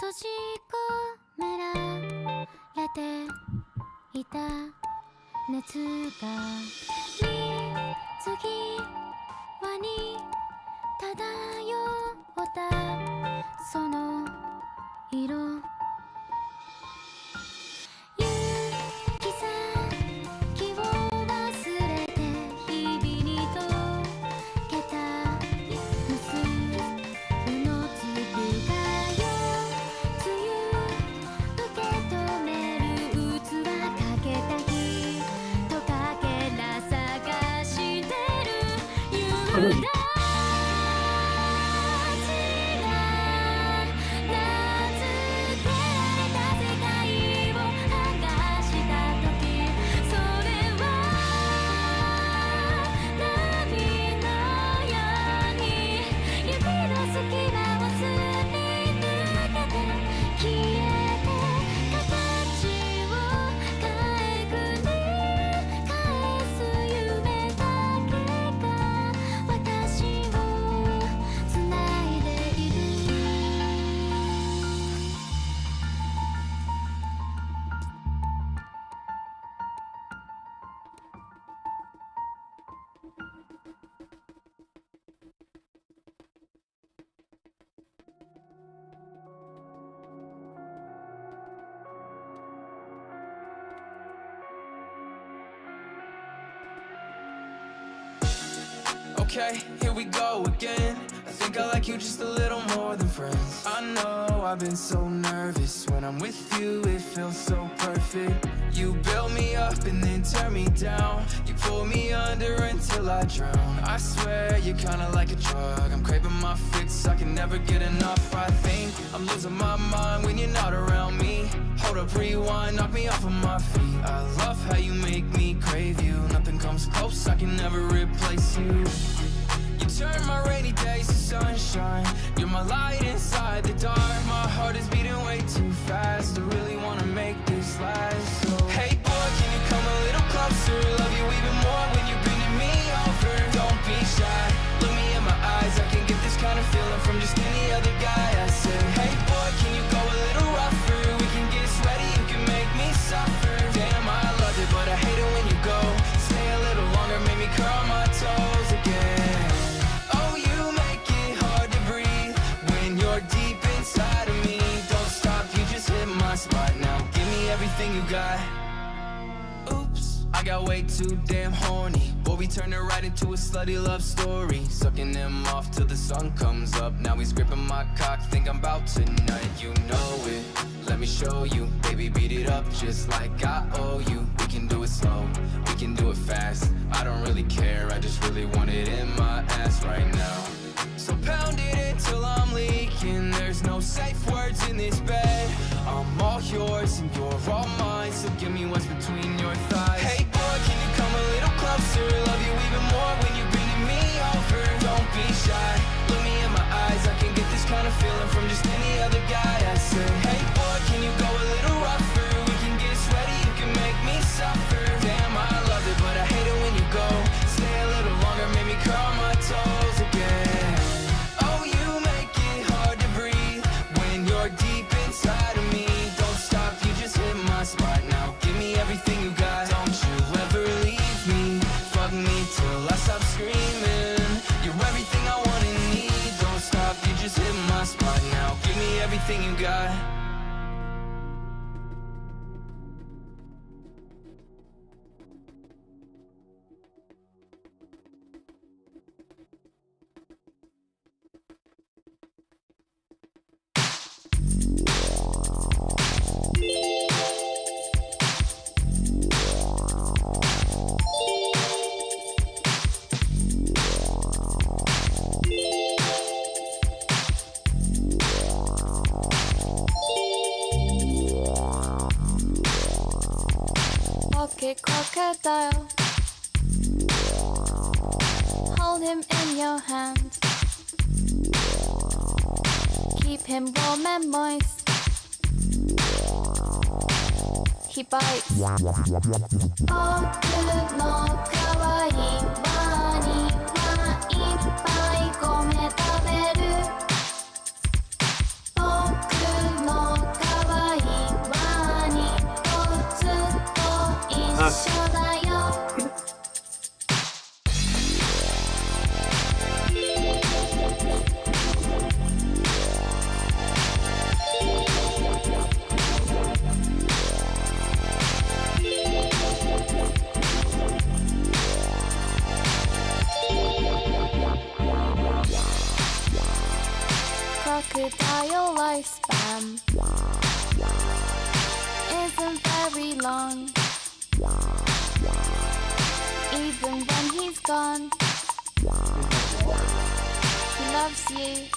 閉じ込められていた熱が水際に漂ったその色行き先を忘れて日々に溶けた無数の粒が受け止める器かけた日とかけら探してる夢だOkay, here we go again. I think I like you just a little more than friends. I know I've been so nervous. When I'm with you, it feels so perfect. You build me up and then tear me down. You pull me under until I drown. I swear you're kinda like a drug. I'm craving my fix, I can never get enough. I think I'm losing my mind when you're not around me. Hold up, rewind, knock me off of my feet. I love how you make me crave you. Nothing comes close, I can never replace you. You turn my rainy days to sunshine. You're my light inside the dark. My heart is beating way too fast. I really wanna make this last. So hey boy, can you come a little closer? Love you even more when you're bending me over. Don't be shy, look me in my eyes. I can get this kind of feeling from just any other guy. I say, hey boy, can you go a little rougher? We can get sweaty, you can make me suffer. Damn, I love it, but I hate it when you go. Stay a little longer, make me curl my toes again. Oh, you make it hard to breathe when you're deep inside of me. Don't stop, you just hit my spot now. Give me everything you got. Oops, I got way too damn horny. Boy, we turned it right into a slutty love story. Sucking him off till the sun comes up. Now he's gripping my cock, think I'm about tonight. You know it, let me show you. Baby, beat it up just like I owe you. We can do it slow, we can do it fast. I don't really care, I just really want it in my ass right now. So pound it until I'm leaking. There's no safe words in this bed. I'm all yours and you're all mine. So give me what's between your thighs. Hey boy, can you come a little closer? Love you even more when you're bending me over. Don't be shy, look me in my eyes. I can get this kind of feeling from just any other guy. I say, hey boy, can you go a little rougher? We can get sweaty, you can make me suffer. Damn, I love it, but I hate it when you go. Stay a little longer, make me curl my toes again. Oh, you make it hard to breathe when you're deep inside of me. Don't stop, you just hit my spot now. Give me everything you got. Don't you ever leave me. Fuck me till I stop screaming. You're everything I want and need. Don't stop, you just hit my spot now. Give me everything you big crocodile. Hold him in your hand. Keep him warm and moist. He bites. 僕の可愛いワニはいっぱい米食べる。僕の可愛いワニとずっと一緒だよ。Crocodile lifespan isn't very long. Even when he's gone, he loves you.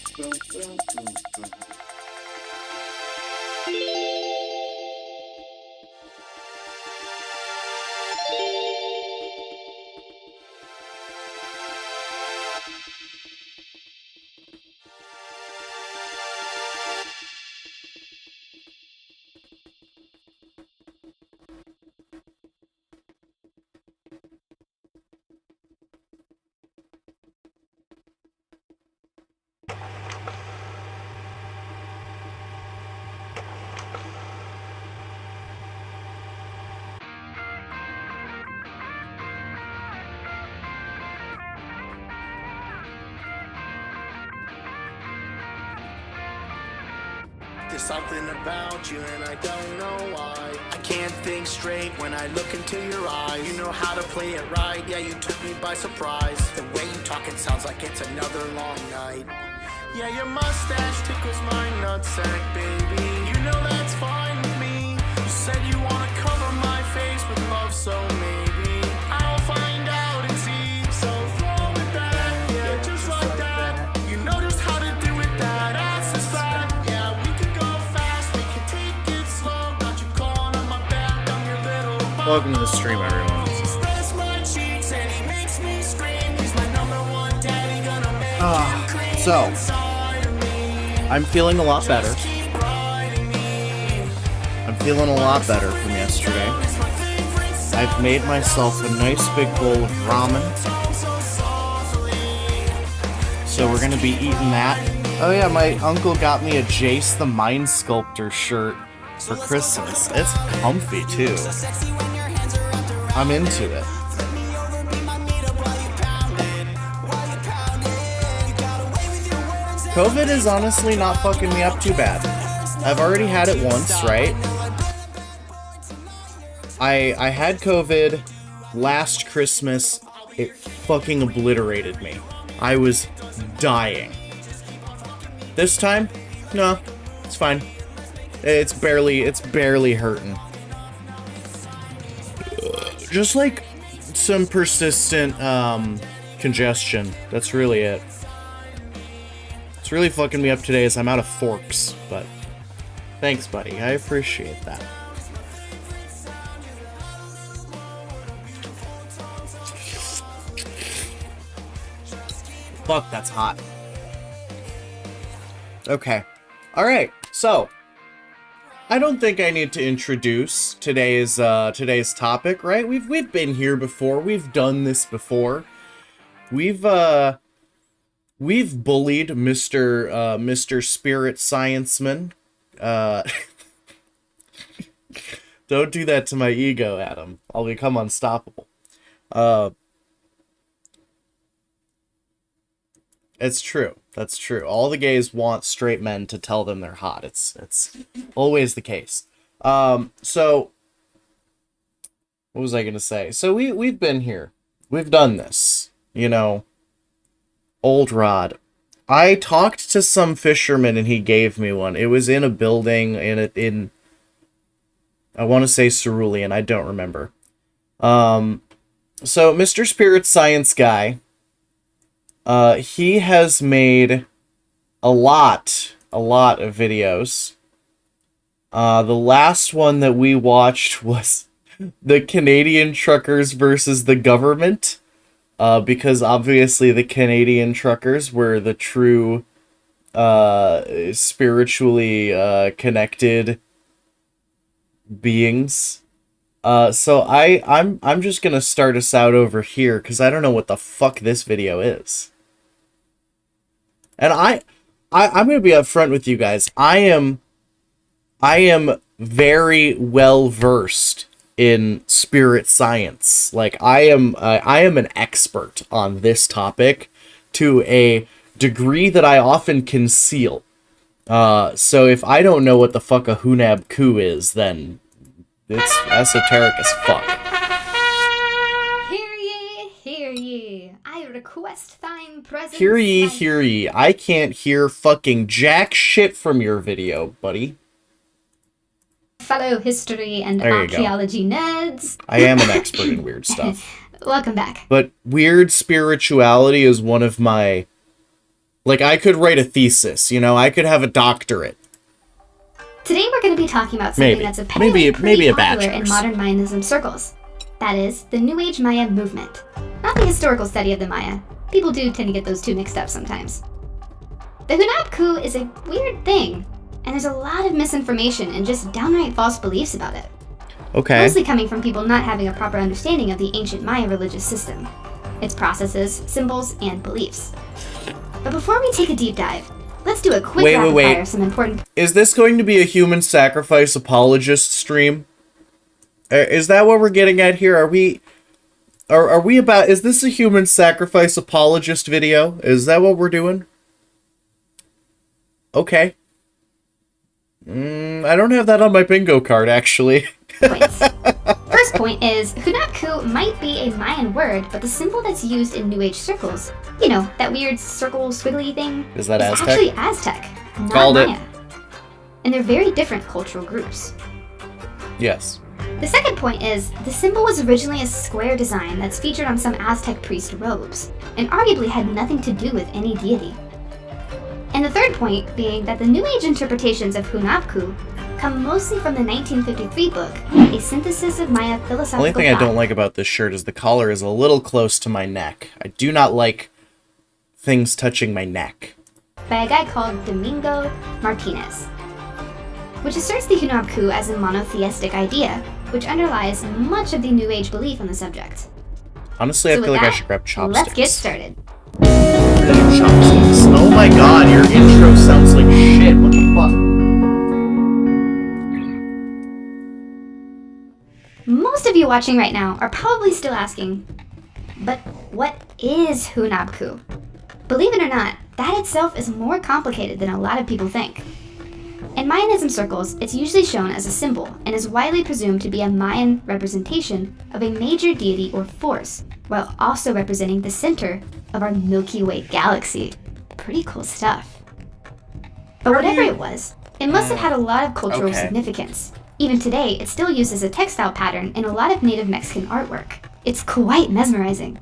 There's something about you and I don't know why. I can't think straight when I look into your eyes. You know how to play it right, yeah, you took me by surprise. The way you talk, it sounds like it's another long night. Yeah, your mustache tickles my nutsack, baby. You know that's fine with me. You said you wanna cover my face with love, so maybe I'll find out and see. So throw it back, yeah, just like that. You know just how to do it, that ass is fat. Yeah, we could go fast, we can take it slow. Got you calling on my back, I'm your little bum. Welcome to the stream, everyone. He spreads my cheeks and he makes me scream. He's my number one daddy, gonna make him clean so, inside of me. I'm feeling a lot better. Just keep riding me. I'm feeling a lot better from yesterday. It's my favorite song. I've made myself a nice big bowl of ramen, So softly. so we're gonna be eating that. Oh yeah, my uncle got me a Jace the Mind Sculptor shirt for Christmas. It's comfy too. I'm into it. COVID is honestly not fucking me up too bad. I've already had it once, right? I had COVID last Christmas. It fucking obliterated me. I was dying. This time, no, it's fine. It's barely hurting. Just like some persistent congestion. That's really it. What's really fucking me up today is I'm out of forks, but thanks, buddy. I appreciate that. Fuck, that's hot. Okay. Alright, so I don't think I need to introduce today's topic, right? We've been here before. We've done this before. We've bullied Mr. Spirit Scienceman. Don't do that to my ego, Adam. I'll become unstoppable. It's true. That's true. All the gays want straight men to tell them they're hot. It's always the case. So what was I gonna say? So we've been here. We've done this. You know, Old Rod. I talked to some fisherman and he gave me one. It was in a building in I want to say Cerulean. I don't remember. So Mr. Spirit Science guy, he has made a lot of videos. The last one that we watched was the Canadian truckers versus the government, because obviously the Canadian truckers were the true spiritually connected beings. So I'm just gonna start us out over here because I don't know what the fuck this video is. And I'm gonna be upfront with you guys. I am very well versed in spirit science. Like I am an expert on this topic to a degree that I often conceal. So if I don't know what the fuck a Hunab Ku is, then it's esoteric as fuck. Hear ye, hear ye. I request thine presence. Hear ye, my hear ye. I can't hear fucking jack shit from your video, buddy. fellow history and There you go. archaeology nerds. I am an expert in weird stuff. Welcome back. But weird spirituality is one of my... Like, I could write a thesis, you know? I could have a doctorate. Today we're going to be talking about something Maybe. that's apparently Maybe pretty a popular in bachelor's. modern Mayanism circles. That is, the New Age Maya movement. Not the historical study of the Maya. People do tend to get those two mixed up sometimes. The Hunab Ku is a weird thing, and there's a lot of misinformation and just downright false beliefs about it. Okay. Mostly coming from people not having a proper understanding of the ancient Maya religious system, its processes, symbols, and beliefs. But before we take a deep dive, let's do a quick rapid fire some important... Is this going to be a human sacrifice apologist stream? Is that what we're getting at here? Are we about... Is this a human sacrifice apologist video? Is that what we're doing? Okay. I don't have that on my bingo card, actually. points. First point is, Hunab Ku might be a Mayan word, but the symbol that's used in New Age circles, you know, that weird circle squiggly thing, Is that Aztec? actually Aztec, not Called it. Maya. And they're very different cultural groups. Yes. The second point is, the symbol was originally a square design that's featured on some Aztec priest robes, and arguably had nothing to do with any deity. And the third point being that the New Age interpretations of Hunab Ku come mostly from the 1953 book, A Synthesis of Maya Philosophical Only thing I Thought, don't like about this shirt is the collar is a little close to my neck. I do not like things touching my neck. by a guy called Domingo Martinez, which asserts the Hunab Ku as a monotheistic idea, which underlies much of the New Age belief on the subject. Honestly, I So feel with like I that, should grab chopsticks. Let's get started. Chopsticks. Oh my god, your intro sounds like shit. What the fuck? Most of you watching right now are probably still asking, but what is Hunab Ku? Believe it or not, that itself is more complicated than a lot of people think. In Mayanism circles, it's usually shown as a symbol and is widely presumed to be a Mayan representation of a major deity or force, while also representing the center of our Milky Way galaxy. Pretty cool stuff. But whatever it was, it must have had a lot of cultural Okay. significance. Even today, it's still used as a textile pattern in a lot of native Mexican artwork. It's quite mesmerizing.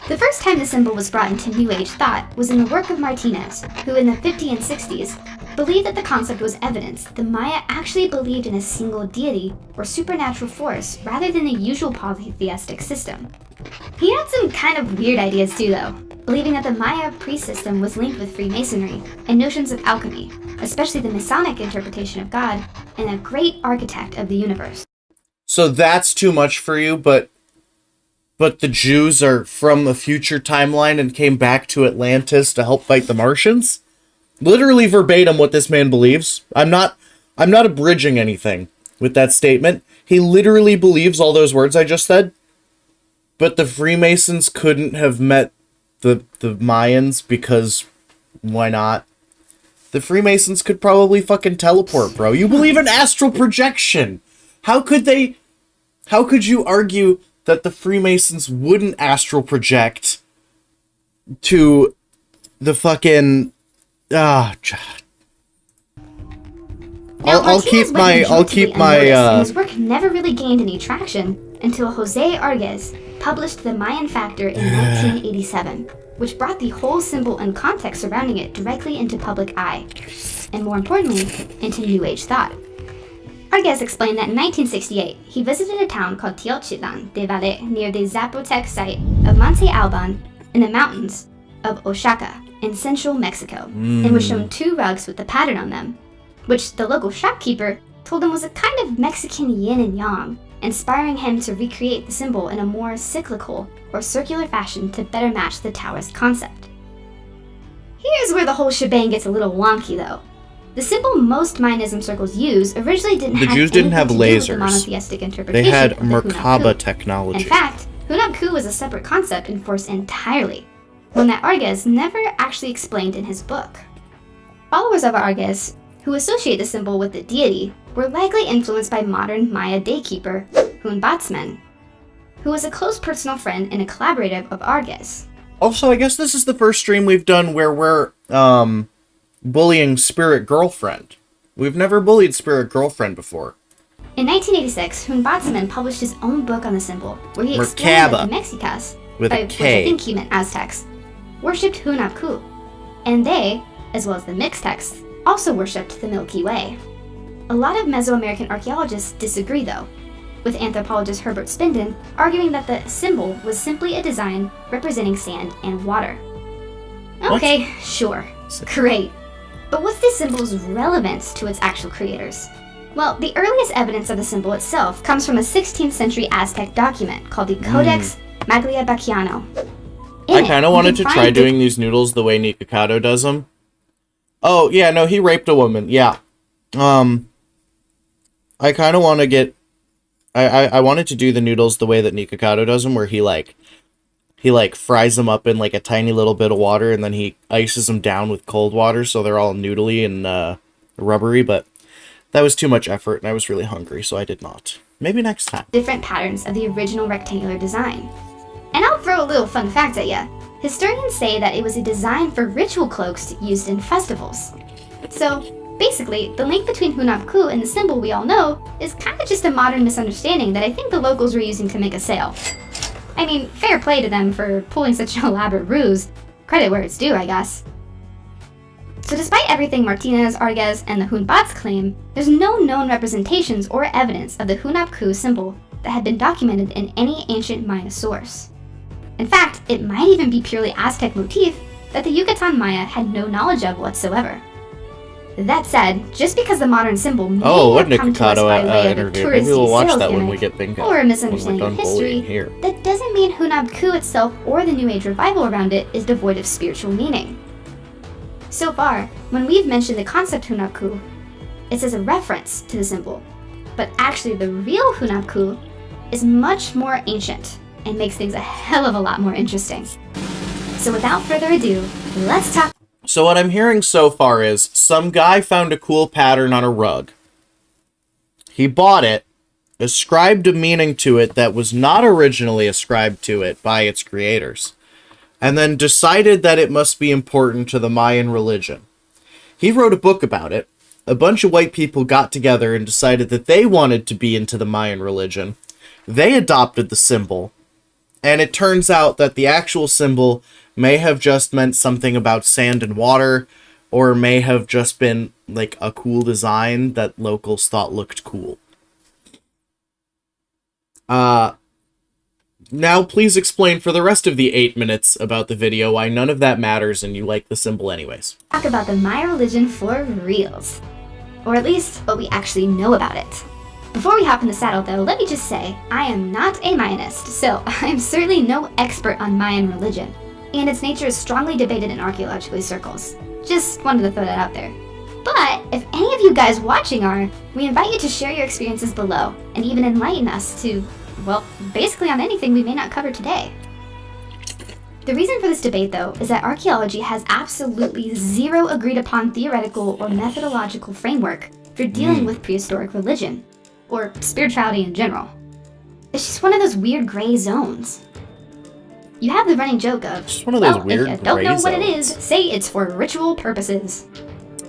The first time the symbol was brought into New Age thought was in the work of Martinez, who in the 50s and 60s believed that the concept was evidence that the Maya actually believed in a single deity or supernatural force rather than the usual polytheistic system. He had some kind of weird ideas too, though, believing that the Maya priest system was linked with Freemasonry and notions of alchemy, especially the Masonic interpretation of God and a great architect of the universe. So that's too much for you, but the Jews are from a future timeline and came back to Atlantis to help fight the Martians? Literally verbatim what this man believes. I'm not abridging anything with that statement. He literally believes all those words I just said. But the Freemasons couldn't have met the Mayans because why not? The Freemasons could probably fucking teleport, bro. You believe in astral projection. How could you argue that the Freemasons wouldn't astral project to the fucking Now, I'll keep my his work never really gained any traction until Jose Arguez published The Mayan Factor in 1987, which brought the whole symbol and context surrounding it directly into public eye, and more importantly, into New Age thought. Arges explained that in 1968, he visited a town called Teotihuacan de Valle near the Zapotec site of Monte Alban in the mountains of Oaxaca in central Mexico, and was shown 2 rugs with the pattern on them, which the local shopkeeper told him was a kind of Mexican yin and yang, inspiring him to recreate the symbol in a more cyclical or circular fashion to better match the Taoist concept. Here's where the whole shebang gets a little wonky though. The symbol most Mayanism circles use originally didn't The have Jews didn't have anything to do with the lasers. monotheistic interpretation They had of the Merkaba Hunab-Ku. technology. In fact, Hunab-Ku was a separate concept in force entirely, one that Arges never actually explained in his book. Followers of Arges, who associate the symbol with the deity, were likely influenced by modern Maya daykeeper Hunbatsman, who was a close personal friend and a collaborative of Arges. Also, I guess this is the first stream we've done where we're bullying Spirit Girlfriend. We've never bullied Spirit Girlfriend before. In 1986, Hunbatsman published his own book on the symbol, where he explained that the Mexicas, with a which I K. think he meant Aztecs, worshipped Hunab-Ku, and they, as well as the Mixtecs, also worshipped the Milky Way. A lot of Mesoamerican archaeologists disagree though, with anthropologist Herbert Spinden arguing that the symbol was simply a design representing sand and water. Okay, sure, great. But what's this symbol's relevance to its actual creators? Well, the earliest evidence of the symbol itself comes from a 16th century Aztec document called the Codex Magliabaciano. I kind of wanted to try doing these noodles the way Nikocado does them. Oh, yeah, no, he raped a woman, yeah. I kind of want to get... I wanted to do the noodles the way that Nikocado does them, where he fries them up in, like, a tiny little bit of water, and then he ices them down with cold water, so they're all noodly and, rubbery, but that was too much effort, and I was really hungry, so I did not. Maybe next time. Different patterns of the original rectangular design. And I'll throw a little fun fact at ya. Historians say that it was a design for ritual cloaks used in festivals. So, basically, the link between Hunab-Ku and the symbol we all know is kind of just a modern misunderstanding that I think the locals were using to make a sale. I mean, fair play to them for pulling such an elaborate ruse. Credit where it's due, I guess. So despite everything Martinez, Arges, and the Hunbats claim, there's no known representations or evidence of the Hunab-Ku symbol that had been documented in any ancient Maya source. In fact, it might even be purely Aztec motif that the Yucatan Maya had no knowledge of whatsoever. That said, just because the modern symbol may have come to us by way of a interview. Maybe we'll touristy watch sales that when we gimmick get bingo. or a misunderstanding when of we're done bullying history, here. that doesn't mean Hunab-Ku itself or the New Age revival around it is devoid of spiritual meaning. So far, when we've mentioned the concept Hunab-Ku, it's as a reference to the symbol, but actually the real Hunab-Ku is much more ancient and makes things a hell of a lot more interesting. So without further ado, let's talk. So what I'm hearing so far is some guy found a cool pattern on a rug. He bought it, ascribed a meaning to it that was not originally ascribed to it by its creators, and then decided that it must be important to the Mayan religion. He wrote a book about it. A bunch of white people got together and decided that they wanted to be into the Mayan religion. They adopted the symbol, and it turns out that the actual symbol may have just meant something about sand and water, or may have just been like a cool design that locals thought looked cool. Now please explain for the rest of the 8 minutes about the video why none of that matters and you like the symbol anyways. Talk about the Maya religion for reals. Or at least what we actually know about it. Before we hop in the saddle though, let me just say, I am not a Mayanist, so I am certainly no expert on Mayan religion, and its nature is strongly debated in archaeological circles. Just wanted to throw that out there. But if any of you guys watching are, we invite you to share your experiences below, and even enlighten us to, well, basically on anything we may not cover today. The reason for this debate, though, is that archaeology has absolutely zero agreed upon theoretical or methodological framework for dealing with prehistoric religion, or spirituality in general. It's just one of those weird gray zones. You have the running joke of, Just one of those well, weird if you don't gray know what it is, zones. say it's for ritual purposes.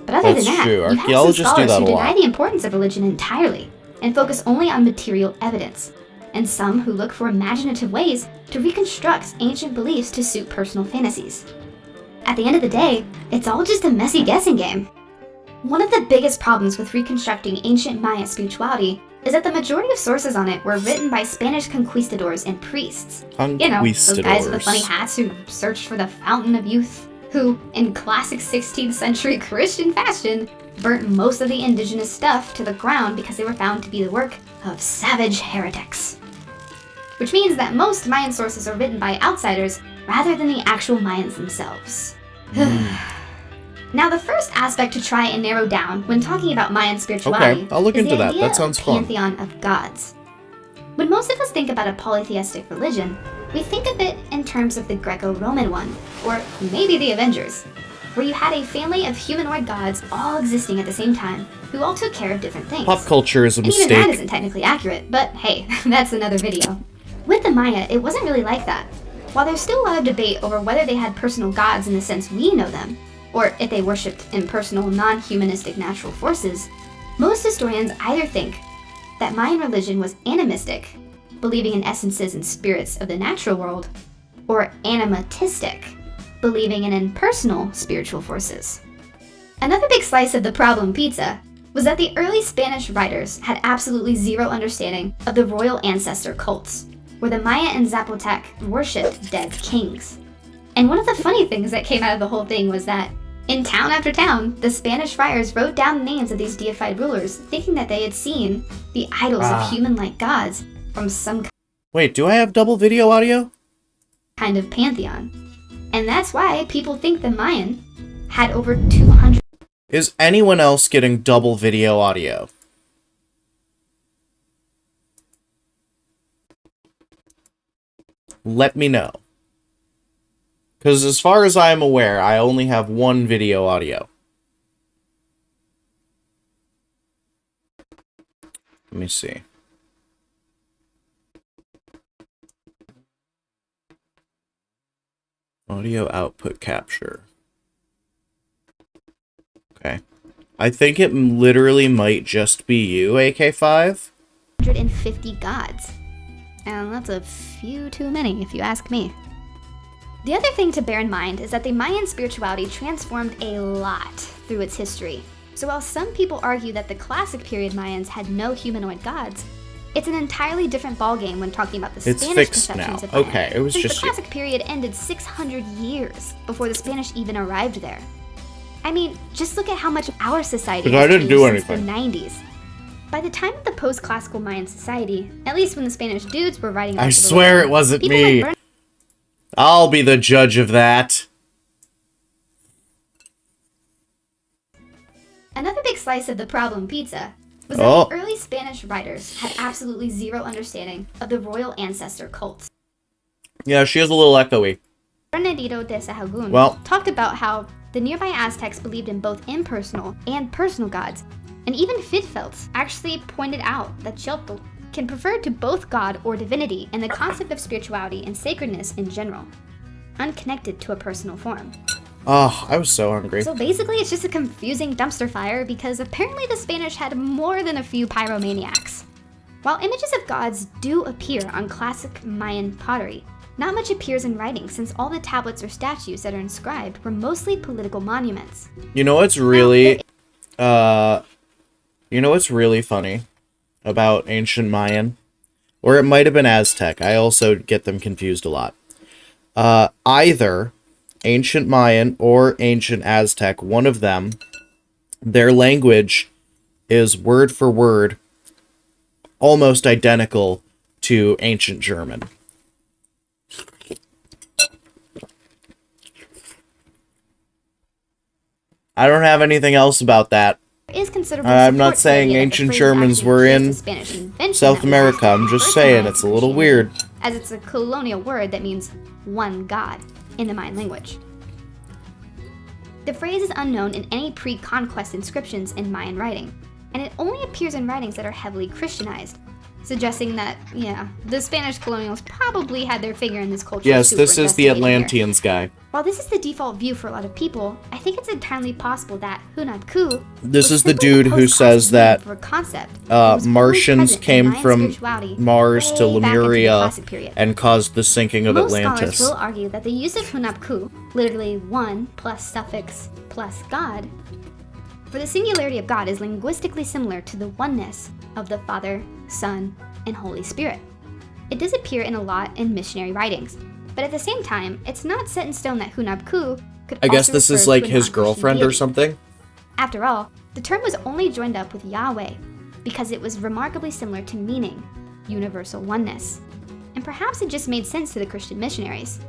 But other That's than that, true. you have some Archaeologists do scholars that who a lot. deny the importance of religion entirely and focus only on material evidence, and some who look for imaginative ways to reconstruct ancient beliefs to suit personal fantasies. At the end of the day, it's all just a messy guessing game. One of the biggest problems with reconstructing ancient Maya spirituality is that the majority of sources on it were written by Spanish conquistadors and priests. You know, those guys with the funny hats who searched for the fountain of youth, who, in classic 16th century Christian fashion, burnt most of the indigenous stuff to the ground because they were found to be the work of savage heretics. Which means that most Mayan sources are written by outsiders rather than the actual Mayans themselves. Now, the first aspect to try and narrow down when talking about Mayan spirituality Okay, I'll look is into the that. idea That sounds of fun. pantheon of gods. When most of us think about a polytheistic religion, we think of it in terms of the Greco-Roman one, or maybe the Avengers, where you had a family of humanoid gods all existing at the same time, who all took care of different things. Pop culture is a And even that mistake. isn't technically accurate, but hey, that's another video. With the Maya, it wasn't really like that. While there's still a lot of debate over whether they had personal gods in the sense we know them, or if they worshipped impersonal, non-humanistic natural forces, most historians either think that Mayan religion was animistic, believing in essences and spirits of the natural world, or animatistic, believing in impersonal spiritual forces. Another big slice of the problem pizza was that the early Spanish writers had absolutely zero understanding of the royal ancestor cults, where the Maya and Zapotec worshipped dead kings. And one of the funny things that came out of the whole thing was that in town after town, the Spanish friars wrote down the names of these deified rulers, thinking that they had seen the idols of human-like gods from some Wait, do I have double video audio? kind of pantheon. And that's why people think the Mayan had over 200 Is anyone else getting double video audio? Let me know. Because as far as I am aware, I only have one video audio. Let me see. Audio output capture. Okay. I think it literally might just be you, AK5. 150 gods. And that's a few too many, if you ask me. The other thing to bear in mind is that the Mayan spirituality transformed a lot through its history. So while some people argue that the classic period Mayans had no humanoid gods, it's an entirely different ballgame when talking about the It's Spanish fixed conceptions now. of Mayan. Okay, it was Since just the classic period ended 600 years before the Spanish even arrived there. I mean, just look at how much our society But has I didn't changed do since the 90s. By the time of the post-classical Mayan society, at least when the Spanish dudes were writing I about the swear religion, it wasn't people me. like I'll be the judge of that. Another big slice of the problem pizza was that Oh. the early Spanish writers had absolutely zero understanding of the royal ancestor cults. Yeah, she is a little echoey. Bernardino de Sahagún Well- talked about how the nearby Aztecs believed in both impersonal and personal gods, and even Fidfelds actually pointed out that Chiltl can refer to both god or divinity and the concept of spirituality and sacredness in general, unconnected to a personal form. Oh, I was so hungry. So basically, it's just a confusing dumpster fire because apparently the Spanish had more than a few pyromaniacs. While images of gods do appear on classic Mayan pottery, not much appears in writing since all the tablets or statues that are inscribed were mostly political monuments. You know what's really, you know what's really funny about ancient Mayan? Or it might have been Aztec. I also get them confused a lot. Either ancient Mayan or ancient Aztec, one of them, their language is word for word almost identical to ancient German. I don't have anything else about that. There is considerable I'm support not for the saying idea that the ancient phrase Germans actually were is in a Spanish invention South that was America. I'm used just for saying, Mayan it's a little Christianity, weird. as it's a colonial word that means one god in the Mayan language. The phrase is unknown in any pre-conquest inscriptions in Mayan writing, and it only appears in writings that are heavily Christianized, suggesting that, yeah, the Spanish colonials probably had their finger in this culture. Yes, super this is the investigated here. Atlanteans guy. While this is the default view for a lot of people, I think it's entirely possible that Hunab Ku This was is the simply dude who post-classic says that name for a concept that was only Martians present in came Mayan from spirituality Mars to way back into the Lemuria Classic period. and caused the sinking of Most Atlantis. scholars will argue that the use of Hunab Ku, literally one plus suffix plus god, For the singularity of God is linguistically similar to the oneness of the Father, Son, and Holy Spirit. It does appear in a lot in missionary writings, but at the same time, it's not set in stone that Hunab-ku could I guess also this refer is to like a his non-Christian girlfriend or deity. something. After all, the term was only joined up with Yahweh because it was remarkably similar to meaning universal oneness. And perhaps it just made sense to the Christian missionaries.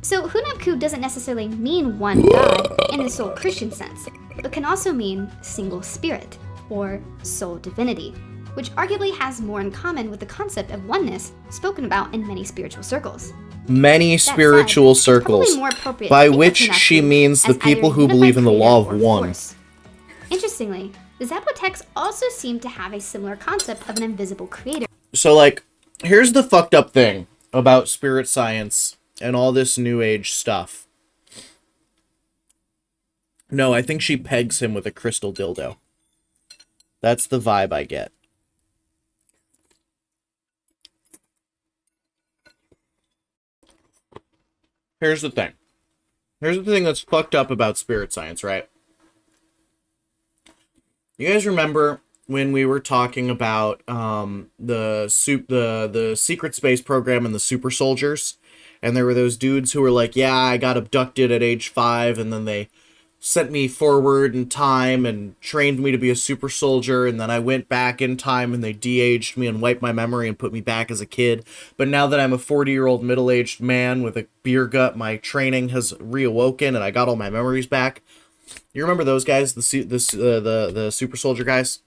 So Hunab-ku doesn't necessarily mean one God in the sole Christian sense, but can also mean single spirit or sole divinity, which arguably has more in common with the concept of oneness spoken about in many spiritual circles. Many That spiritual said, it's probably circles, more appropriate by to think of which she Hunab-ku means the as people either who unified believe in the law creator of or one. force. Interestingly, the Zapotecs also seem to have a similar concept of an invisible creator. So, like, here's the fucked up thing about spirit science and all this new age stuff. No, I think she pegs him with a crystal dildo. That's the vibe I get. Here's the thing. Here's the thing that's fucked up about spirit science, right? You guys remember when we were talking about the secret space program and the super soldiers, and there were those dudes who were like, yeah, I got abducted at age 5, and then they sent me forward in time and trained me to be a super soldier, and then I went back in time and they de-aged me and wiped my memory and put me back as a kid. But now that I'm a 40-year-old middle-aged man with a beer gut, my training has reawoken and I got all my memories back. You remember those guys, the super soldier guys?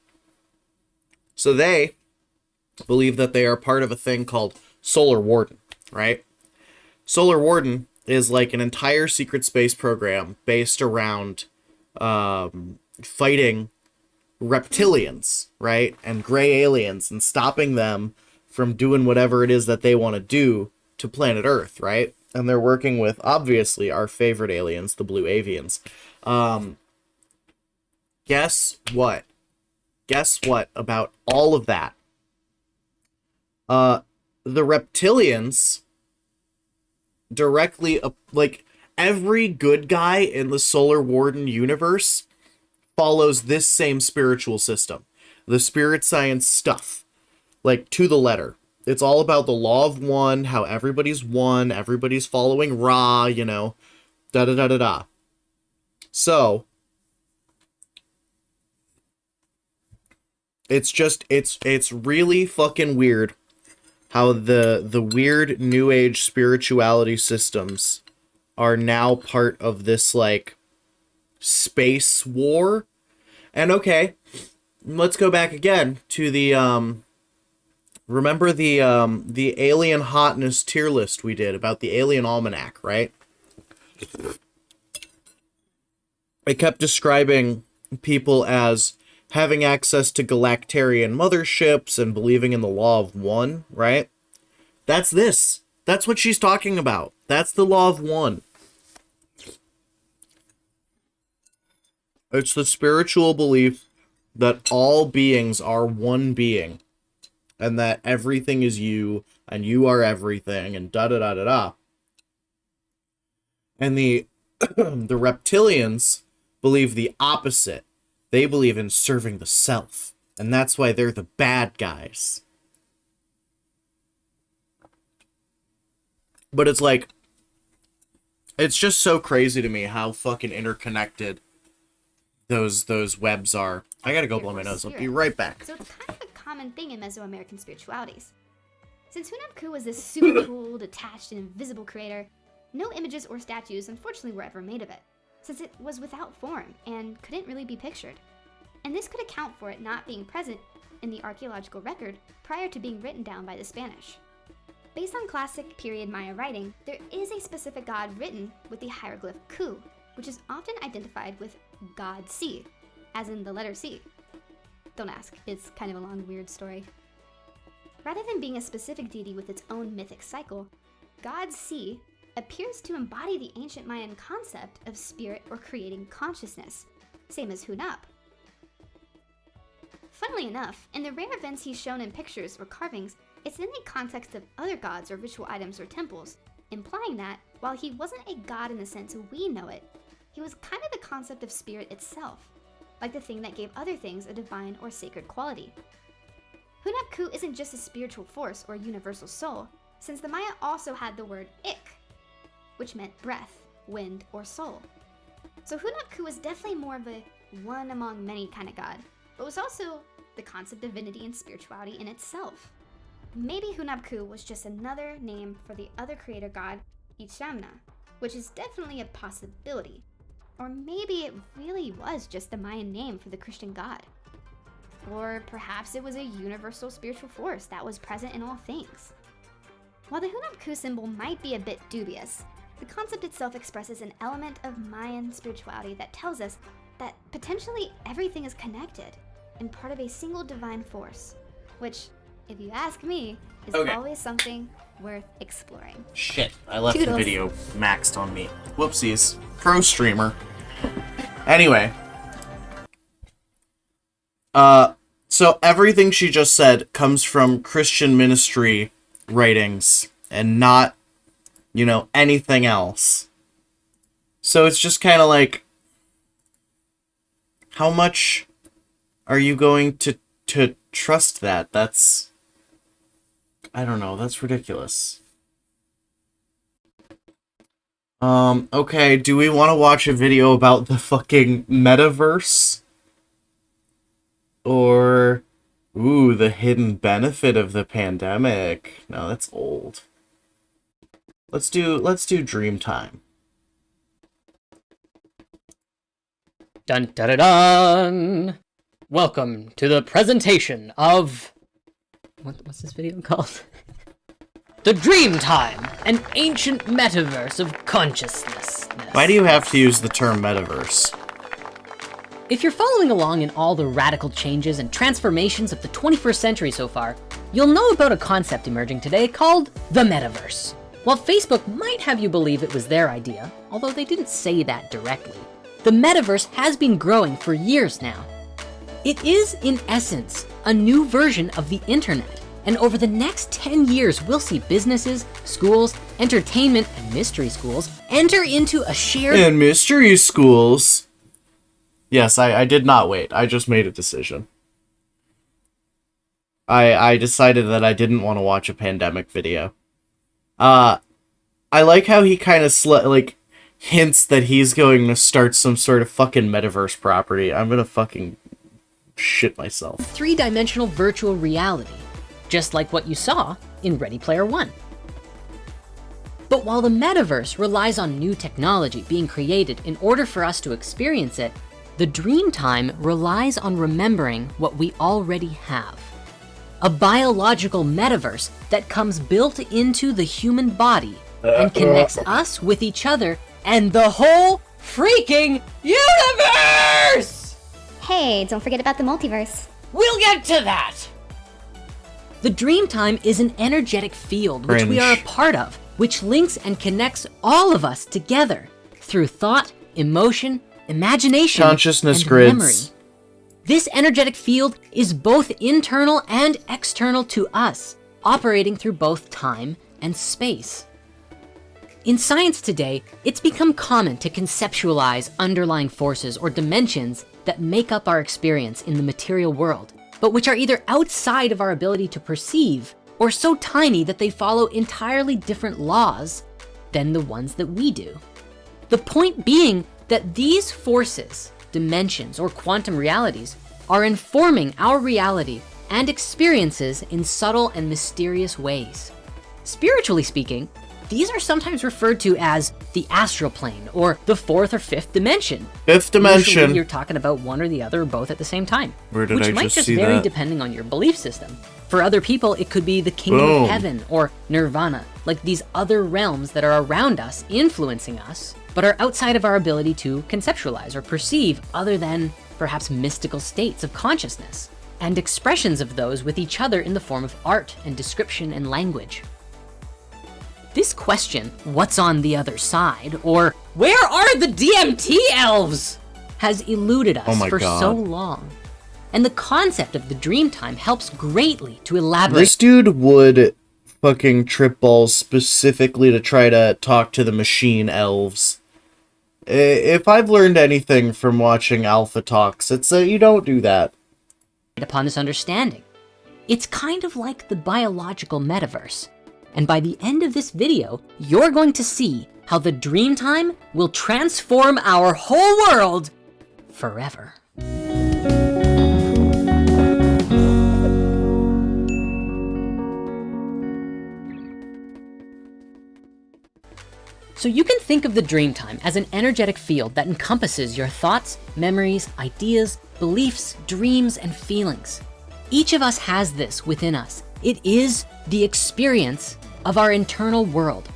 So they believe that they are part of a thing called Solar Warden, right? Solar Warden is like an entire secret space program based around fighting reptilians, right? And gray aliens and stopping them from doing whatever it is that they want to do to planet Earth, right? And they're working with, obviously, our favorite aliens, the Blue Avians. Guess what? Guess what about all of that? The reptilians directly, like, every good guy in the Solar Warden universe follows this same spiritual system. The spirit science stuff. Like, to the letter. It's all about the law of one, how everybody's one, everybody's following Ra, you know, da-da-da-da-da. So, it's just, it's really fucking weird how the weird new age spirituality systems are now part of this, like, space war. And okay, let's go back again to the remember the alien hotness tier list we did about the alien almanac, right? It kept describing people as having access to Galactarian motherships and believing in the law of one, right? That's this. That's what she's talking about. That's the law of one. It's the spiritual belief that all beings are one being, and that everything is you, and you are everything, and da-da-da-da-da. And the the reptilians believe the opposite. They believe in serving the self, and that's why they're the bad guys. But it's like, it's just so crazy to me how fucking interconnected those webs are. I gotta go blow my nose. I'll be right back. So it's kind of a common thing in Mesoamerican spiritualities. Since Hunab-ku was this super cool, detached, and invisible creator, no images or statues unfortunately were ever made of it, since it was without form and couldn't really be pictured. And this could account for it not being present in the archaeological record prior to being written down by the Spanish. Based on classic period Maya writing, there is a specific god written with the hieroglyph Ku, which is often identified with God C, as in the letter C. Don't ask, it's kind of a long, weird story. Rather than being a specific deity with its own mythic cycle, God C appears to embody the ancient Mayan concept of spirit or creating consciousness, same as Hunab. Funnily enough, in the rare events he's shown in pictures or carvings, it's in the context of other gods or ritual items or temples, implying that, while he wasn't a god in the sense we know it, he was kind of the concept of spirit itself, like the thing that gave other things a divine or sacred quality. Hunapku isn't just a spiritual force or a universal soul, since the Maya also had the word ik, which meant breath, wind, or soul. So Hunapku was definitely more of a one among many kind of god, but was also the concept of divinity and spirituality in itself. Maybe Hunapku was just another name for the other creator god, Ichamna, which is definitely a possibility. Or maybe it really was just the Mayan name for the Christian god. Or perhaps it was a universal spiritual force that was present in all things. While the Hunapku symbol might be a bit dubious, the concept itself expresses an element of Mayan spirituality that tells us that potentially everything is connected and part of a single divine force, which, if you ask me, is always something worth exploring. Shit, I left Toodles. the video maxed on me. Whoopsies. Pro streamer. Anyway. So everything she just said comes from Christian ministry writings and not, you know, anything else. So it's just kind of like, how much are you going to trust that? That's, I don't know, that's ridiculous. Okay, do we want to watch a video about the fucking metaverse? Or, ooh, the hidden benefit of the pandemic. No, that's old. Let's do Dreamtime. Dun dun dun dun! Welcome to the presentation of... What's this video called? The Dreamtime, an ancient metaverse of consciousness. Why do you have to use the term metaverse? If you're following along in all the radical changes and transformations of the 21st century so far, you'll know about a concept emerging today called the metaverse. While Facebook might have you believe it was their idea, although they didn't say that directly, the metaverse has been growing for years now. It is, in essence, a new version of the internet, and over the next 10 years, we'll see businesses, schools, entertainment, and mystery schools enter into a shared... And mystery schools... Yes, I did not wait. I just made a decision. I decided that I didn't want to watch a pandemic video. I like how he kind of hints that he's going to start some sort of fucking metaverse property. I'm gonna fucking shit myself. Three-dimensional virtual reality, just like what you saw in Ready Player One. But while the metaverse relies on new technology being created in order for us to experience it, the Dreamtime relies on remembering what we already have. A biological metaverse that comes built into the human body and connects us with each other and the whole freaking universe! Hey, don't forget about the multiverse. We'll get to that! The Dreamtime is an energetic field which we are a part of, which links and connects all of us together through thought, emotion, imagination, consciousness and grids. memory. This energetic field is both internal and external to us, operating through both time and space. In science today, it's become common to conceptualize underlying forces or dimensions that make up our experience in the material world, but which are either outside of our ability to perceive or so tiny that they follow entirely different laws than the ones that we do. The point being that these forces, dimensions, or quantum realities are informing our reality and experiences in subtle and mysterious ways. Spiritually speaking, these are sometimes referred to as the astral plane or the fourth or fifth dimension. Fifth dimension. Usually you're talking about one or the other or both at the same time. Where did which I might just just see vary that? depending on your belief system. For other people, it could be the kingdom Boom. of heaven or nirvana, like these other realms that are around us, influencing us, but are outside of our ability to conceptualize or perceive other than perhaps mystical states of consciousness, and expressions of those with each other in the form of art and description and language. This question, what's on the other side, or where are the DMT elves, has eluded us Oh my for God. so long. And the concept of the Dreamtime helps greatly to elaborate. This dude would fucking trip balls specifically to try to talk to the machine elves. If I've learned anything from watching Alpha Talks, it's that you don't do that. Upon this understanding. It's kind of like the biological metaverse. And by the end of this video, you're going to see how the Dreamtime will transform our whole world forever. So you can think of the Dreamtime as an energetic field that encompasses your thoughts, memories, ideas, beliefs, dreams, and feelings. Each of us has this within us. It is the experience of our internal world.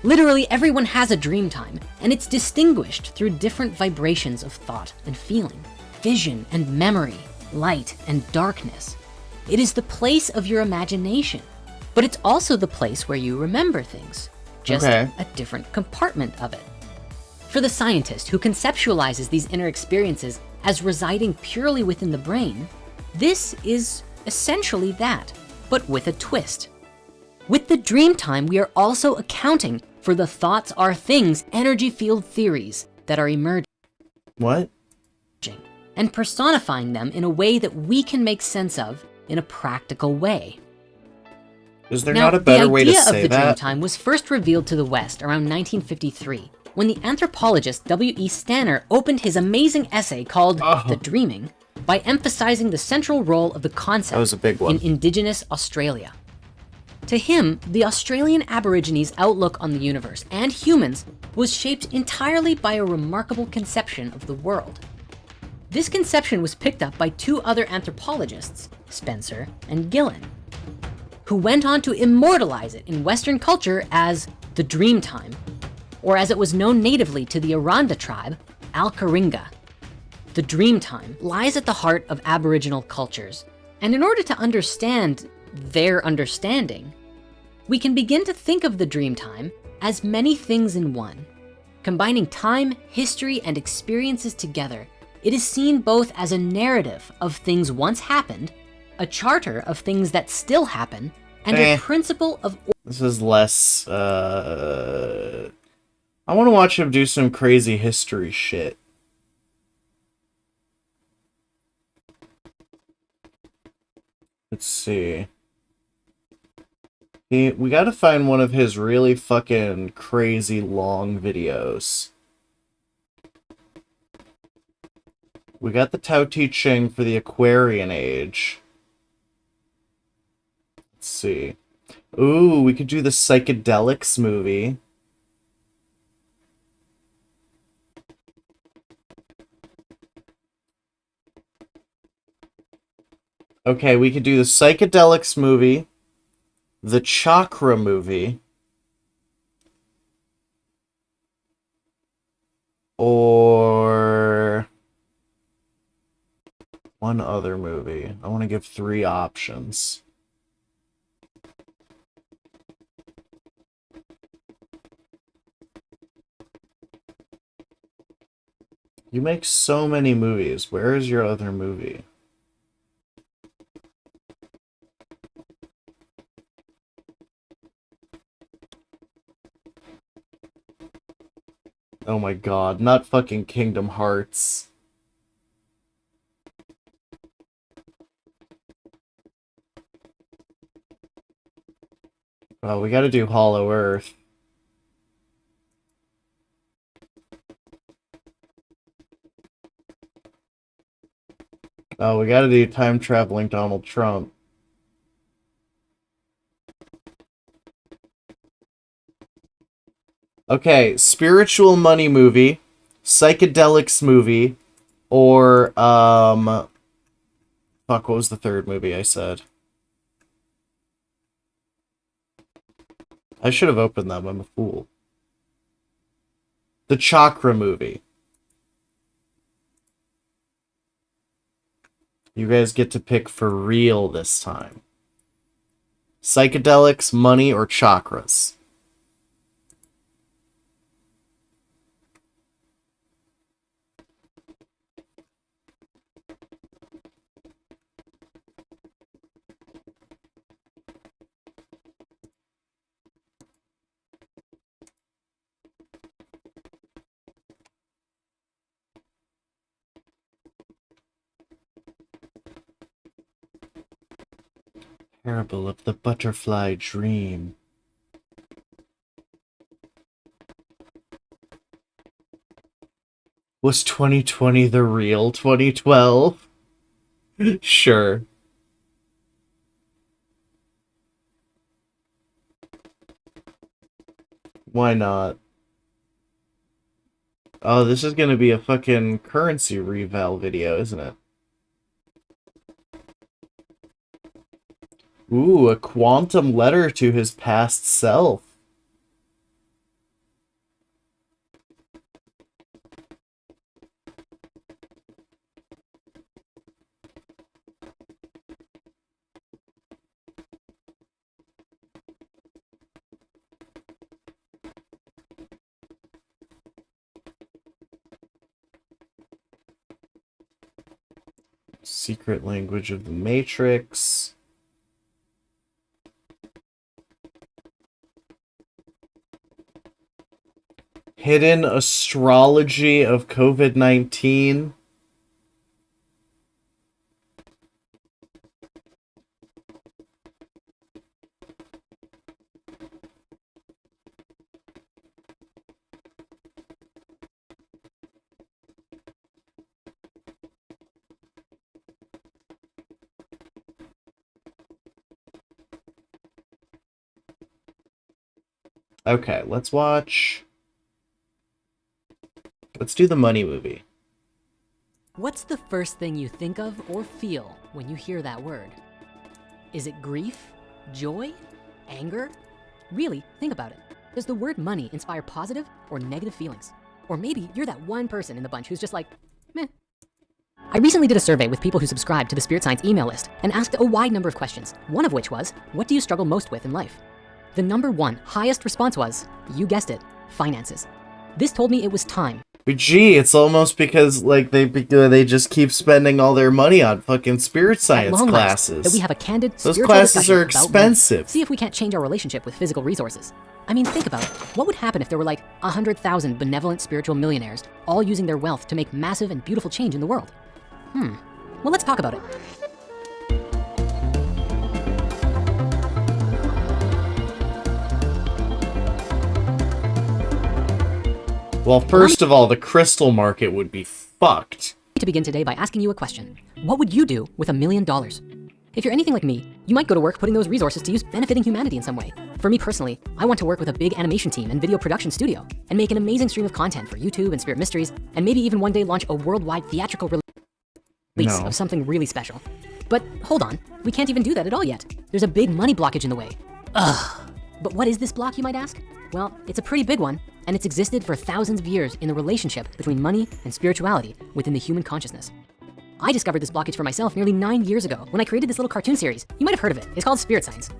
Literally everyone has a Dreamtime, and it's distinguished through different vibrations of thought and feeling, vision and memory, light and darkness. It is the place of your imagination, but it's also the place where you remember things. Just Okay. a different compartment of it. For the scientist who conceptualizes these inner experiences as residing purely within the brain, this is essentially that, but with a twist. With the Dreamtime, we are also accounting for the thoughts are things energy field theories that are emerging What? and personifying them in a way that we can make sense of in a practical way. Is there not a better way to say The idea of the that? Dreamtime was first revealed to the West around 1953, when the anthropologist W.E. Stanner opened his amazing essay called The Dreaming by emphasizing the central role of the concept That was a big one. in indigenous Australia. To him, the Australian Aborigines' outlook on the universe and humans was shaped entirely by a remarkable conception of the world. This conception was picked up by two other anthropologists, Spencer and Gillen, who went on to immortalize it in Western culture as the Dreamtime, or as it was known natively to the Aranda tribe, Al-Karinga. The Dreamtime lies at the heart of Aboriginal cultures, and in order to understand their understanding, we can begin to think of the Dreamtime as many things in one. Combining time, history, and experiences together, it is seen both as a narrative of things once happened, a charter of things that still happen, and a principle of This is less, I want to watch him do some crazy history shit. Let's see. We gotta find one of his really fucking crazy long videos. We got the Tao Te Ching for the Aquarian Age. Let's see. Ooh, we could do the Psychedelics movie. Okay, we could do the Psychedelics movie, the Chakra movie, or one other movie. I want to give 3 options. You make so many movies. Where is your other movie? Oh my god, not fucking Kingdom Hearts. Oh, we gotta do Hollow Earth. Oh, we gotta do Time Traveling Donald Trump. Okay, Spiritual Money movie, Psychedelics movie, or, fuck, what was the third movie I said? I should have opened them, I'm a fool. The Chakra movie. You guys get to pick for real this time. Psychedelics, money, or chakras? Parable of the Butterfly Dream. Was 2020 the real 2012? Sure. Why not? Oh, this is gonna be a fucking currency reval video, isn't it? Ooh, a quantum letter to his past self. Secret language of the Matrix. Hidden astrology of COVID-19. Okay, let's watch. Let's do the money movie. What's the first thing you think of or feel when you hear that word? Is it grief, joy, anger? Really, think about it. Does the word money inspire positive or negative feelings? Or maybe you're that one person in the bunch who's just like, meh. I recently did a survey with people who subscribed to the Spirit Science email list and asked a wide number of questions, one of which was, what do you struggle most with in life? The number one highest response was, you guessed it, finances. This told me it was time. But gee, it's almost because like they just keep spending all their money on fucking spirit science At long last, classes. that we have a candid, Those spiritual classes discussion are about money. expensive. See if we can't change our relationship with physical resources. I mean, think about it. What would happen if there were like 100,000 benevolent spiritual millionaires all using their wealth to make massive and beautiful change in the world? Well, let's talk about it. Well, first of all, the crystal market would be fucked. To begin today by asking you a question. What would you do with $1 million? If you're anything like me, you might go to work putting those resources to use benefiting humanity in some way. For me personally, I want to work with a big animation team and video production studio and make an amazing stream of content for YouTube and Spirit Mysteries, and maybe even one day launch a worldwide theatrical release of something really special. But hold on, we can't even do that at all yet. There's a big money blockage in the way. Ugh. But what is this block, you might ask? Well, it's a pretty big one, and it's existed for thousands of years in the relationship between money and spirituality within the human consciousness. I discovered this blockage for myself nearly 9 years ago when I created this little cartoon series. You might have heard of it. It's called Spirit Science.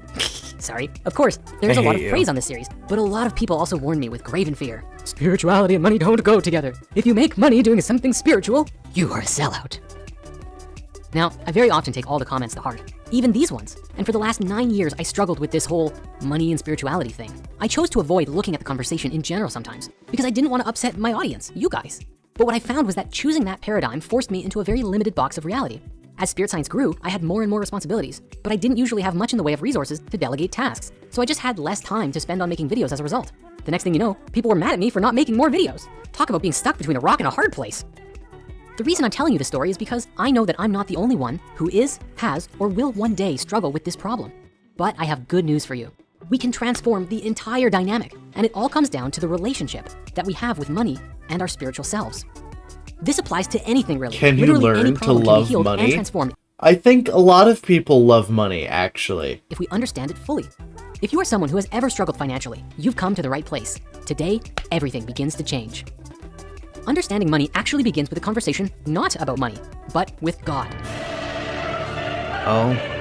Sorry. Of course, there's a lot of praise on this series, but a lot of people also warn me with graven fear. Spirituality and money don't go together. If you make money doing something spiritual, you are a sellout. Now, I very often take all the comments to heart, even these ones. And for the last 9 years, I struggled with this whole money and spirituality thing. I chose to avoid looking at the conversation in general sometimes because I didn't want to upset my audience, you guys. But what I found was that choosing that paradigm forced me into a very limited box of reality. As Spirit Science grew, I had more and more responsibilities, but I didn't usually have much in the way of resources to delegate tasks. So I just had less time to spend on making videos as a result. The next thing you know, people were mad at me for not making more videos. Talk about being stuck between a rock and a hard place. The reason I'm telling you this story is because I know that I'm not the only one who is, has, or will one day struggle with this problem. But I have good news for you. We can transform the entire dynamic, and it all comes down to the relationship that we have with money and our spiritual selves. This applies to anything really. Can you Literally any learn to problem can be love healed and money? transformed I think a lot of people love money, actually. if we understand it fully. If you are someone who has ever struggled financially, you've come to the right place. Today, everything begins to change. Understanding money actually begins with a conversation not about money, but with God. Oh.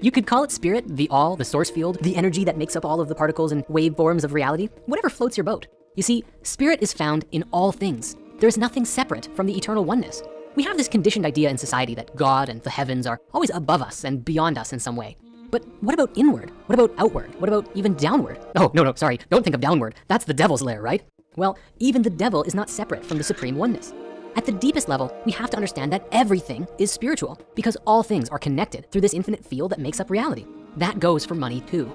You could call it spirit, the all, the source field, the energy that makes up all of the particles and waveforms of reality, whatever floats your boat. You see, spirit is found in all things. There's nothing separate from the eternal oneness. We have this conditioned idea in society that God and the heavens are always above us and beyond us in some way. But what about inward? What about outward? What about even downward? Oh, no, sorry, don't think of downward. That's the devil's lair, right? Well, even the devil is not separate from the supreme oneness. At the deepest level, we have to understand that everything is spiritual because all things are connected through this infinite field that makes up reality. That goes for money too.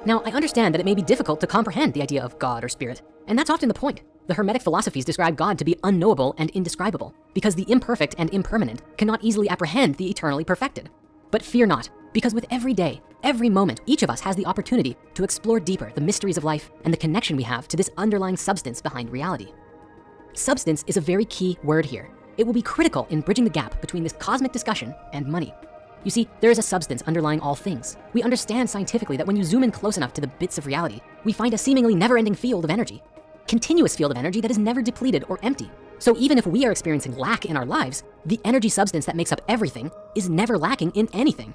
Now, I understand that it may be difficult to comprehend the idea of God or spirit, and that's often the point. The Hermetic philosophies describe God to be unknowable and indescribable because the imperfect and impermanent cannot easily apprehend the eternally perfected. But fear not, because with every day, every moment, each of us has the opportunity to explore deeper the mysteries of life and the connection we have to this underlying substance behind reality. Substance is a very key word here. It will be critical in bridging the gap between this cosmic discussion and money. You see, there is a substance underlying all things. We understand scientifically that when you zoom in close enough to the bits of reality, we find a seemingly never-ending field of energy. Continuous field of energy that is never depleted or empty. So even if we are experiencing lack in our lives, the energy substance that makes up everything is never lacking in anything.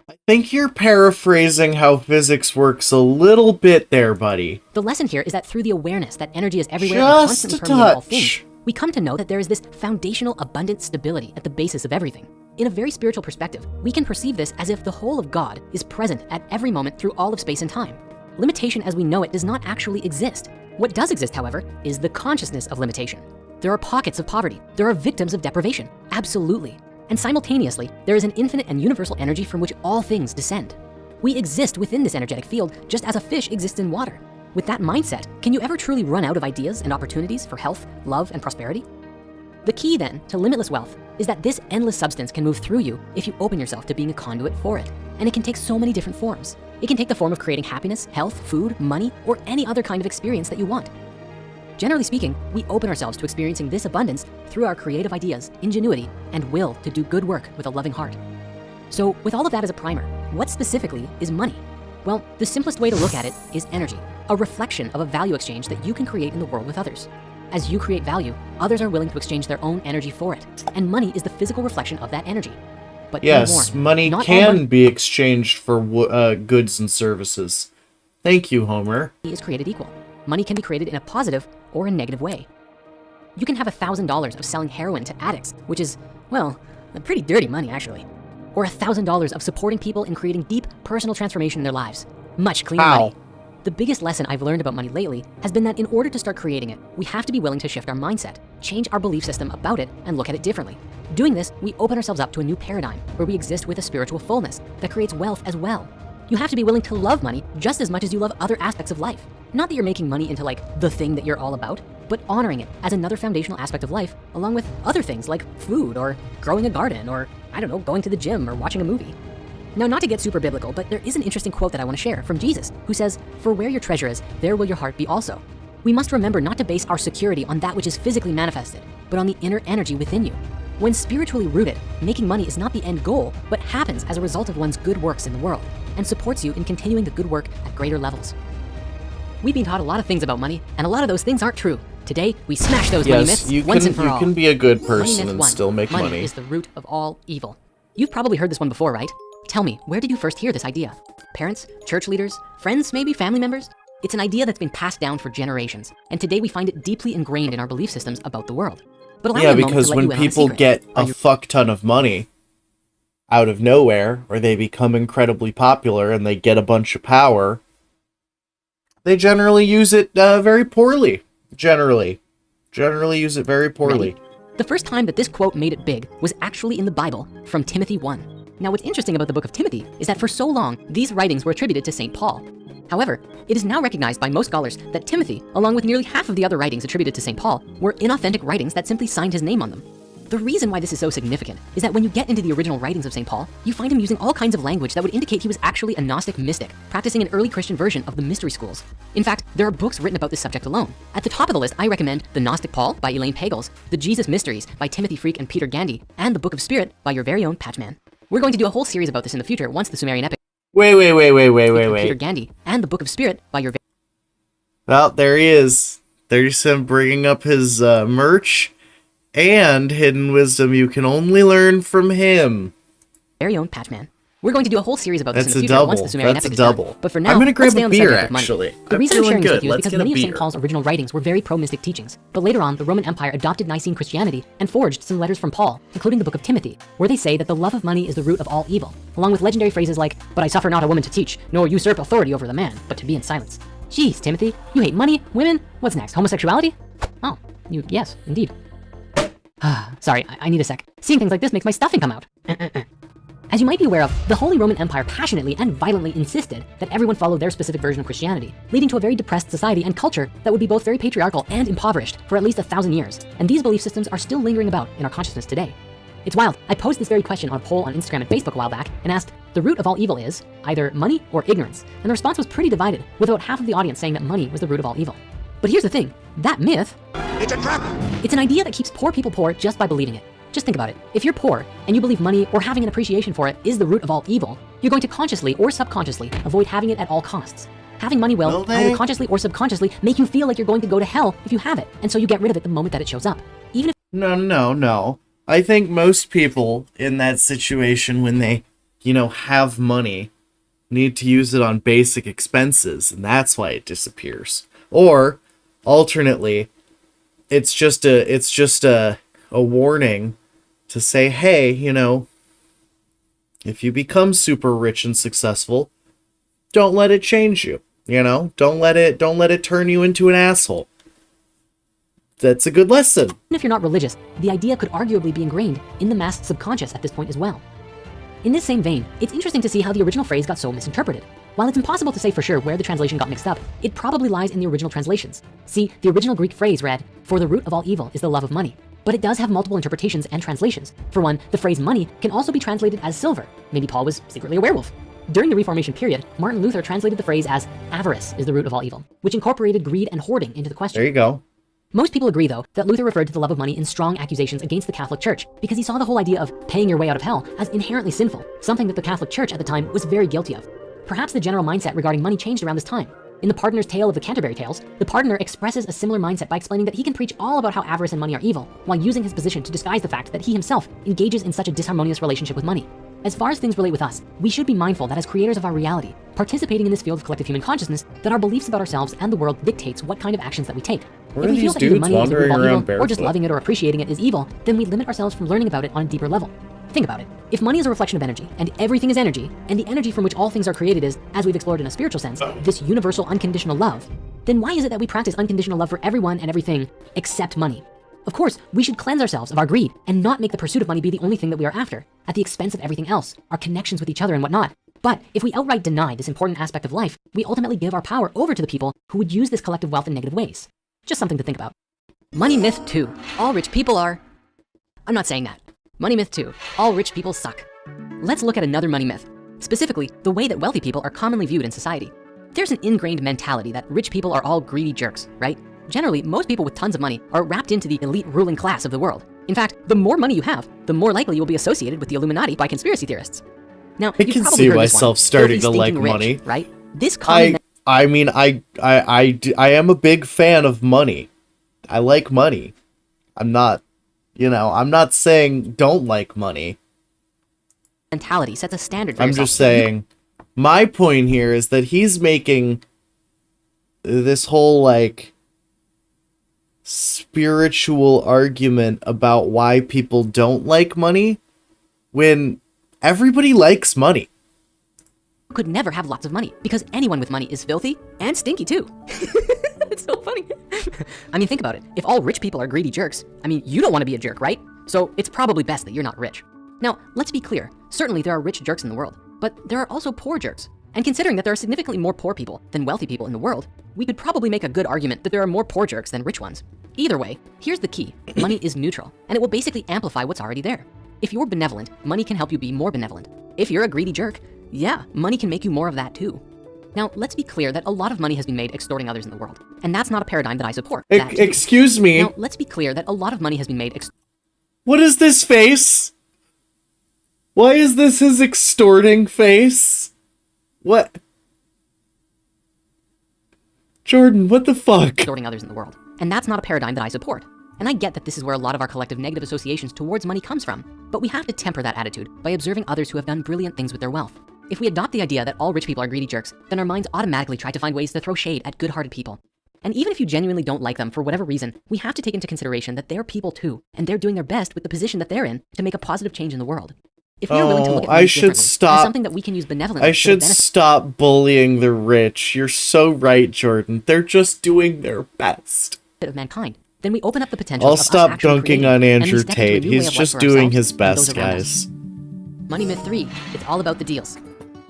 I think you're paraphrasing how physics works a little bit there, buddy. The lesson here is that through the awareness that energy is everywhere and Just constantly a permeating all things, touch. we come to know that there is this foundational abundant stability at the basis of everything. In a very spiritual perspective, we can perceive this as if the whole of God is present at every moment through all of space and time. Limitation as we know it does not actually exist. What does exist, however, is the consciousness of limitation. There are pockets of poverty. There are victims of deprivation, absolutely. And simultaneously, there is an infinite and universal energy from which all things descend. We exist within this energetic field just as a fish exists in water. With that mindset, can you ever truly run out of ideas and opportunities for health, love, and prosperity? The key then to limitless wealth is that this endless substance can move through you if you open yourself to being a conduit for it. And it can take so many different forms. It can take the form of creating happiness, health, food, money, or any other kind of experience that you want. Generally speaking, we open ourselves to experiencing this abundance through our creative ideas, ingenuity, and will to do good work with a loving heart. So with all of that as a primer, what specifically is money? Well, the simplest way to look at it is energy, a reflection of a value exchange that you can create in the world with others. As you create value, others are willing to exchange their own energy for it, and money is the physical reflection of that energy. But Yes, more, money not all can be exchanged for goods and services. Thank you, Homer. is created equal. Money can be created in a positive or a negative way. You can have $1,000 of selling heroin to addicts, which is, well, pretty dirty money actually. Or $1,000 of supporting people in creating deep personal transformation in their lives. Much cleaner How? money. The biggest lesson I've learned about money lately has been that in order to start creating it, we have to be willing to shift our mindset, change our belief system about it, and look at it differently. Doing this, we open ourselves up to a new paradigm where we exist with a spiritual fullness that creates wealth as well. You have to be willing to love money just as much as you love other aspects of life. Not that you're making money into like the thing that you're all about, but honoring it as another foundational aspect of life, along with other things like food or growing a garden or, I don't know, going to the gym or watching a movie. Now, not to get super biblical, but there is an interesting quote that I want to share from Jesus, who says, "For where your treasure is, there will your heart be also." We must remember not to base our security on that which is physically manifested, but on the inner energy within you. When spiritually rooted, making money is not the end goal, but happens as a result of one's good works in the world, and supports you in continuing the good work at greater levels. We've been taught a lot of things about money, and a lot of those things aren't true. Today, we smash those money myths once and for all. You can be a good Money person myth and one. still make Money money. is the root of all evil. You've probably heard this one before, right? Tell me, where did you first hear this idea? Parents, church leaders, friends, maybe family members? It's an idea that's been passed down for generations, and today we find it deeply ingrained in our belief systems about the world. But allow me Yeah, a moment to because let when you in on a people secret. get Are a you fuck ton of money out of nowhere, or they become incredibly popular and they get a bunch of power, they generally use it very poorly. Generally use it very poorly. ready? The first time that this quote made it big was actually in the Bible from Timothy 1. Now, what's interesting about the book of Timothy is that for so long, these writings were attributed to St. Paul. However, it is now recognized by most scholars that Timothy, along with nearly half of the other writings attributed to St. Paul, were inauthentic writings that simply signed his name on them. The reason why this is so significant is that when you get into the original writings of St. Paul, you find him using all kinds of language that would indicate he was actually a Gnostic mystic, practicing an early Christian version of the mystery schools. In fact, there are books written about this subject alone. At the top of the list, I recommend The Gnostic Paul by Elaine Pagels, The Jesus Mysteries by Timothy Freak and Peter Gandy, and The Book of Spirit by your very own Patchman. We're going to do a whole series about this in the future once the Sumerian epic Wait. Peter Gandy, and The Book of Spirit by your Well, there he is. There's him bringing up his merch and hidden wisdom you can only learn from him. very own Patchman. We're going to do a whole series about this That's in the a future once double. the Sumerian That's a epic is done. double. But for now, I'm gonna grab let's stay a on the beer, subject of money. actually. The I'm reason I'm feeling sharing this good. with you is Let's because get a many of St. beer. Paul's original writings were very pro-mystic teachings. But later on, the Roman Empire adopted Nicene Christianity and forged some letters from Paul, including the Book of Timothy, where they say that the love of money is the root of all evil, along with legendary phrases like, "But I suffer not a woman to teach, nor usurp authority over the man, but to be in silence." Jeez, Timothy, you hate money, women? What's next, homosexuality? Oh, yes, indeed. Sorry, I need a sec. Seeing things like this makes my stuffing come out. As you might be aware of, the Holy Roman Empire passionately and violently insisted that everyone follow their specific version of Christianity, leading to a very depressed society and culture that would be both very patriarchal and impoverished for at least 1,000 years. And these belief systems are still lingering about in our consciousness today. It's wild. I posed this very question on a poll on Instagram and Facebook a while back and asked, the root of all evil is either money or ignorance. And the response was pretty divided, with about half of the audience saying that money was the root of all evil. But here's the thing, that myth, It's a trap! it's an idea that keeps poor people poor just by believing it. Just think about it. If you're poor and you believe money or having an appreciation for it is the root of all evil, you're going to consciously or subconsciously avoid having it at all costs. Having money will they? either consciously or subconsciously make you feel like you're going to go to hell if you have it, and so you get rid of it the moment that it shows up. Even if No. I think most people in that situation, when they, have money, need to use it on basic expenses, and that's why it disappears. Or, alternately, it's just a warning to say, hey, if you become super rich and successful, don't let it change you. Don't let it turn you into an asshole. That's a good lesson. Even if you're not religious, the idea could arguably be ingrained in the mass subconscious at this point as well. In this same vein, it's interesting to see how the original phrase got so misinterpreted. While it's impossible to say for sure where the translation got mixed up, it probably lies in the original translations. See, the original Greek phrase read, "For the root of all evil is the love of money." But it does have multiple interpretations and translations. For one, the phrase money can also be translated as silver. Maybe Paul was secretly a werewolf. During the Reformation period, Martin Luther translated the phrase as avarice is the root of all evil, which incorporated greed and hoarding into the question. There you go. Most people agree, though, that Luther referred to the love of money in strong accusations against the Catholic Church because he saw the whole idea of paying your way out of hell as inherently sinful, something that the Catholic Church at the time was very guilty of. Perhaps the general mindset regarding money changed around this time. In the Pardoner's Tale of the Canterbury Tales, the Pardoner expresses a similar mindset by explaining that he can preach all about how avarice and money are evil, while using his position to disguise the fact that he himself engages in such a disharmonious relationship with money. As far as things relate with us, we should be mindful that as creators of our reality, participating in this field of collective human consciousness, that our beliefs about ourselves and the world dictates what kind of actions that we take. Where If are we feel these that either dudes money is the root of all wandering evil, around or just barefoot? loving it or appreciating it is evil, then we limit ourselves from learning about it on a deeper level. Think about it. If money is a reflection of energy, and everything is energy, and the energy from which all things are created is, as we've explored in a spiritual sense, this universal unconditional love, then why is it that we practice unconditional love for everyone and everything except money? Of course, we should cleanse ourselves of our greed and not make the pursuit of money be the only thing that we are after, at the expense of everything else, our connections with each other and whatnot. But if we outright deny this important aspect of life, we ultimately give our power over to the people who would use this collective wealth in negative ways. Just something to think about. Money myth 2. All rich people are... I'm not saying that. Money myth 2. All rich people suck. Let's look at another money myth, specifically the way that wealthy people are commonly viewed in society. There's an ingrained mentality that rich people are all greedy jerks, right? Generally, most people with tons of money are wrapped into the elite ruling class of the world. In fact, the more money you have, the more likely you'll be associated with the Illuminati by conspiracy theorists. Now, I you've can probably see heard this one, myself starting filthy, to like stinking rich, money. right? This common I am a big fan of money. I like money. I'm not saying don't like money. mentality sets a standard for I'm yourself. just saying, my point here is that he's making this whole, spiritual argument about why people don't like money when everybody likes money. You could never have lots of money because anyone with money is filthy and stinky too. It's so funny. I mean, think about it. If all rich people are greedy jerks, you don't want to be a jerk, right? So it's probably best that you're not rich. Now, let's be clear. Certainly there are rich jerks in the world, but there are also poor jerks. And considering that there are significantly more poor people than wealthy people in the world, we could probably make a good argument that there are more poor jerks than rich ones. Either way, here's the key. Money is neutral, and it will basically amplify what's already there. If you're benevolent, money can help you be more benevolent. If you're a greedy jerk, yeah, money can make you more of that too. Now, let's be clear that a lot of money has been made extorting others in the world, and that's not a paradigm that I support. That too. Excuse me. Now, let's be clear that a lot of money has been made What is this face? Why is this his extorting face? What? Jordan, what the fuck? extorting others in the world, and that's not a paradigm that I support. And I get that this is where a lot of our collective negative associations towards money comes from, but we have to temper that attitude by observing others who have done brilliant things with their wealth. If we adopt the idea that all rich people are greedy jerks, then our minds automatically try to find ways to throw shade at good-hearted people. And even if you genuinely don't like them for whatever reason, we have to take into consideration that they're people too, and they're doing their best with the position that they're in to make a positive change in the world. If we are willing to look at I money should differently, stop- as something that we can use benevolently I for the should benefit stop bullying the rich. You're so right, Jordan. They're just doing their best. of mankind, then we open up the potential I'll of us stop actually dunking creating, on and we Andrew step into a Tate. new way He's of life just for doing ourselves his and those best, around us. guys. Money myth 3, it's all about the deals.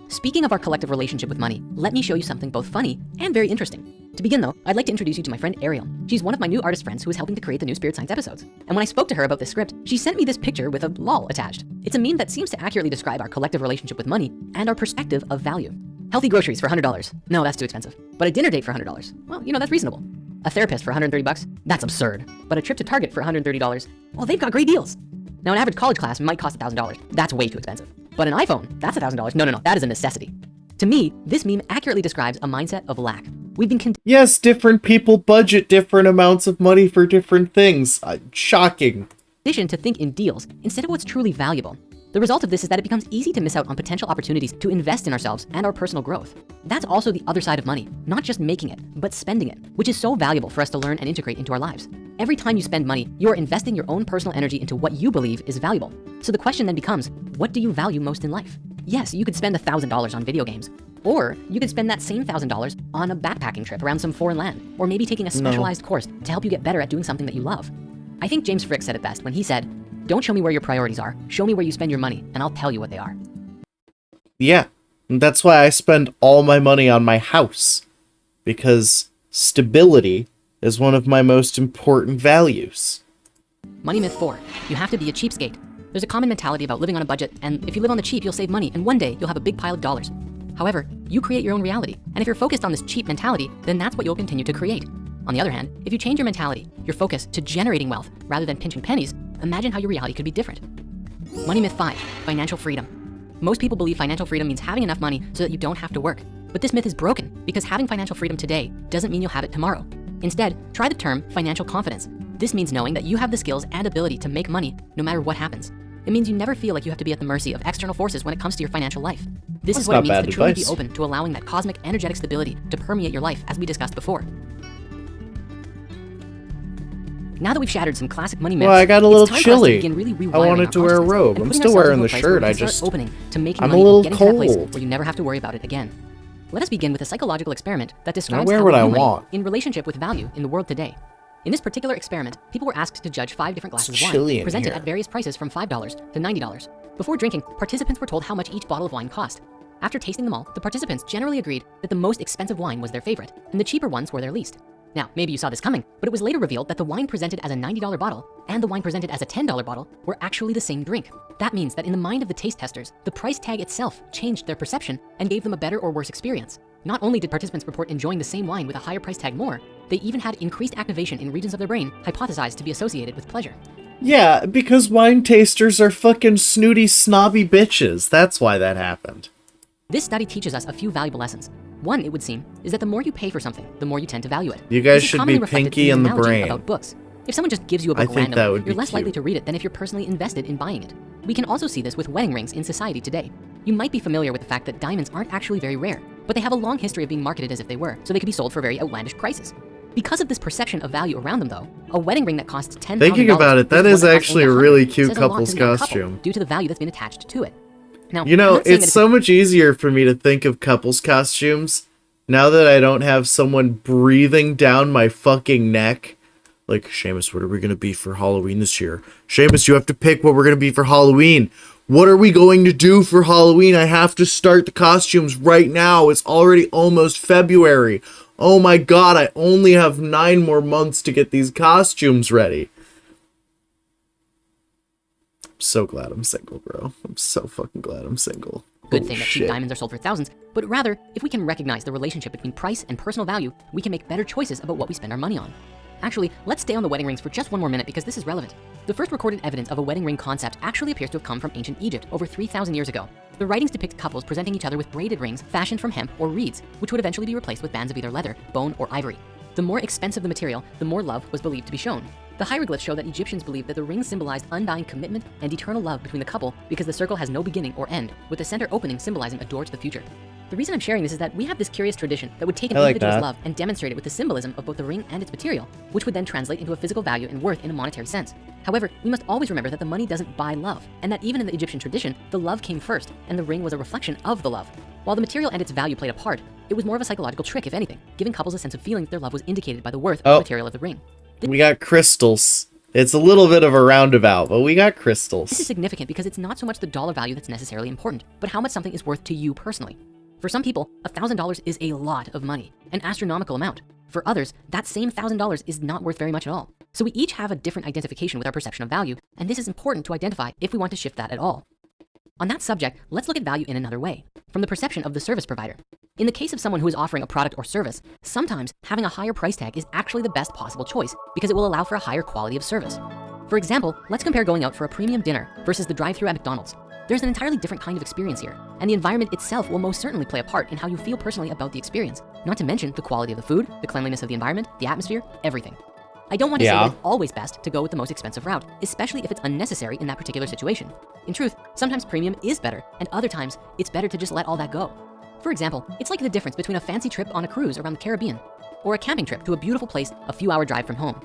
Speaking of our collective relationship with money, let me show you something both funny and very interesting. To begin though, I'd like to introduce you to my friend Ariel. She's one of my new artist friends who is helping to create the new Spirit Science episodes. And when I spoke to her about this script, she sent me this picture with a lol attached. It's a meme that seems to accurately describe our collective relationship with money and our perspective of value. Healthy groceries for $100. No, that's too expensive. But a dinner date for $100. Well, that's reasonable. A therapist for $130. That's absurd. But a trip to Target for $130. Well, they've got great deals. Now, an average college class might cost $1,000. That's way too expensive. But an iPhone, that's $1,000. No, that is a necessity. To me, this meme accurately describes a mindset of lack. We've been Yes, different people budget different amounts of money for different things. Shocking. conditioned to think in deals instead of what's truly valuable. The result of this is that it becomes easy to miss out on potential opportunities to invest in ourselves and our personal growth. That's also the other side of money, not just making it, but spending it, which is so valuable for us to learn and integrate into our lives. Every time you spend money, you are investing your own personal energy into what you believe is valuable. So the question then becomes, what do you value most in life? Yes, you could spend $1,000 on video games, or you could spend that same $1,000 on a backpacking trip around some foreign land, or maybe taking a specialized course to help you get better at doing something that you love. I think James Frick said it best when he said, "Don't show me where your priorities are, show me where you spend your money, and I'll tell you what they are." Yeah, and that's why I spend all my money on my house. Because stability is one of my most important values. Money myth 4, you have to be a cheapskate. There's a common mentality about living on a budget, and if you live on the cheap, you'll save money, and one day you'll have a big pile of dollars. However, you create your own reality, and if you're focused on this cheap mentality, then that's what you'll continue to create. On the other hand, if you change your mentality, your focus to generating wealth rather than pinching pennies, imagine how your reality could be different. Money myth 5, financial freedom. Most people believe financial freedom means having enough money so that you don't have to work. But this myth is broken because having financial freedom today doesn't mean you'll have it tomorrow. Instead, try the term financial confidence. This means knowing that you have the skills and ability to make money no matter what happens. It means you never feel like you have to be at the mercy of external forces when it comes to your financial life. This is what it means to truly be open to allowing that cosmic energetic stability to permeate your life, as we discussed before. Now that we've shattered some classic money myths, Well, I got a little chilly. Really I wanted to wear a robe. I'm still wearing the shirt. I'm a little cold. Where you never have to worry about it again. Let us begin with a psychological experiment that describes I wear how what we I view money want. in relationship with value in the world today. In this particular experiment, people were asked to judge 5 different glasses of chilly wine, in presented here. at various prices from $5 to $90. Before drinking, participants were told how much each bottle of wine cost. After tasting them all, the participants generally agreed that the most expensive wine was their favorite, and the cheaper ones were their least. Now, maybe you saw this coming, but it was later revealed that the wine presented as a $90 bottle and the wine presented as a $10 bottle were actually the same drink. That means that in the mind of the taste testers, the price tag itself changed their perception and gave them a better or worse experience. Not only did participants report enjoying the same wine with a higher price tag more, they even had increased activation in regions of their brain hypothesized to be associated with pleasure. Yeah, because wine tasters are fucking snooty, snobby bitches. That's why that happened. This study teaches us a few valuable lessons. One, it would seem, is that the more you pay for something, the more you tend to value it. You guys This is should commonly be reflected pinky in in the the analogy brain. about books. If someone just gives you a I book think that randomly, would be you're less likely cute. to read it than if you're personally invested in buying it. We can also see this with wedding rings in society today. You might be familiar with the fact that diamonds aren't actually very rare, but they have a long history of being marketed as if they were, so they could be sold for very outlandish prices. Because of this perception of value around them though, a wedding ring that costs $10,000 Thinking about it, that versus is one costs actually a only really $100 cute says a lot to couple's the young couple costume. due to the value that's been attached to it. Now, You know, I'm not saying it's that so much easier for me to think of couples costumes now that I don't have someone breathing down my fucking neck. Like, Seamus, what are we going to be for Halloween this year? Seamus, you have to pick what we're going to be for Halloween. What are we going to do for Halloween? I have to start the costumes right now. It's already almost February. Oh my god, I only have 9 more months to get these costumes ready. I'm so glad I'm single, bro. I'm so fucking glad I'm single. good Oh, thing that cheap shit. diamonds are sold for thousands, but rather, if we can recognize the relationship between price and personal value, we can make better choices about what we spend our money on. Actually, let's stay on the wedding rings for just one more minute because this is relevant. The first recorded evidence of a wedding ring concept actually appears to have come from ancient Egypt over 3,000 years ago. The writings depict couples presenting each other with braided rings fashioned from hemp or reeds, which would eventually be replaced with bands of either leather, bone, or ivory. The more expensive the material, the more love was believed to be shown. The hieroglyphs show that Egyptians believed that the rings symbolized undying commitment and eternal love between the couple because the circle has no beginning or end, with the center opening symbolizing a door to the future. The reason I'm sharing this is that we have this curious tradition that would take an I like individual's that. love and demonstrate it with the symbolism of both the ring and its material, which would then translate into a physical value and worth in a monetary sense. However, we must always remember that the money doesn't buy love, and that even in the Egyptian tradition, the love came first, and the ring was a reflection of the love. While the material and its value played a part, it was more of a psychological trick, if anything, giving couples a sense of feeling that their love was indicated by the worth of Oh. the material of the ring. We got crystals. It's a little bit of a roundabout, but we got This is crystals. significant because it's not so much the dollar value that's necessarily important, but how much something is worth to you personally. For some people, $1,000 is a lot of money, an astronomical amount. For others, that same $1,000 is not worth very much at all. So we each have a different identification with our perception of value, and this is important to identify if we want to shift that at all. On that subject, let's look at value in another way, from the perception of the service provider. In the case of someone who is offering a product or service, sometimes having a higher price tag is actually the best possible choice because it will allow for a higher quality of service. For example, let's compare going out for a premium dinner versus the drive-thru at McDonald's. There's an entirely different kind of experience here, and the environment itself will most certainly play a part in how you feel personally about the experience, not to mention the quality of the food, the cleanliness of the environment, the atmosphere, everything. I don't want to say that it's always best to go with the most expensive route, especially if it's unnecessary in that particular situation. In truth, sometimes premium is better, and other times it's better to just let all that go. For example, it's like the difference between a fancy trip on a cruise around the Caribbean or a camping trip to a beautiful place a few-hour drive from home.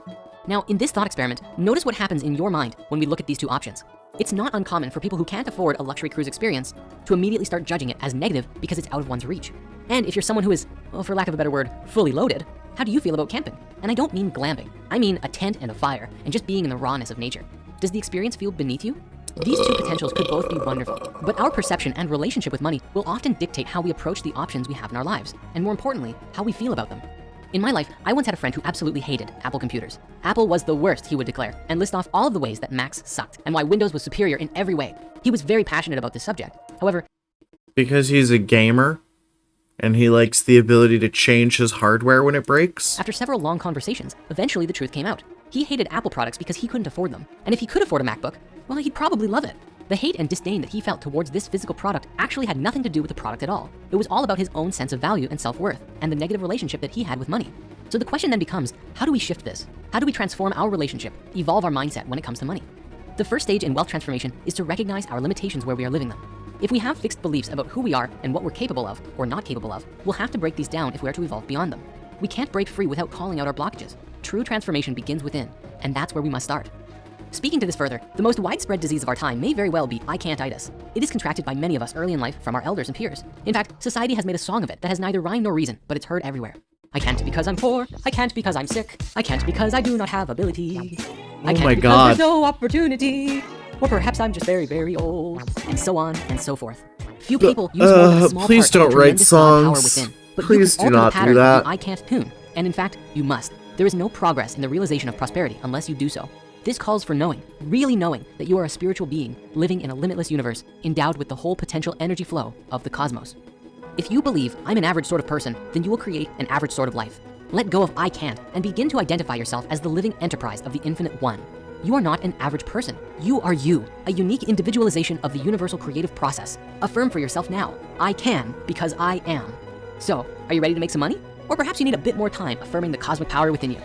Now, in this thought experiment, notice what happens in your mind when we look at these two options. It's not uncommon for people who can't afford a luxury cruise experience to immediately start judging it as negative because it's out of one's reach. And if you're someone who is, well, for lack of a better word, fully loaded, how do you feel about camping? And I don't mean glamping. I mean a tent and a fire and just being in the rawness of nature. Does the experience feel beneath you? These two potentials could both be wonderful, but our perception and relationship with money will often dictate how we approach the options we have in our lives, and more importantly, how we feel about them. In my life, I once had a friend who absolutely hated Apple computers. Apple was the worst, he would declare, and list off all of the ways that Macs sucked and why Windows was superior in every way. He was very passionate about this subject. However, Because he's a gamer and he likes the ability to change his hardware when it breaks. after several long conversations, eventually the truth came out. He hated Apple products because he couldn't afford them. And if he could afford a MacBook, well, he'd probably love it. The hate and disdain that he felt towards this physical product actually had nothing to do with the product at all. It was all about his own sense of value and self-worth and the negative relationship that he had with money. So the question then becomes, how do we shift this? How do we transform our relationship, evolve our mindset when it comes to money? The first stage in wealth transformation is to recognize our limitations where we are living them. If we have fixed beliefs about who we are and what we're capable of or not capable of, we'll have to break these down if we are to evolve beyond them. We can't break free without calling out our blockages. True transformation begins within, and that's where we must start. Speaking to this further, the most widespread disease of our time may very well be I can't-itis. It is contracted by many of us early in life from our elders and peers. In fact, society has made a song of it that has neither rhyme nor reason, but it's heard everywhere. I can't because I'm poor, I can't because I'm sick, I can't because I do not have ability. I can't my because God. there's no opportunity. Or perhaps I'm just very, very old, and so on and so forth. Few people use more than a small please part of don't the write tremendous God power songs. within. But Please you can do alter not the do pattern that. of the I can't tune. And in fact, you must. There is no progress in the realization of prosperity unless you do so. This calls for knowing, really knowing, that you are a spiritual being living in a limitless universe, endowed with the whole potential energy flow of the cosmos. If you believe I'm an average sort of person, then you will create an average sort of life. Let go of I can't and begin to identify yourself as the living enterprise of the infinite one. You are not an average person. You are you, a unique individualization of the universal creative process. Affirm for yourself now, I can because I am. So, are you ready to make some money? Or perhaps you need a bit more time affirming the cosmic power within you.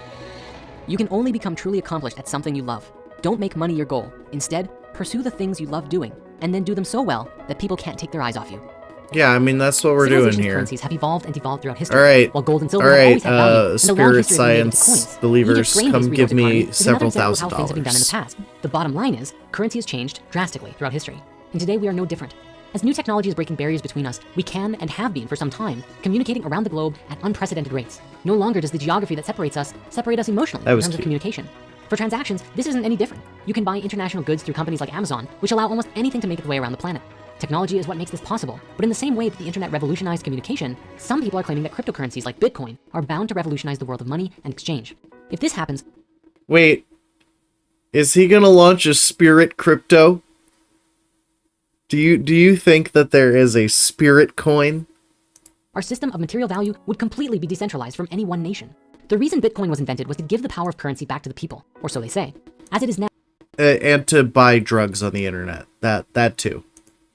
You can only become truly accomplished at something you love. Don't make money your goal. Instead, pursue the things you love doing, and then do them so well that people can't take their eyes off you. Yeah, I mean, that's what we're doing Civilizations' here. currencies have evolved and evolved throughout history. All right. While gold and silver All have right, always had value, and a long spirit history of related to science coins. believers, Egypt's grain-based come give real me economy is another several example of thousand how things have been done in the dollars. past. The bottom line is, currency has changed drastically throughout history. And today we are no different. As new technology is breaking barriers between us, we can and have been for some time communicating around the globe at unprecedented rates. No longer does the geography that separates us separate us emotionally That in was terms of cute. communication. For transactions, this isn't any different. You can buy international goods through companies like Amazon, which allow almost anything to make its way around the planet. Technology is what makes this possible, but in the same way that the internet revolutionized communication, some people are claiming that cryptocurrencies like Bitcoin are bound to revolutionize the world of money and exchange. If this happens, Wait, is he gonna launch a spirit crypto? Do you think that there is a spirit coin? our system of material value would completely be decentralized from any one nation. The reason Bitcoin was invented was to give the power of currency back to the people, or so they say. As it is And to buy drugs on the internet. That too.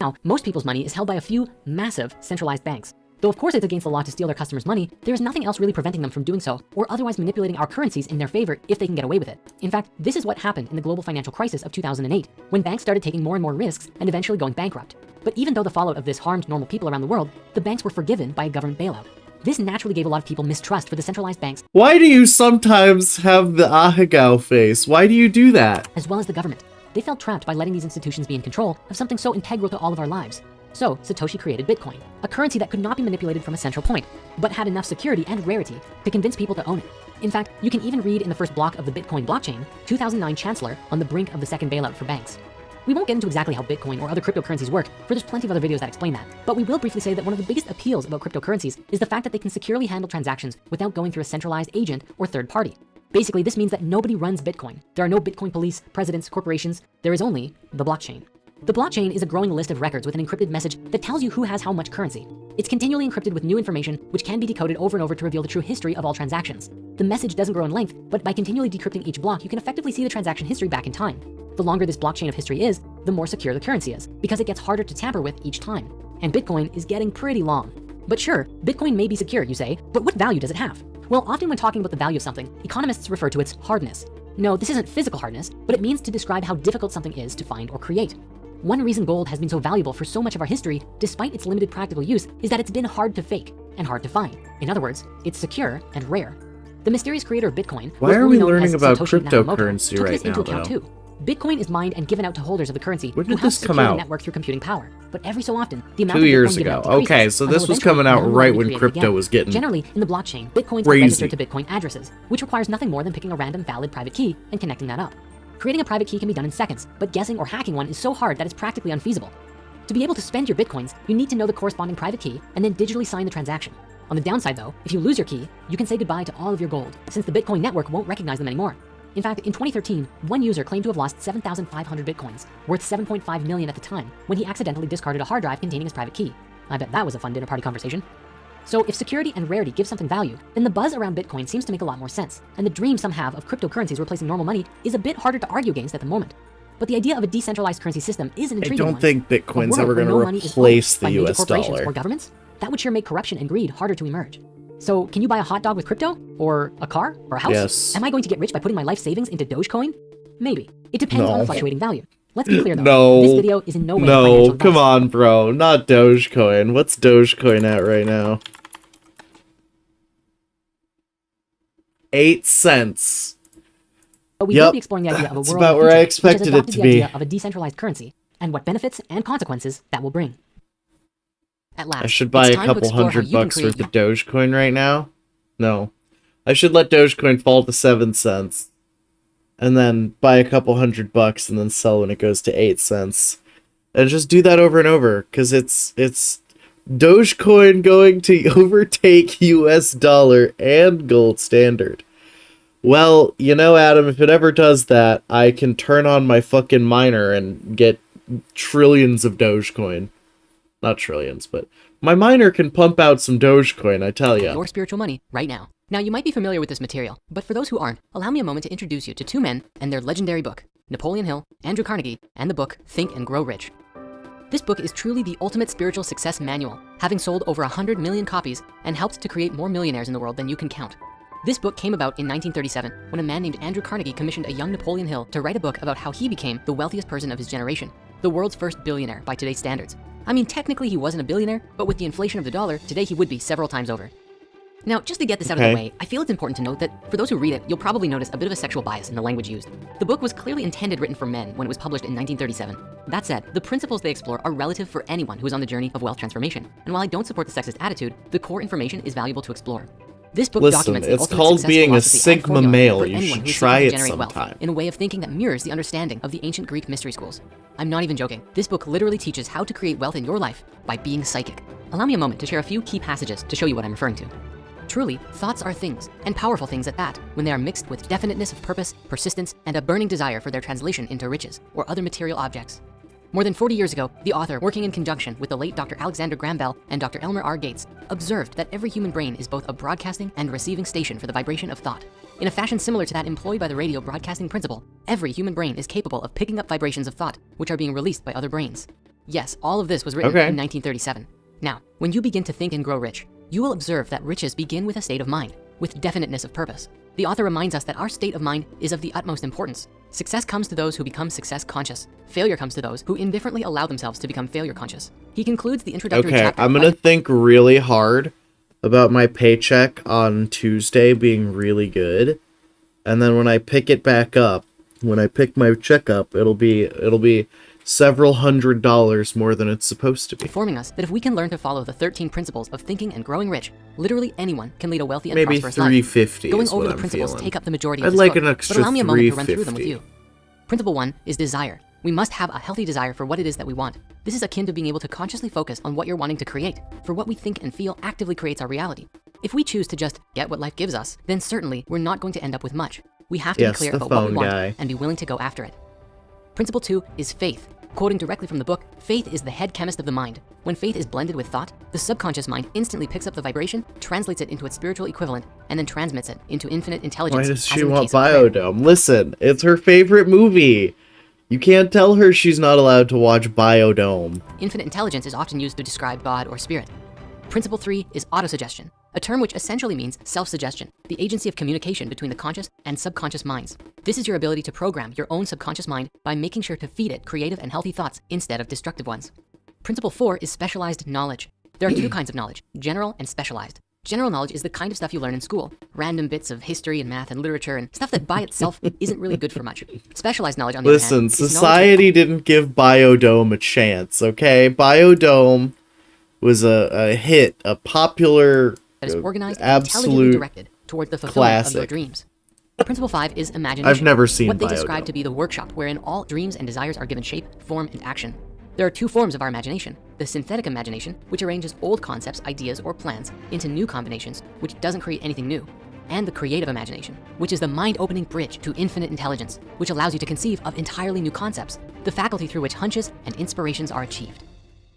now, most people's money is held by a few massive centralized banks. Though of course it's against the law to steal their customers' money, there is nothing else really preventing them from doing so, or otherwise manipulating our currencies in their favor if they can get away with it. In fact, this is what happened in the global financial crisis of 2008, when banks started taking more and more risks and eventually going bankrupt. But even though the fallout of this harmed normal people around the world, the banks were forgiven by a government bailout. This naturally gave a lot of people mistrust for the centralized banks Why do you sometimes have the Ahegao face? Why do you do that? as well as the government. They felt trapped by letting these institutions be in control of something so integral to all of our lives. So Satoshi created Bitcoin, a currency that could not be manipulated from a central point, but had enough security and rarity to convince people to own it. In fact, you can even read in the first block of the Bitcoin blockchain, 2009 Chancellor on the brink of the second bailout for banks. We won't get into exactly how Bitcoin or other cryptocurrencies work, for there's plenty of other videos that explain that. But we will briefly say that one of the biggest appeals about cryptocurrencies is the fact that they can securely handle transactions without going through a centralized agent or third party. Basically, this means that nobody runs Bitcoin. There are no Bitcoin police, presidents, corporations. There is only the blockchain. The blockchain is a growing list of records with an encrypted message that tells you who has how much currency. It's continually encrypted with new information, which can be decoded over and over to reveal the true history of all transactions. The message doesn't grow in length, but by continually decrypting each block, you can effectively see the transaction history back in time. The longer this blockchain of history is, the more secure the currency is, because it gets harder to tamper with each time. And Bitcoin is getting pretty long. But sure, Bitcoin may be secure, you say, but what value does it have? Well, often when talking about the value of something, economists refer to its hardness. No, this isn't physical hardness, but it means to describe how difficult something is to find or create. One reason gold has been so valuable for so much of our history, despite its limited practical use, is that it's been hard to fake and hard to find. In other words, it's secure and rare. The mysterious creator of Bitcoin, Why are we learning about Satoshi Nakamoto, cryptocurrency took right this into now, account though? too. Bitcoin is mined and given out to holders of the currency When who did help this come secure the out? network through computing power. But every so often, the amount 2 of years Bitcoin given ago. out decreases Okay, so this until was eventually coming out no one right will be when created crypto again. was getting Generally, in the blockchain, Bitcoins are crazy. registered to Bitcoin addresses, which requires nothing more than picking a random valid private key and connecting that up. Creating a private key can be done in seconds, but guessing or hacking one is so hard that it's practically unfeasible. To be able to spend your Bitcoins, you need to know the corresponding private key and then digitally sign the transaction. On the downside though, if you lose your key, you can say goodbye to all of your gold, since the Bitcoin network won't recognize them anymore. In fact, in 2013, one user claimed to have lost 7,500 Bitcoins, worth 7.5 million at the time, when he accidentally discarded a hard drive containing his private key. I bet that was a fun dinner party conversation. So if security and rarity give something value, then the buzz around Bitcoin seems to make a lot more sense, and the dream some have of cryptocurrencies replacing normal money is a bit harder to argue against at the moment. But the idea of a decentralized currency system is an I intriguing one. don't think A Bitcoin's world ever where going no to money is replace owned by the major US corporations dollar. or governments, that would sure make corruption and greed harder to emerge. So can you buy a hot dog with crypto? Or a car? Or a house? Yes. Am I going to get rich by putting my life savings into Dogecoin? Maybe. It depends No. on fluctuating value. Let's be clear though. No. This video is in no way No, financial come advice. on, bro. Not Dogecoin. What's Dogecoin at right now? 8 cents. But we Yep. will be exploring the idea of a That's world about in the where I future, expected which has it adopted to the be. idea of a decentralized currency and what benefits and consequences that will bring. At last, I should buy it's a time to couple explore how hundred you can bucks create worth of Dogecoin right now. No. I should let Dogecoin fall to 7 cents. And then buy a couple $100 and then sell when it goes to 8 cents. And just do that over and over. Because it's Dogecoin going to overtake US dollar and gold standard. Well, you know, Adam, if it ever does that, I can turn on my fucking miner and get trillions of Dogecoin. Not trillions, but my miner can pump out some Dogecoin, I tell ya. your spiritual money right now. Now, you might be familiar with this material, but for those who aren't, allow me a moment to introduce you to two men and their legendary book, Napoleon Hill, Andrew Carnegie, and the book Think and Grow Rich. This book is truly the ultimate spiritual success manual, having sold over 100 million copies and helped to create more millionaires in the world than you can count. This book came about in 1937 when a man named Andrew Carnegie commissioned a young Napoleon Hill to write a book about how he became the wealthiest person of his generation, the world's first billionaire by today's standards. I mean, technically he wasn't a billionaire, but with the inflation of the dollar, today he would be several times over. Now, just to get this out of the Okay. way, I feel it's important to note that for those who read it, you'll probably notice a bit of a sexual bias in the language used. The book was clearly intended written for men when it was published in 1937. That said, the principles they explore are relative for anyone who is on the journey of wealth transformation. And while I don't support the sexist attitude, the core information is valuable to explore. This book Listen, documents the it's ultimate called success being a philosophy and Sigma formula male. for You anyone should who is try seeking to it generate wealth sometime. in a way of thinking that mirrors the understanding of the ancient Greek mystery schools. I'm not even joking. This book literally teaches how to create wealth in your life by being psychic. Allow me a moment to share a few key passages to show you what I'm referring to. Truly, thoughts are things, and powerful things at that, when they are mixed with definiteness of purpose, persistence, and a burning desire for their translation into riches or other material objects. More than 40 years ago, the author, working in conjunction with the late Dr. Alexander Graham Bell and Dr. Elmer R. Gates, observed that every human brain is both a broadcasting and receiving station for the vibration of thought. In a fashion similar to that employed by the radio broadcasting principle, every human brain is capable of picking up vibrations of thought, which are being released by other brains. Yes, all of this was written Okay. in 1937. Now, when you begin to think and grow rich, you will observe that riches begin with a state of mind, with definiteness of purpose. The author reminds us that our state of mind is of the utmost importance. Success comes to those who become success conscious. Failure comes to those who indifferently allow themselves to become failure conscious. He concludes the introductory Okay, chapter I'm by- gonna think really hard about my paycheck on Tuesday being really good, and then when I pick it back up, when I pick my check up, it'll be several $100s more than it's supposed to be. informing us that if we can learn to follow the 13 principles of thinking and growing rich, literally anyone can lead a wealthy and Maybe prosperous life. 350 Going is over what the I'm principles feeling. take up the majority of I'd this like book, an extra but allow me a moment to run through them with 350. you. Principle 1 is desire. We must have a healthy desire for what it is that we want. This is akin to being able to consciously focus on what you're wanting to create, for what we think and feel actively creates our reality. If we choose to just get what life gives us, then certainly we're not going to end up with much. We have to Yes, be clear the about what we phone want guy. and be willing to go after it. Principle 2 is faith. Quoting directly from the book, faith is the head chemist of the mind. When faith is blended with thought, the subconscious mind instantly picks up the vibration, translates it into its spiritual equivalent, and then transmits it into infinite intelligence. Why does as she in the want case of prayer. Biodome? Listen, it's her favorite movie. You can't tell her she's not allowed to watch Biodome. Infinite intelligence is often used to describe God or spirit. Principle 3 is autosuggestion, a term which essentially means self-suggestion, the agency of communication between the conscious and subconscious minds. This is your ability to program your own subconscious mind by making sure to feed it creative and healthy thoughts instead of destructive ones. Principle 4 is specialized knowledge. There are two kinds of knowledge, general and specialized. General knowledge is the kind of stuff you learn in school, random bits of history and math and literature and stuff that by itself isn't really good for much. Specialized knowledge, on the other Listen, hand, is knowledge society didn't give Biodome a chance, okay? Biodome was a hit, a popular, that is organized and intelligently absolute directed towards the fulfillment of your classic. dreams. Principle 5 is imagination. I've never seen what they Biodome. describe to be the workshop wherein all dreams and desires are given shape, form, and action. There are two forms of our imagination: the synthetic imagination, which arranges old concepts, ideas, or plans into new combinations, which doesn't create anything new, and the creative imagination, which is the mind-opening bridge to infinite intelligence, which allows you to conceive of entirely new concepts, the faculty through which hunches and inspirations are achieved.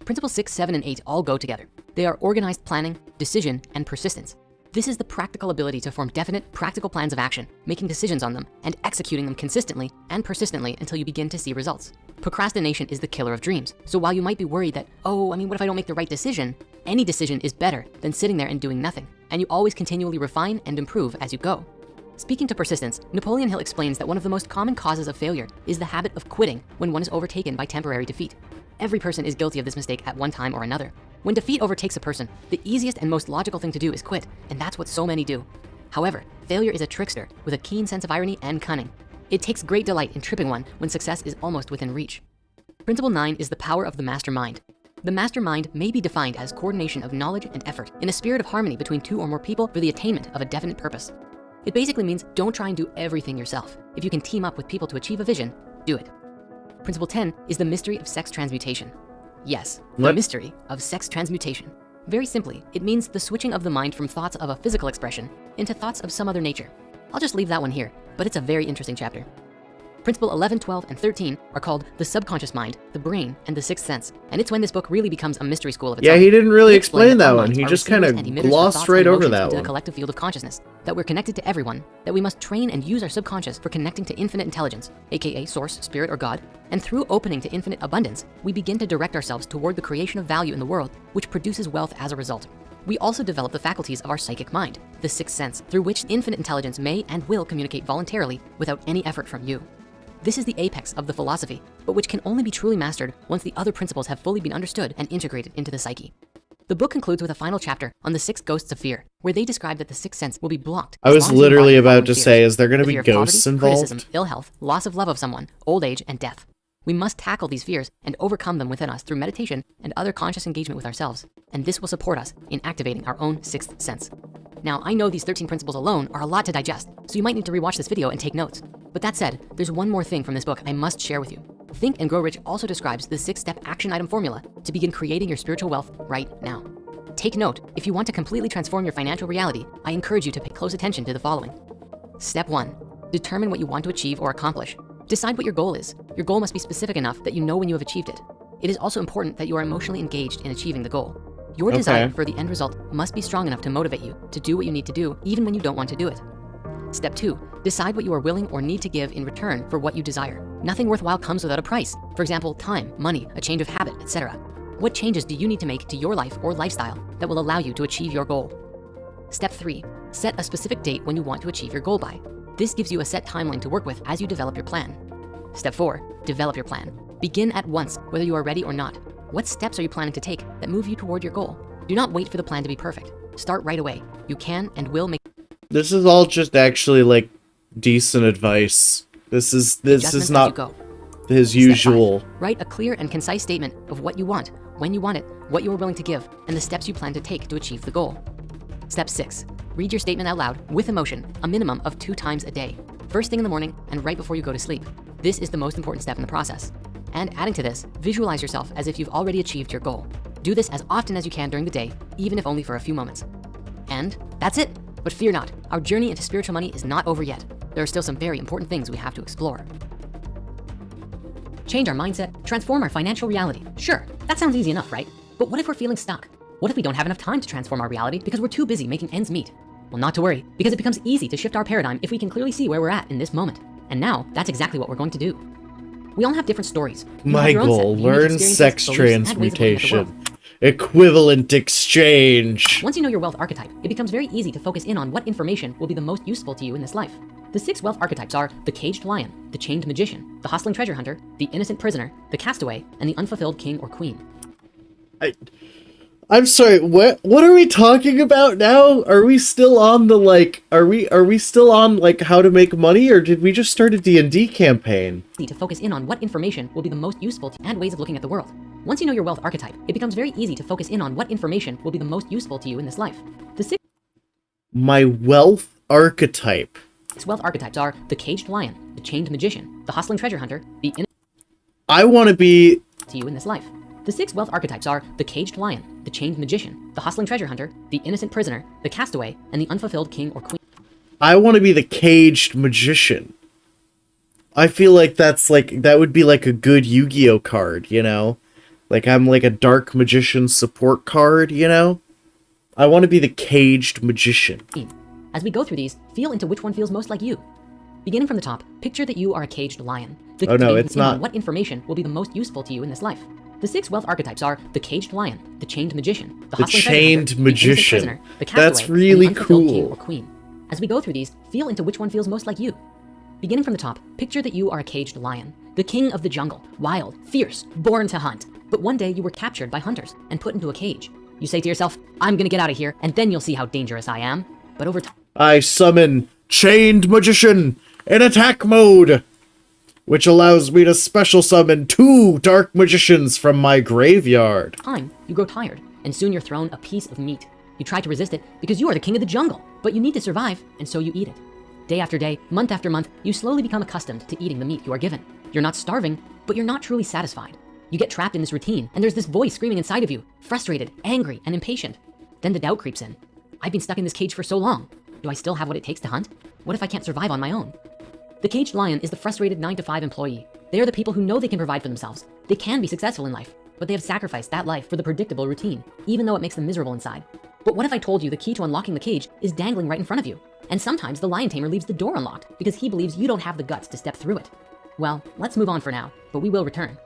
Principles 6, 7, and 8 all go together. They are organized planning, decision, and persistence. This is the practical ability to form definite, practical plans of action, making decisions on them, and executing them consistently and persistently until you begin to see results. Procrastination is the killer of dreams. So while you might be worried that, what if I don't make the right decision? Any decision is better than sitting there and doing nothing, and you always continually refine and improve as you go. Speaking to persistence, Napoleon Hill explains that one of the most common causes of failure is the habit of quitting when one is overtaken by temporary defeat. Every person is guilty of this mistake at one time or another. When defeat overtakes a person, the easiest and most logical thing to do is quit, and that's what so many do. However, failure is a trickster with a keen sense of irony and cunning. It takes great delight in tripping one when success is almost within reach. Principle 9 is the power of the mastermind. The mastermind may be defined as coordination of knowledge and effort in a spirit of harmony between two or more people for the attainment of a definite purpose. It basically means don't try and do everything yourself. If you can team up with people to achieve a vision, do it. Principle 10 is the mystery of sex transmutation. Yes, the What? mystery of sex transmutation. Very simply, it means the switching of the mind from thoughts of a physical expression into thoughts of some other nature. I'll just leave that one here, but it's a very interesting chapter. Principle 11, 12, and 13 are called the subconscious mind, the brain, and the sixth sense. And it's when this book really becomes a mystery school of its Yeah, own. he didn't really They explain explain that our one. minds He are just kind of receivers and emitters of glossed thoughts right and over emotions that into one. the collective field of consciousness, that we're connected to everyone, that we must train and use our subconscious for connecting to infinite intelligence, aka source, spirit, or God, and through opening to infinite abundance, we begin to direct ourselves toward the creation of value in the world, which produces wealth as a result. We also develop the faculties of our psychic mind, the sixth sense, through which infinite intelligence may and will communicate voluntarily without any effort from you. This is the apex of the philosophy, but which can only be truly mastered once the other principles have fully been understood and integrated into the psyche. The book concludes with a final chapter on the 6 ghosts of fear, where they describe that the sixth sense will be blocked. I as was long as you literally embody the about to following say, fears: is there going to the be fear of ghosts poverty, criticism, involved? ill health, loss of love of someone, old age, and death. We must tackle these fears and overcome them within us through meditation and other conscious engagement with ourselves, and this will support us in activating our own sixth sense. Now, I know these 13 principles alone are a lot to digest, so you might need to rewatch this video and take notes. But that said, there's one more thing from this book I must share with you. Think and Grow Rich also describes the 6-step action item formula to begin creating your spiritual wealth right now. Take note, if you want to completely transform your financial reality, I encourage you to pay close attention to the following. Step 1, determine what you want to achieve or accomplish. Decide what your goal is. Your goal must be specific enough that you know when you have achieved it. It is also important that you are emotionally engaged in achieving the goal. Your desire for the end result must be strong enough to motivate you to do what you need to do, even when you don't want to do it. Step 2, decide what you are willing or need to give in return for what you desire. Nothing worthwhile comes without a price. For example, time, money, a change of habit, etc. What changes do you need to make to your life or lifestyle that will allow you to achieve your goal? Step 3, set a specific date when you want to achieve your goal by. This gives you a set timeline to work with as you develop your plan. Step 4, develop your plan. Begin at once, whether you are ready or not. What steps are you planning to take that move you toward your goal? Do not wait for the plan to be perfect. Start right away. You can and will make This is all just actually like decent advice. This is adjustments as not you go. his Step 5. usual. Write a clear and concise statement of what you want, when you want it, what you are willing to give, and the steps you plan to take to achieve the goal. Step 6. Read your statement out loud with emotion, a minimum of 2 times a day. First thing in the morning and right before you go to sleep. This is the most important step in the process. And adding to this, visualize yourself as if you've already achieved your goal. Do this as often as you can during the day, even if only for a few moments. And that's it. But fear not, our journey into spiritual money is not over yet. There are still some very important things we have to explore. Change our mindset, transform our financial reality. Sure, that sounds easy enough, right? But what if we're feeling stuck? What if we don't have enough time to transform our reality because we're too busy making ends meet? Well, not to worry, because it becomes easy to shift our paradigm if we can clearly see where we're at in this moment. And now, that's exactly what we're going to do. We all have different stories. You have My your own set goal, of unique learn experiences, sex beliefs, and ways of looking at the transmutation. world. Equivalent exchange. Once you know your wealth archetype, it becomes very easy to focus in on what information will be the most useful to you in this life. The 6 wealth archetypes are the caged lion, the chained magician, the hustling treasure hunter, the innocent prisoner, the castaway, and the unfulfilled king or queen. I'm sorry, what are we talking about now? Are we still on the are we still on how to make money, or did we just start a D&D campaign? To focus in on what information will be the most useful to and ways of looking at the world. Once you know your wealth archetype, it becomes very easy to focus in on what information will be the most useful to you in this life. The 6 My wealth archetype. wealth archetypes are the caged lion, the chained magician, the hustling treasure hunter, the innocent I want to be to you in this life. The 6 wealth archetypes are the caged lion, the chained magician, the hustling treasure hunter, the innocent prisoner, the castaway, and the unfulfilled king or queen. I want to be the caged magician. I feel like that would be like a good Yu-Gi-Oh card, you know? Like I'm like a dark magician support card, you know? I want to be the caged magician. As we go through these, feel into which one feels most like you. Beginning from the top, picture that you are a caged lion. Oh no, focus it's in on not. What information will be the most useful to you in this life? The 6 wealth archetypes are the caged lion, the chained magician, the hustling treasure chained hunter, magician. the innocent prisoner, the castaway, That's really and the unfulfilled king cool. or queen. As we go through these, feel into which one feels most like you. Beginning from the top, picture that you are a caged lion, the king of the jungle, wild, fierce, born to hunt. But one day you were captured by hunters and put into a cage. You say to yourself, I'm gonna get out of here, and then you'll see how dangerous I am. But over time, I summon Chained Magician in attack mode, which allows me to special summon 2 Dark Magicians from my graveyard. you grow tired, and soon you're thrown a piece of meat. You try to resist it because you are the king of the jungle, but you need to survive, and so you eat it. Day after day, month after month, you slowly become accustomed to eating the meat you are given. You're not starving, but you're not truly satisfied. You get trapped in this routine, and there's this voice screaming inside of you, frustrated, angry, and impatient. Then the doubt creeps in. I've been stuck in this cage for so long. Do I still have what it takes to hunt? What if I can't survive on my own? The caged lion is the frustrated 9-to-5 employee. They are the people who know they can provide for themselves. They can be successful in life, but they have sacrificed that life for the predictable routine, even though it makes them miserable inside. But what if I told you the key to unlocking the cage is dangling right in front of you? And sometimes the lion tamer leaves the door unlocked because he believes you don't have the guts to step through it. Well, let's move on for now, but we will return.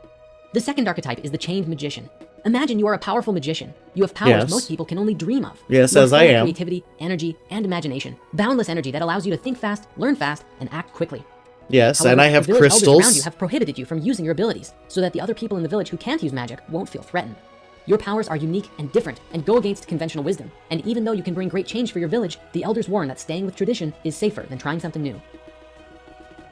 The second archetype is the chained magician. Imagine you are a powerful magician. You have powers Yes. most people can only dream of. Yes, You are as full I of am. Creativity, energy, and imagination. Boundless energy that allows you to think fast, learn fast, and act quickly. Yes, However, and I have the village elders around you crystals. have prohibited you from using your abilities so that the other people in the village who can't use magic won't feel threatened. Your powers are unique and different and go against conventional wisdom. And even though you can bring great change for your village, the elders warn that staying with tradition is safer than trying something new.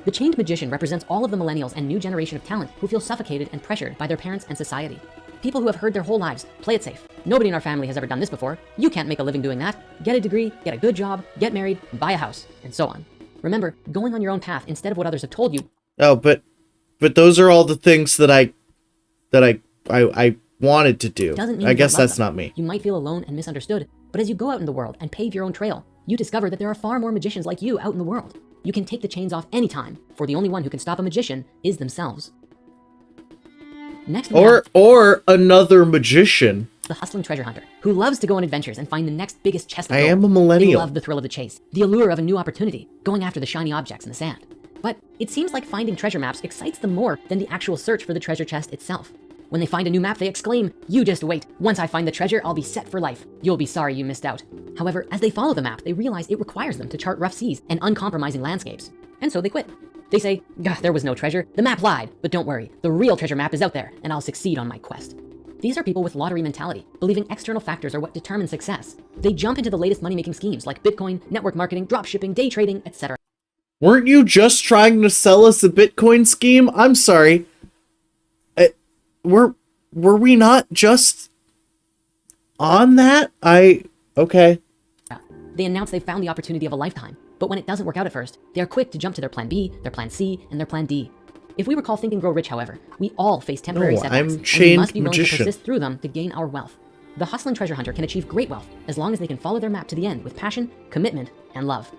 The chained magician represents all of the millennials and new generation of talent who feel suffocated and pressured by their parents and society. People who have heard their whole lives, play it safe. Nobody in our family has ever done this before. You can't make a living doing that. Get a degree, get a good job, get married, buy a house, and so on. Remember, going on your own path instead of what others have told you. Oh, but those are all the things that I wanted to do. Doesn't mean I you guess don't love that's them. not me. You might feel alone and misunderstood, but as you go out in the world and pave your own trail, you discover that there are far more magicians like you out in the world. You can take the chains off anytime, for the only one who can stop a magician is themselves. Next, we have Or another magician. the hustling treasure hunter, who loves to go on adventures and find the next biggest chest of I gold. am a They millennial. love the thrill of the chase, the allure of a new opportunity, going after the shiny objects in the sand. But it seems like finding treasure maps excites them more than the actual search for the treasure chest itself. When they find a new map, they exclaim, "You just wait. Once I find the treasure, I'll be set for life. You'll be sorry you missed out." However, as they follow the map, they realize it requires them to chart rough seas and uncompromising landscapes. And so they quit. They say, "Gah, there was no treasure. The map lied. But don't worry, the real treasure map is out there, and I'll succeed on my quest." These are people with lottery mentality, believing external factors are what determine success. They jump into the latest money-making schemes like Bitcoin, network marketing, dropshipping, day trading, etc. Weren't you just trying to sell us a Bitcoin scheme? I'm sorry. were we not just on that? Okay. They announce they found the opportunity of a lifetime, but when it doesn't work out at first, they are quick to jump to their plan B, their plan C, and their plan D. If we recall Think and Grow Rich, however, we all face temporary No, setbacks, I'm and we chained must be willing magician. to persist through them to gain our wealth. The hustling treasure hunter can achieve great wealth as long as they can follow their map to the end with passion, commitment, and love.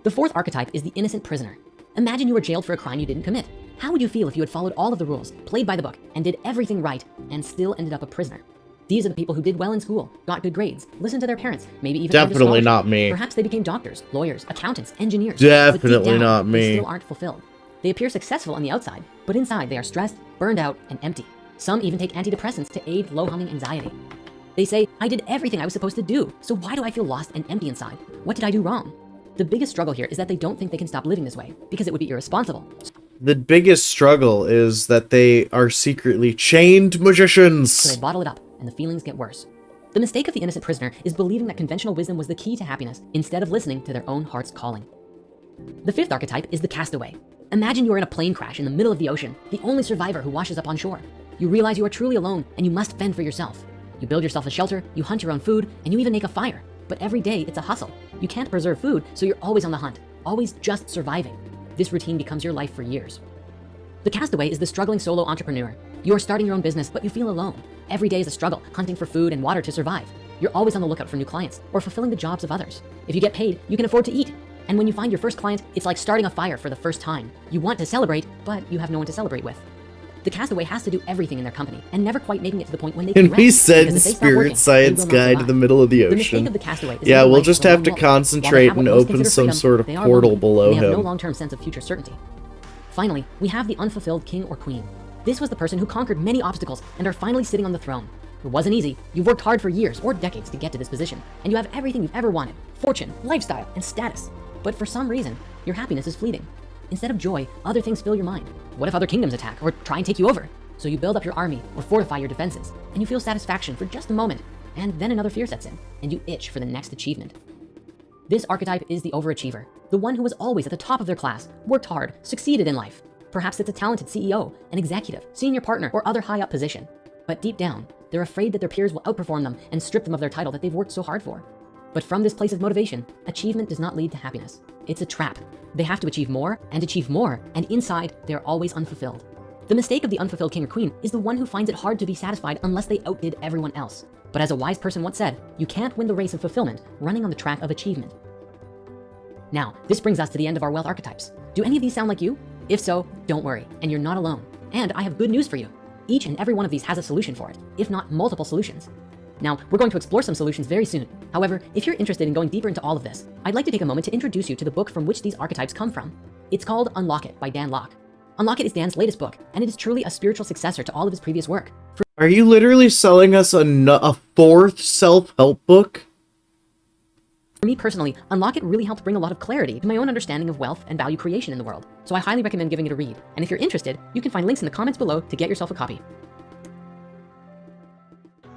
The fourth archetype is the innocent prisoner. Imagine you were jailed for a crime you didn't commit. How would you feel if you had followed all of the rules, played by the book, and did everything right, and still ended up a prisoner? These are the people who did well in school, got good grades, listened to their parents, maybe even earned a Definitely scholarship. not me. Perhaps they became doctors, lawyers, accountants, engineers. But deep Definitely down, not They me. still aren't fulfilled. They appear successful on the outside, but inside they are stressed, burned out, and empty. Some even take antidepressants to aid low-humming anxiety. They say, I did everything I was supposed to do, so why do I feel lost and empty inside? What did I do wrong? The biggest struggle here is that they don't think they can stop living this way, because it would be irresponsible. The biggest struggle is that they are secretly chained magicians. So they bottle it up, and the feelings get worse. The mistake of the innocent prisoner is believing that conventional wisdom was the key to happiness, instead of listening to their own heart's calling. The fifth archetype is the castaway. Imagine you are in a plane crash in the middle of the ocean, the only survivor who washes up on shore. You realize you are truly alone, and you must fend for yourself. You build yourself a shelter, you hunt your own food, and you even make a fire. But every day, it's a hustle. You can't preserve food, so you're always on the hunt, always just surviving. This routine becomes your life for years. The castaway is the struggling solo entrepreneur. You are starting your own business, but you feel alone. Every day is a struggle, hunting for food and water to survive. You're always on the lookout for new clients, or fulfilling the jobs of others. If you get paid, you can afford to eat. And when you find your first client, it's like starting a fire for the first time. You want to celebrate, but you have no one to celebrate with. The castaway has to do everything in their company, and never quite making it to the point when they can And we rest, send because if they stop working, Spirit they Science will not Guide to survive. the middle of the The mistake ocean. of the castaway is Yeah, living we'll life just as a have lone to wolf. concentrate While they have and what most open consider some freedom, sort of they are portal lonely, below and they have no him. long-term sense of future certainty. Finally, we have the unfulfilled king or queen. This was the person who conquered many obstacles and are finally sitting on the throne. It wasn't easy. You've worked hard for years or decades to get to this position, and you have everything you've ever wanted: fortune, lifestyle, and status. But for some reason, your happiness is fleeting. Instead of joy, other things fill your mind. What if other kingdoms attack or try and take you over? So you build up your army or fortify your defenses, and you feel satisfaction for just a moment, and then another fear sets in, and you itch for the next achievement. This archetype is the overachiever, the one who was always at the top of their class, worked hard, succeeded in life. Perhaps it's a talented CEO, an executive, senior partner, or other high-up position. But deep down, they're afraid that their peers will outperform them and strip them of their title that they've worked so hard for. But from this place of motivation, achievement does not lead to happiness. It's a trap. They have to achieve more, and inside, they're always unfulfilled. The mistake of the unfulfilled king or queen is the one who finds it hard to be satisfied unless they outdid everyone else. But as a wise person once said, you can't win the race of fulfillment running on the track of achievement. Now, this brings us to the end of our wealth archetypes. Do any of these sound like you? If so, don't worry, and you're not alone. And I have good news for you. Each and every one of these has a solution for it, if not multiple solutions. Now, we're going to explore some solutions very soon. However, if you're interested in going deeper into all of this, I'd like to take a moment to introduce you to the book from which these archetypes come from. It's called Unlock It by Dan Lok. Unlock It is Dan's latest book, and it is truly a spiritual successor to all of his previous work. Are you literally selling us a fourth self-help book? For me personally, Unlock It really helped bring a lot of clarity to my own understanding of wealth and value creation in the world. So I highly recommend giving it a read. And if you're interested, you can find links in the comments below to get yourself a copy.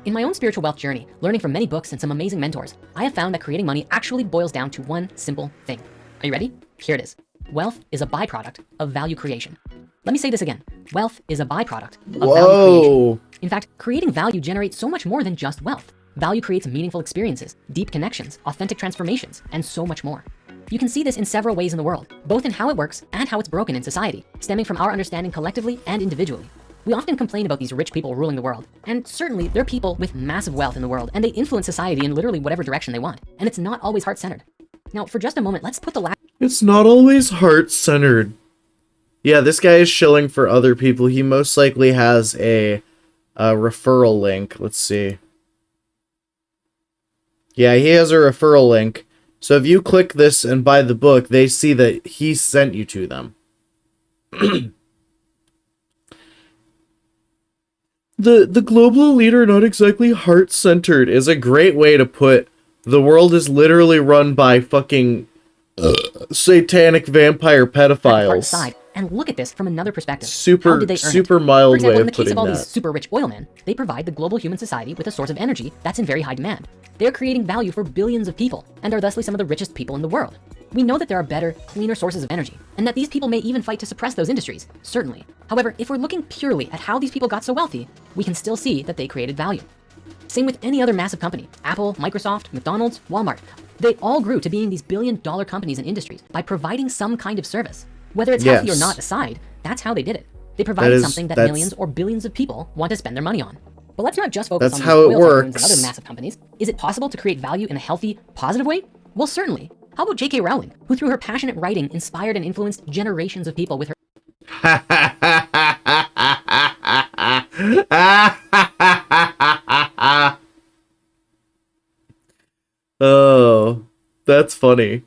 In my own spiritual wealth journey, learning from many books and some amazing mentors, I have found that creating money actually boils down to one simple thing. Are you ready? Here it is. Wealth is a byproduct of value creation. Let me say this again. Wealth is a byproduct of value creation. Whoa. In fact, creating value generates so much more than just wealth. Value creates meaningful experiences, deep connections, authentic transformations, and so much more. You can see this in several ways in the world, both in how it works and how it's broken in society, stemming from our understanding collectively and individually. We often complain about these rich people ruling the world, and certainly they're people with massive wealth in the world, and they influence society in literally whatever direction they want, and it's not always heart-centered. Now, for just a moment, let's put the last It's not always heart-centered. Yeah, this guy is shilling for other people. He most likely has a referral link. Let's see. Yeah, he has a referral link. So if you click this and buy the book, they see that he sent you to them. The global leader, not exactly heart-centered, is a great way to put the world is literally run by fucking satanic vampire part pedophiles. aside and look at this from another perspective. How Super, did they earn it? super mild For example, way in the of case putting of all that. these super rich oil men, they provide the global human society with a source of energy that's in very high demand. They're creating value for billions of people and are thusly some of the richest people in the world. We know that there are better, cleaner sources of energy, and that these people may even fight to suppress those industries, certainly. However, if we're looking purely at how these people got so wealthy, we can still see that they created value. Same with any other massive company, Apple, Microsoft, McDonald's, Walmart. They all grew to being these billion-dollar companies and industries by providing some kind of service. Whether it's healthy or not aside, that's how they did it. They provided something that millions or billions of people want to spend their money on. But let's not just focus on these oil tycoons and other massive companies. Is it possible to create value in a healthy, positive way? Well, certainly. How about J.K. Rowling, who through her passionate writing inspired and influenced generations of people with her Oh, that's funny.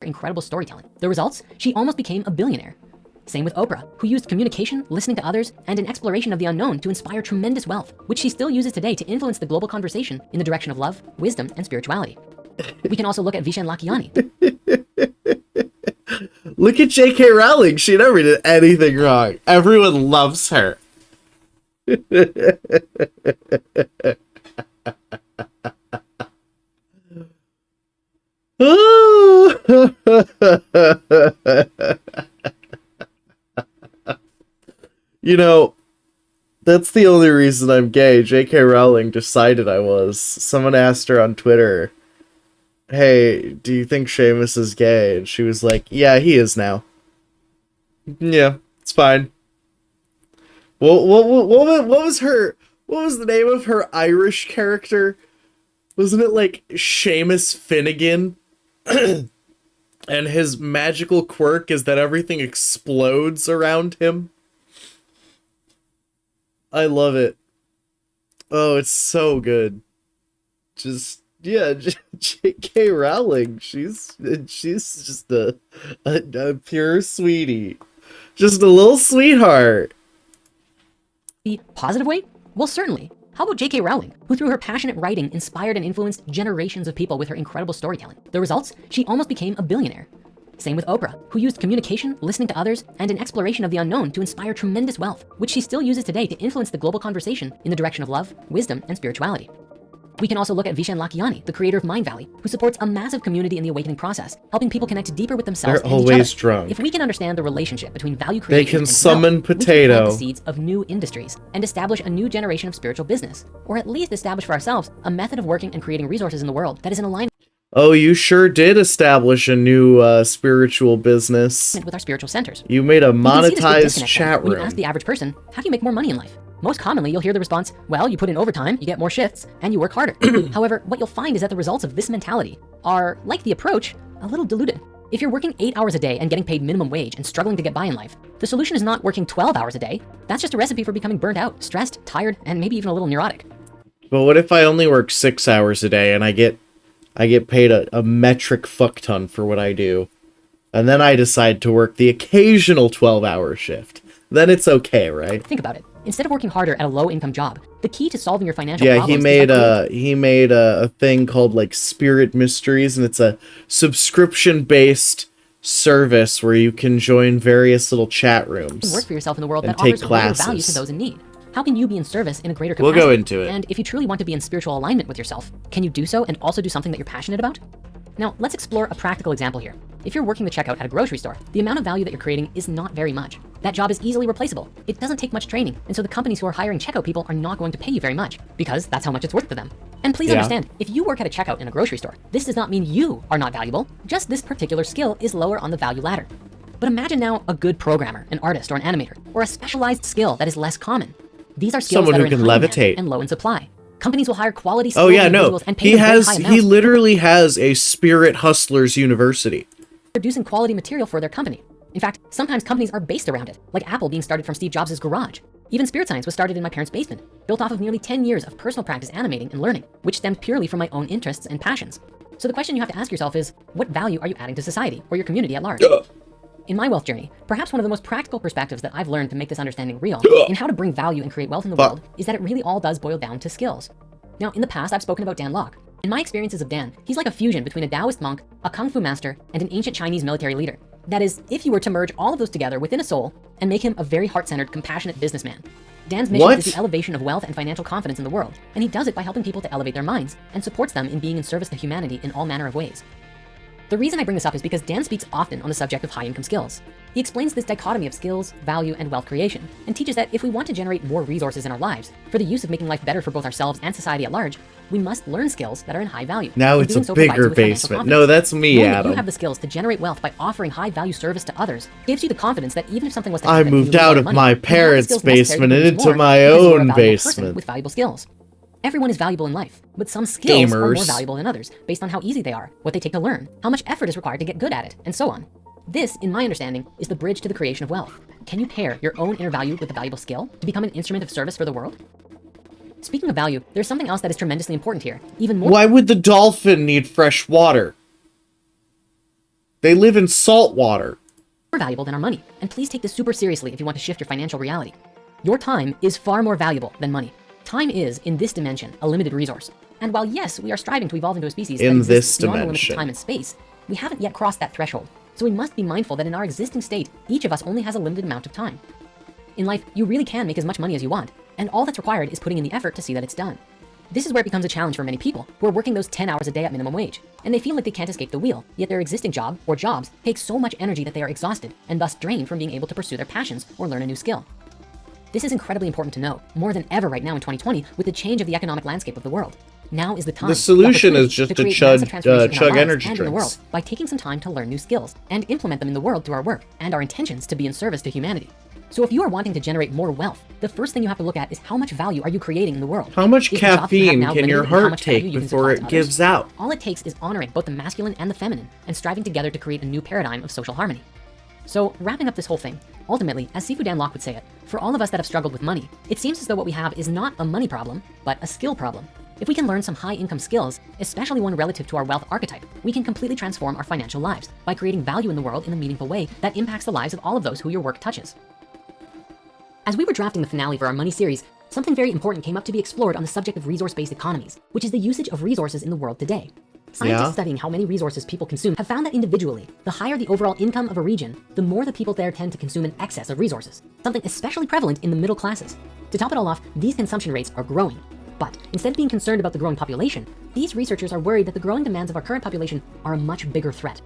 incredible storytelling. The results? She almost became a billionaire. Same with Oprah, who used communication, listening to others, and an exploration of the unknown to inspire tremendous wealth, which she still uses today to influence the global conversation in the direction of love, wisdom, and spirituality. We can also look at Vishen Lakhiani. Look at J.K. Rowling. She never did anything wrong. Everyone loves her. You know, that's the only reason I'm gay. J.K. Rowling decided I was. Someone asked her on Twitter, hey, do you think Seamus is gay? And she was like, yeah, he is now. Yeah, it's fine. What was the name of her Irish character? Wasn't it like Seamus Finnegan? And his magical quirk is that everything explodes around him. I love it. Oh, it's so good. Just, yeah, J.K. Rowling. She's just a pure sweetie. Just a little sweetheart. The positive way? Well, certainly. How about J.K. Rowling, who through her passionate writing inspired and influenced generations of people with her incredible storytelling? The results? She almost became a billionaire. Same with Oprah, who used communication, listening to others, and an exploration of the unknown to inspire tremendous wealth, which she still uses today to influence the global conversation in the direction of love, wisdom, and spirituality. We can also look at Vishen Lakhiani, the creator of Mind Valley, who supports a massive community in the awakening process, helping people connect deeper with themselves They're and each always other. drunk. If we can understand the relationship between value They creation can and summon wealth, we can potato. plant the seeds of new industries and establish a new generation of spiritual business, or at least establish for ourselves a method of working and creating resources in the world that is in alignment Oh, you sure did establish a new spiritual business. with our spiritual centers. You made a You can see this big monetized disconnect chat when you room. ask the average person, how do you make more money in life? Most commonly, you'll hear the response, well, you put in overtime, you get more shifts, and you work harder. However, what you'll find is that the results of this mentality are, like the approach, a little diluted. If you're working 8 hours a day and getting paid minimum wage and struggling to get by in life, the solution is not working 12 hours a day. That's just a recipe for becoming burnt out, stressed, tired, and maybe even a little neurotic. But what if I only work 6 hours a day and I get paid a metric fuck ton for what I do, and then I decide to work the occasional 12-hour shift? Then it's okay, right? Think about it. Instead of working harder at a low-income job, the key to solving your financial Yeah, problems he made a thing called like Spirit Mysteries, and it's a subscription-based service where you can join various little chat rooms. work for yourself in the world and that offers take greater value classes. to those in need. How can you be in service in a greater We'll capacity? go into it. And if you truly want to be in spiritual alignment with yourself, can you do so and also do something that you're passionate about? Now, let's explore a practical example here. If you're working the checkout at a grocery store, the amount of value that you're creating is not very much. That job is easily replaceable. It doesn't take much training, and so the companies who are hiring checkout people are not going to pay you very much, because that's how much it's worth to them. And please understand, if you work at a checkout in a grocery store, this does not mean you are not valuable, just this particular skill is lower on the value ladder. But imagine now a good programmer, an artist, or an animator, or a specialized skill that is less common. These are skills Someone that who are in can high demand levitate. and low in supply. Companies will hire quality Oh skilled yeah, no. individuals and pay them very high He amounts, literally has a Spirit Hustlers University. producing quality material for their company. In fact, sometimes companies are based around it, like Apple being started from Steve Jobs' garage. Even Spirit Science was started in my parents' basement, built off of nearly 10 years of personal practice animating and learning, which stemmed purely from my own interests and passions. So the question you have to ask yourself is, what value are you adding to society or your community at large? In my wealth journey, perhaps one of the most practical perspectives that I've learned to make this understanding real in how to bring value and create wealth in the world is that it really all does boil down to skills. Now, in the past, I've spoken about Dan Lok. In my experiences of Dan, he's like a fusion between a Taoist monk, a Kung Fu master, and an ancient Chinese military leader. That is, if you were to merge all of those together within a soul and make him a very heart-centered, compassionate businessman. Dan's mission is the elevation of wealth and financial confidence in the world, and he does it by helping people to elevate their minds and supports them in being in service to humanity in all manner of ways. The reason I bring this up is because Dan speaks often on the subject of high-income skills. He explains this dichotomy of skills, value, and wealth creation, and teaches that if we want to generate more resources in our lives for the use of making life better for both ourselves and society at large, we must learn skills that are in high value. Now And it's doing a so provides you bigger with financial basement. confidence. No, that's me, Knowing that Adam. you have the skills to generate wealth by offering high-value service to others gives you the confidence that even if something was to I happen and you moved lose all out your of money, my you have the parents' skills necessary to basement and produce into more my because you are a own valuable person basement. with valuable skills. Everyone is valuable in life, but some skills are more Gamers. valuable than others based on how easy they are, what they take to learn, how much effort is required to get good at it, and so on. This, in my understanding, is the bridge to the creation of wealth. Can you pair your own inner value with a valuable skill to become an instrument of service for the world? Speaking of value, there's something else that is tremendously important here, even more Why would the dolphin need fresh water? They live in salt water. valuable than our money. And please take this super seriously if you want to shift your financial reality. Your time is far more valuable than money. Time is, in this dimension, a limited resource. And while yes, we are striving to evolve into a species In that exists this beyond the limits of dimension. time and space, we haven't yet crossed that threshold. So we must be mindful that in our existing state, each of us only has a limited amount of time. In life, you really can make as much money as you want, and all that's required is putting in the effort to see that it's done. This is where it becomes a challenge for many people who are working those 10 hours a day at minimum wage, and they feel like they can't escape the wheel, yet their existing job or jobs take so much energy that they are exhausted and thus drained from being able to pursue their passions or learn a new skill. This is incredibly important to know, more than ever right now in 2020 with the change of the economic landscape of the world. Now is the time. The solution opportunity is just to create chug- massive transformation in our chug lives energy and in the drinks. world by taking some time to learn new skills and implement them in the world through our work and our intentions to be in service to humanity. So if you are wanting to generate more wealth, the first thing you have to look at is how much value are you creating in the world? How much Is the job you have caffeine now can your limited in how heart much value take you can before supply it to others? gives out? All it takes is honoring both the masculine and the feminine and striving together to create a new paradigm of social harmony. So wrapping up this whole thing, ultimately, as Sifu Dan Lok would say it, for all of us that have struggled with money, it seems as though what we have is not a money problem, but a skill problem. If we can learn some high income skills, especially one relative to our wealth archetype, we can completely transform our financial lives by creating value in the world in a meaningful way that impacts the lives of all of those who your work touches. As we were drafting the finale for our money series, something very important came up to be explored on the subject of resource-based economies, which is the usage of resources in the world today. Scientists Yeah. studying how many resources people consume have found that individually, the higher the overall income of a region, the more the people there tend to consume an excess of resources, something especially prevalent in the middle classes. To top it all off, these consumption rates are growing. But instead of being concerned about the growing population, these researchers are worried that the growing demands of our current population are a much bigger threat.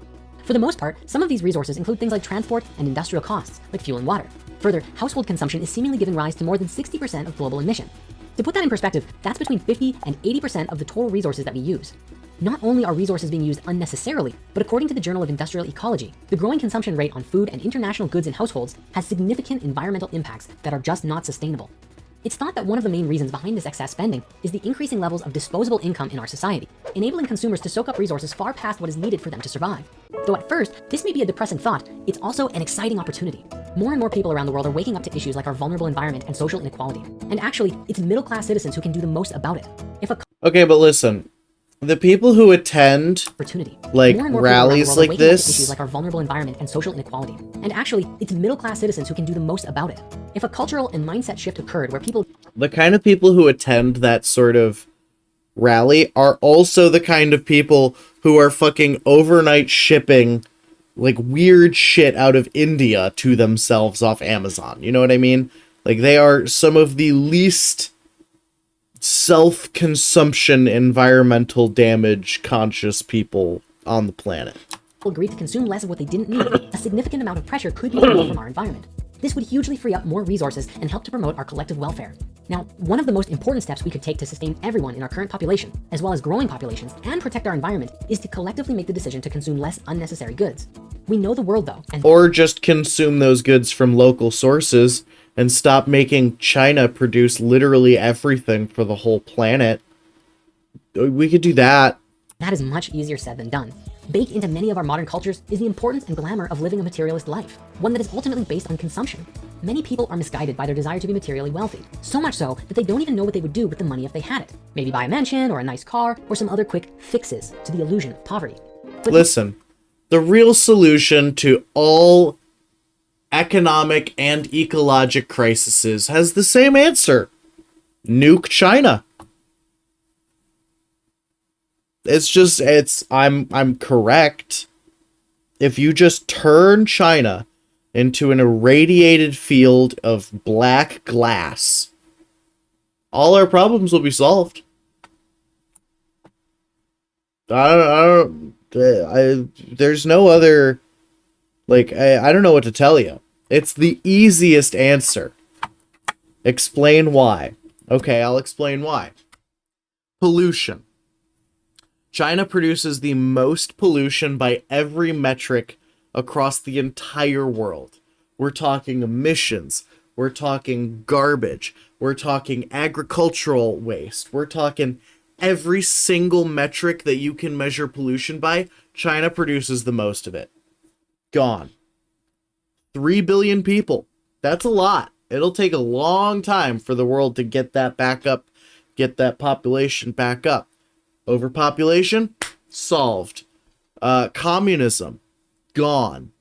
For the most part, some of these resources include things like transport and industrial costs, like fuel and water. Further, household consumption is seemingly giving rise to more than 60% of global emission. To put that in perspective, that's between 50 and 80% of the total resources that we use. Not only are resources being used unnecessarily, but according to the Journal of Industrial Ecology, the growing consumption rate on food and international goods in households has significant environmental impacts that are just not sustainable. It's thought that one of the main reasons behind this excess spending is the increasing levels of disposable income in our society, enabling consumers to soak up resources far past what is needed for them to survive. Though at first, this may be a depressing thought, it's also an exciting opportunity. More and more people around the world are waking up to issues like our vulnerable environment and social inequality. And actually, it's middle-class citizens who can do the most about it. If a Okay, but listen. The people who attend opportunity. Like, More and more people around the rallies world are like waking up to this? issues like our vulnerable environment and social inequality. And actually, it's middle-class citizens who can do the most about it. If a cultural and mindset shift occurred where people the kind of people who attend that sort of rally are also the kind of people who are fucking overnight shipping like weird shit out of India to themselves off Amazon. You know what I mean? Like, they are some of the least self-consumption, environmental damage conscious people on the planet. agreed to consume less of what they didn't need, a significant amount of pressure could be removed from our environment. This would hugely free up more resources and help to promote our collective welfare. Now, one of the most important steps we could take to sustain everyone in our current population, as well as growing populations, and protect our environment, is to collectively make the decision to consume less unnecessary goods. We know the world though, and Or just consume those goods from local sources and stop making China produce literally everything for the whole planet. We could do that. that is much easier said than done. Baked into many of our modern cultures is the importance and glamour of living a materialist life, one that is ultimately based on consumption. Many people are misguided by their desire to be materially wealthy, so much so that they don't even know what they would do with the money if they had it. Maybe buy a mansion or a nice car or some other quick fixes to the illusion of poverty. But Listen, the real solution to all economic and ecologic crises has the same answer. Nuke China. I'm correct. If you just turn China into an irradiated field of black glass, all our problems will be solved. I don't there's no other, like, I don't know what to tell you. It's the easiest answer. Explain why. Okay, I'll explain why. Pollution. China produces the most pollution by every metric across the entire world. We're talking emissions. We're talking garbage. We're talking agricultural waste. We're talking every single metric that you can measure pollution by. China produces the most of it. Gone. 3 billion people. That's a lot. It'll take a long time for the world to get that back up, get that population back up. Overpopulation? Solved. Communism? Gone.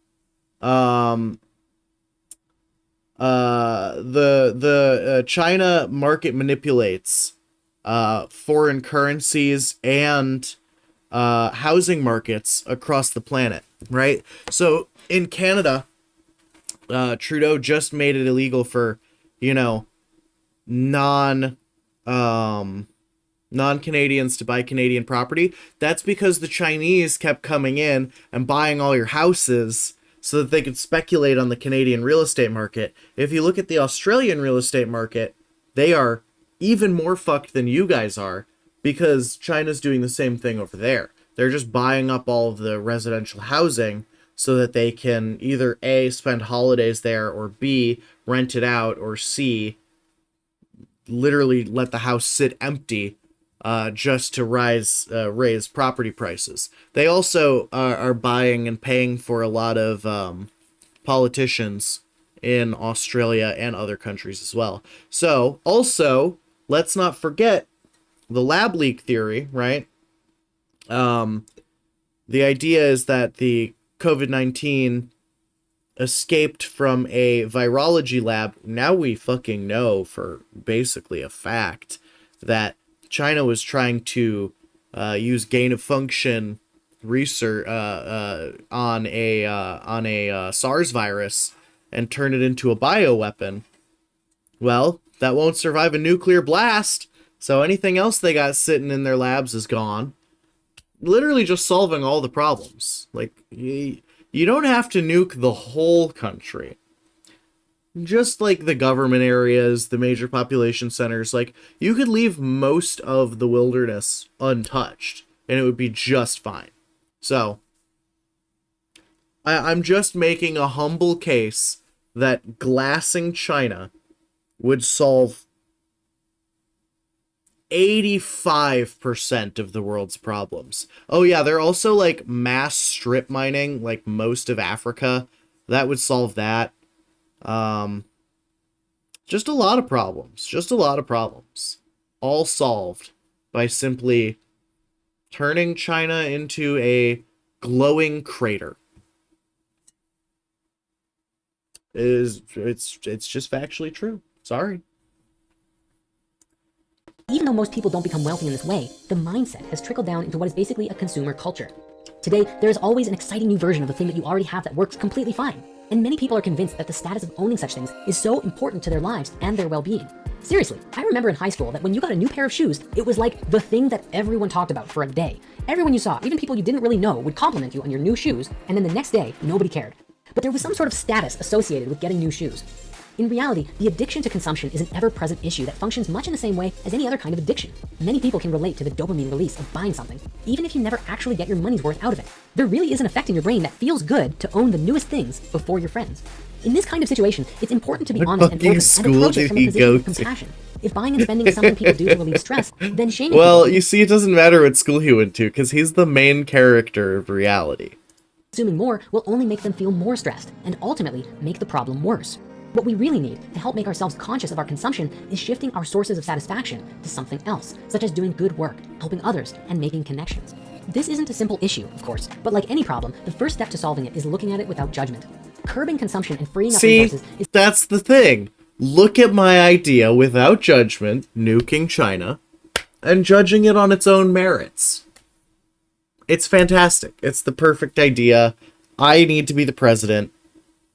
China market manipulates foreign currencies and housing markets across the planet, right? So in Canada, Trudeau just made it illegal for, non-Canadians to buy Canadian property. That's because the Chinese kept coming in and buying all your houses so that they could speculate on the Canadian real estate market. If you look at the Australian real estate market, they are even more fucked than you guys are because China's doing the same thing over there. They're just buying up all of the residential housing so that they can either A, spend holidays there, or B, rent it out, or C, literally let the house sit empty just to raise property prices. They also are buying and paying for a lot of politicians in Australia and other countries as well. So, also, let's not forget the lab leak theory, right? The idea is that the COVID-19 escaped from a virology lab. Now we fucking know for basically a fact that China was trying to use gain of function research on a SARS virus and turn it into a bioweapon. Well, that won't survive a nuclear blast, so anything else they got sitting in their labs is gone. Literally just solving all the problems. Like, you don't have to nuke the whole country. Just like the government areas, the major population centers, like, you could leave most of the wilderness untouched, and it would be just fine. So, I'm just making a humble case that glassing China would solve 85% of the world's problems. Oh yeah, they're also like mass strip mining, like most of Africa. That would solve that. Just a lot of problems. All solved by simply turning China into a glowing crater. It's just factually true. Sorry. Even though most people don't become wealthy in this way, the mindset has trickled down into what is basically a consumer culture. Today, there is always an exciting new version of the thing that you already have that works completely fine. And many people are convinced that the status of owning such things is so important to their lives and their well-being. Seriously, I remember in high school that when you got a new pair of shoes, it was like the thing that everyone talked about for a day. Everyone you saw, even people you didn't really know, would compliment you on your new shoes, and then the next day, nobody cared. But there was some sort of status associated with getting new shoes. In reality, the addiction to consumption is an ever-present issue that functions much in the same way as any other kind of addiction. Many people can relate to the dopamine release of buying something, even if you never actually get your money's worth out of it. There really is an effect in your brain that feels good to own the newest things before your friends. In this kind of situation, it's important to be honest and open and approach it from a position of compassion. If buying and spending is something people do to relieve stress, then shaming Well, people, you see, it doesn't matter what school he went to, because he's the main character of reality. consuming more will only make them feel more stressed and ultimately make the problem worse. What we really need to help make ourselves conscious of our consumption is shifting our sources of satisfaction to something else, such as doing good work, helping others, and making connections. This isn't a simple issue, of course, but like any problem, the first step to solving it is looking at it without judgment. Curbing consumption and freeing up See, resources is that's the thing. Look at my idea without judgment, nuking China, and judging it on its own merits. It's fantastic. It's the perfect idea. I need to be the president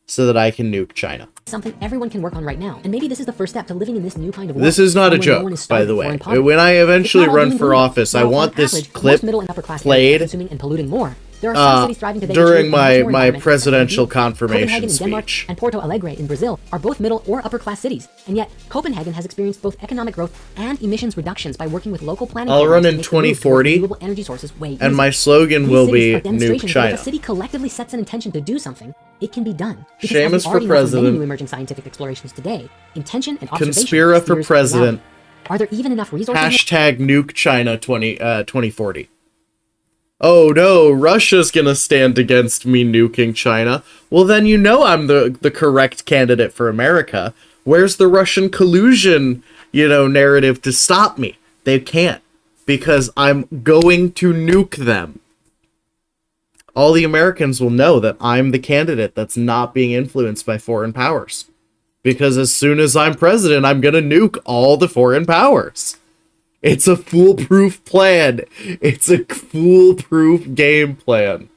so that I can nuke China. something everyone can work on right now. And maybe this is the first step to living in this new kind of world. This is not a one where no one joke, is by starving the for way. in poverty. When I It's eventually not all run doom and for gloom. office, I While want on this average, clip most middle and upper class played. consuming and polluting more, There are some cities thriving today to during achieve a much my more my environment presidential sustainability. confirmation Copenhagen in Denmark speech. and Porto Alegre in Brazil are both middle or upper class cities, and yet Copenhagen has experienced both economic growth and emissions reductions by working with local planning. I'll programs run to in make the move towards 2040, renewable energy sources way and easier. my slogan These will cities be are demonstrations Nuke that China. if a city collectively sets an intention to do something, it can be done. Because Seamus as we for already know from many president. new emerging scientific explorations today, intention and observation Conspira for steers president. reality. Are there even enough resources? Hashtag Nuke China 2040. Oh no, Russia's gonna stand against me nuking China. Well then you know I'm the correct candidate for America. Where's the Russian collusion, narrative to stop me? They can't. Because I'm going to nuke them. All the Americans will know that I'm the candidate that's not being influenced by foreign powers. Because as soon as I'm president, I'm gonna nuke all the foreign powers. It's a foolproof plan. It's a foolproof game plan.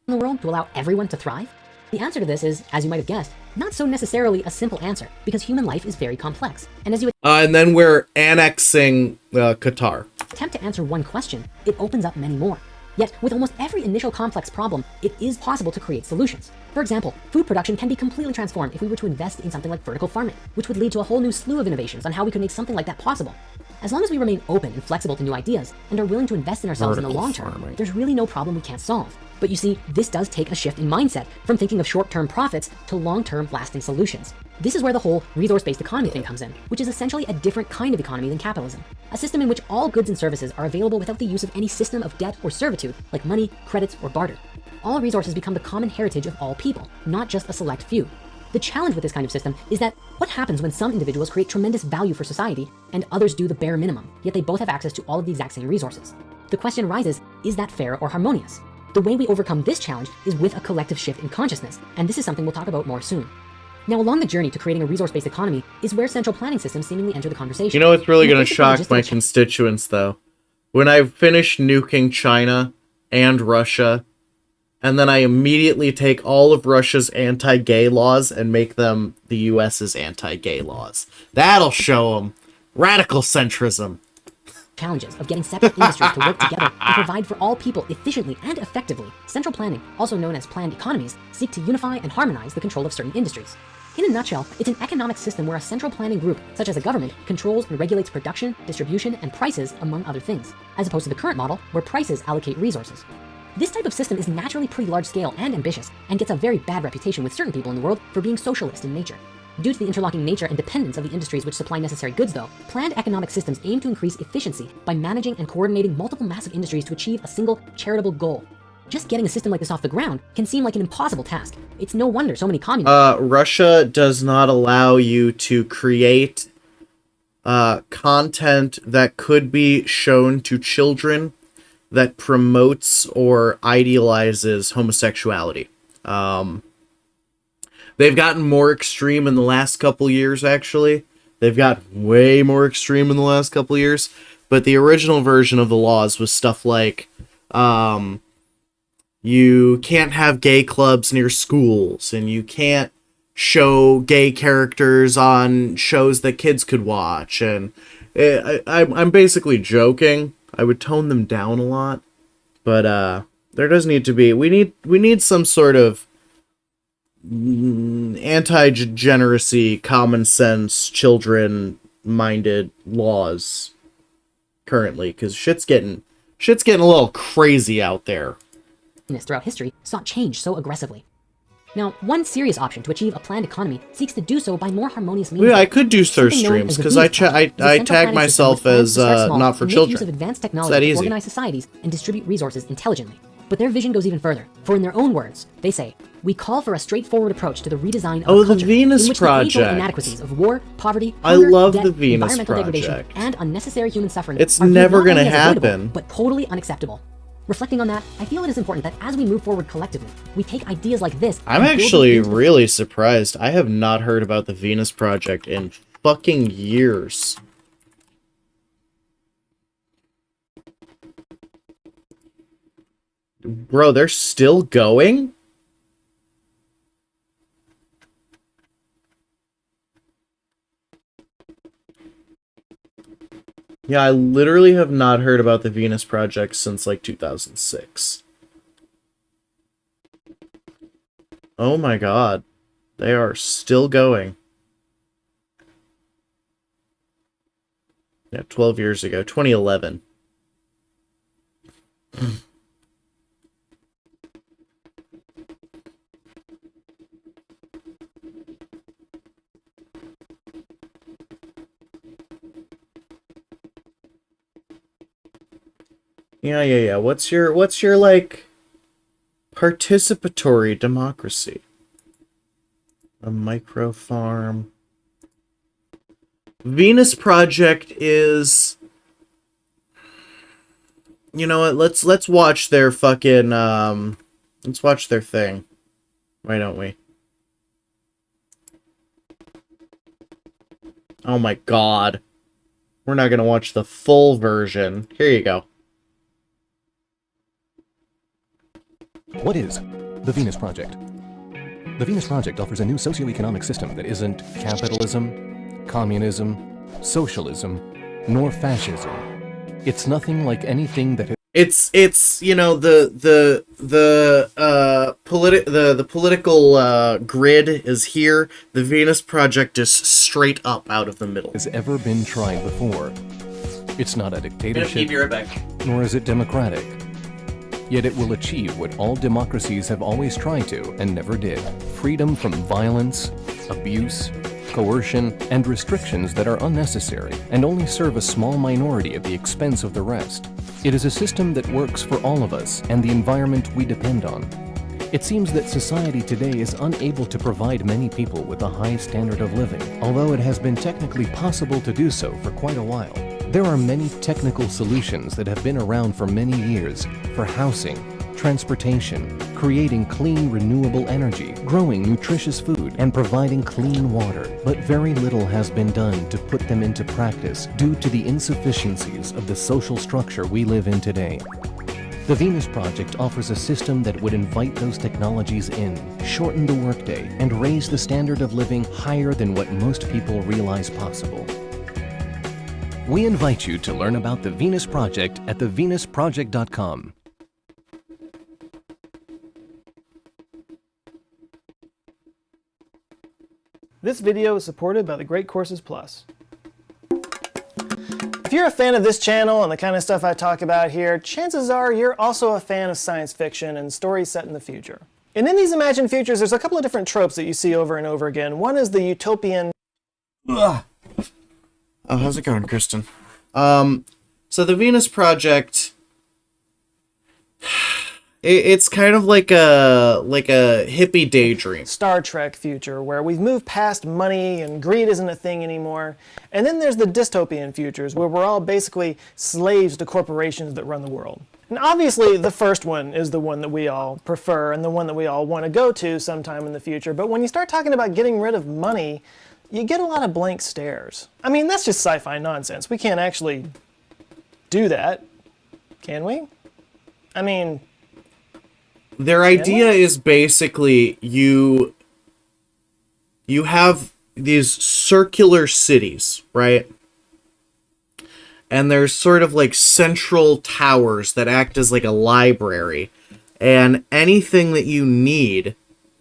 In the world to allow everyone to thrive? The answer to this is, as you might have guessed, not so necessarily a simple answer, because human life is very complex. And as you And then we're annexing Qatar. attempt to answer one question, it opens up many more. Yet, with almost every initial complex problem, it is possible to create solutions. For example, food production can be completely transformed if we were to invest in something like vertical farming, which would lead to a whole new slew of innovations on how we could make something like that possible. As long as we remain open and flexible to new ideas, and are willing to invest in ourselves in the Vertical long term, farming. there's really no problem we can't solve. But you see, this does take a shift in mindset from thinking of short-term profits to long-term lasting solutions. This is where the whole resource-based economy thing comes in, which is essentially a different kind of economy than capitalism. A system in which all goods and services are available without the use of any system of debt or servitude, like money, credits, or barter. All resources become the common heritage of all people, not just a select few. The challenge with this kind of system is that what happens when some individuals create tremendous value for society and others do the bare minimum, yet they both have access to all of the exact same resources? The question arises, is that fair or harmonious? The way we overcome this challenge is with a collective shift in consciousness, and this is something we'll talk about more soon. Now, along the journey to creating a resource-based economy is where central planning systems seemingly enter the conversation. You know what's really In the going to face of the shock my logistical constituents, though? When I finish nuking China and Russia, and then I immediately take all of Russia's anti-gay laws and make them the US's anti-gay laws. That'll show them radical centrism. challenges of getting separate industries to work together and provide for all people efficiently and effectively. Central planning, also known as planned economies, seek to unify and harmonize the control of certain industries. In a nutshell, it's an economic system where a central planning group, such as a government, controls and regulates production, distribution, and prices, among other things, as opposed to the current model, where prices allocate resources. This type of system is naturally pretty large scale and ambitious, and gets a very bad reputation with certain people in the world for being socialist in nature. Due to the interlocking nature and dependence of the industries which supply necessary goods, though, planned economic systems aim to increase efficiency by managing and coordinating multiple massive industries to achieve a single charitable goal. Just getting a system like this off the ground can seem like an impossible task. It's no wonder so many communists. Russia does not allow you to create content that could be shown to children that promotes or idealizes homosexuality. They've gotten more extreme in the last couple years, actually. They've gotten way more extreme in the last couple years. But the original version of the laws was stuff like, you can't have gay clubs near schools, and you can't show gay characters on shows that kids could watch. And I'm basically joking. I would tone them down a lot. But there does need to be... We need some sort of anti-degeneracy, common sense, children-minded laws currently, because shit's getting a little crazy out there. Throughout history sought change so aggressively. Now, one serious option to achieve a planned economy seeks to do so by more harmonious means. Yeah, I could do thirst Something known streams as the because Venus Project is a I central tag planning myself system with as plans to start small not for and make children. use of advanced It's technology that to easy. organize societies and distribute resources intelligently. But their vision goes even further. For in their own words, they say, "We call for a straightforward approach to the redesign of Oh, a the culture Venus in which the age-old Project. inadequacies of war, poverty, I hunger, love debt, the Venus environmental degradation, Project. and unnecessary human suffering It's are viewed never not gonna only as avoidable, happen. but totally unacceptable." Reflecting on that, I feel it is important that as we move forward collectively, we take ideas like this. I'm and build them actually into the really surprised. I have not heard about the Venus Project in fucking years. Bro, they're still going? Yeah, I literally have not heard about the Venus Project since like 2006. Oh my god. They are still going. Yeah, 12 years ago. 2011. Yeah. What's your like participatory democracy? A micro farm. Venus Project is, you know what? Let's watch their fucking let's watch their thing. Why don't we? Oh my god. We're not gonna watch the full version. Here you go. What is the Venus Project? The Venus Project offers a new socio-economic system that isn't capitalism, communism, socialism, nor fascism. It's nothing like anything that It's you know the political grid is here. The Venus Project is straight up out of the middle. has ever been tried before. It's not a dictatorship, right back. nor is it democratic. Yet it will achieve what all democracies have always tried to and never did: freedom from violence, abuse, coercion, and restrictions that are unnecessary and only serve a small minority at the expense of the rest. It is a system that works for all of us and the environment we depend on. It seems that society today is unable to provide many people with a high standard of living, although it has been technically possible to do so for quite a while. There are many technical solutions that have been around for many years for housing, transportation, creating clean renewable energy, growing nutritious food, and providing clean water. But very little has been done to put them into practice due to the insufficiencies of the social structure we live in today. The Venus Project offers a system that would invite those technologies in, shorten the workday, and raise the standard of living higher than what most people realize possible. We invite you to learn about the Venus Project at thevenusproject.com. This video is supported by the Great Courses Plus. If you're a fan of this channel and the kind of stuff I talk about here, chances are you're also a fan of science fiction and stories set in the future. And in these imagined futures, there's a couple of different tropes that you see over and over again. One is the utopian... Ugh. Oh, how's it going, Kristen? So the Venus Project, it's kind of like a hippie daydream. Star Trek future where we've moved past money and greed isn't a thing anymore. And then there's the dystopian futures where we're all basically slaves to corporations that run the world. And obviously the first one is the one that we all prefer and the one that we all want to go to sometime in the future. But when you start talking about getting rid of money, you get a lot of blank stares. I mean, that's just sci-fi nonsense. We can't actually do that, can we? I mean... Their idea is basically you have these circular cities, right? And there's sort of like central towers that act as like a library. And anything that you need,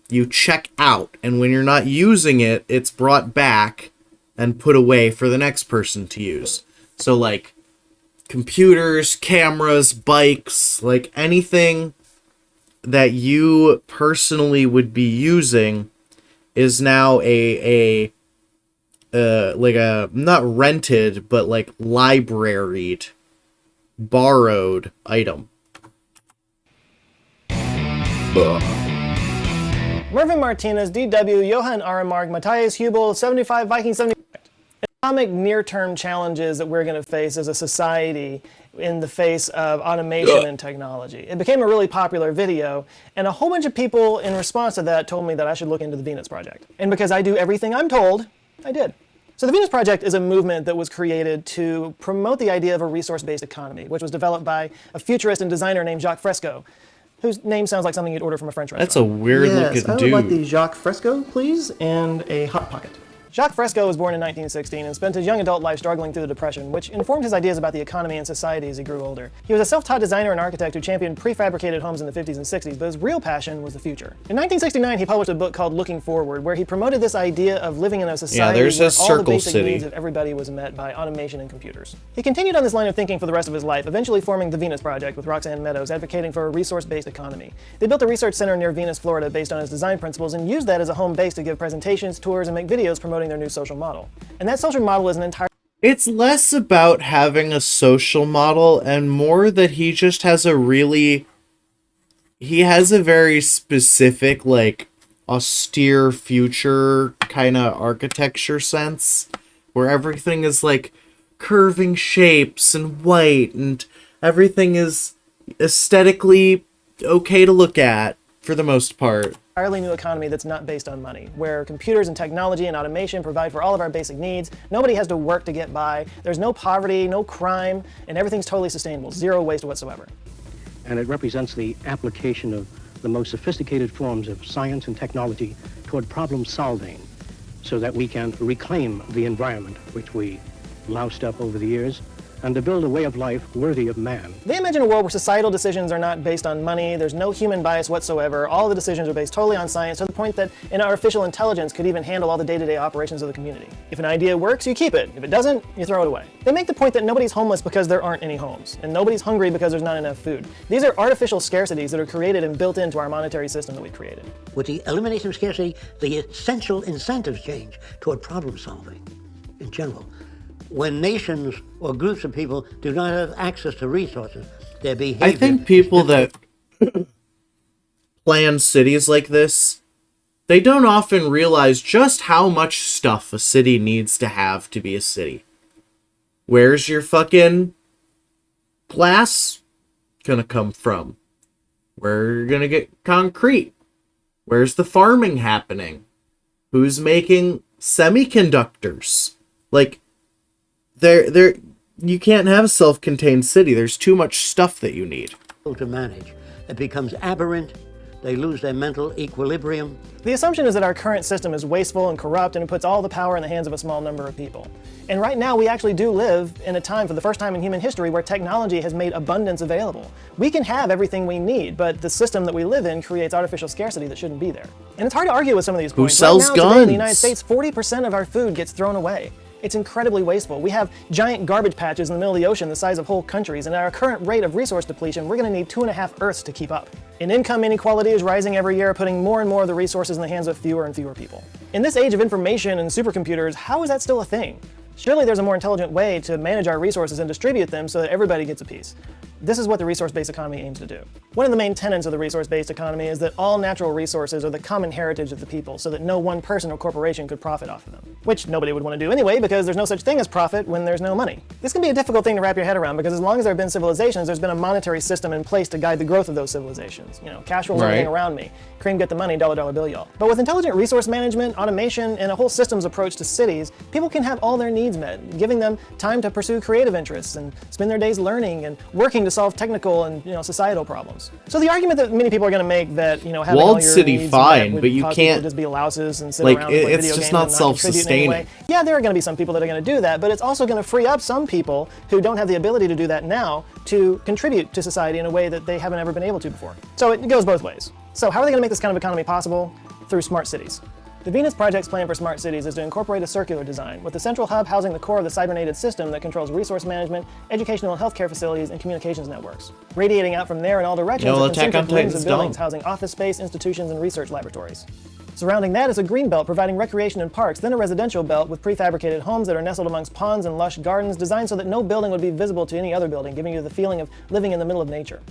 you check out. And when you're not using it, it's brought back and put away for the next person to use. So like computers, cameras, bikes, like anything that you personally would be using is now a like a not rented but like libraried, borrowed item. Mervyn Martinez, DW, Johan Aramarg, Matthias Hubel, 75 Viking 70. Economic near-term challenges that we're going to face as a society in the face of automation and technology. It became a really popular video, and a whole bunch of people in response to that told me that I should look into the Venus Project. And because I do everything I'm told, I did. So the Venus Project is a movement that was created to promote the idea of a resource-based economy, which was developed by a futurist and designer named Jacques Fresco, whose name sounds like something you'd order from a French restaurant. That's a weird looking I would dude. like the Jacques Fresco, please, and a Hot Pocket. Jacques Fresco was born in 1916 and spent his young adult life struggling through the Depression, which informed his ideas about the economy and society as he grew older. He was a self-taught designer and architect who championed prefabricated homes in the 50s and 60s, but his real passion was the future. In 1969, he published a book called Looking Forward, where he promoted this idea of living in a society there's where a all the Circle basic City. needs of everybody was met by automation and computers. He continued on this line of thinking for the rest of his life, eventually forming the Venus Project with Roxanne Meadows, advocating for a resource-based economy. They built a research center near Venus, Florida, based on his design principles, and used that as a home base to give presentations, tours, and make videos promoting their new social model. And that social model is an entire It's less about having a social model and more that he just has he has a very specific, like, austere future kind of architecture sense where everything is like curving shapes and white and everything is aesthetically okay to look at for the most part. entirely new economy that's not based on money, where computers and technology and automation provide for all of our basic needs. Nobody has to work to get by. There's no poverty, no crime, and everything's totally sustainable. Zero waste whatsoever. And it represents the application of the most sophisticated forms of science and technology toward problem solving so that we can reclaim the environment which we loused up over the years and to build a way of life worthy of man. They imagine a world where societal decisions are not based on money, there's no human bias whatsoever, all the decisions are based totally on science, to the point that an artificial intelligence could even handle all the day-to-day operations of the community. If an idea works, you keep it. If it doesn't, you throw it away. They make the point that nobody's homeless because there aren't any homes, and nobody's hungry because there's not enough food. These are artificial scarcities that are created and built into our monetary system that we've created. With the elimination of scarcity, the essential incentives change toward problem solving in general. When nations or groups of people do not have access to resources, their behavior... I think people that plan cities like this, they don't often realize just how much stuff a city needs to have to be a city. Where's your fucking glass gonna come from? Where are you gonna get concrete? Where's the farming happening? Who's making semiconductors? Like, you can't have a self-contained city. There's too much stuff that you need. ...to manage. It becomes aberrant. They lose their mental equilibrium. The assumption is that our current system is wasteful and corrupt, and it puts all the power in the hands of a small number of people. And right now, we actually do live in a time, for the first time in human history, where technology has made abundance available. We can have everything we need, but the system that we live in creates artificial scarcity that shouldn't be there. And it's hard to argue with some of these points. Who sells right now, guns? Today in the United States, 40% of our food gets thrown away. It's incredibly wasteful. We have giant garbage patches in the middle of the ocean the size of whole countries, and at our current rate of resource depletion, we're going to need 2.5 Earths to keep up. And income inequality is rising every year, putting more and more of the resources in the hands of fewer and fewer people. In this age of information and supercomputers, how is that still a thing? Surely there's a more intelligent way to manage our resources and distribute them so that everybody gets a piece. This is what the resource-based economy aims to do. One of the main tenets of the resource-based economy is that all natural resources are the common heritage of the people, so that no one person or corporation could profit off of them. Which nobody would want to do anyway, because there's no such thing as profit when there's no money. This can be a difficult thing to wrap your head around, because as long as there have been civilizations, there's been a monetary system in place to guide the growth of those civilizations. You know, cash rules everything around me. Cream get the money, dollar dollar bill y'all. But with intelligent resource management, automation, and a whole systems approach to cities, people can have all their needs met, giving them time to pursue creative interests and spend their days learning and working to solve technical and societal problems. So the argument that many people are going to make that having all Walled your city needs fine, met would but you cause people to can't, just be louses and sit like, around and play it's video just games not and not contribute in any way. self-sustaining. Yeah, there are going to be some people that are going to do that, but it's also going to free up some people who don't have the ability to do that now to contribute to society in a way that they haven't ever been able to before. So it goes both ways. So how are they going to make this kind of economy possible? Through smart cities. The Venus Project's plan for smart cities is to incorporate a circular design, with the central hub housing the core of the cybernated system that controls resource management, educational and healthcare facilities, and communications networks. Radiating out from there in all directions No, are Attack concentric on rings Titan's of buildings dumb. housing office space, institutions, and research laboratories. Surrounding that is a green belt providing recreation and parks, then a residential belt with prefabricated homes that are nestled amongst ponds and lush gardens designed so that no building would be visible to any other building, giving you the feeling of living in the middle of nature.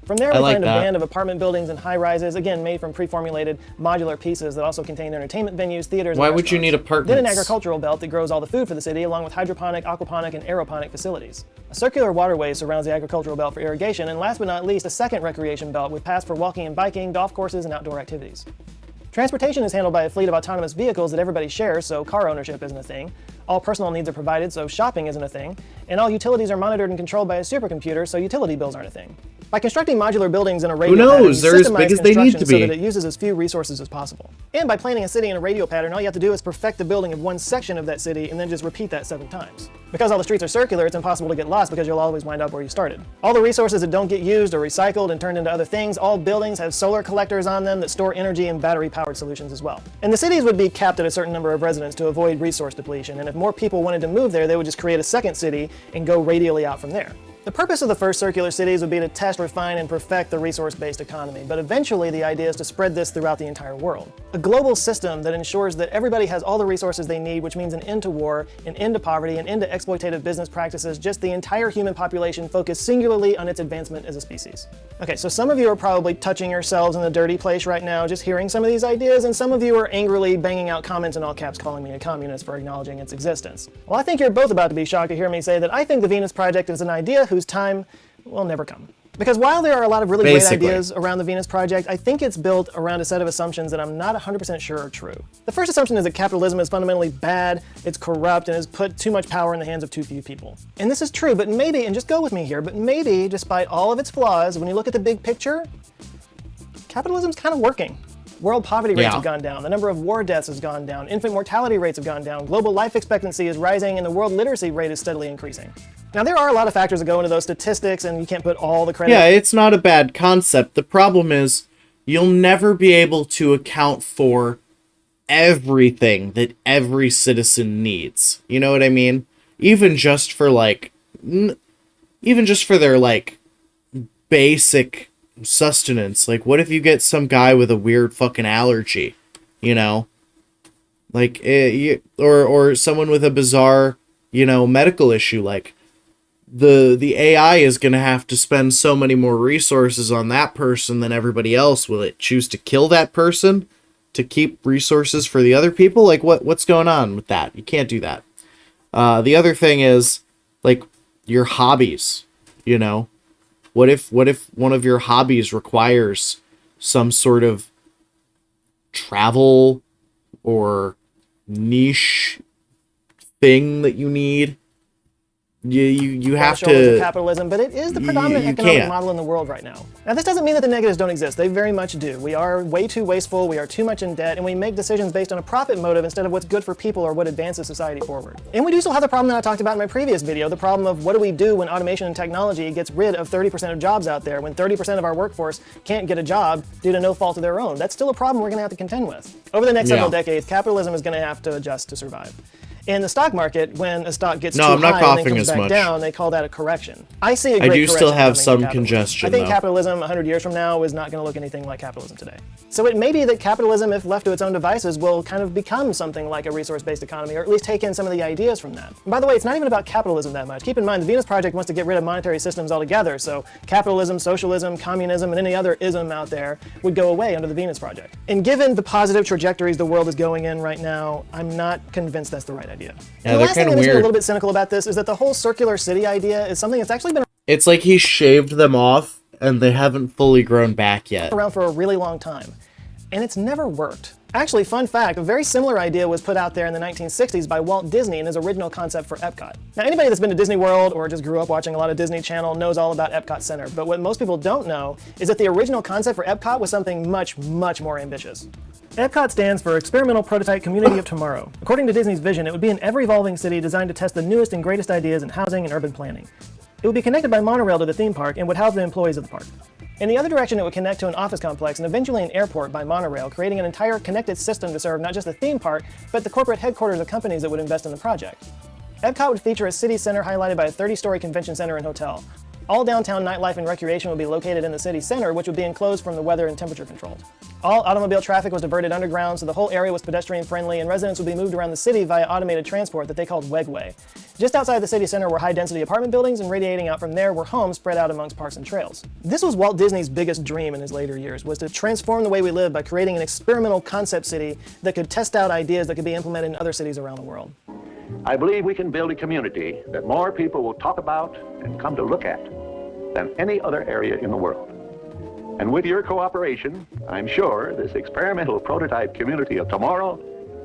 From there, we like find a that. band of apartment buildings and high-rises, again made from pre-formulated modular pieces that also contain entertainment venues, theaters, Why and would you need restaurants. Then an apartments? agricultural belt that grows all the food for the city, along with hydroponic, aquaponic, and aeroponic facilities. A circular waterway surrounds the agricultural belt for irrigation, and last but not least, a second recreation belt with paths for walking and biking, golf courses, and outdoor activities. Transportation is handled by a fleet of autonomous vehicles that everybody shares, so car ownership isn't a thing. All personal needs are provided, so shopping isn't a thing. And all utilities are monitored and controlled by a supercomputer, so utility bills aren't a thing. By constructing modular buildings in a radial knows? pattern, They're as big systemize as they need construction to so be. that it uses as few resources as possible. And by planning a city in a radial pattern, all you have to do is perfect the building of one section of that city and then just repeat that 7 times. Because all the streets are circular, it's impossible to get lost because you'll always wind up where you started. All the resources that don't get used are recycled and turned into other things. All buildings have solar collectors on them that store energy and battery-powered solutions as well. And the cities would be capped at a certain number of residents to avoid resource depletion, and if more people wanted to move there, they would just create a second city and go radially out from there. The purpose of the first circular cities would be to test, refine, and perfect the resource-based economy, but eventually the idea is to spread this throughout the entire world. A global system that ensures that everybody has all the resources they need, which means an end to war, an end to poverty, an end to exploitative business practices, just the entire human population focused singularly on its advancement as a species. Okay, so some of you are probably touching yourselves in the dirty place right now just hearing some of these ideas, and some of you are angrily banging out comments in all caps calling me a communist for acknowledging its existence. Well, I think you're both about to be shocked to hear me say that I think the Venus Project is an idea whose time will never come. Because while there are a lot of really great ideas around the Venus Project, I think it's built around a set of assumptions that I'm not 100% sure are true. The first assumption is that capitalism is fundamentally bad, it's corrupt, and has put too much power in the hands of too few people. And this is true, but maybe, and just go with me here, but maybe, despite all of its flaws, when you look at the big picture, capitalism's kind of working. World poverty rates have gone down, the number of war deaths has gone down, infant mortality rates have gone down, global life expectancy is rising, and the world literacy rate is steadily increasing. Now, there are a lot of factors that go into those statistics, and you can't put all the credit. Yeah, it's not a bad concept. The problem is you'll never be able to account for everything that every citizen needs. You know what I mean? Even just for their like basic sustenance. Like, what if you get some guy with a weird fucking allergy? You know, like or someone with a bizarre, you know, medical issue. Like, the AI is going to have to spend so many more resources on that person than everybody else. Will it choose to kill that person to keep resources for the other people? Like, what's going on with that? You can't do that. The other thing is, like, your hobbies, you know? What if one of your hobbies requires some sort of travel or niche thing that you need? You have to capitalism, but it is the predominant economic model in the world right now. Now, this doesn't mean that the negatives don't exist. They very much do. We are way too wasteful, we are too much in debt, and we make decisions based on a profit motive instead of what's good for people or what advances society forward. And we do still have the problem that I talked about in my previous video, the problem of what do we do when automation and technology gets rid of 30% of jobs out there, when 30% of our workforce can't get a job due to no fault of their own. That's still a problem we're going to have to contend with. Over the next several decades, capitalism is going to have to adjust to survive. In the stock market, when a stock gets too high and then comes back down, they call that a correction. I see a great correction. I do still have some capitalism. congestion, I think though. capitalism 100 years from now is not going to look anything like capitalism today. So it may be that capitalism, if left to its own devices, will kind of become something like a resource-based economy, or at least take in some of the ideas from that. And by the way, it's not even about capitalism that much. Keep in mind, the Venus Project wants to get rid of monetary systems altogether, so capitalism, socialism, communism, and any other ism out there would go away under the Venus Project. And given the positive trajectories the world is going in right now, I'm not convinced that's the right idea. Yeah, The last thing that makes me a little bit cynical about this is that the whole circular city idea is something that's actually been It's like he shaved them off and they haven't fully grown back yet. around for a really long time, and it's never worked. Actually, fun fact, a very similar idea was put out there in the 1960s by Walt Disney in his original concept for Epcot. Now, anybody that's been to Disney World or just grew up watching a lot of Disney Channel knows all about Epcot Center, but what most people don't know is that the original concept for Epcot was something much, much more ambitious. Epcot stands for Experimental Prototype Community of Tomorrow. According to Disney's vision, it would be an ever-evolving city designed to test the newest and greatest ideas in housing and urban planning. It would be connected by monorail to the theme park and would house the employees of the park. In the other direction, it would connect to an office complex and eventually an airport by monorail, creating an entire connected system to serve not just the theme park, but the corporate headquarters of companies that would invest in the project. Epcot would feature a city center highlighted by a 30-story convention center and hotel. All downtown nightlife and recreation would be located in the city center, which would be enclosed from the weather and temperature controlled. All automobile traffic was diverted underground, so the whole area was pedestrian friendly, and residents would be moved around the city via automated transport that they called Wegway. Just outside the city center were high-density apartment buildings, and radiating out from there were homes spread out amongst parks and trails. This was Walt Disney's biggest dream in his later years, was to transform the way we live by creating an experimental concept city that could test out ideas that could be implemented in other cities around the world. I believe we can build a community that more people will talk about and come to look at than any other area in the world. And with your cooperation, I'm sure this experimental prototype community of tomorrow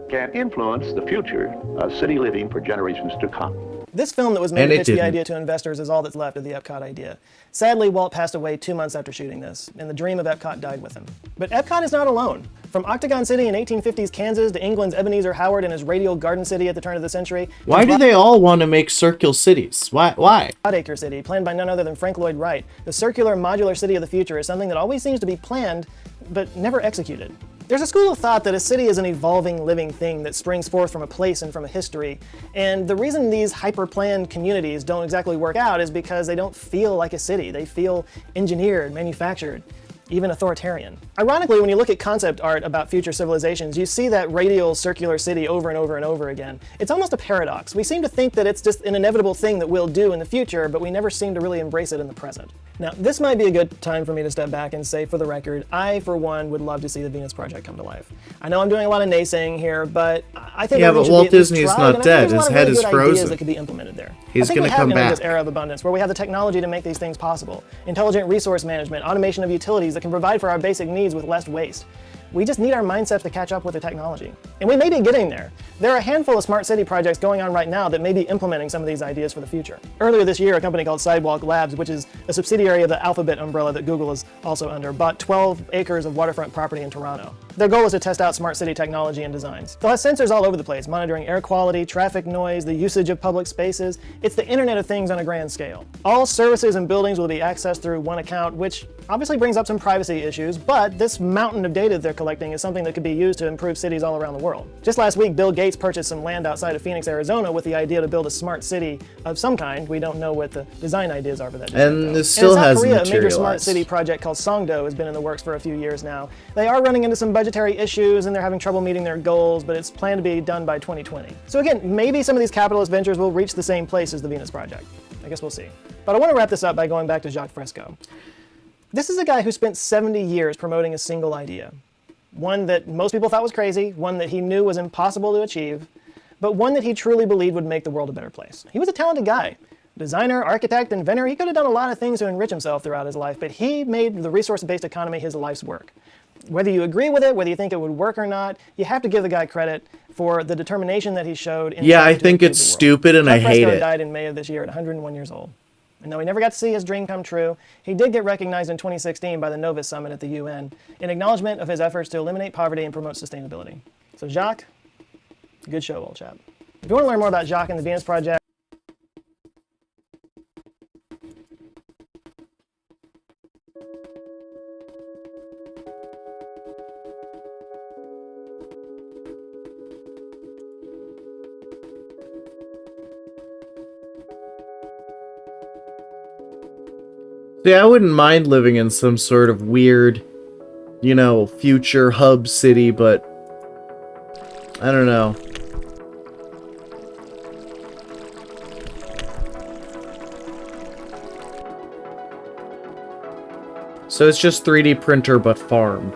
can influence the future of city living for generations to come. This film that was made And to it pitch the didn't. idea to investors is all that's left of the Epcot idea. Sadly, Walt passed away 2 months after shooting this, and the dream of Epcot died with him. But Epcot is not alone. From Octagon City in 1850s Kansas to England's Ebenezer Howard and his radial Garden City at the turn of the century, Why do they all want to make circular cities? Why? Broadacre City, planned by none other than Frank Lloyd Wright, the circular modular city of the future is something that always seems to be planned, but never executed. There's a school of thought that a city is an evolving, living thing that springs forth from a place and from a history. And the reason these hyper-planned communities don't exactly work out is because they don't feel like a city. They feel engineered, manufactured, even authoritarian. Ironically, when you look at concept art about future civilizations, you see that radial circular city over and over and over again. It's almost a paradox. We seem to think that it's just an inevitable thing that we'll do in the future, but we never seem to really embrace it in the present. Now, this might be a good time for me to step back and say, for the record, I, for one, would love to see the Venus Project come to life. I know I'm doing a lot of naysaying here, but I think Yeah, everyone but should Walt be at least Disney's tried, not and I think dead. there's a lot His of head really is good frozen. ideas that could be implemented there. He's I think gonna we have come entered back. this era of abundance where we have the technology to make these things possible. Intelligent resource management, automation of utilities that can provide for our basic needs with less waste. We just need our mindsets to catch up with the technology. And we may be getting there. There are a handful of smart city projects going on right now that may be implementing some of these ideas for the future. Earlier this year, a company called Sidewalk Labs, which is a subsidiary of the Alphabet umbrella that Google is also under, bought 12 acres of waterfront property in Toronto. Their goal is to test out smart city technology and designs. They'll have sensors all over the place, monitoring air quality, traffic noise, the usage of public spaces. It's the Internet of Things on a grand scale. All services and buildings will be accessed through one account, which obviously brings up some privacy issues, but this mountain of data they're collecting is something that could be used to improve cities all around the world. Just last week, Bill Gates purchased some land outside of Phoenix, Arizona with the idea to build a smart city of some kind. We don't know what the design ideas are for that. And though. this still in South hasn't Korea, a major smart materialized. city project called Songdo has been in the works for a few years now. They are running into some budgetary issues and they're having trouble meeting their goals, but it's planned to be done by 2020. So again, maybe some of these capitalist ventures will reach the same place as the Venus Project. I guess we'll see. But I want to wrap this up by going back to Jacques Fresco. This is a guy who spent 70 years promoting a single idea. One that most people thought was crazy, one that he knew was impossible to achieve, but one that he truly believed would make the world a better place. He was a talented guy. Designer, architect, inventor, he could have done a lot of things to enrich himself throughout his life, but he made the resource-based economy his life's work. Whether you agree with it, whether you think it would work or not, you have to give the guy credit for the determination that he showed in Yeah, I trying to think improve it's the world. stupid and I Jacques hate Fresco it. died in May of this year at 101 years old. And though he never got to see his dream come true, he did get recognized in 2016 by the Novus Summit at the UN in acknowledgement of his efforts to eliminate poverty and promote sustainability. So Jacques, good show, old chap. If you want to learn more about Jacques and the Venus Project, See, I wouldn't mind living in some sort of weird, you know, future hub city, but I don't know. So it's just 3D printer but farm.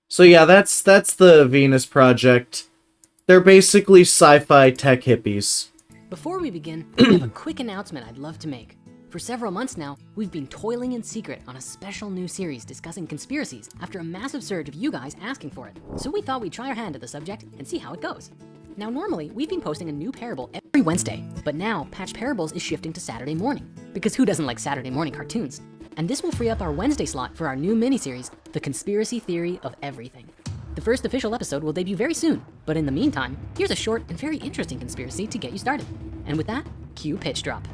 So yeah, that's the Venus Project. They're basically sci-fi tech hippies. Before we begin, I have a quick announcement I'd love to make. For several months now, we've been toiling in secret on a special new series discussing conspiracies after a massive surge of you guys asking for it. So we thought we'd try our hand at the subject and see how it goes. Now normally, we've been posting a new parable every Wednesday, but now Patch Parables is shifting to Saturday morning, because who doesn't like Saturday morning cartoons? And this will free up our Wednesday slot for our new miniseries, The Conspiracy Theory of Everything. The first official episode will debut very soon, but in the meantime, here's a short and very interesting conspiracy to get you started. And with that, cue pitch drop.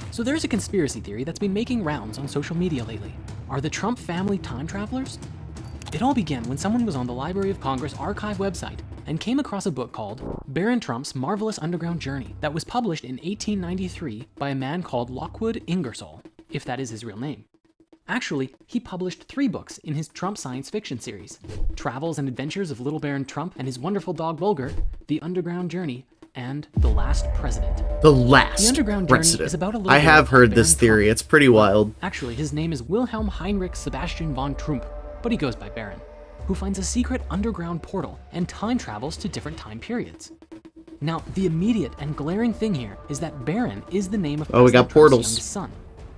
So there's a conspiracy theory that's been making rounds on social media lately. Are the Trump family time travelers? It all began when someone was on the Library of Congress archive website and came across a book called Baron Trump's Marvelous Underground Journey that was published in 1893 by a man called Lockwood Ingersoll, if that is his real name. Actually, he published 3 books in his Trump science fiction series: Travels and Adventures of Little Baron Trump and His Wonderful Dog Bulger, The Underground Journey, and The Last President. The Last The Underground Journey President. is about a little I boy have called heard this Baron theory. Trump. It's pretty wild. Actually, his name is Wilhelm Heinrich Sebastian von Trump, but he goes by Baron, who finds a secret underground portal and time travels to different time periods. Now, the immediate and glaring thing here is that Baron is the name of Oh, we got President Trump's portals. youngest son.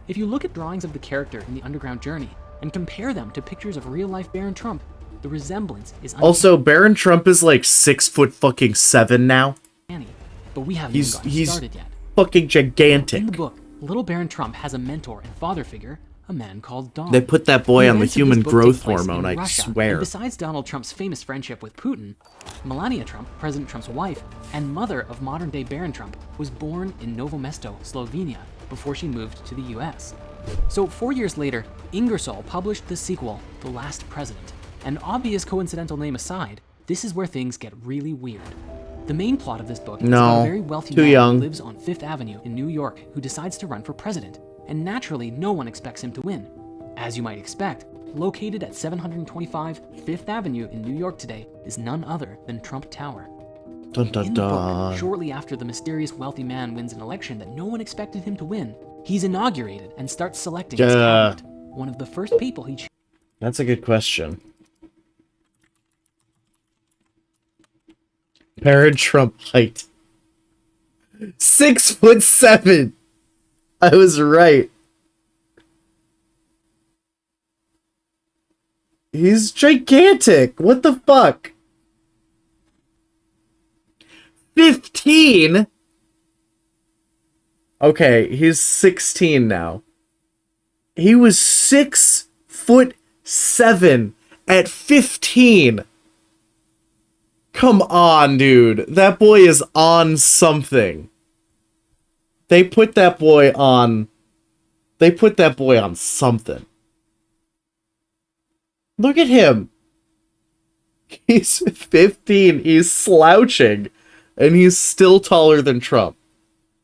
If you look at drawings of the character in the Underground Journey and compare them to pictures of real-life Baron Trump, the resemblance is Also, Baron Trump is like 6'7" now. uncanny. But we haven't even gotten started yet. Fucking gigantic. In the book, little Baron Trump has a mentor and father figure, a man called Don. They put that boy The on the events of this human book growth take place hormone, in I Russia, swear. And besides Donald Trump's famous friendship with Putin, Melania Trump, President Trump's wife and mother of modern-day Baron Trump, was born in Novo Mesto, Slovenia, before she moved to the US. So 4 years later, Ingersoll published the sequel, The Last President. An obvious coincidental name aside, this is where things get really weird. The main plot of this book is about a very wealthy too man young. who lives on Fifth Avenue in New York who decides to run for president, and naturally no one expects him to win. As you might expect, located at 725 Fifth Avenue in New York today is none other than Trump Tower. Dun dun In the book, dun. shortly after the mysterious wealthy man wins an election that no one expected him to win, he's inaugurated and starts selecting his cabinet. One of the first people he That's a good question. Baron Trump height. 6'7". I was right. He's gigantic. What the fuck? 15? Okay, he's 16 now. He was 6'7" at 15. Come on, dude. That boy is on something. They put that boy on something. Look at him. He's 15. He's slouching. And he's still taller than Trump.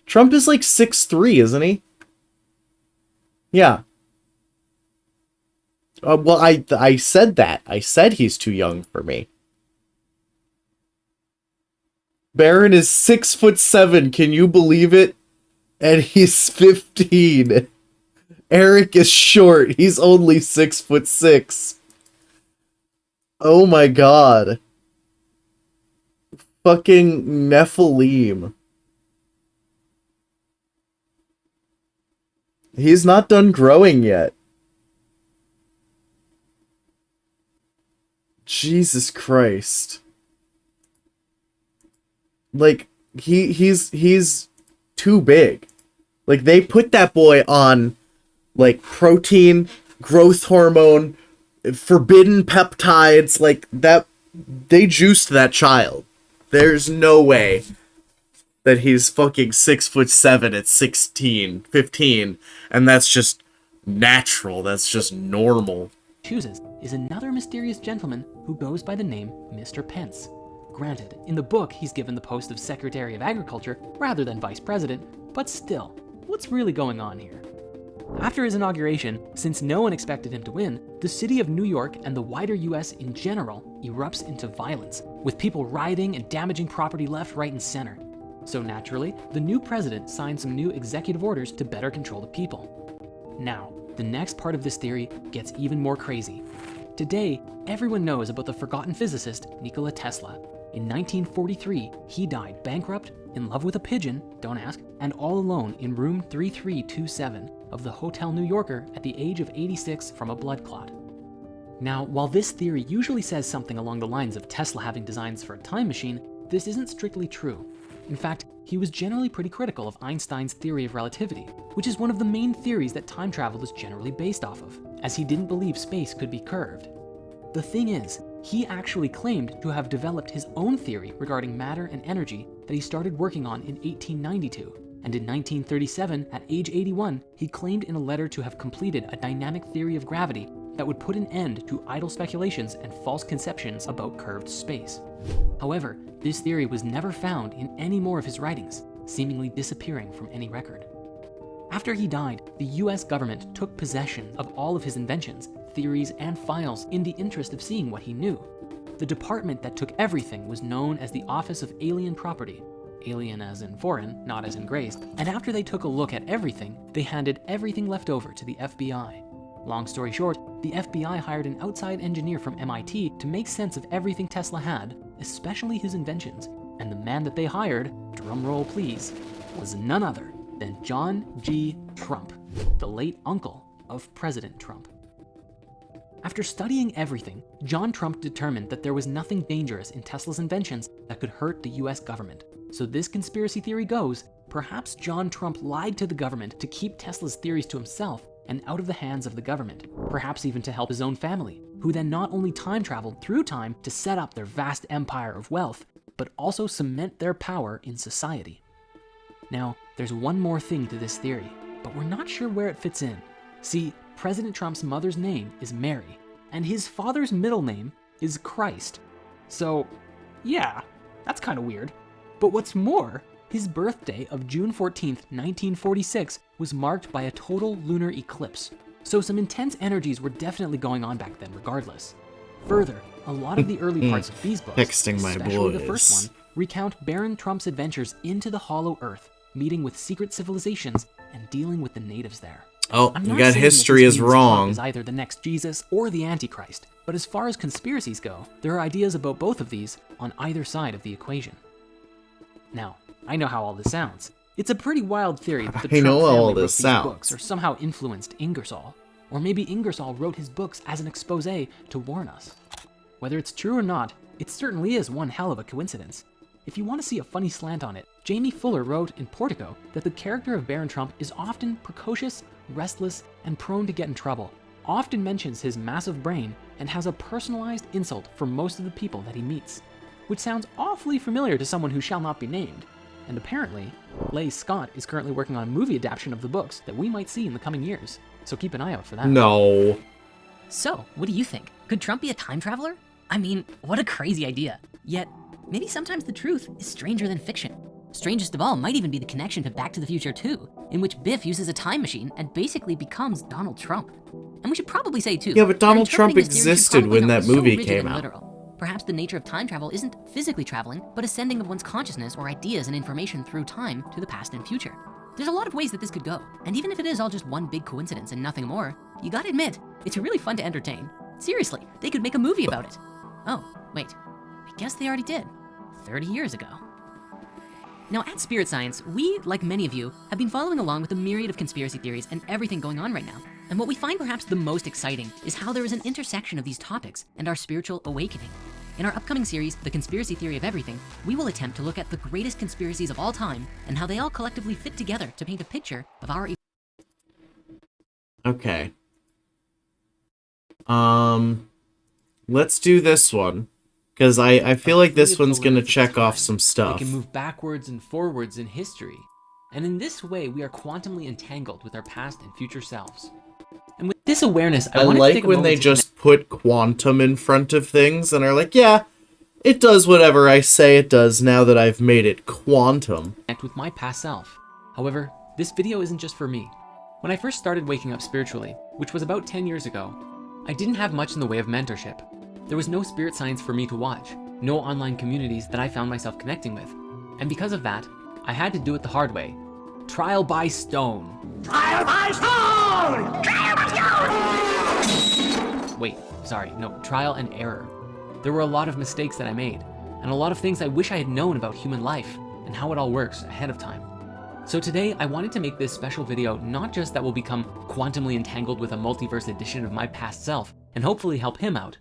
Trump is like 6'3", isn't he? Yeah. Well, I said that. I said he's too young for me. Baron is 6'7". Can you believe it? And he's 15. Eric is short. He's only 6'6". Oh my god. Fucking Nephilim. He's not done growing yet. Jesus Christ. Like, he's too big. Like, they put that boy on, like, protein, growth hormone, forbidden peptides, like, that, they juiced that child. There's no way that he's fucking 6'7" at 16, 15, and that's just natural, that's just normal. chooses is another mysterious gentleman who goes by the name Mr. Pence. Granted, in the book he's given the post of Secretary of Agriculture rather than Vice President, but still, what's really going on here? After his inauguration, since no one expected him to win, the city of New York and the wider US in general erupts into violence, with people rioting and damaging property left, right, and center. So naturally, the new president signed some new executive orders to better control the people. Now, the next part of this theory gets even more crazy. Today, everyone knows about the forgotten physicist Nikola Tesla. In 1943, he died bankrupt, in love with a pigeon, don't ask, and all alone in room 3327 of the Hotel New Yorker at the age of 86 from a blood clot. Now, while this theory usually says something along the lines of Tesla having designs for a time machine, this isn't strictly true. In fact, he was generally pretty critical of Einstein's theory of relativity, which is one of the main theories that time travel is generally based off of, as he didn't believe space could be curved. The thing is, he actually claimed to have developed his own theory regarding matter and energy that he started working on in 1892, and in 1937, at age 81, he claimed in a letter to have completed a dynamic theory of gravity that would put an end to idle speculations and false conceptions about curved space. However, this theory was never found in any more of his writings, seemingly disappearing from any record. After he died, the US government took possession of all of his inventions, theories, and files in the interest of seeing what he knew. The department that took everything was known as the Office of Alien Property. Alien as in foreign, not as in Grace. And after they took a look at everything, they handed everything left over to the FBI. Long story short, the FBI hired an outside engineer from MIT to make sense of everything Tesla had, especially his inventions. And the man that they hired, drumroll please, was none other than John G. Trump, the late uncle of President Trump. After studying everything, John Trump determined that there was nothing dangerous in Tesla's inventions that could hurt the US government. So this conspiracy theory goes, perhaps John Trump lied to the government to keep Tesla's theories to himself and out of the hands of the government, perhaps even to help his own family, who then not only time traveled through time to set up their vast empire of wealth, but also cement their power in society. Now, there's one more thing to this theory, but we're not sure where it fits in. See, President Trump's mother's name is Mary, and his father's middle name is Christ. So, yeah, that's kind of weird. But what's more, his birthday of June 14th, 1946 was marked by a total lunar eclipse. So some intense energies were definitely going on back then regardless. Further, a lot of the early parts of these books, Texting my especially the boys. first one, recount Baron Trump's adventures into the Hollow Earth, meeting with secret civilizations and dealing with the natives there. Oh, I'm you not got saying history that is this means Trump wrong. is either the next Jesus or the Antichrist, but as far as conspiracies go, there are ideas about both of these on either side of the equation. Now, I know how all this sounds. It's a pretty wild theory that the I know Trump how all family wrote this these sounds. books or somehow influenced Ingersoll. Or maybe Ingersoll wrote his books as an expose to warn us. Whether it's true or not, it certainly is one hell of a coincidence. If you want to see a funny slant on it, Jamie Fuller wrote in Portico that the character of Baron Trump is often precocious, restless, and prone to get in trouble, often mentions his massive brain, and has a personalized insult for most of the people that he meets, which sounds awfully familiar to someone who shall not be named. And apparently, Leigh Scott is currently working on a movie adaptation of the books that we might see in the coming years, so keep an eye out for that. No. So, what do you think? Could Trump be a time traveler? I mean, what a crazy idea. Yet, maybe sometimes the truth is stranger than fiction. Strangest of all might even be the connection to Back to the Future 2, in which Biff uses a time machine and basically becomes Donald Trump. And we should probably say too, Yeah, but Donald that Trump interpreting his theories existed probably when not that so movie rigid came and out. literal. Perhaps the nature of time travel isn't physically traveling, but a sending of one's consciousness or ideas and information through time to the past and future. There's a lot of ways that this could go, and even if it is all just one big coincidence and nothing more, you gotta admit, it's really fun to entertain. Seriously, they could make a movie about it. Oh, wait, I guess they already did, 30 years ago. Now at Spirit Science, we, like many of you, have been following along with a myriad of conspiracy theories and everything going on right now. And what we find perhaps the most exciting is how there is an intersection of these topics and our spiritual awakening. In our upcoming series, The Conspiracy Theory of Everything, we will attempt to look at the greatest conspiracies of all time and how they all collectively fit together to paint a picture of our... Okay. Let's do this one. Because I feel like this one's gonna check off some We stuff. can move backwards and forwards in history. And in this way, we are quantumly entangled with our past and future selves. And with this awareness, I I wanted to like take a when moment they to just put quantum in front of things and are like, yeah, it does whatever I say it does now that I've made it quantum. connect with my past self. However, this video isn't just for me. When I first started waking up spiritually, which was about 10 years ago, I didn't have much in the way of mentorship. There was no spirit science for me to watch, no online communities that I found myself connecting with. And because of that, I had to do it the hard way. Trial by stone. Trial by stone! Trial by stone! Wait, sorry, no, trial and error. There were a lot of mistakes that I made, and a lot of things I wish I had known about human life and how it all works ahead of time. So today, I wanted to make this special video not just that will become quantumly entangled with a multiverse edition of my past self and hopefully help him out,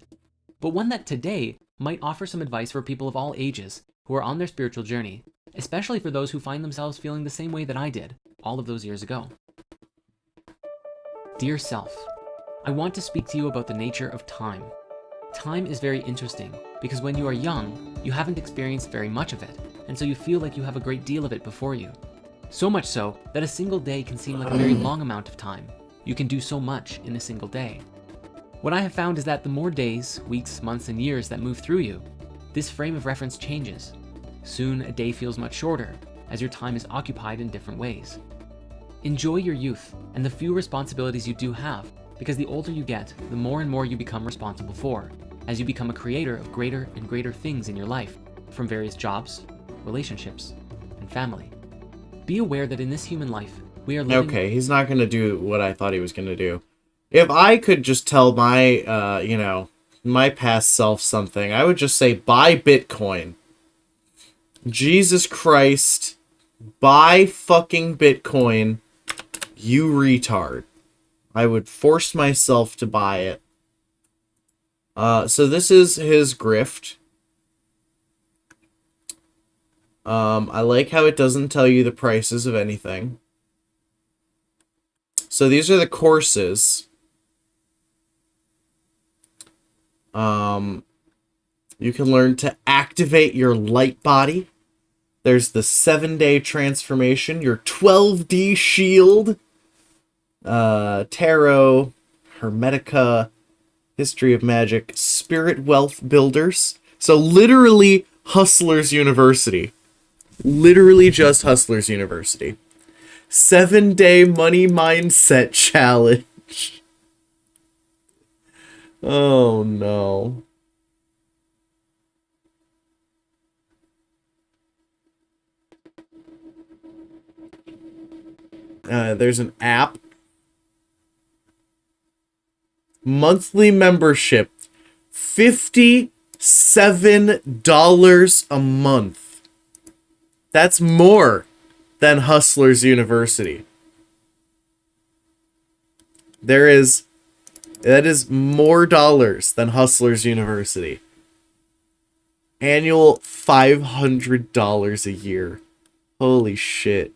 but one that today might offer some advice for people of all ages who are on their spiritual journey, especially for those who find themselves feeling the same way that I did all of those years ago. Dear self, I want to speak to you about the nature of time. Time is very interesting because when you are young, you haven't experienced very much of it, and so you feel like you have a great deal of it before you. So much so that a single day can seem like a very long amount of time. You can do so much in a single day. What I have found is that the more days, weeks, months, and years that move through you, this frame of reference changes. Soon, a day feels much shorter, as your time is occupied in different ways. Enjoy your youth and the few responsibilities you do have, because the older you get, the more and more you become responsible for, as you become a creator of greater and greater things in your life, from various jobs, relationships, and family. Be aware that in this human life, we are living... Okay, he's not gonna do what I thought he was gonna do. If I could just tell my, my past self something, I would just say, buy Bitcoin. Jesus Christ. Buy fucking Bitcoin. You retard. I would force myself to buy it. So this is his grift. I like how it doesn't tell you the prices of anything. So these are the courses. You can learn to activate your light body. There's the 7-day transformation, your 12D shield, tarot, Hermetica, history of magic, spirit wealth builders. So literally Hustlers University. Literally just Hustlers University. 7-day money mindset challenge. Oh no. There's an app. Monthly membership. $57 a month. That's more than Hustlers University. That is more dollars than Hustlers University. Annual $500 a year. Holy shit.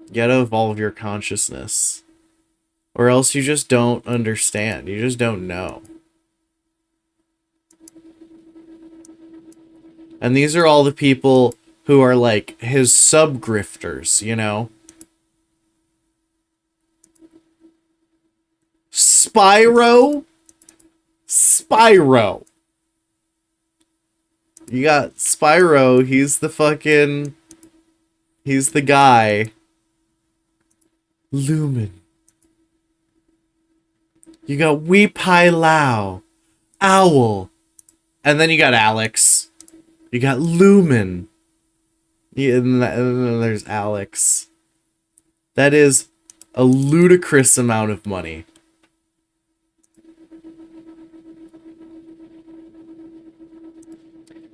You gotta evolve your consciousness. Or else you just don't understand. You just don't know. And these are all the people who are like his sub-grifters, you know? Spyro? Spyro. You got Spyro, he's the guy. Lumen. You got Weepai Lao. Owl. And then you got Alex. You got Lumen. Yeah, and then there's Alex. That is a ludicrous amount of money.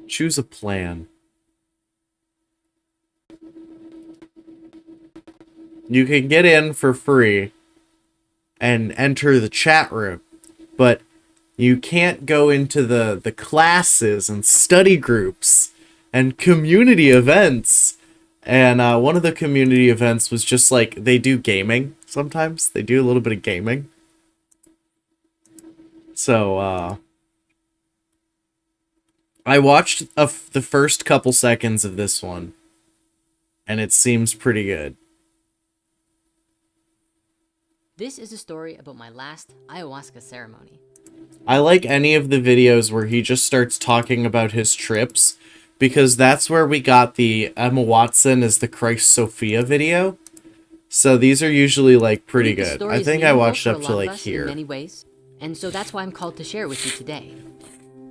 Choose a plan. You can get in for free and enter the chat room, but you can't go into the classes and study groups and community events. And one of the community events was just like, they do gaming sometimes. They do a little bit of gaming. So, I watched the first couple seconds of this one, and it seems pretty good. This is a story about my last ayahuasca ceremony. I like any of the videos where he just starts talking about his trips, because that's where we got the Emma Watson as the Christ Sophia video. So these are usually like pretty good. I think I watched up to like here. In many ways, and so that's why I'm called to share it with you today.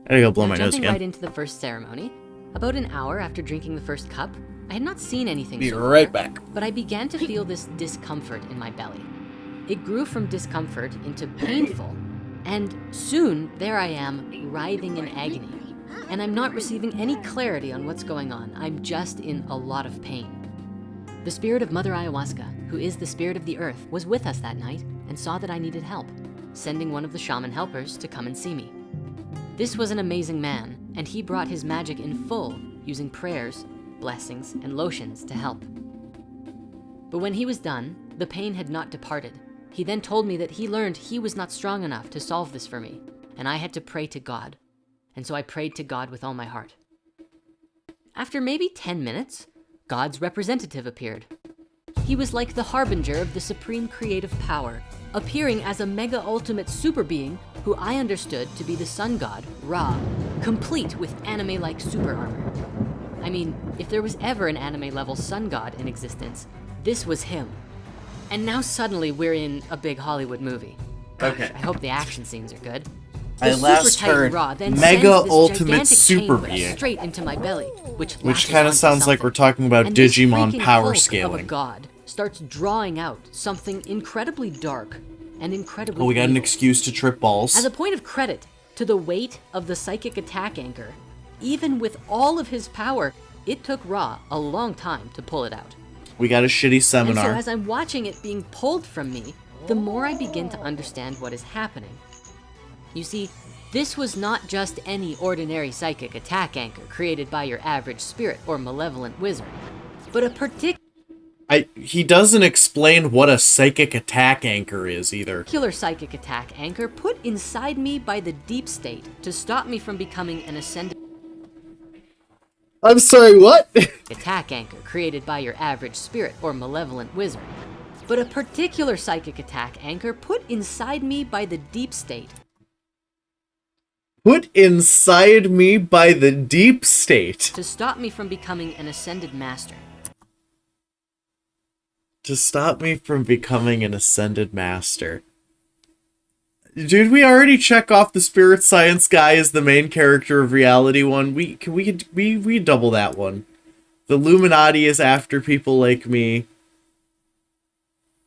I gotta go blow my nose Jumping again. right into the first ceremony, about an hour after drinking the first cup, I had not seen anything Be so right far, back. but I began to feel this discomfort in my belly. It grew from discomfort into painful, and soon there I am, writhing in agony. And I'm not receiving any clarity on what's going on. I'm just in a lot of pain. The spirit of Mother Ayahuasca, who is the spirit of the earth, was with us that night and saw that I needed help, sending one of the shaman helpers to come and see me. This was an amazing man, and he brought his magic in full, using prayers, blessings, and lotions to help. But when he was done, the pain had not departed. He then told me that he learned he was not strong enough to solve this for me, and I had to pray to God. And so I prayed to God with all my heart. After maybe 10 minutes, God's representative appeared. He was like the harbinger of the supreme creative power, appearing as a mega ultimate super being who I understood to be the sun god, Ra, complete with anime-like super armor. I mean, if there was ever an anime-level sun god in existence, this was him. And now suddenly we're in a big Hollywood movie. Okay. I hope the action scenes are good. I The last Super Titan heard Ra then Mega sends this Ultimate gigantic Super chain Being, straight into my belly, which which latches kind of onto sounds like something. we're talking about And this Digimon freaking power Hulk scaling. of a god starts drawing out something incredibly dark and incredibly Oh, we got an evil. excuse to trip balls. As a point of credit to the weight of the psychic attack anchor, even with all of his power, it took Ra a long time to pull it out. We got a shitty And so seminar. as I'm watching it being pulled from me, the more I begin to understand what is happening. You see, this was not just any ordinary psychic attack anchor created by your average spirit or malevolent wizard, but a He doesn't explain what a psychic attack anchor is either. particular psychic attack anchor put inside me by the deep state to stop me from becoming an ascended I'm sorry, what? attack anchor created by your average spirit or malevolent wizard, but a particular psychic attack anchor put inside me by the deep state Put inside me by the deep state. to stop me from becoming an ascended master. To stop me from becoming an ascended master. Dude, we already check off the spirit science guy as the main character of Reality One. We double that one. The Illuminati is after people like me.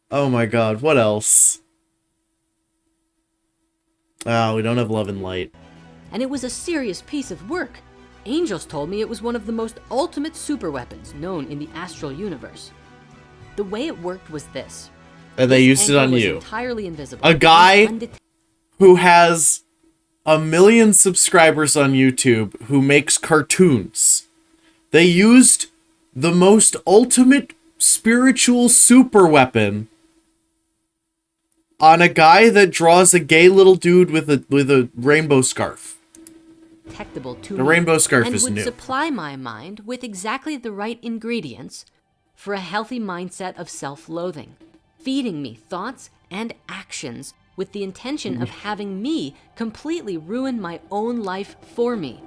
Oh my god, what else? Oh, we don't have Love and Light. And it was a serious piece of work. Angels told me it was one of the most ultimate super weapons known in the astral universe. The way it worked was this. And they This used it anchor on was you. entirely invisible. A guy and who has 1 million subscribers on YouTube who makes cartoons. They used the most ultimate spiritual super weapon on a guy that draws a gay little dude with a rainbow scarf. Detectable to The me, rainbow scarf and is would new. supply my mind with exactly the right ingredients for a healthy mindset of self-loathing, feeding me thoughts and actions with the intention of having me completely ruin my own life for me.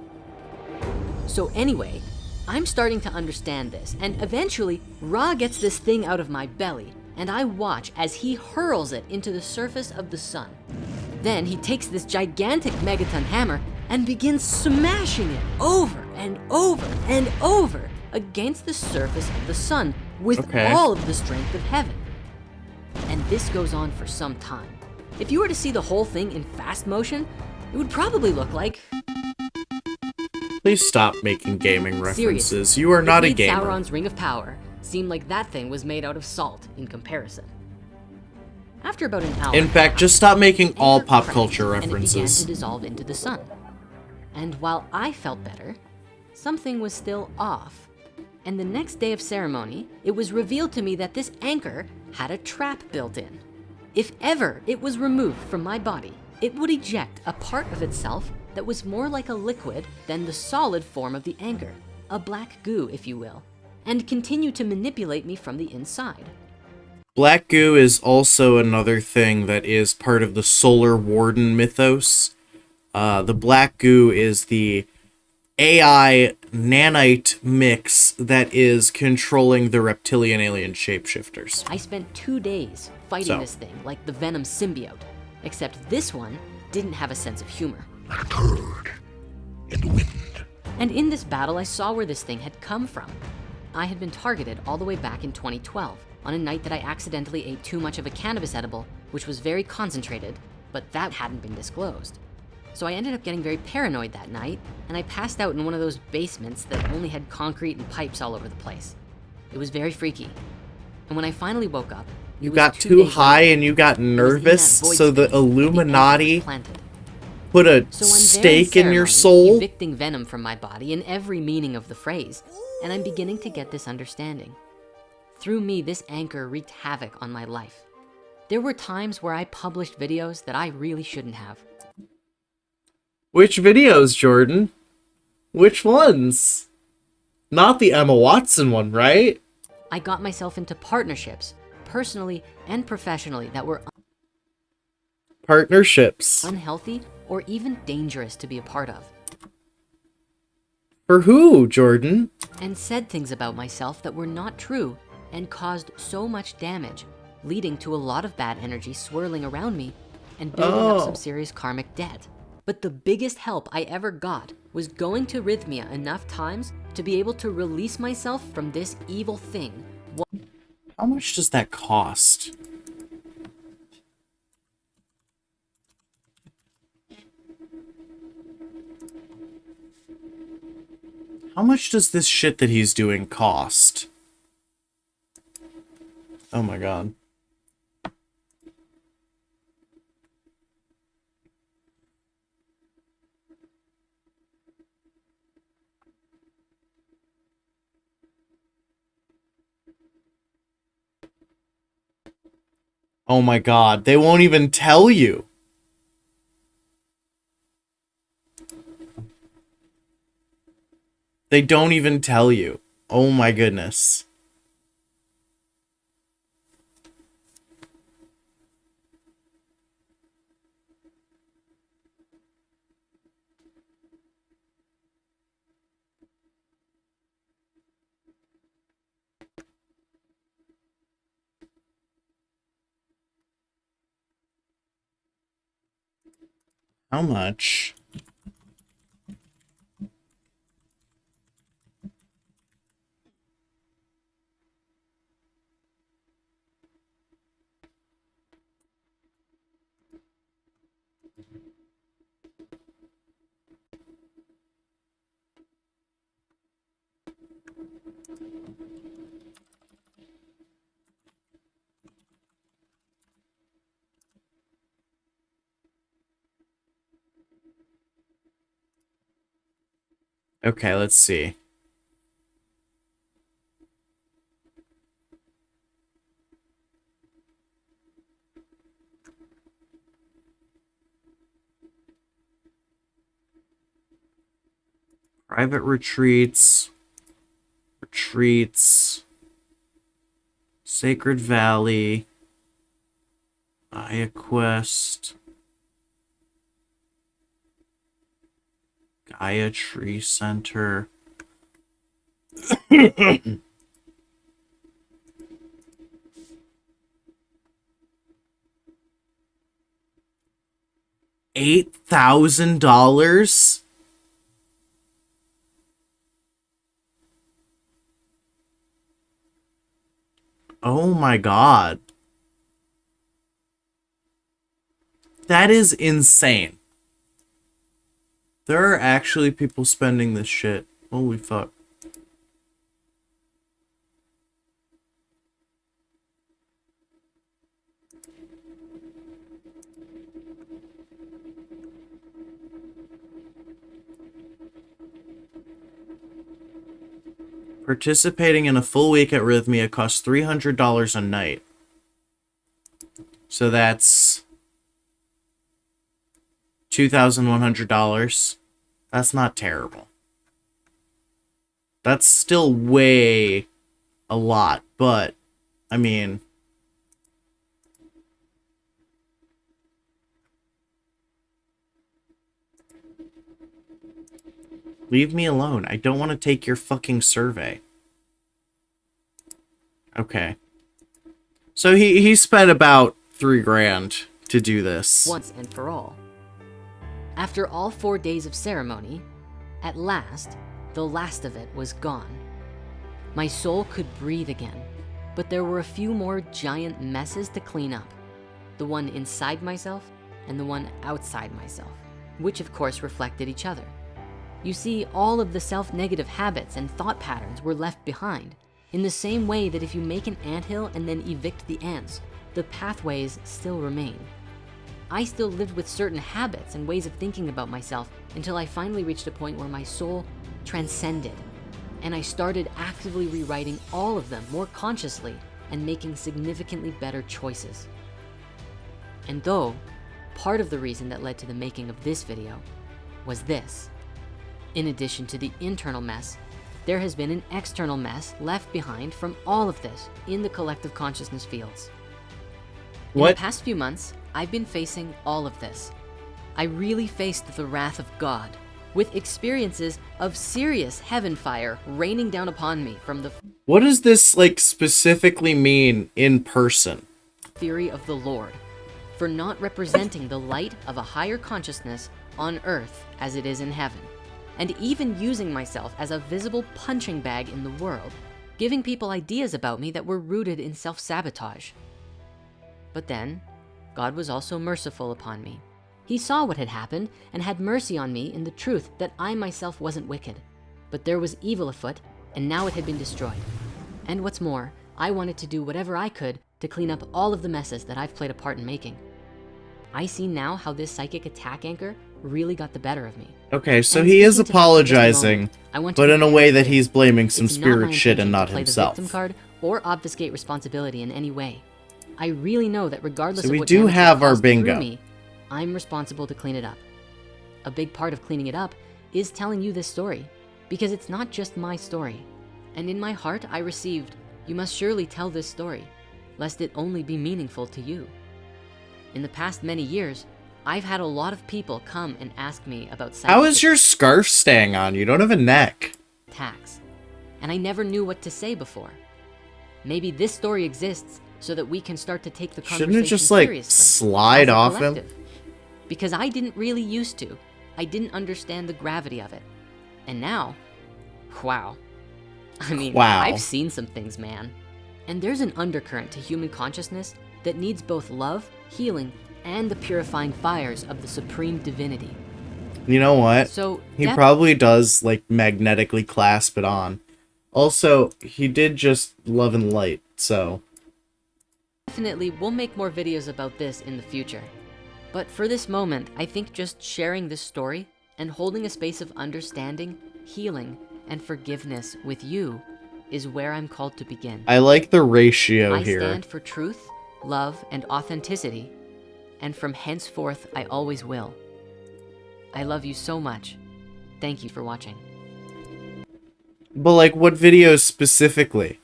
So anyway, I'm starting to understand this, and eventually Ra gets this thing out of my belly, and I watch as he hurls it into the surface of the sun. Then he takes this gigantic megaton hammer and begins smashing it over and over and over against the surface of the sun with Okay. all of the strength of heaven. And this goes on for some time. If you were to see the whole thing in fast motion, it would probably look like... Please stop making gaming references. Seriously, You are not a it made gamer. Sauron's Ring of Power seemed like that thing was made out of salt in comparison. After about an hour, In fact, just stop making the all anchor pop cracked culture and it began references. to dissolve into the sun. And while I felt better, something was still off. And the next day of ceremony, it was revealed to me that this anchor had a trap built in. If ever it was removed from my body, it would eject a part of itself that was more like a liquid than the solid form of the anchor, a black goo, if you will, and continue to manipulate me from the inside. Black goo is also another thing that is part of the Solar Warden mythos. The black goo is the AI nanite mix that is controlling the reptilian alien shapeshifters. I spent 2 days fighting So. this thing like the Venom symbiote, except this one didn't have a sense of humor. And in this battle, I saw where this thing had come from. I had been targeted all the way back in 2012 on a night that I accidentally ate too much of a cannabis edible, which was very concentrated, but that hadn't been disclosed. So I ended up getting very paranoid that night, and I passed out in one of those basements that only had concrete and pipes all over the place. It was very freaky. And when I finally woke up, You it was got 2 too days high later. and you got I was in that nervous, void so the space where the anchor was Illuminati planted. put a So I'm there stake in your ceremony, soul. evicting venom from my body in every meaning of the phrase, and I'm beginning to get this understanding. Through me, this anchor wreaked havoc on my life. There were times where I published videos that I really shouldn't have. Which videos, Jordan? Which ones? Not the Emma Watson one, right? I got myself into partnerships, personally and professionally, that were Partnerships. unhealthy or even dangerous to be a part of. For who, Jordan? And said things about myself that were not true and caused so much damage, leading to a lot of bad energy swirling around me and building up some serious karmic debt. But the biggest help I ever got was going to Rhythmia enough times to be able to release myself from this evil thing. How much does that cost? How much does this shit that he's doing cost? Oh my god. Oh my god, they won't even tell you. They don't even tell you. Oh my goodness. How much? Okay, let's see. Private retreats. Sacred Valley. Aya Quest. Gaia Tree Center. $8,000? Oh my god. That is insane. There are actually people spending this shit. Holy fuck. Participating in a full week at Rhythmia costs $300 a night. So that's $2,100. That's not terrible. That's still way a lot, but I mean, leave me alone. I don't want to take your fucking survey. Okay. So he spent about $3,000 to do this. Once and for all. After all 4 days of ceremony, at last, the last of it was gone. My soul could breathe again, but there were a few more giant messes to clean up. The one inside myself and the one outside myself, which of course reflected each other. You see, all of the self-negative habits and thought patterns were left behind, in the same way that if you make an anthill and then evict the ants, the pathways still remain. I still lived with certain habits and ways of thinking about myself until I finally reached a point where my soul transcended, and I started actively rewriting all of them more consciously and making significantly better choices. And though, part of the reason that led to the making of this video was this. In addition to the internal mess, there has been an external mess left behind from all of this in the collective consciousness fields. In What? the past few months, I've been facing all of this. I really faced the wrath of God, with experiences of serious heaven fire raining down upon me from the What does this, like, specifically mean in person? fury of the Lord, for not representing the light of a higher consciousness on earth as it is in heaven, and even using myself as a visible punching bag in the world, giving people ideas about me that were rooted in self-sabotage. But then, God was also merciful upon me. He saw what had happened and had mercy on me in the truth that I myself wasn't wicked, but there was evil afoot, and now it had been destroyed. And what's more, I wanted to do whatever I could to clean up all of the messes that I've played a part in making. I see now how this psychic attack anchor really got the better of me. Okay, so And he is speaking to that at this apologizing, moment, I want to but be in a very way that clear. he's blaming some It's not my spirit shit and intention not to play himself. the victim card or obfuscate responsibility in any way. I really know that regardless So of we what do damage have it our caused through bingo. me, I'm responsible to clean it up. A big part of cleaning it up is telling you this story, because it's not just my story. And in my heart, I received, you must surely tell this story, lest it only be meaningful to you. In the past many years, I've had a lot of people come and ask me about How psychic is your scarf staying on? You don't have a neck. attacks, and I never knew what to say before. Maybe this story exists so that we can start to take the conversation Shouldn't it just, like, seriously slide as a off him? collective. Because I didn't really used to. I didn't understand the gravity of it. And now, wow. I mean, Wow. I've seen some things, man. And there's an undercurrent to human consciousness that needs both love, healing, and the purifying fires of the supreme divinity. You know what? So, He probably does, like, magnetically clasp it on. Also, he did just love and light, so... Definitely, we'll make more videos about this in the future. But for this moment, I think just sharing this story and holding a space of understanding, healing, and forgiveness with you is where I'm called to begin. I like the ratio I here. stand for truth, love, and authenticity, and from henceforth, I always will. I love you so much. Thank you for watching. But, like, what videos specifically?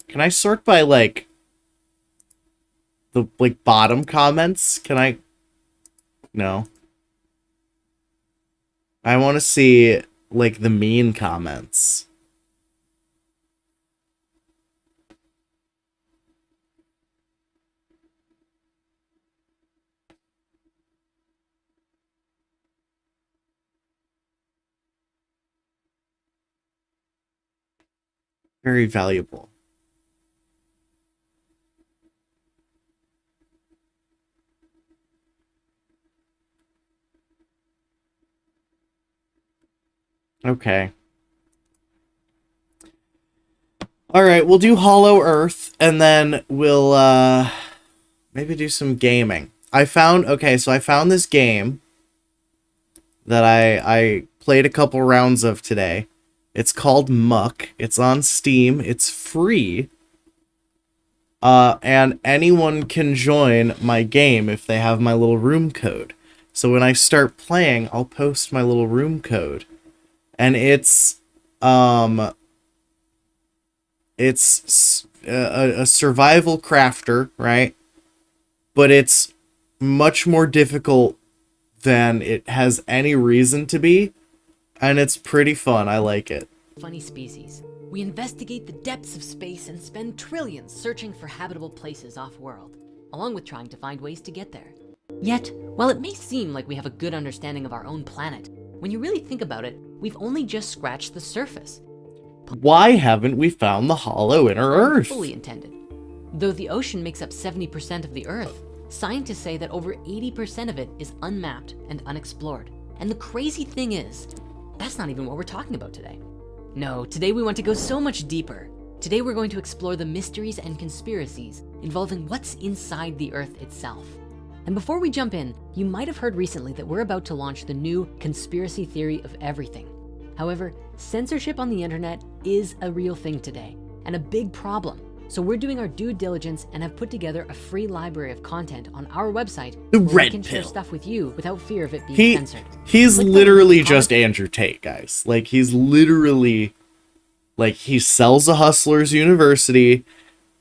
Can I sort by, like, the, like, bottom comments? Can I... No. I want to see, like, the mean comments. Very valuable. Okay. Alright, we'll do Hollow Earth, and then we'll, maybe do some gaming. I found this game that I played a couple rounds of today. It's called Muck. It's on Steam. It's free. And anyone can join my game if they have my little room code. So when I start playing, I'll post my little room code. And it's a survival crafter, right? But it's much more difficult than it has any reason to be. And it's pretty fun. I like it. Funny species. We investigate the depths of space and spend trillions searching for habitable places off-world, along with trying to find ways to get there. Yet, while it may seem like we have a good understanding of our own planet, when you really think about it, we've only just scratched the surface. Why haven't we found the hollow inner Earth? Fully intended. Though the ocean makes up 70% of the Earth, scientists say that over 80% of it is unmapped and unexplored. And the crazy thing is, that's not even what we're talking about today. No, today we want to go so much deeper. Today we're going to explore the mysteries and conspiracies involving what's inside the Earth itself. And before we jump in, you might have heard recently that we're about to launch the new conspiracy theory of everything. However, censorship on the internet is a real thing today, and a big problem. So we're doing our due diligence and have put together a free library of content on our website The where we Red can share Pill. stuff with you without fear of it being censored. He's Click the literally link in the just Andrew Tate, guys. Like, he's literally, like, he sells a Hustlers University.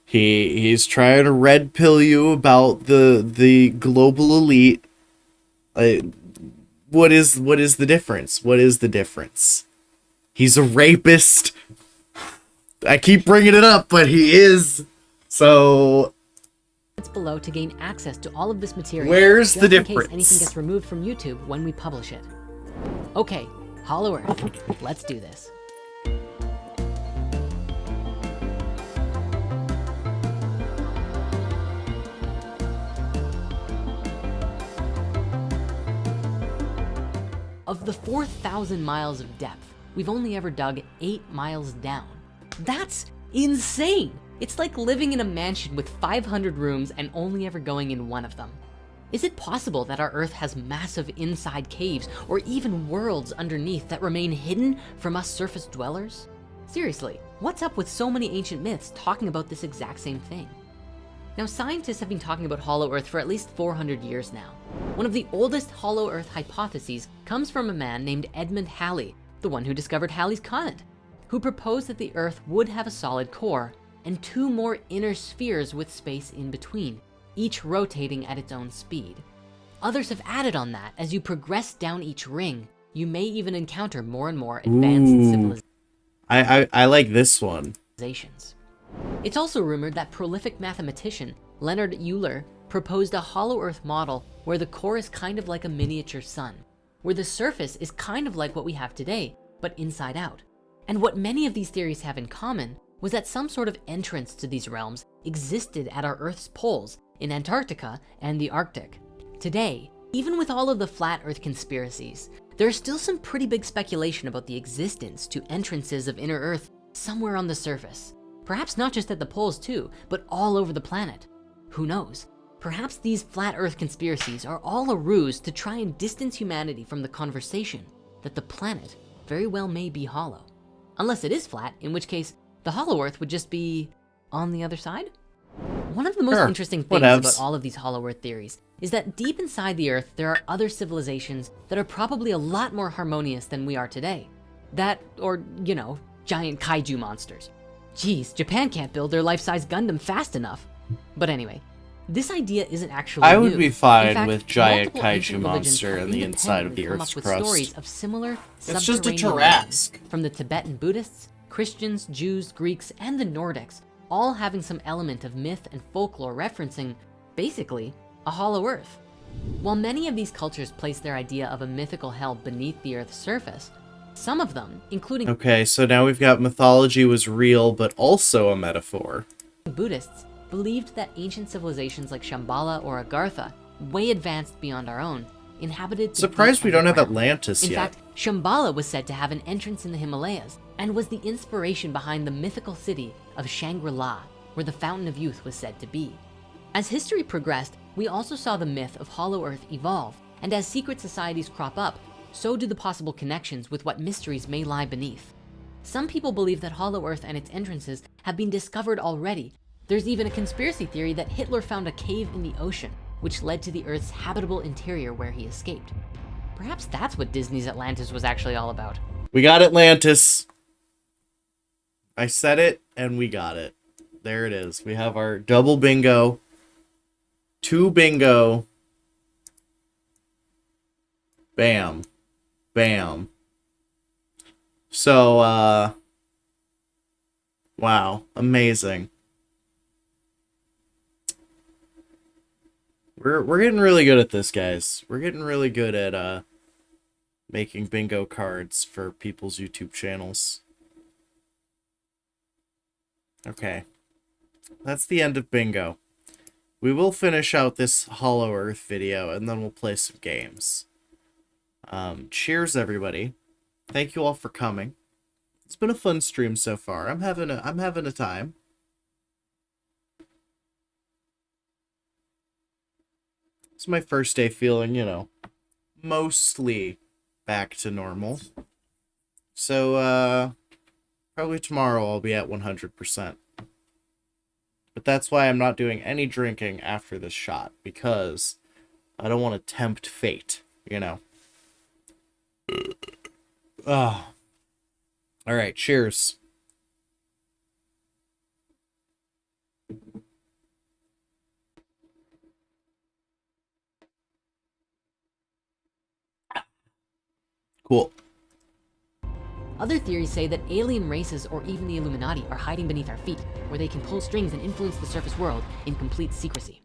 He's trying to red pill you about the global elite. What is the difference? What is the difference? He's a rapist. I keep bringing it up, but he is. So It's below to gain access to all of this material. Where's just the in case anything difference? gets removed from YouTube when we publish it. Okay, Hollow Earth, let's do this. Of the 4,000 miles of depth, we've only ever dug 8 miles down. That's insane! It's like living in a mansion with 500 rooms and only ever going in one of them. Is it possible that our Earth has massive inside caves or even worlds underneath that remain hidden from us surface dwellers? Seriously, what's up with so many ancient myths talking about this exact same thing? Now, scientists have been talking about Hollow Earth for at least 400 years now. One of the oldest Hollow Earth hypotheses comes from a man named Edmund Halley, the one who discovered Halley's Comet, who proposed that the Earth would have a solid core and 2 more inner spheres with space in between, each rotating at its own speed. Others have added on that as you progress down each ring, you may even encounter more and more advanced civilizations. I like this one. It's also rumored that prolific mathematician Leonard Euler proposed a Hollow Earth model where the core is kind of like a miniature sun, where the surface is kind of like what we have today, but inside out. And what many of these theories have in common was that some sort of entrance to these realms existed at our Earth's poles in Antarctica and the Arctic. Today, even with all of the flat Earth conspiracies, there's still some pretty big speculation about the existence to entrances of inner Earth somewhere on the surface. Perhaps not just at the poles too, but all over the planet. Who knows? Perhaps these flat Earth conspiracies are all a ruse to try and distance humanity from the conversation that the planet very well may be hollow. Unless it is flat, in which case the Hollow Earth would just be on the other side? One of the most interesting things about all of these Hollow Earth theories is that deep inside the Earth, there are other civilizations that are probably a lot more harmonious than we are today. That, or, you know, giant kaiju monsters. Geez, Japan can't build their life-size Gundam fast enough. But anyway, this idea isn't actually I new. would be fine In fact, with giant multiple kaiju ancient religions monster have on the inside of the independently come Earth's up with crust. stories of similar It's just a subterranean Tarrasque. realms, from the Tibetan Buddhists, Christians, Jews, Greeks, and the Nordics, all having some element of myth and folklore referencing, basically, a hollow Earth. While many of these cultures place their idea of a mythical hell beneath the Earth's surface, some of them, including Okay, so now we've got mythology was real, but also a metaphor. Buddhists, believed that ancient civilizations like Shambhala or Agartha, way advanced beyond our own, inhabited the Surprised deep we don't have underground. Atlantis In yet. fact, Shambhala was said to have an entrance in the Himalayas and was the inspiration behind the mythical city of Shangri-La, where the Fountain of Youth was said to be. As history progressed, we also saw the myth of Hollow Earth evolve, and as secret societies crop up, so do the possible connections with what mysteries may lie beneath. Some people believe that Hollow Earth and its entrances have been discovered already. There's even a conspiracy theory that Hitler found a cave in the ocean, which led to the Earth's habitable interior where he escaped. Perhaps that's what Disney's Atlantis was actually all about. We got Atlantis. I said it, and we got it. There it is. We have our double bingo. 2 bingo. Bam. Bam. So, wow. Amazing. We're getting really good at this, guys. We're getting really good at, making bingo cards for people's YouTube channels. Okay. That's the end of bingo. We will finish out this Hollow Earth video, and then we'll play some games. Cheers, everybody. Thank you all for coming. It's been a fun stream so far. I'm having a time. It's my first day feeling, you know, mostly back to normal. So, probably tomorrow I'll be at 100%. But that's why I'm not doing any drinking after this shot, because I don't want to tempt fate, you know. All right, cheers. Cool. Other theories say that alien races or even the Illuminati are hiding beneath our feet, where they can pull strings and influence the surface world in complete secrecy.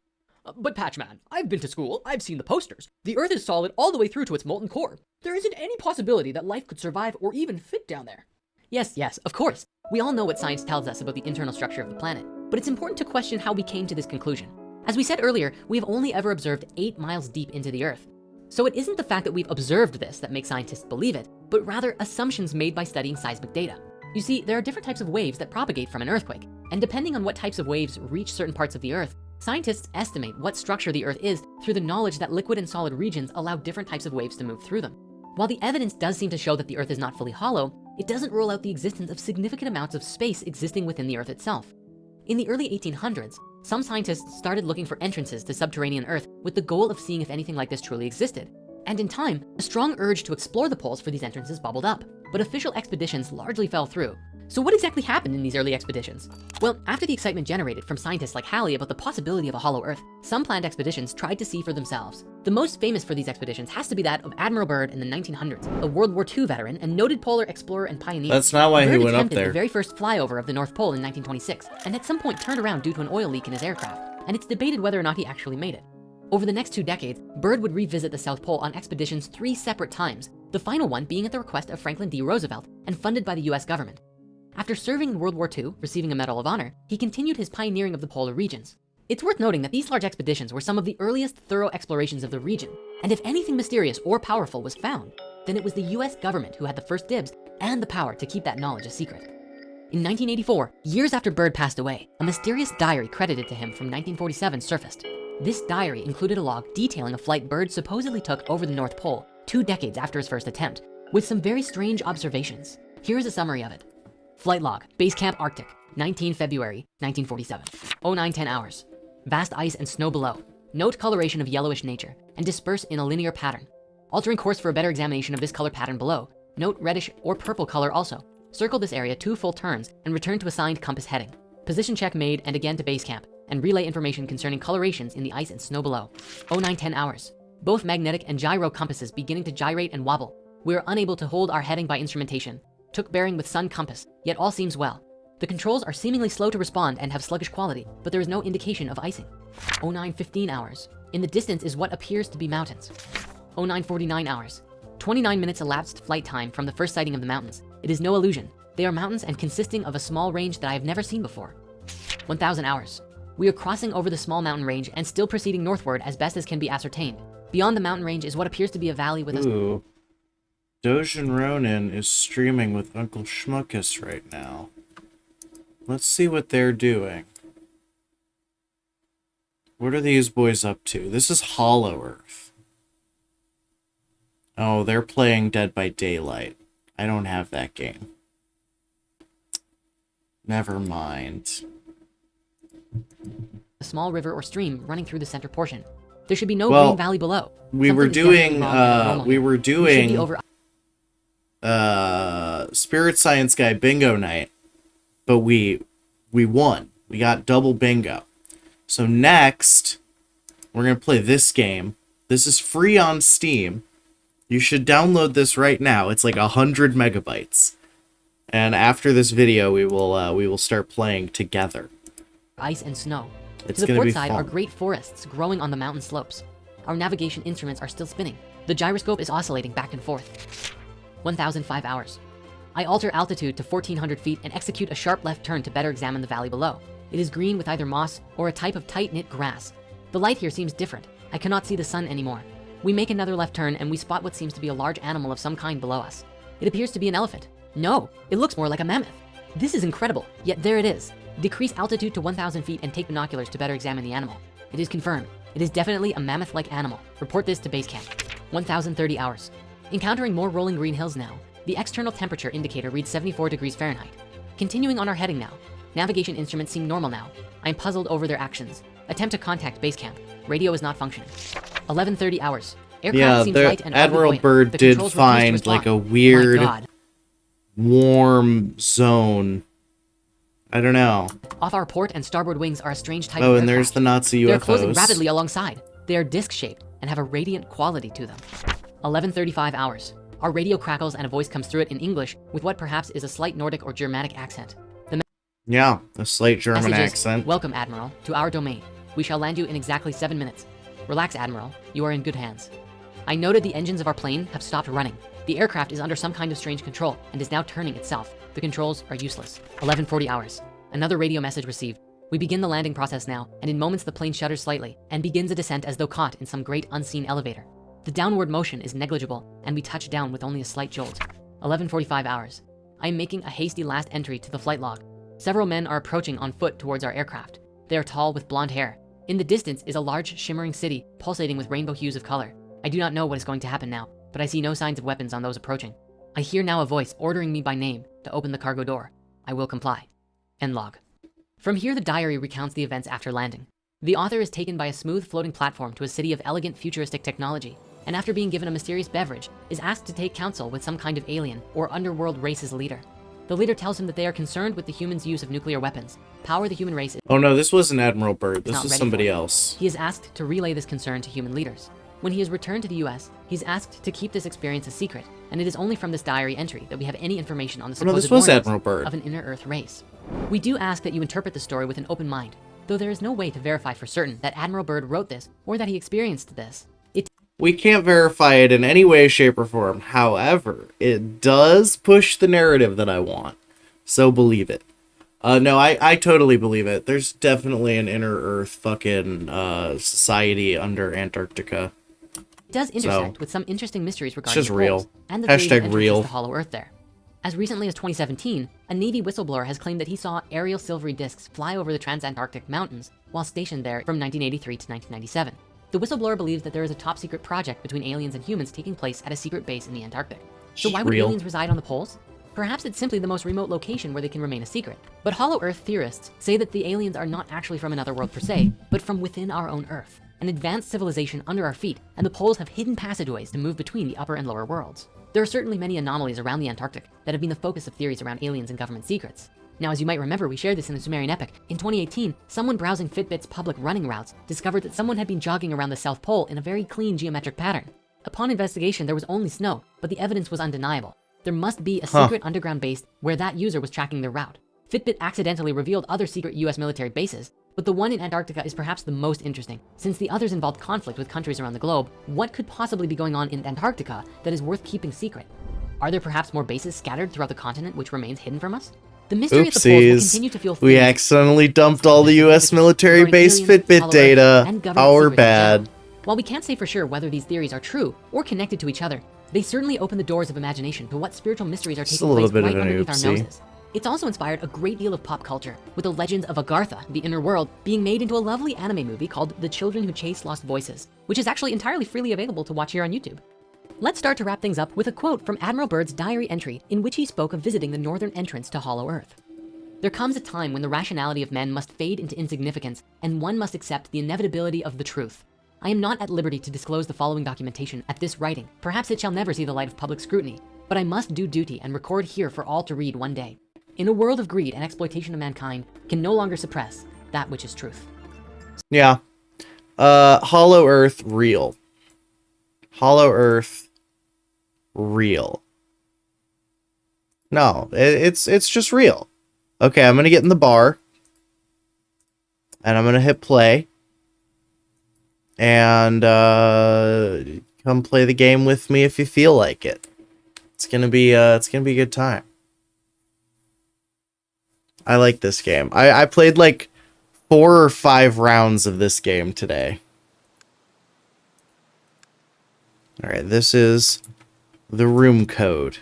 But Patchman, I've been to school, I've seen the posters. The Earth is solid all the way through to its molten core. There isn't any possibility that life could survive or even fit down there. Yes, of course. We all know what science tells us about the internal structure of the planet, but it's important to question how we came to this conclusion. As we said earlier, we have only ever observed 8 miles deep into the Earth. So it isn't the fact that we've observed this that makes scientists believe it, but rather assumptions made by studying seismic data. You see, there are different types of waves that propagate from an earthquake, and depending on what types of waves reach certain parts of the Earth, scientists estimate what structure the Earth is through the knowledge that liquid and solid regions allow different types of waves to move through them. While the evidence does seem to show that the Earth is not fully hollow, it doesn't rule out the existence of significant amounts of space existing within the Earth itself. In the early 1800s, some scientists started looking for entrances to subterranean Earth with the goal of seeing if anything like this truly existed. And in time, a strong urge to explore the poles for these entrances bubbled up, but official expeditions largely fell through. So what exactly happened in these early expeditions? Well, after the excitement generated from scientists like Halley about the possibility of a hollow Earth, some planned expeditions tried to see for themselves. The most famous for these expeditions has to be that of Admiral Byrd in the 1900s, a World War II veteran and noted polar explorer and pioneer. That's not why he went up attempted there. The very first flyover of the North Pole in 1926, and at some point turned around due to an oil leak in his aircraft, and it's debated whether or not he actually made it. Over the next 2 decades, Byrd would revisit the South Pole on expeditions 3 separate times, the final one being at the request of Franklin D. Roosevelt and funded by the US government. After serving in World War II, receiving a Medal of Honor, he continued his pioneering of the polar regions. It's worth noting that these large expeditions were some of the earliest thorough explorations of the region, and if anything mysterious or powerful was found, then it was the US government who had the first dibs and the power to keep that knowledge a secret. In 1984, years after Byrd passed away, a mysterious diary credited to him from 1947 surfaced. This diary included a log detailing a flight Byrd supposedly took over the North Pole 2 decades after his first attempt, with some very strange observations. Here's a summary of it. Flight log, Base Camp Arctic, 19 February 1947, 0910 hours. Vast ice and snow below. Note coloration of yellowish nature and disperse in a linear pattern. Altering course for a better examination of this color pattern below. Note reddish or purple color also. Circle this area 2 full turns and return to assigned compass heading. Position check made and again to base camp, and relay information concerning colorations in the ice and snow below. 0910 hours. Both magnetic and gyro compasses beginning to gyrate and wobble. We are unable to hold our heading by instrumentation. Took bearing with sun compass, yet all seems well. The controls are seemingly slow to respond and have sluggish quality, but there is no indication of icing. 0915 hours. In the distance is what appears to be mountains. 0949 hours. 29 minutes elapsed flight time from the first sighting of the mountains. It is no illusion. They are mountains and consisting of a small range that I have never seen before. 1000 hours. We are crossing over the small mountain range and still proceeding northward as best as can be ascertained. Beyond the mountain range is what appears to be a valley with a... Ooh. Dojin Ronin is streaming with Uncle Schmuckus right now. Let's see what they're doing. What are these boys up to? This is Hollow Earth. Oh, they're playing Dead by Daylight. I don't have that game. Never mind. A small river or stream running through the center portion. There should be no green valley below. We were doing Spirit Science Guy bingo night, but we won. We got double bingo. So next, we're gonna play this game. This is free on Steam. You should download this right now. It's like 100 megabytes. And after this video, we will start playing together. Ice and snow. It's to the gonna port be side fun. are great forests growing on the mountain slopes. Our navigation instruments are still spinning. The gyroscope is oscillating back and forth. 1005 hours. I alter altitude to 1400 feet and execute a sharp left turn to better examine the valley below. It is green with either moss or a type of tight-knit grass. The light here seems different. I cannot see the sun anymore. We make another left turn and we spot what seems to be a large animal of some kind below us. It appears to be an elephant. No, it looks more like a mammoth. This is incredible, yet there it is. Decrease altitude to 1000 feet and take binoculars to better examine the animal. It is confirmed. It is definitely a mammoth-like animal. Report this to base camp. 1030 hours. Encountering more rolling green hills now. The external temperature indicator reads 74 degrees Fahrenheit. Continuing on our heading now. Navigation instruments seem normal now. I am puzzled over their actions. Attempt to contact base camp. Radio is not functioning. 11:30 hours. Aircraft Yeah, seems light and oddly Admiral buoyant. Byrd The did controls refuse to find respond. like a My weird God. warm zone. I don't know. Off our port and starboard wings are a strange type Oh, of and there's aircraft. the Nazi They're closing UFOs. rapidly alongside. They are disc-shaped and have a radiant quality to them. 11:35 hours. Our radio crackles and a voice comes through it in English with what perhaps is a slight Nordic or Germanic accent. The Yeah, a slight German message is, accent. "Welcome, Admiral, to our domain. We shall land you in exactly 7 minutes. Relax, Admiral. You are in good hands." I noted the engines of our plane have stopped running. The aircraft is under some kind of strange control and is now turning itself. The controls are useless. 11:40 hours. Another radio message received. We begin the landing process now, and in moments the plane shudders slightly and begins a descent as though caught in some great unseen elevator. The downward motion is negligible, and we touch down with only a slight jolt. 11:45 hours. I am making a hasty last entry to the flight log. Several men are approaching on foot towards our aircraft. They are tall with blonde hair. In the distance is a large shimmering city pulsating with rainbow hues of color. I do not know what is going to happen now, but I see no signs of weapons on those approaching. I hear now a voice ordering me by name to open the cargo door. I will comply. End log. From here, the diary recounts the events after landing. The author is taken by a smooth floating platform to a city of elegant futuristic technology, and after being given a mysterious beverage, is asked to take counsel with some kind of alien or underworld race's leader. The leader tells him that they are concerned with the humans' use of nuclear weapons. Power the human race is Oh no, this wasn't Admiral Byrd. This not was ready somebody for it. else. He is asked to relay this concern to human leaders. When he is returned to the US, he's asked to keep this experience a secret, and it is only from this diary entry that we have any information on the Oh, no, supposed this was warnings Admiral Byrd. of an inner Earth race. We do ask that you interpret the story with an open mind, though there is no way to verify for certain that Admiral Byrd wrote this or that he experienced this. We can't verify it in any way, shape, or form. However, it does push the narrative that I want. So believe it. No, I totally believe it. There's definitely an inner Earth fucking society under Antarctica. It does intersect with some interesting mysteries regarding just the real. poles and the Hashtag various entrances real. to Hollow Earth there. As recently as 2017, a Navy whistleblower has claimed that he saw aerial silvery discs fly over the Transantarctic Mountains while stationed there from 1983 to 1997. The whistleblower believes that there is a top secret project between aliens and humans taking place at a secret base in the Antarctic. So Just why would real. aliens reside on the poles? Perhaps it's simply the most remote location where they can remain a secret. But Hollow Earth theorists say that the aliens are not actually from another world per se, but from within our own Earth, an advanced civilization under our feet, and the poles have hidden passageways to move between the upper and lower worlds. There are certainly many anomalies around the Antarctic that have been the focus of theories around aliens and government secrets. Now, as you might remember, we shared this in the Sumerian epic. In 2018, someone browsing Fitbit's public running routes discovered that someone had been jogging around the South Pole in a very clean geometric pattern. Upon investigation, there was only snow, but the evidence was undeniable. There must be a secret underground base where that user was tracking their route. Fitbit accidentally revealed other secret US military bases, but the one in Antarctica is perhaps the most interesting. Since the others involved conflict with countries around the globe, what could possibly be going on in Antarctica that is worth keeping secret? Are there perhaps more bases scattered throughout the continent which remains hidden from us? The mystery of the poles will Oopsies. continue to feel We themed. accidentally dumped all the US military Regarding base aliens, Fitbit Hollow Earth, data. and government Our secrets in bad. general. While we can't say for sure whether these theories are true or connected to each other, they certainly open the doors of imagination to what spiritual mysteries are Just taking a little place bit right of an underneath our oopsie. noses. It's also inspired a great deal of pop culture, with the legends of Agartha, the inner world, being made into a lovely anime movie called The Children Who Chase Lost Voices, which is actually entirely freely available to watch here on YouTube. Let's start to wrap things up with a quote from Admiral Byrd's diary entry in which he spoke of visiting the northern entrance to Hollow Earth. There comes a time when the rationality of men must fade into insignificance and one must accept the inevitability of the truth. I am not at liberty to disclose the following documentation at this writing. Perhaps it shall never see the light of public scrutiny, but I must do duty and record here for all to read one day. In a world of greed and exploitation of mankind can no longer suppress that which is truth. Yeah. Hollow Earth, real. Hollow Earth, real. No, it's just real. Okay, I'm gonna get in the bar. And I'm gonna hit play. And come play the game with me if you feel like it. It's gonna be a good time. I like this game. I played like 4 or 5 rounds of this game today. Alright, this is the room code.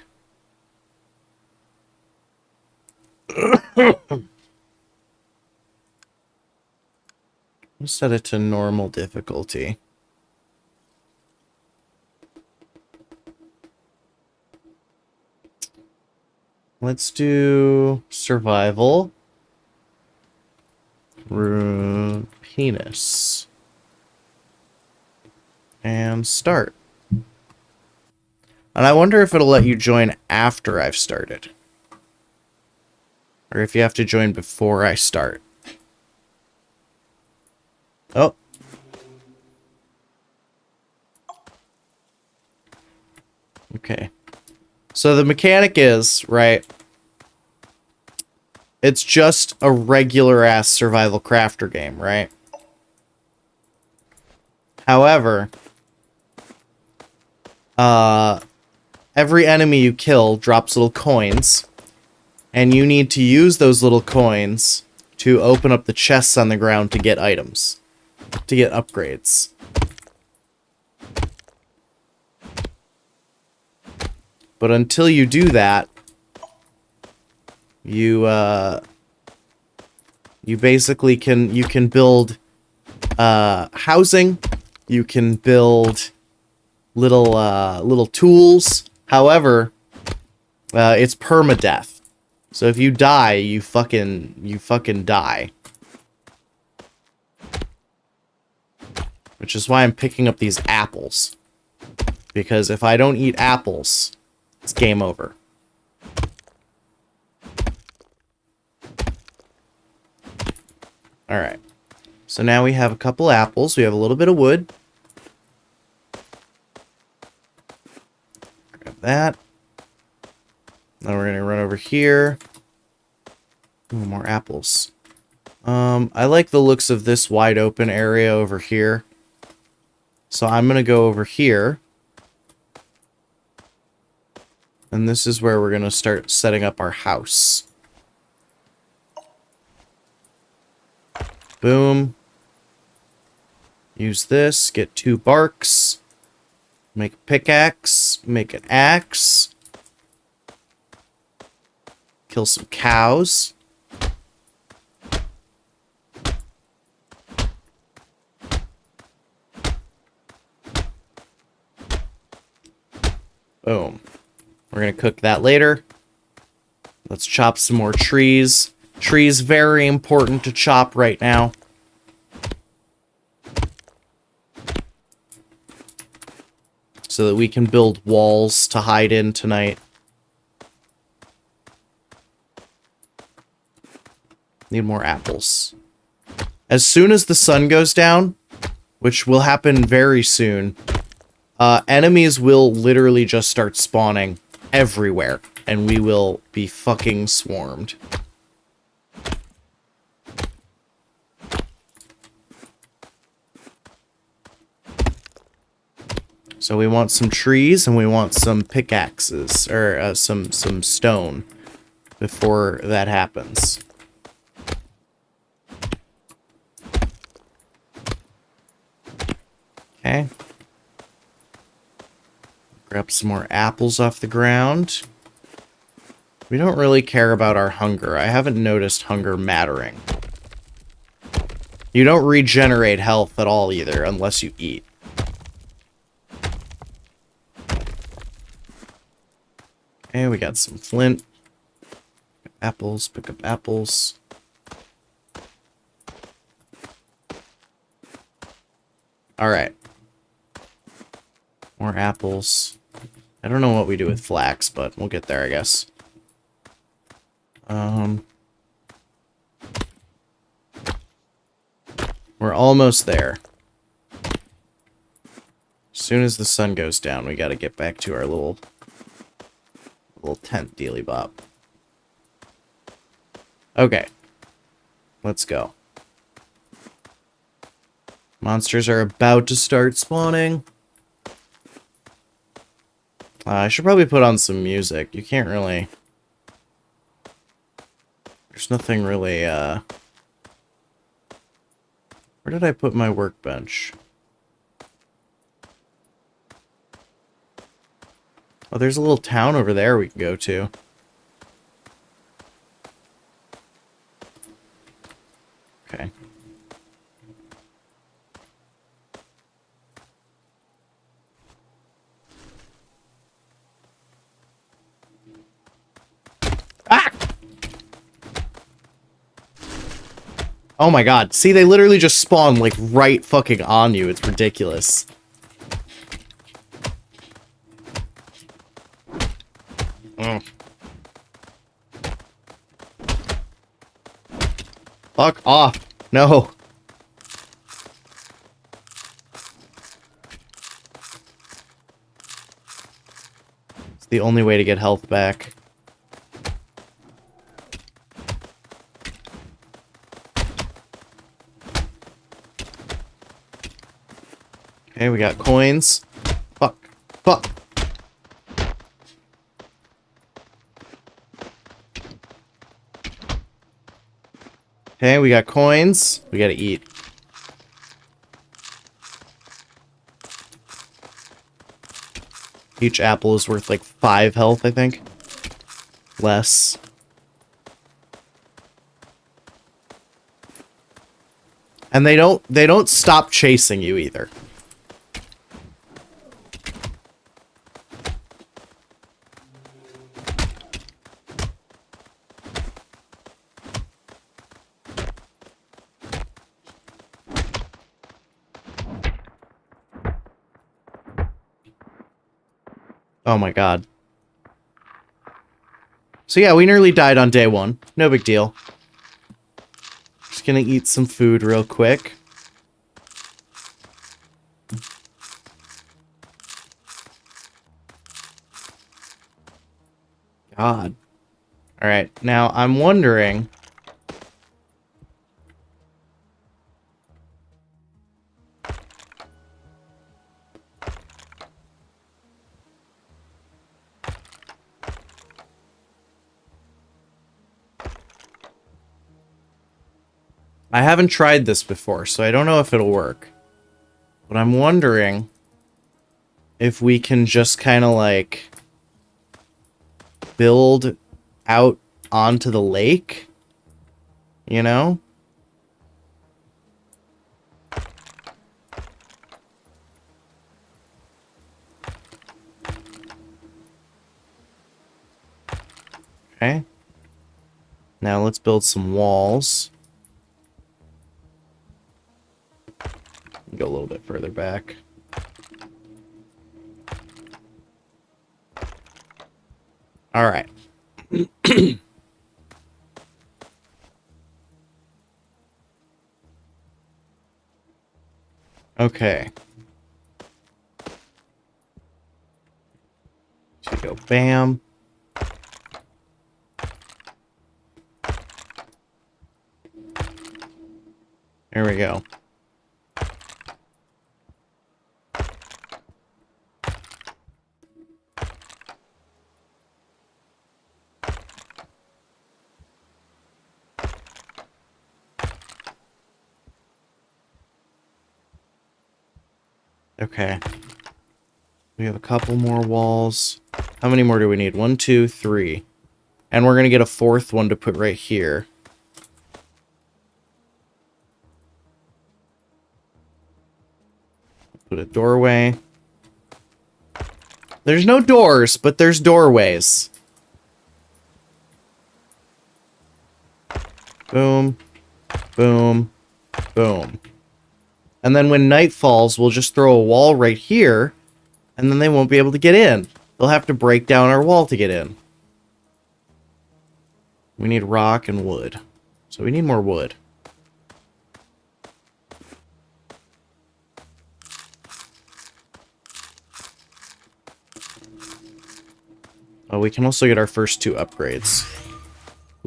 I'll set it to normal difficulty. Let's do survival. Penis. And start. And I wonder if it'll let you join after I've started. Or if you have to join before I start. Oh. Okay. So the mechanic is, right, it's just a regular-ass survival crafter game, right? However, every enemy you kill drops little coins, and you need to use those little coins to open up the chests on the ground to get items, to get upgrades. But until you do that, you basically can build housing, you can build little tools. However, it's permadeath. So if you die, you fucking die. Which is why I'm picking up these apples. Because if I don't eat apples, it's game over. Alright. So now we have a couple apples. We have a little bit of wood. Grab that. Now we're going to run over here. Ooh, more apples. I like the looks of this wide open area over here. So I'm going to go over here. And this is where we're going to start setting up our house. Boom. Use this, get 2 barks. Make a pickaxe, make an axe. Kill some cows. Boom. We're going to cook that later. Let's chop some more trees. Trees very important to chop right now. So that we can build walls to hide in tonight. Need more apples. As soon as the sun goes down, which will happen very soon, enemies will literally just start spawning everywhere, and we will be fucking swarmed. So we want some trees, and we want some pickaxes, or some stone, before that happens. Okay. Grab some more apples off the ground. We don't really care about our hunger. I haven't noticed hunger mattering. You don't regenerate health at all either, unless you eat. Okay, we got some flint. Apples, pick up apples. Alright. More apples. I don't know what we do with flax, but we'll get there, I guess. We're almost there. As soon as the sun goes down, we gotta get back to our little tent dealy bop. Okay. Let's go. Monsters are about to start spawning. I should probably put on some music. You can't really... There's nothing really, Where did I put my workbench? Oh, there's a little town over there we can go to. Okay. Oh my god. See, they literally just spawn, like, right fucking on you. It's ridiculous. Mm. Fuck off. No. It's the only way to get health back. Okay, we got coins. Fuck. Fuck. Okay, we got coins. We gotta eat. Each apple is worth like 5 health, I think. Less. And they don't stop chasing you either. Oh my god. So yeah, we nearly died on day 1. No big deal. Just gonna eat some food real quick. God. Alright, now I'm wondering... I haven't tried this before, so I don't know if it'll work. But I'm wondering if we can just kind of like build out onto the lake, you know? Okay. Now let's build some walls. Go a little bit further back. All right. Okay. So go bam. There we go. Okay. We have a couple more walls. How many more do we need? 1, 2, 3. And we're going to get a 4th one to put right here. Put a doorway. There's no doors, but there's doorways. Boom. Boom. Boom. And then when night falls, we'll just throw a wall right here, and then they won't be able to get in. They'll have to break down our wall to get in. We need rock and wood. So we need more wood. Oh, we can also get our first 2 upgrades.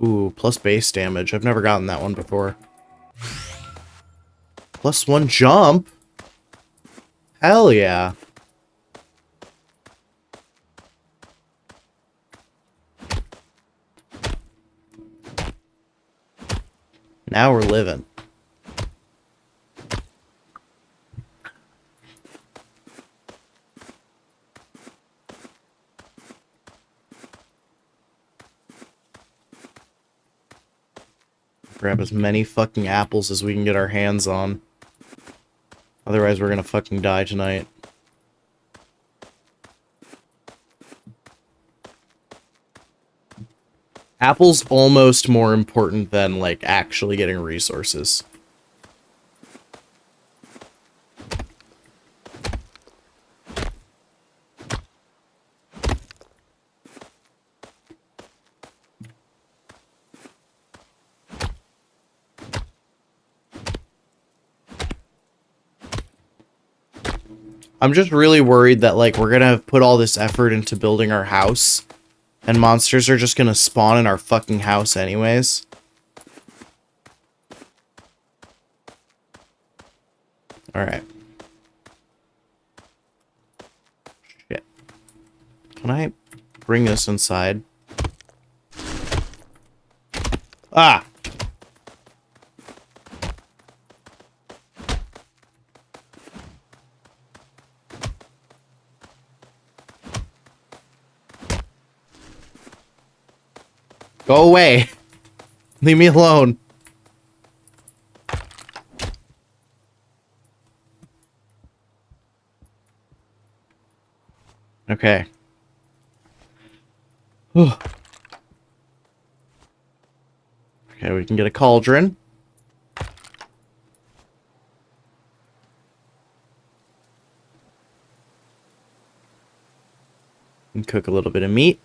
Ooh, plus base damage. I've never gotten that one before. Plus 1 jump? Hell yeah. Now we're living. Grab as many fucking apples as we can get our hands on. Otherwise, we're gonna fucking die tonight. Apple's almost more important than, like, actually getting resources. I'm just really worried that, like, we're gonna put all this effort into building our house, and monsters are just gonna spawn in our fucking house anyways. Alright. Shit. Can I bring this inside? Ah! Go away. Leave me alone. Okay. Whew. Okay, we can get a cauldron. And cook a little bit of meat.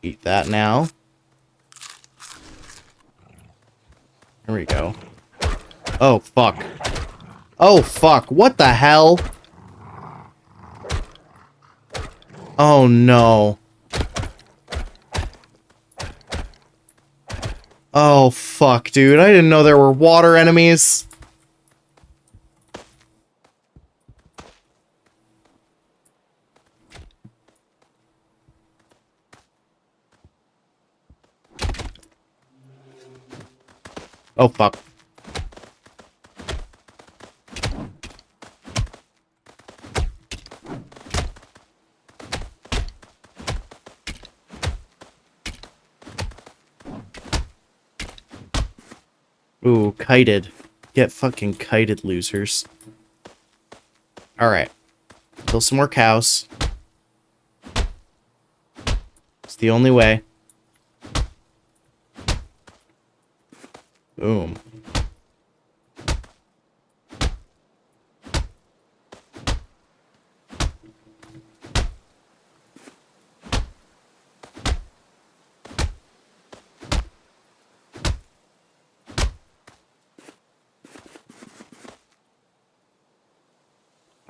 Eat that now. There we go. Oh, fuck. Oh, fuck. What the hell? Oh, no. Oh, fuck, dude. I didn't know there were water enemies. Oh, fuck. Ooh, kited. Get fucking kited, losers. Alright. Kill some more cows. It's the only way. Boom.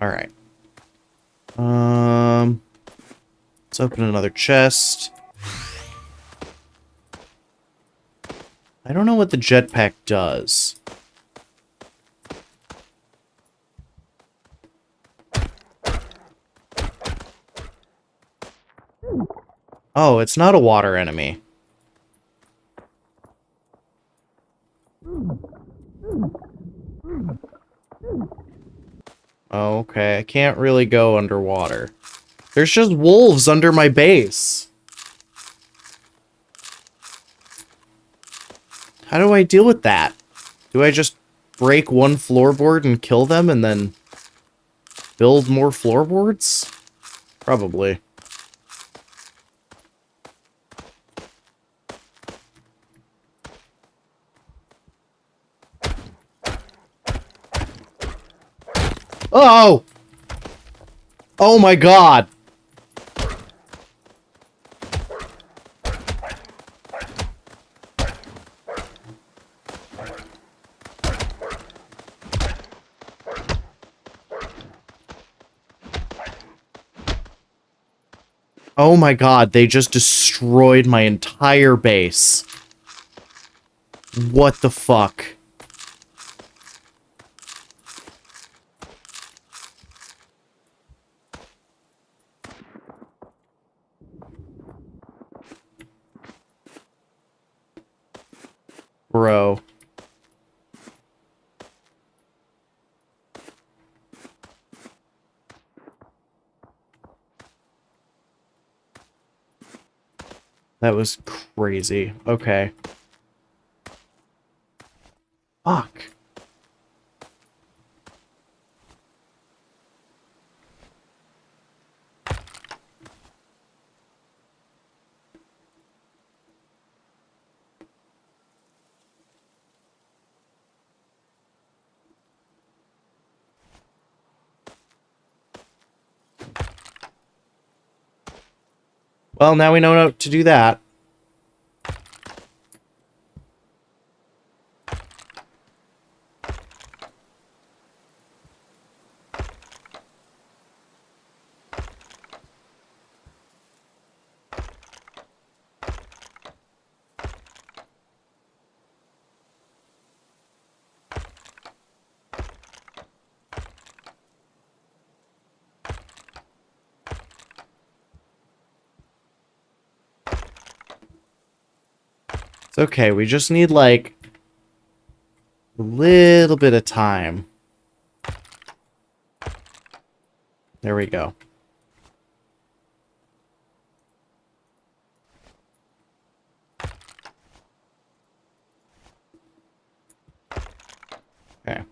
All right. Let's open another chest. I don't know what the jetpack does. Oh, it's not a water enemy. Okay, I can't really go underwater. There's just wolves under my base. How do I deal with that? Do I just break one floorboard and kill them and then build more floorboards? Probably. Oh! Oh my god! Oh my god, they just destroyed my entire base. What the fuck? Bro. That was crazy. Okay. Fuck. Well, now we know how to do that. It's okay, we just need, like, a little bit of time. There we go. Okay.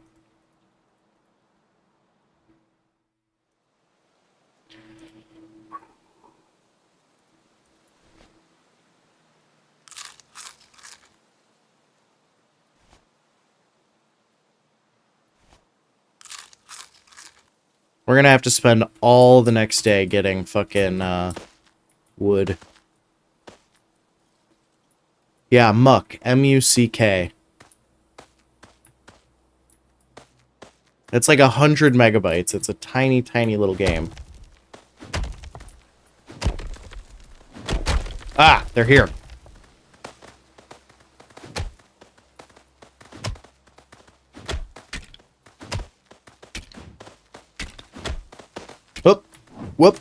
We're gonna have to spend all the next day getting fucking, wood. Yeah, Muck. M-U-C-K. It's like 100 megabytes. It's a tiny, tiny little game. Ah, they're here. Whoop. Whoop.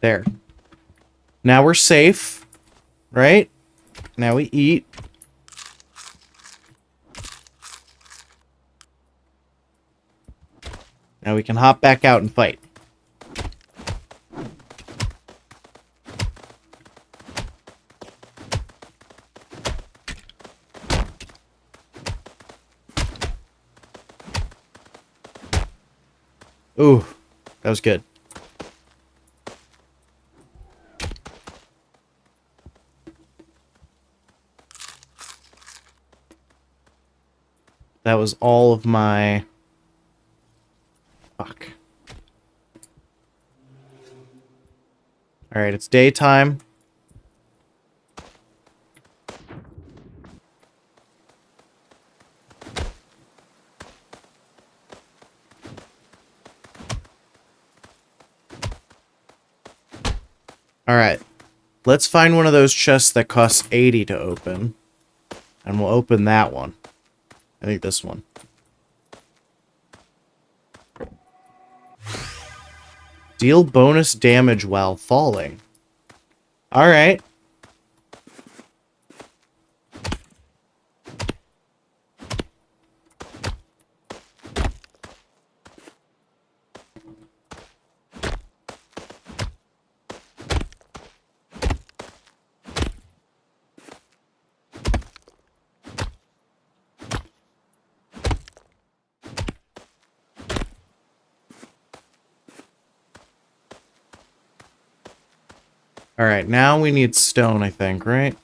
There. Now we're safe, right? Now we eat. Now we can hop back out and fight. Ooh, that was good. That was all of my... Fuck. Alright, it's daytime. Alright. Let's find one of those chests that costs 80 to open. And we'll open that one. I think this one. Deal bonus damage while falling. Alright. Alright, now we need stone, I think, right?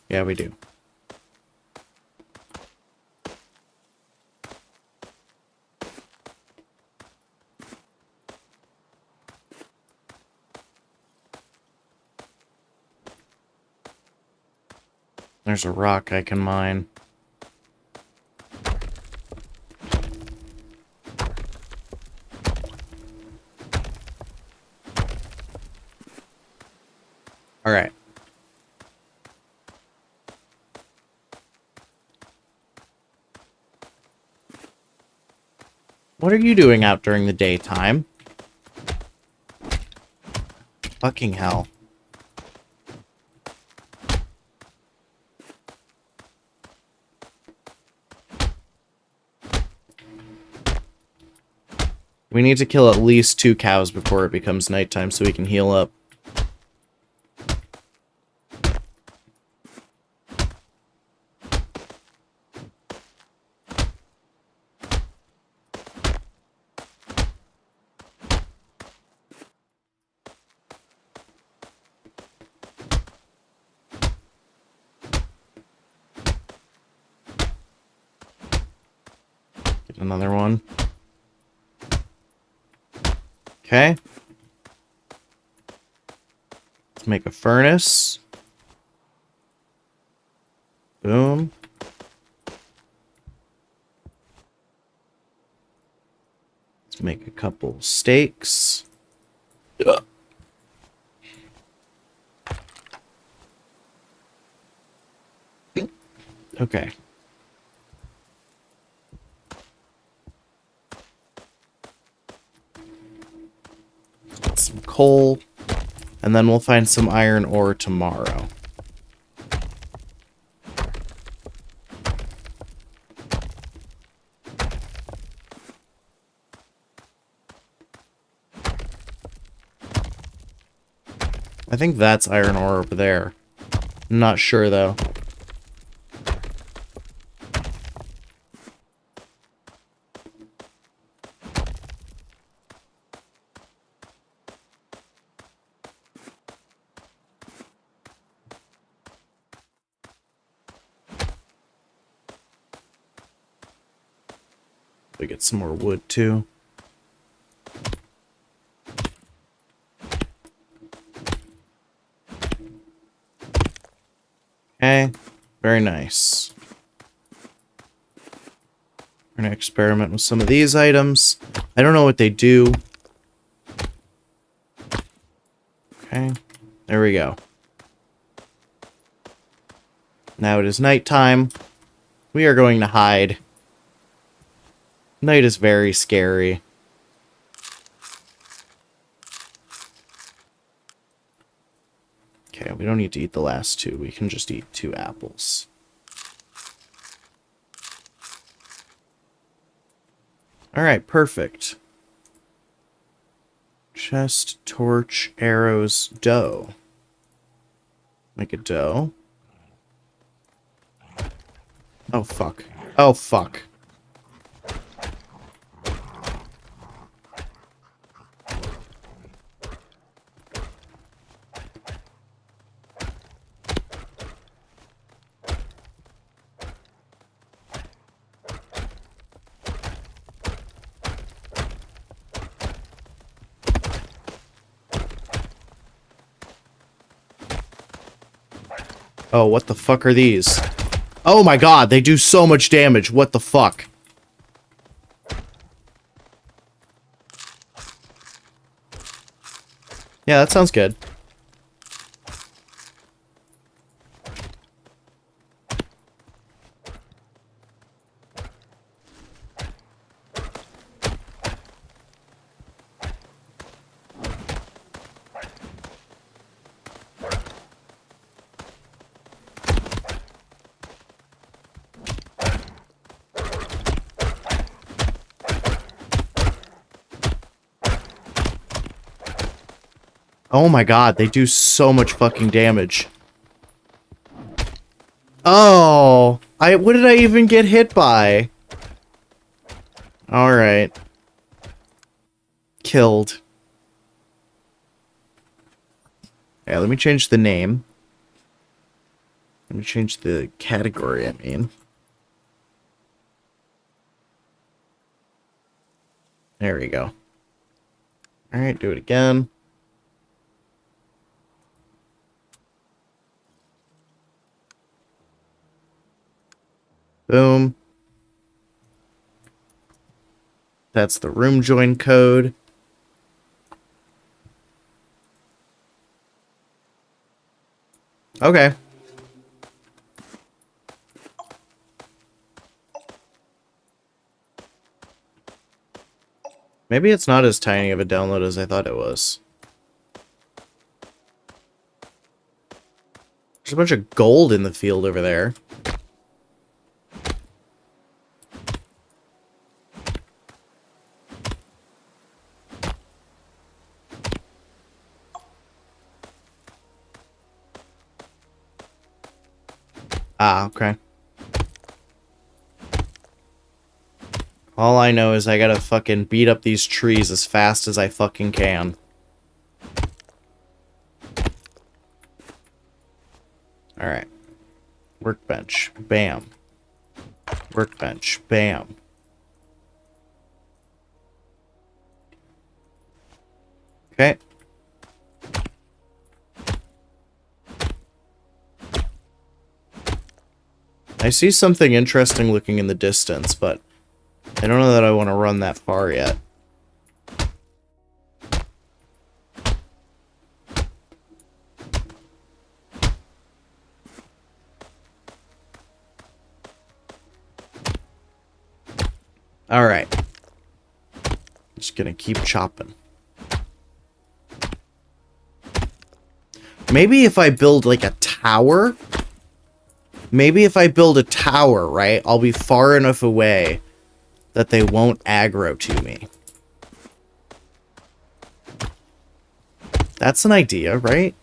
Yeah, we do. There's a rock I can mine. Alright. What are you doing out during the daytime? Fucking hell. We need to kill at least 2 cows before it becomes nighttime so we can heal up. Get another one. Okay. Let's make a furnace. Boom. Let's make a couple steaks. Ugh. Okay. Get some coal, and then we'll find some iron ore tomorrow. I think that's iron ore over there. I'm not sure though. We get some more wood too. Okay, very nice. We're gonna experiment with some of these items. I don't know what they do. Okay, there we go. Now it is nighttime. We are going to hide. Night is very scary. Okay, we don't need to eat the last two. We can just eat 2 apples. Alright, perfect. Chest, torch, arrows, dough. Make a dough. Oh, fuck. Oh, fuck. Oh, what the fuck are these? Oh my god, they do so much damage. What the fuck? Yeah, that sounds good. Oh my god, they do so much fucking damage. Oh, what did I even get hit by? Alright. Killed. Yeah, let me change the name. Let me change the category, I mean. There we go. Alright, do it again. Boom. That's the room join code. Okay. Maybe it's not as tiny of a download as I thought it was. There's a bunch of gold in the field over there. Ah, okay. All I know is I gotta fucking beat up these trees as fast as I fucking can. Alright. Workbench. Bam. Workbench. Bam. Okay. I see something interesting looking in the distance, but I don't know that I want to run that far yet. Alright. Just gonna keep chopping. Maybe if I build like a tower... Maybe if I build a tower, right, I'll be far enough away that they won't aggro to me. That's an idea, right?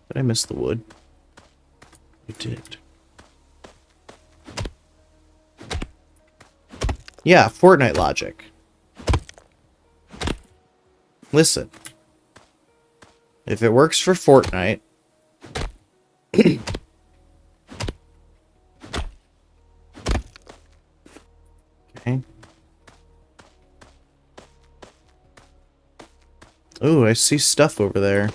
Did I miss the wood? I did. Yeah, Fortnite logic. Listen. If it works for Fortnite... Okay. Ooh, I see stuff over there.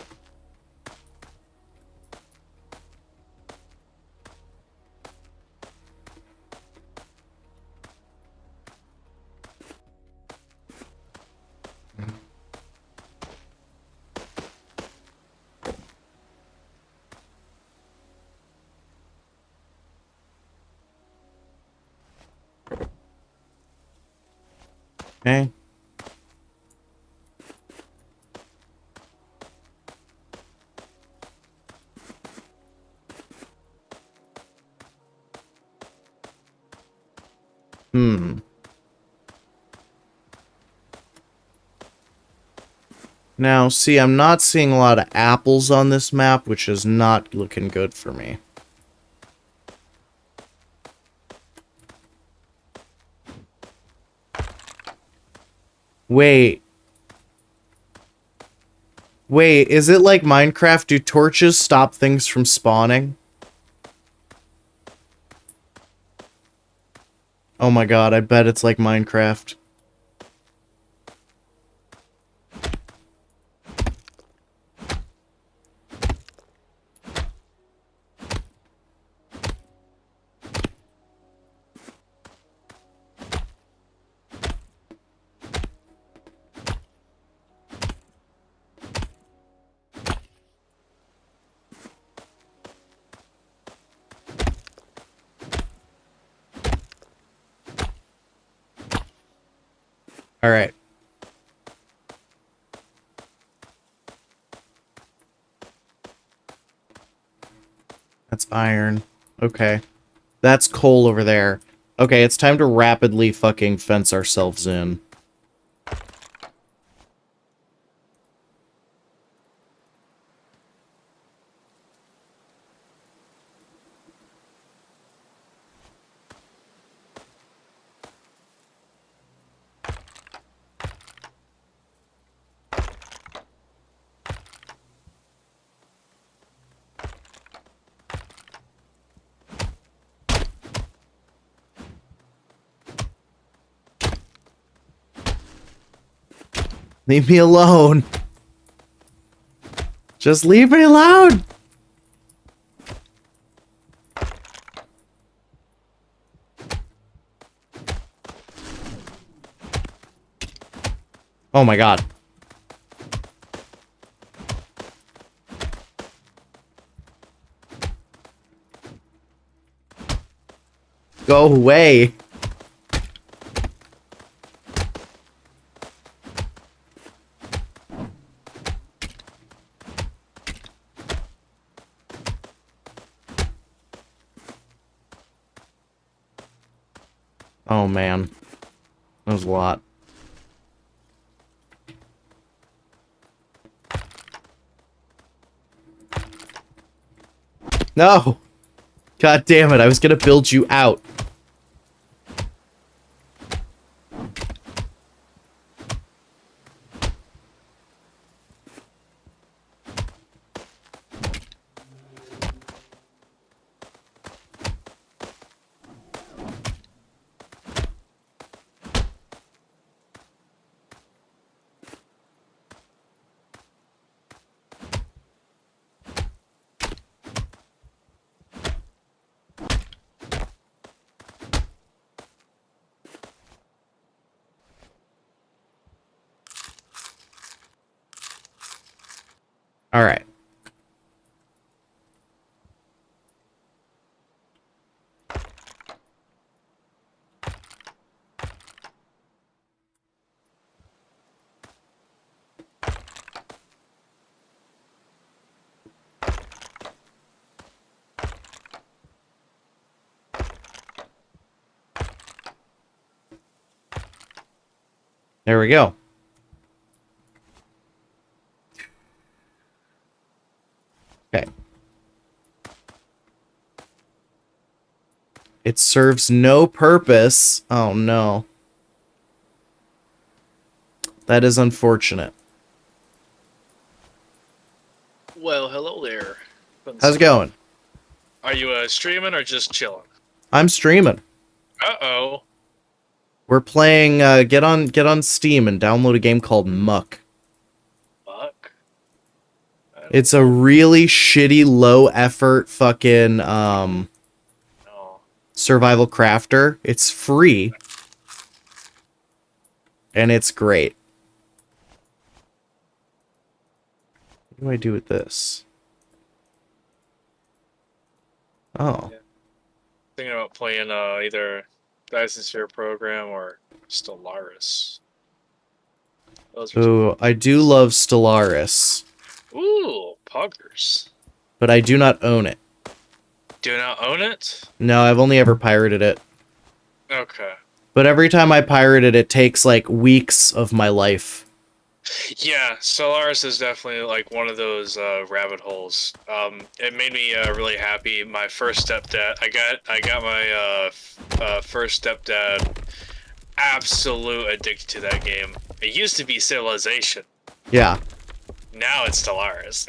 Okay. Now, see, I'm not seeing a lot of apples on this map, which is not looking good for me. Wait. Wait, is it like Minecraft? Do torches stop things from spawning? Oh my god, I bet it's like Minecraft. Alright. That's iron. Okay. That's coal over there. Okay, it's time to rapidly fucking fence ourselves in. Leave me alone. Just leave me alone. Oh my god. Go away. Oh man, that was a lot. No! God damn it, I was gonna build you out. All right. There we go. Okay. It serves no purpose. Oh no. That is unfortunate. Well, hello there. How's it going? Are you streaming or just chilling? I'm streaming. Uh-oh. We're playing, get on Steam and download a game called Muck. Fuck. It's a really shitty, low-effort fucking, survival crafter. It's free. And it's great. What do I do with this? Oh. Thinking about playing either Dyson Sphere Program or Stellaris. Ooh, I do love Stellaris. Ooh, Poggers. But I do not own it. Do not own it? No, I've only ever pirated it. Okay. But every time I pirate it, it takes, like, weeks of my life. Yeah, Stellaris is definitely like one of those rabbit holes. It made me really happy. My first stepdad, I got my first stepdad absolute addicted to that game. It used to be Civilization. Yeah. Now it's Stellaris.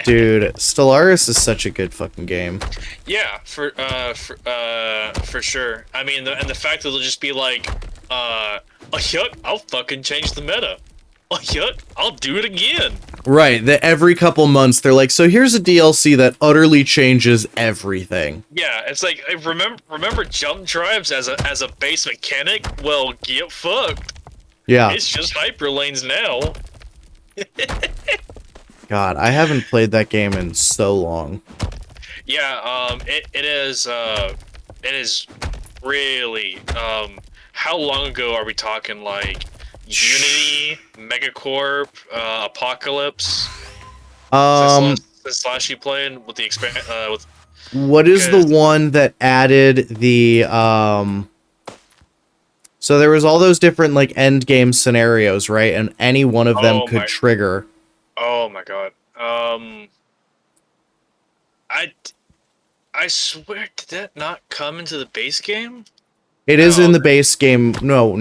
Dude, Stellaris is such a good fucking game. Yeah, for sure. I mean, and the fact that it'll just be like, oh yuck, I'll fucking change the meta. Oh yuck, I'll do it again. Right, that every couple months they're like, so here's a DLC that utterly changes everything. Yeah, it's like, remember Jump Drives as a base mechanic? Well, get fucked. Yeah. It's just hyper lanes now. God, I haven't played that game in so long. Yeah, it is really, how long ago are we talking, like, Unity, Megacorp, Apocalypse? Since last you played with the with... What is the one that added the, So there was all those different, like, end game scenarios, right? And any one of them could trigger. Oh my god. I swear, did that not come into the base game? It is in the base game. No.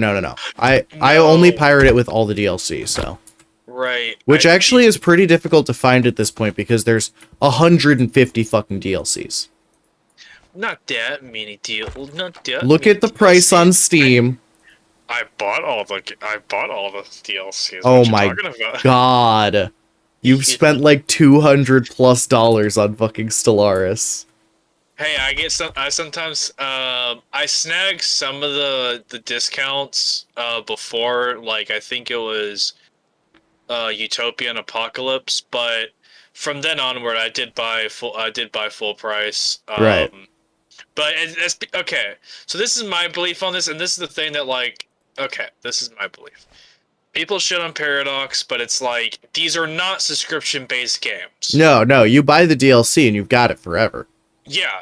I only pirate it with all the DLC, so. Right. Which actually is pretty difficult to find at this point because there's 150 fucking DLCs. Not that many not that Look many at the price on Steam. I bought all the DLCs. Oh What you my talking about? god. You've spent like $200+ on fucking Stellaris. Hey, I sometimes I snag some of the discounts before, like I think it was Utopia and Apocalypse, but from then onward I did buy full price. Right. But it's okay. So this is my belief on this, and this is the thing that, like, okay, this is my belief. People shit on Paradox, but it's like, these are not subscription-based games. No, you buy the DLC and you've got it forever. Yeah,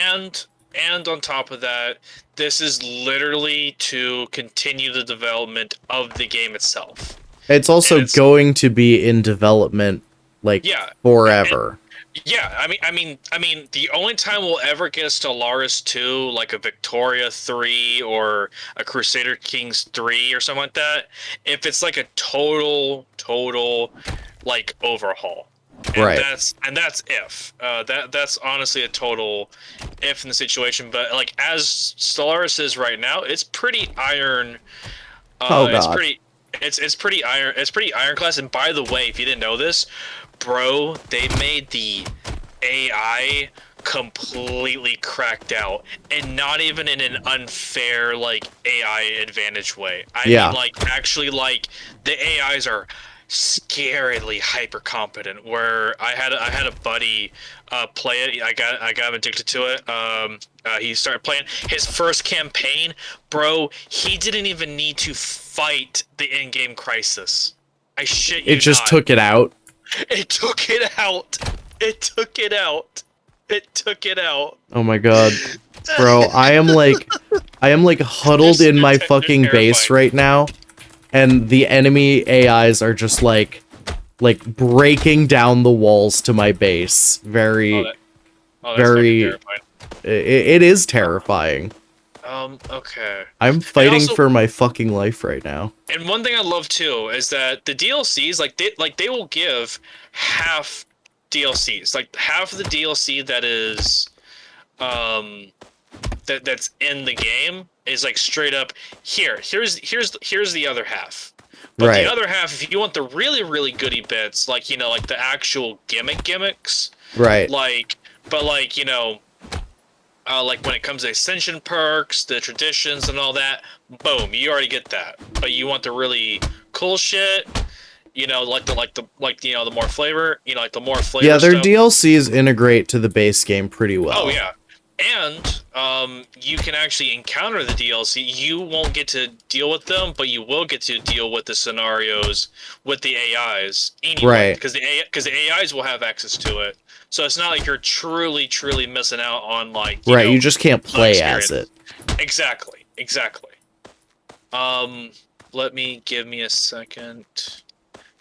and on top of that, this is literally to continue the development of the game itself. It's also going to be in development, like, forever. Yeah, I mean, the only time we'll ever get a Stellaris 2, like a Victoria 3 or a Crusader Kings 3 or something like that, if it's like a total like overhaul. And right. That's if. That's honestly a total if in the situation, but like as Stellaris is right now, it's pretty iron. Oh god. It's pretty ironclad. And by the way, if you didn't know this, bro, they made the AI completely cracked out, and not even in an unfair, like, AI advantage way. I mean, like, actually, like, the AIs are scarily hyper competent. Where I had a buddy play it. I got him addicted to it. He started playing his first campaign, bro. He didn't even need to fight the in-game crisis. I shit you It just not. took it out. It took it out. It took it out. It took it out. Oh my god. Bro, I am like huddled in my fucking base right now, and the enemy AIs are just like breaking down the walls to my base. Very that's very fucking terrifying. it is terrifying. Okay. I'm fighting also- for my fucking life right now. And one thing I love too is that the DLCs, they will give half DLCs, like half of the DLC that is, that's in the game is like straight up here's the other half. But Right. the other half, if you want the really goody bits, like like the actual gimmicks, Right. like when it comes to ascension perks, the traditions and all that, boom, you already get that. But you want the really cool shit, the more flavor, like the more flavor. Yeah, their stuff. DLCs integrate to the base game pretty well. Oh yeah, and you can actually encounter the DLC. You won't get to deal with them, but you will get to deal with the scenarios with the AIs anyway, Right. Because the AIs will have access to it. So it's not like you're truly missing out on Right, you just can't play as experience. it. Exactly. Give me a second.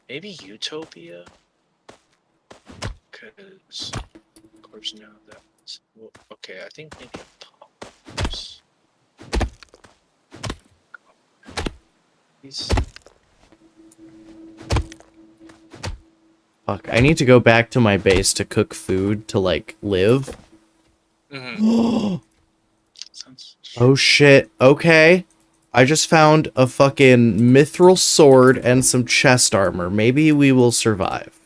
Maybe Utopia? Because, of course, now that's... Well, okay, I think maybe Apocalypse. Fuck, I need to go back to my base to cook food to, live. Oh shit, okay. I just found a fucking mithril sword and some chest armor. Maybe we will survive.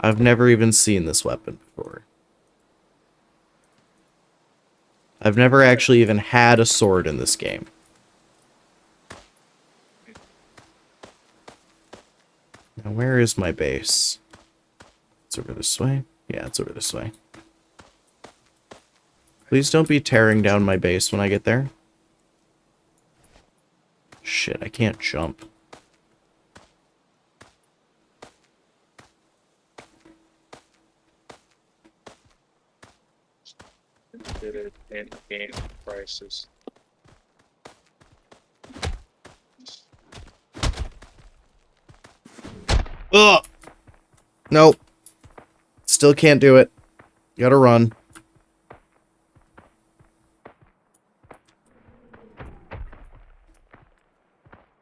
I've never even seen this weapon before. I've never actually even had a sword in this game. Now, where is my base? It's over this way? Yeah, it's over this way. Please don't be tearing down my base when I get there. Shit, I can't jump. Did it in game prices. Ugh! Nope. Still can't do it. Gotta run.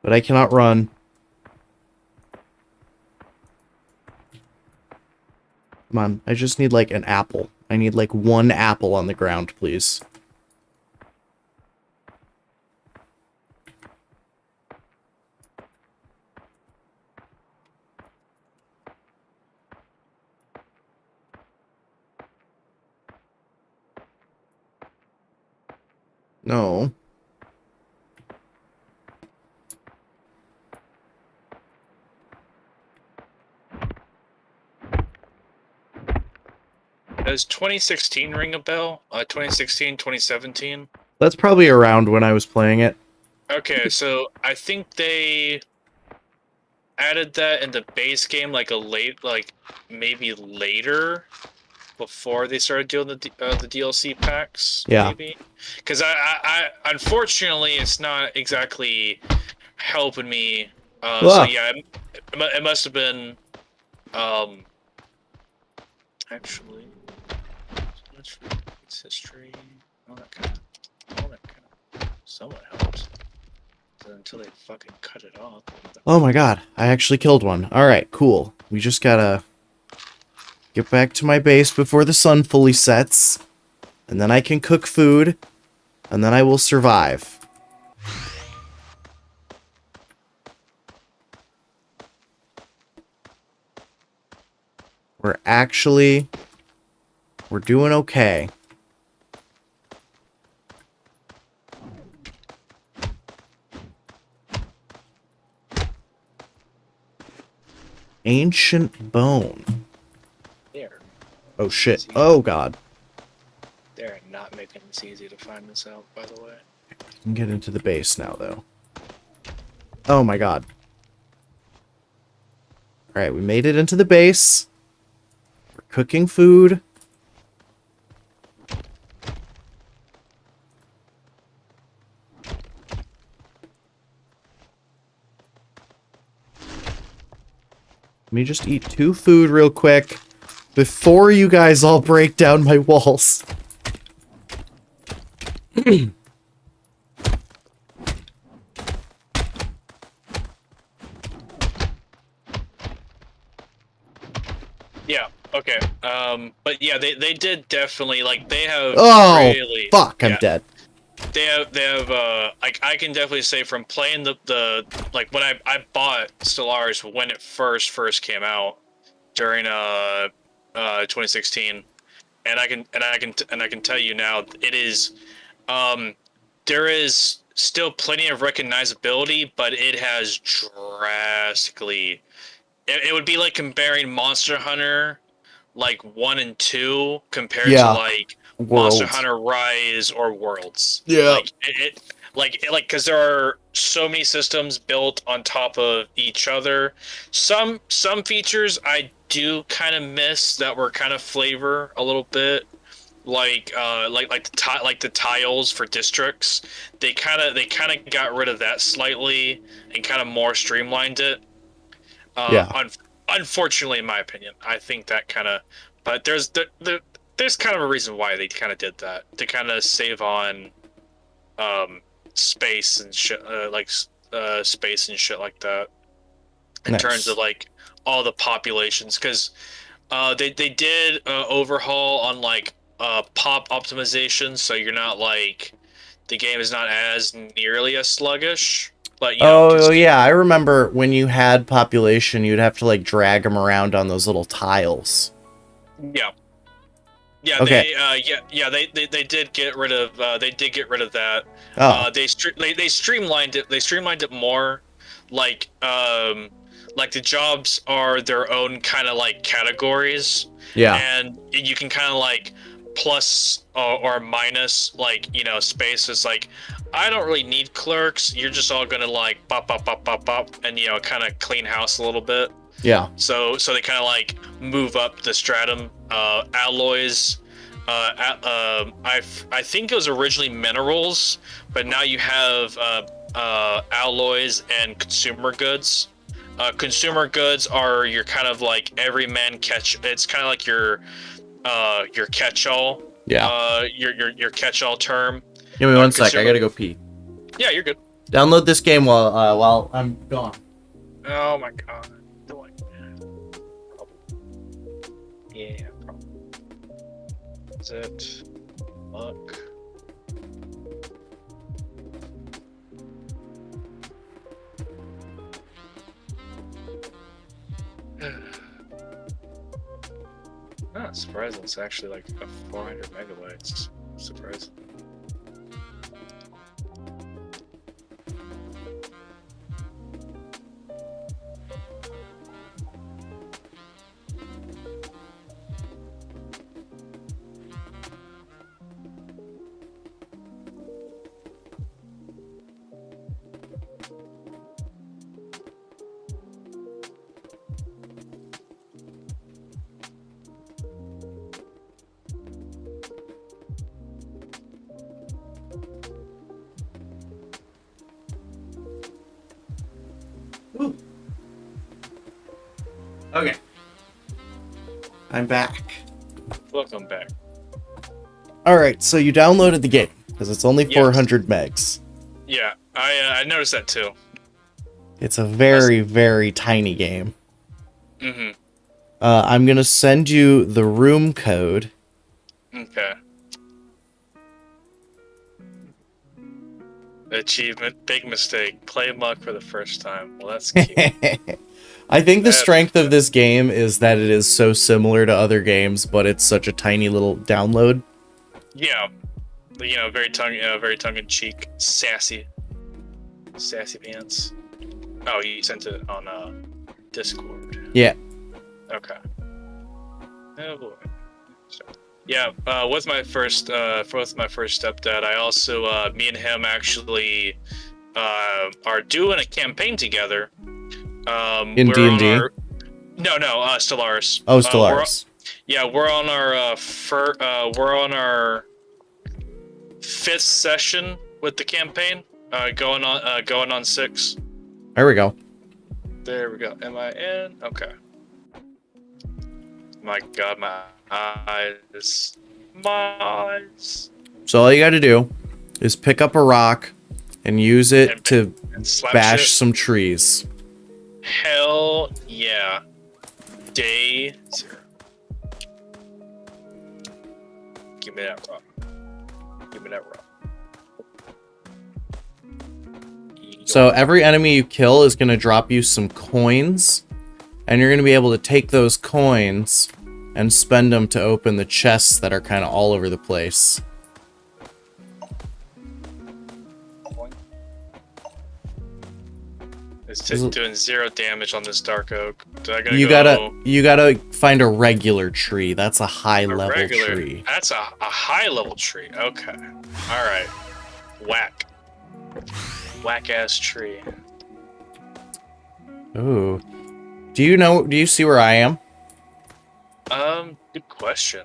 But I cannot run. Come on, I just need an apple. I need one apple on the ground, please. No. Does 2016 ring a bell? 2016, 2017? That's probably around when I was playing it. Okay, so I think they added that in the base game maybe later, before they started doing the DLC packs. Yeah. Maybe, because I unfortunately it's not exactly helping me. So yeah, it must have been actually. It's history, all that kind of somewhat helps. Until they fucking cut it off. Oh my god, I actually killed one. Alright, cool. We just gotta get back to my base before the sun fully sets. And then I can cook food. And then I will survive. We're doing okay. Ancient bone. There. Oh shit. Oh god. They're not making this easy to find this out, by the way. I can get into the base now, though. Oh my god. Alright, we made it into the base. We're cooking food. Let me just eat 2 food real quick before you guys all break down my walls. Yeah, okay. But yeah, they did definitely, like, they have Oh, fuck, I'm dead. They have, like, I can definitely say from playing the like, when I bought Stellaris when it first came out during, 2016, and I can tell you now, it is, there is still plenty of recognizability, but it has drastically, it would be like comparing Monster Hunter, like 1 and 2 compared to like Worlds. Monster Hunter Rise or Worlds. Yeah. Like because there are so many systems built on top of each other. Some features I do kind of miss that were kind of flavor a little bit. Like the tiles for districts. They kind of got rid of that slightly and kind of more streamlined it. Unfortunately, in my opinion, I think that kind of, but there's kind of a reason why they kind of did that, to kind of save on space and shit, space and shit like that, in terms of like all the populations, because they did overhaul on like pop optimization, so you're not like, the game is not as nearly as sluggish. But, you know, yeah, I remember when you had population, you'd have to like drag them around on those little tiles. Yeah. Yeah, okay. They did get rid of that. Oh. They streamlined it. They streamlined it more, like the jobs are their own kind of like categories. Yeah. And you can kind of like plus or minus, like, you know, space. It's like, I don't really need clerks. You're just all gonna like bop, and, you know, kind of clean house a little bit. Yeah. So they kind of like move up the stratum. Alloys. I think it was originally minerals, but now you have alloys and consumer goods. Consumer goods are your kind of like everyman catch. It's kind of like your catch-all. Yeah. Your catch-all term. Give me 1 sec. I gotta go pee. Yeah, you're good. Download this game while I'm gone. Oh my god. Yeah. Is it luck? Not surprising. It's actually like a 400 megabytes. Surprising. Ooh. Okay. I'm back. Welcome back. Alright, so you downloaded the game, because it's only 400 megs. Yeah, I noticed that too. It's a very, very tiny game. Mm-hmm. I'm gonna send you the room code. Okay. Achievement, big mistake. Play Muck for the first time. Well, that's cute. I think the strength of this game is that it is so similar to other games, but it's such a tiny little download. Yeah, you know, very tongue-in-cheek, sassy pants. Oh, you sent it on Discord. Yeah. Okay. Oh boy. Yeah, with my first stepdad, I also me and him actually are doing a campaign together. In D&D? No, Stellaris. Oh, Stellaris. We're on our we're on our 5th session with the campaign. Going on 6. There we go. There we go. Am I in? Okay. My God, my eyes. My eyes. So all you gotta do is pick up a rock and use it to slap bash shit. some trees. Hell yeah. Day 0. Give me that rock. Give me that rock. So every enemy you kill is gonna drop you some coins, and you're gonna be able to take those coins and spend them to open the chests that are kind of all over the place. It's doing 0 damage on this dark oak. You gotta find a regular tree. That's a high level regular tree. That's a high level tree. Okay. All right. Whack. Whack ass tree. Ooh. Do you see where I am? Good question.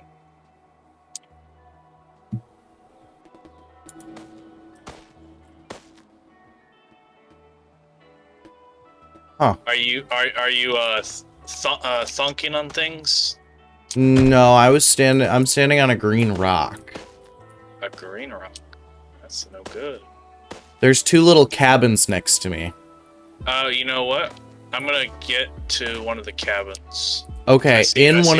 Huh. Are you thunking on things? No, I'm standing on a green rock. A green rock. That's no good. There's 2 little cabins next to me. You know what? I'm gonna get to one of the cabins. Okay, in one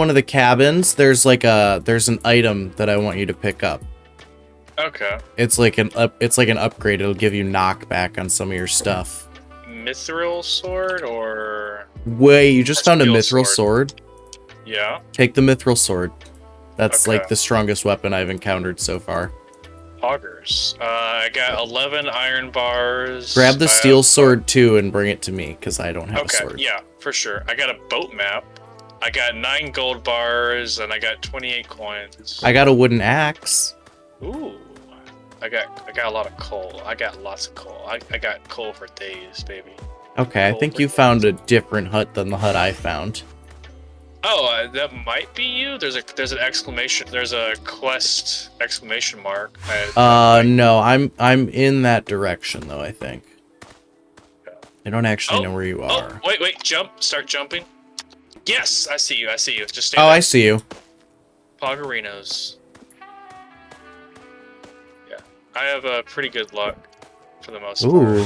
of the cabins, there's an item that I want you to pick up. Okay. It's like an upgrade. It'll give you knockback on some of your stuff. Mithril sword or? Wait, you just found a mithril sword? Yeah. Take the mithril sword. That's Okay. like the strongest weapon I've encountered so far. Augers. I got 11 iron bars. Grab the steel sword too and bring it to me, because I don't have a Okay, sword. yeah, for sure. I got a boat map. I got 9 gold bars and I got 28 coins. I got a wooden axe. Ooh. I got a lot of coal. I got lots of coal. I got coal for days, baby. Okay, I think you found a different hut than the hut I found. Oh, that might be you. There's an exclamation. There's a quest exclamation mark. No, I'm in that direction though. I think. I don't actually know where you are. Oh, wait, jump. Start jumping. Yes, I see you. Just stay Oh, there. I see you. Poggerinos. Yeah, I have pretty good luck for the most Ooh.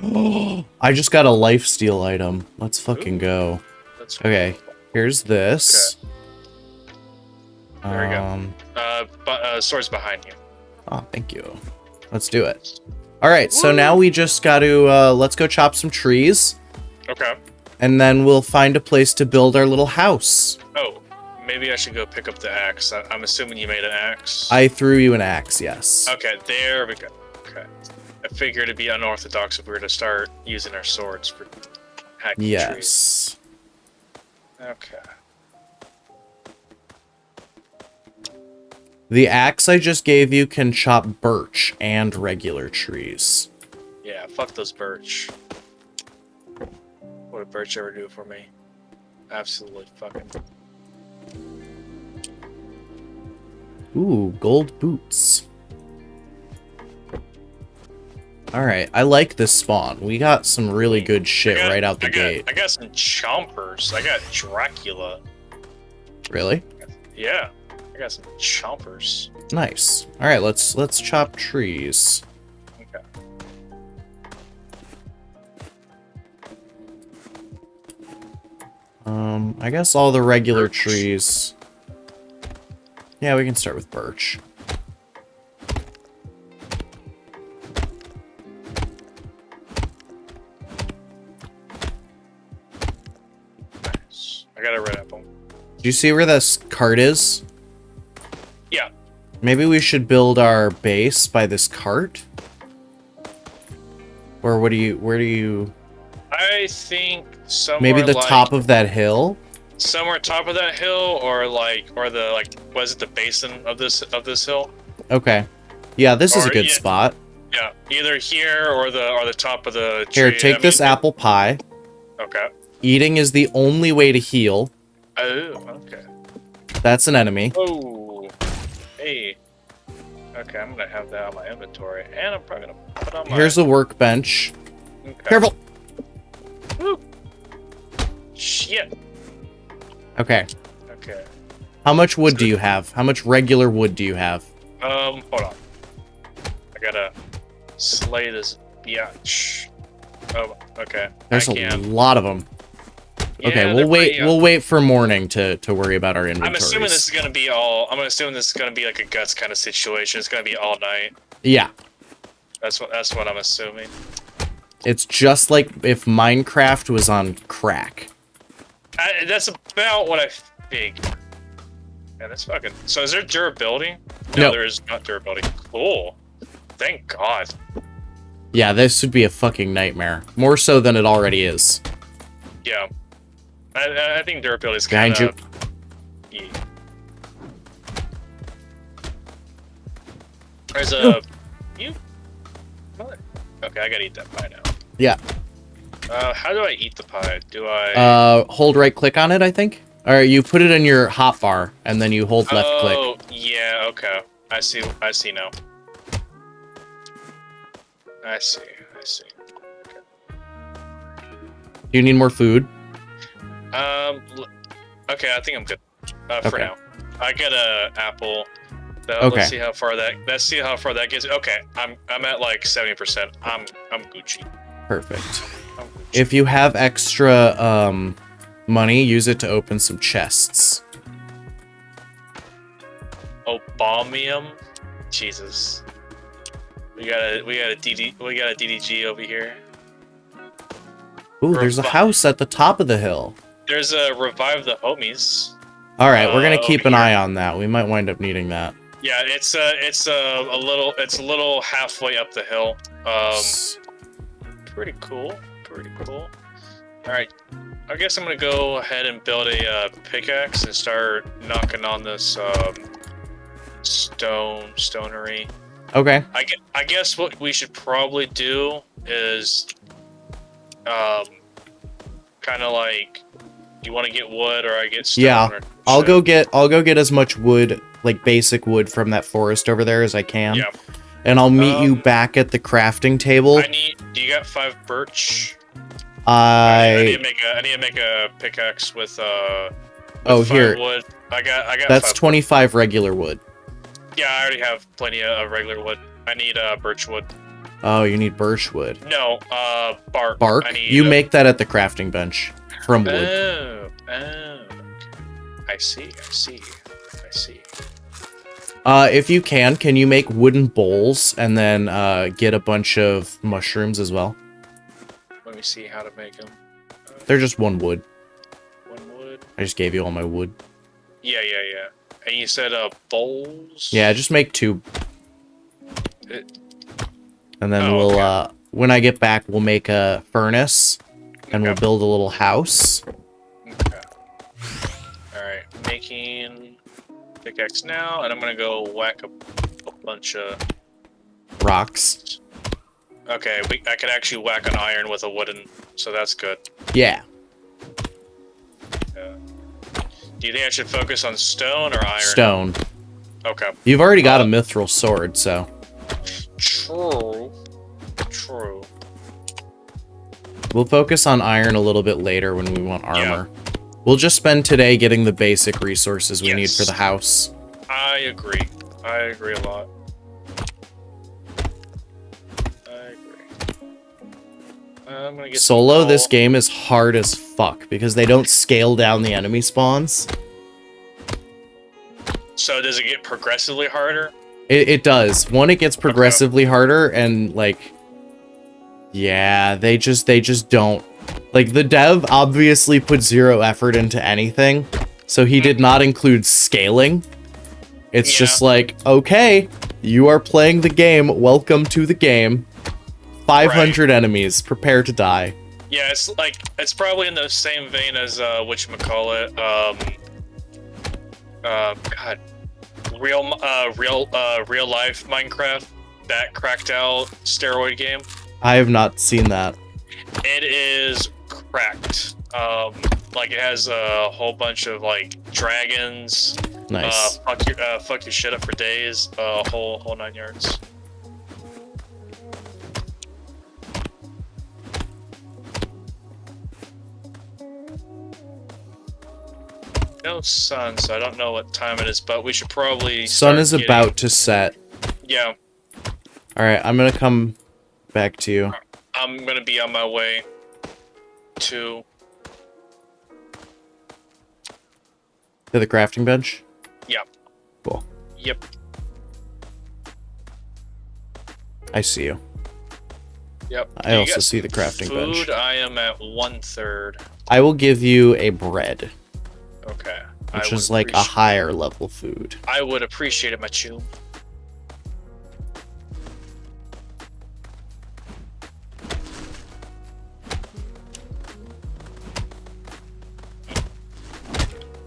part. I just got a lifesteal item. Let's fucking go. That's Okay, here's this. There we go. Sword's behind you. Oh, thank you. Let's do it. All right, so now we just got to let's go chop some trees. Okay. And then we'll find a place to build our little house. Oh, maybe I should go pick up the axe. I'm assuming you made an axe. I threw you an axe, yes. Okay, there we go. Okay. I figured it'd be unorthodox if we were to start using our swords for hacking trees. Yes. Okay. The axe I just gave you can chop birch and regular trees. Yeah, fuck those birch. What did birch ever do for me? Absolutely fucking. Ooh, gold boots. Alright, I like this spawn. We got some really good shit right out the gate. I got some chompers. I got Dracula. Really? Yeah, I got some chompers. Nice. Alright, let's chop trees. Okay. I guess all the regular trees. Yeah, we can start with birch. Nice. I got a red apple. Do you see where this cart is? Yeah. Maybe we should build our base by this cart? Or where do you... I I think somewhere Maybe the like, top of that hill? somewhere top of that hill, or was it the basin of this hill? Okay. Yeah, this is a Or, good yeah. spot. Yeah, either here or the top of the tree. Here, take this apple pie. Okay. Eating is the only way to heal. Oh, okay. That's an enemy. Oh, hey. Okay, I'm gonna have that on my inventory, and I'm probably gonna put it on my. Here's a workbench. Okay. Careful! Woo. Shit. Okay. Okay. How much wood do you have? How much regular wood do you have? Hold on. I gotta slay this biatch. Oh, okay. There's I a can. lot of them. Okay, Yeah, we'll wait. pretty, We'll wait for morning to worry about our I'm inventories. assuming this is gonna be all. I'm assuming this is gonna be like a guts kind of situation. It's gonna be all night. Yeah, That's what I'm assuming. it's just like if Minecraft was on crack. That's about what I figured. Yeah, that's fucking. So is there durability? No. There is not durability. Cool. Thank God. Yeah, this would be a fucking nightmare. More so than it already is. Yeah. I think durability is Behind kind you. of. Yeah. There's a. You. What? Okay, I gotta eat that pie now. Yeah. How do I eat the pie? Do I? Hold right click on it, I think. Or you put it in your hotbar and then you hold left click. Oh, yeah. Okay. I see. I see now. I see. Do you need more food? Okay, I think I'm good. For Okay. now. I get a apple. Okay. Let's see how far that gets. Okay, I'm at like 70%. I'm Gucci. Perfect. If you have extra money, use it to open some chests. Obamium? Jesus. We got a DDG over here. Ooh, there's a house at the top of the hill. There's a revive the homies. All right, we're gonna over keep an here. eye on that. We might wind up needing that. Yeah, it's a little halfway up the hill. Pretty cool. All right, I guess I'm gonna go ahead and build a pickaxe and start knocking on this stonery. Okay. I guess what we should probably do is kind of like, you want to get wood or I get stone? Yeah, or I'll go get as much wood, like basic wood from that forest over there as I can. Yeah. And I'll meet you back at the crafting table. Do you got 5 birch? I need to make a pickaxe with oh, here. wood. I got That's 5 25 regular wood. Yeah, I already have plenty of regular wood. I need birch wood. Oh, you need birch wood. No, bark. Bark? I need, You make that at the crafting bench from wood. Oh, okay. I see. If you can you make wooden bowls and then get a bunch of mushrooms as well? Let me see how to make them. They're just one wood. One wood. I just gave you all my wood. Yeah. And you said bowls? Yeah, just make 2. And then Oh, we'll when I get back we'll make a furnace and we'll build a little house. Okay. Alright, making pickaxe now, and I'm gonna go whack a bunch of Rocks. Okay, I can actually whack an iron with a wooden, so that's good. Yeah. Do you think I should focus on stone or iron? Stone. Okay. You've already got a mithril sword, so. True. We'll focus on iron a little bit later when we want armor. We'll just spend today getting the basic resources we need for the house. I agree a lot. I'm gonna get Solo, some this coal. game is hard as fuck because they don't scale down the enemy spawns. So does it get progressively harder? It does. One, it gets progressively harder, and like, yeah, they just don't. Like, the dev obviously put 0 effort into anything, so he did not include scaling. It's just like, okay, you are playing the game. Welcome to the game. 500 enemies. Prepare to die. Yeah, it's probably in the same vein as whatchamacallit, God, real life Minecraft, that cracked out steroid game. I have not seen that. It is cracked. Like it has a whole bunch of like dragons. Nice. Fuck your shit up for days. Whole 9 yards. No sun, so I don't know what time it is, but we should probably. Sun is about to set. Yeah. All right, I'm gonna come back to you. I'm gonna be on my way to the crafting bench. Yeah. Cool. Yep. I see you. Yep. I also see the crafting bench. Food, I am at 1/3. I will give you a bread, Okay. which is like a higher level food. I would appreciate it, my chew.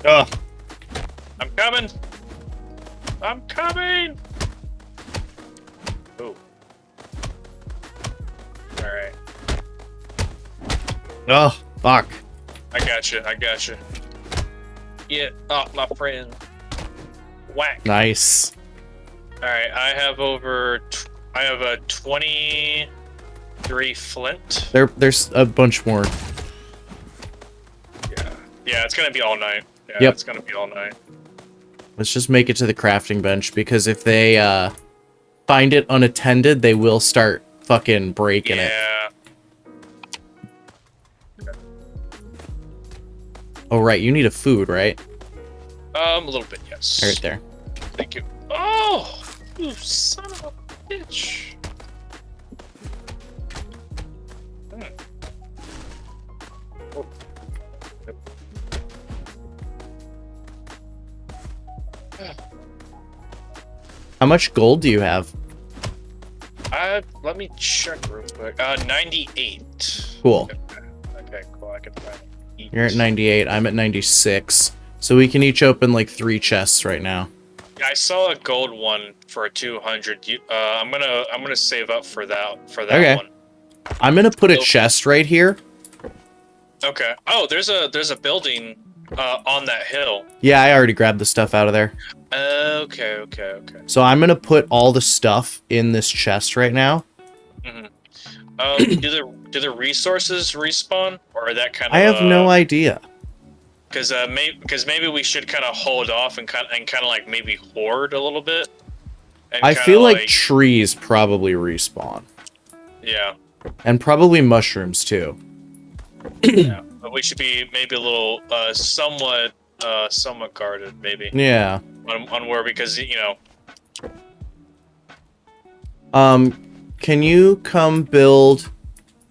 Ugh. I'm coming. I'm coming. Ooh. All right. Oh, fuck. I got you. I got you. Get up, my friend. Whack. Nice. All right. I have I have a 23 flint. There's a bunch more. Yeah, it's gonna be all night. Yeah, Yep. It's gonna be all night. Let's just make it to the crafting bench, because if they find it unattended, they will start fucking breaking it. Yeah. Oh, right. You need a food, right? A little bit, yes. Right there. Thank you. Oh, you son of a bitch. How much gold do you have? Let me check real quick. 98. Cool. Okay, cool. I can find it. You're at 98. I'm at 96. So we can each open like 3 chests right now. I saw a gold one for 200. I'm gonna save up for that Okay. one. I'm gonna put a chest right here. Okay. Oh, there's a building on that hill. Yeah, I already grabbed the stuff out of there. Okay. So I'm gonna put all the stuff in this chest right now. Do the resources respawn, or are that kind of? I have no idea. Because maybe we should kind of hold off and kind of like maybe hoard a little bit. And I kinda feel like trees probably respawn. Yeah. And probably mushrooms too. Yeah. But we should be maybe a little somewhat guarded, maybe. Yeah. On where, because Can you come build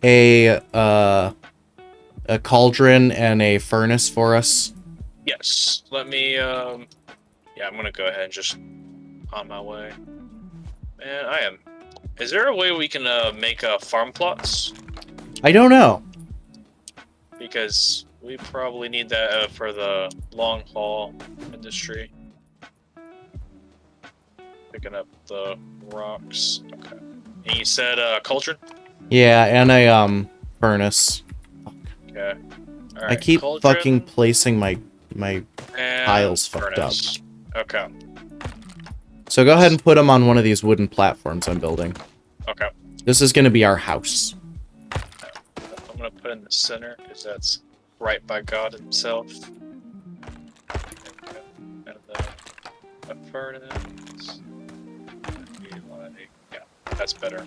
a cauldron and a furnace for us? Yes. Let me yeah, I'm gonna go ahead and just on my way. Man, I am. Is there a way we can make farm plots? I don't know. Because we probably need that for the long haul industry. Picking up the rocks. Okay. And you said cauldron? Yeah, and a furnace. Okay. All right. I keep cauldron fucking placing my and tiles fucked up. furnace. Okay. So go ahead and put them on one of these wooden platforms I'm building. Okay. This is going to be our house. I'm gonna put in the center because that's right by God himself. Okay. And the furnace. Yeah, that's better.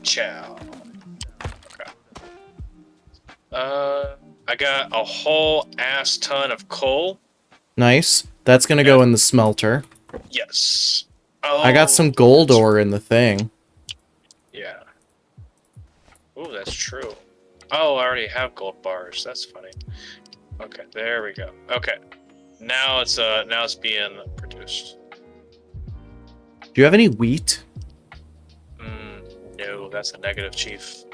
Chow. Okay. I got a whole ass ton of coal. Nice. That's going to go in the smelter. Yes. Oh, I got some gold ore in the thing. Yeah. Ooh, that's true. Oh, I already have gold bars. That's funny. Okay, there we go. Okay. Now it's being produced. Do you have any wheat? No, that's a negative, Chief.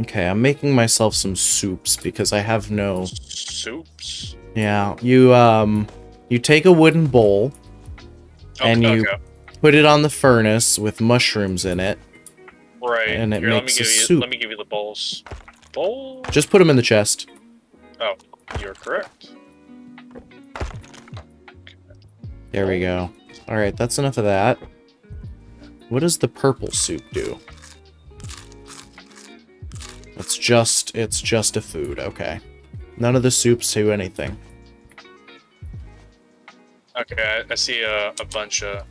Okay, I'm making myself some soups because I have no... Soups? Yeah, you take a wooden bowl and you put it on the furnace with mushrooms in it. Right. And it Here, makes a soup. Let me give you the bowls. Bowl? Just put them in the chest. Oh, you're correct. There we go. Alright, that's enough of that. What does the purple soup do? It's just a food, okay. None of the soups do anything. Okay, I see a bunch of...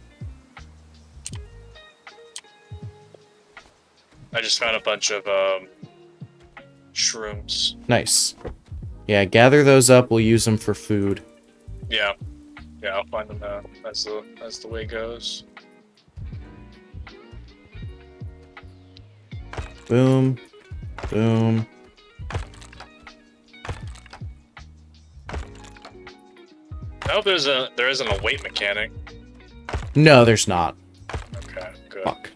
I just found a bunch of shrooms. Nice. Yeah, gather those up, we'll use them for food. Yeah. Yeah, I'll find them as the way goes. Boom. Boom. I hope there isn't a weight mechanic. No, there's not. Okay, good. Fuck.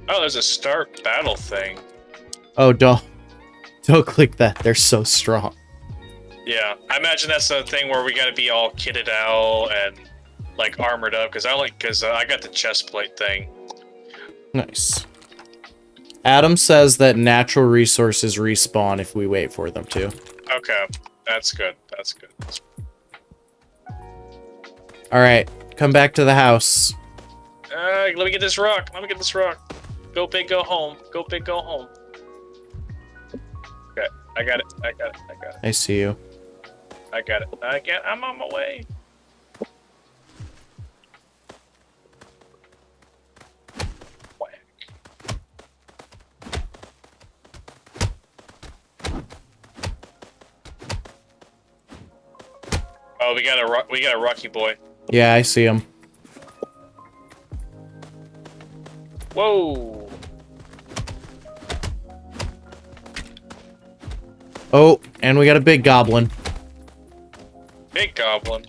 Oh, there's a start battle thing. Oh, don't click that. They're so strong. Yeah, I imagine that's the thing where we gotta be all kitted out and like armored up because I got the chest plate thing. Nice. Adam says that natural resources respawn if we wait for them to. Okay, that's good. That's good. All right, come back to the house. Let me get this rock. Let me get this rock. Go big, go home. Go big, go home. Okay, I got it. I got it. I got it. I see you. I got it. I'm on my way. Oh, we got a Rocky boy. Yeah, I see him. Whoa. Oh, and we got a big goblin. Big goblin.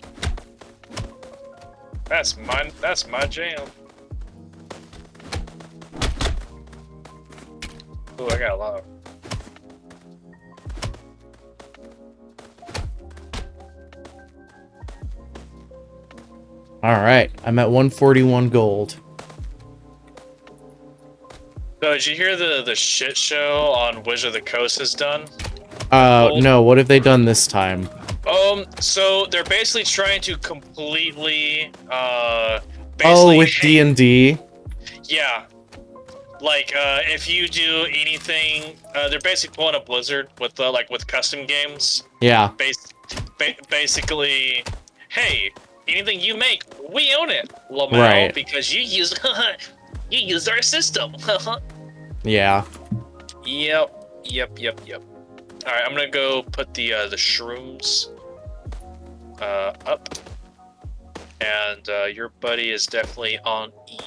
That's my jam. Oh, I got a lot. All right, I'm at 141 gold. So, did you hear the shit show on Wizard of the Coast has done? No, what have they done this time? So they're basically trying to completely, with D&D? Yeah. Like, if you do anything, they're basically pulling a Blizzard with, with custom games. Yeah. Basically, hey, anything you make, we own it, Lamau, Right. because you use our system. Yeah. Yep. All right, I'm gonna go put the shrooms up, and your buddy is definitely on E.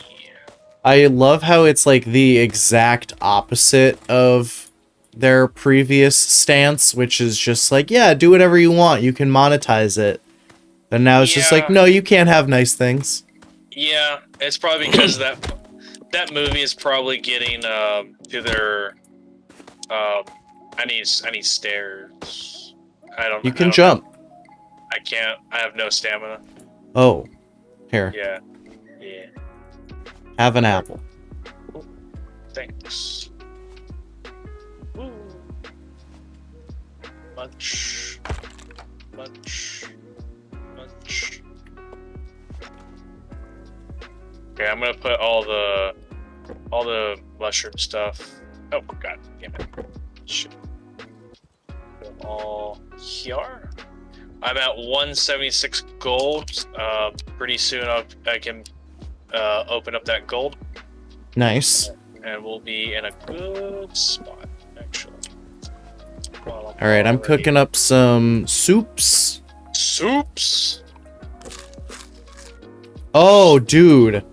I love how it's like the exact opposite of their previous stance, which is just like, yeah, do whatever you want, you can monetize it. And now it's just like, no, you can't have nice things. Yeah, it's probably because that movie is probably getting to their I need stairs. You can jump. I can't. I have no stamina. Oh. Here. Yeah. Have an apple. Ooh, thanks. Ooh. Munch. Okay, I'm gonna put all the mushroom stuff. Oh god damn it. Shit. Put them all here. I'm at 176 gold. Pretty soon I can open up that gold. Nice. And we'll be in a good spot, actually. Alright, I'm cooking up some soups. Soups? Oh, dude.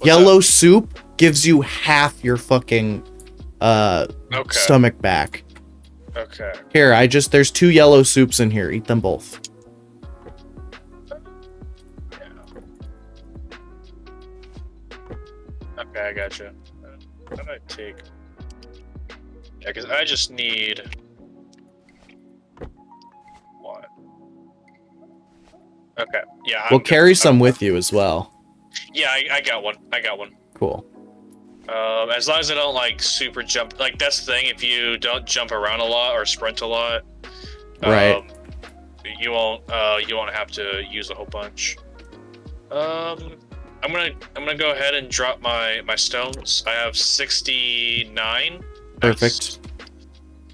Yellow soup gives you half your fucking stomach back. Okay. Here, there's 2 yellow soups in here. Eat them both. Okay, I gotcha. How do I take? Yeah, because I just need one. Okay. Yeah. We'll carry some with you as well. Yeah, I got one. I got one. Cool. As long as I don't like super jump, like that's the thing. If you don't jump around a lot or sprint a lot, Right. you won't have to use a whole bunch. I'm gonna go ahead and drop my stones. I have 69. Perfect.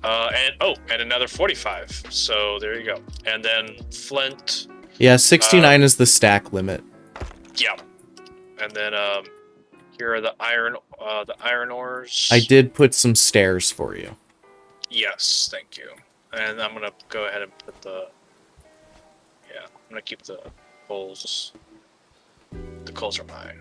And another 45. So there you go. And then flint. Yeah, 69 is the stack limit. Yeah. And then here are the iron ores. I did put some stairs for you. Yes, thank you. And I'm gonna go ahead and put the. Yeah, I'm gonna keep the coals. The coals are mine.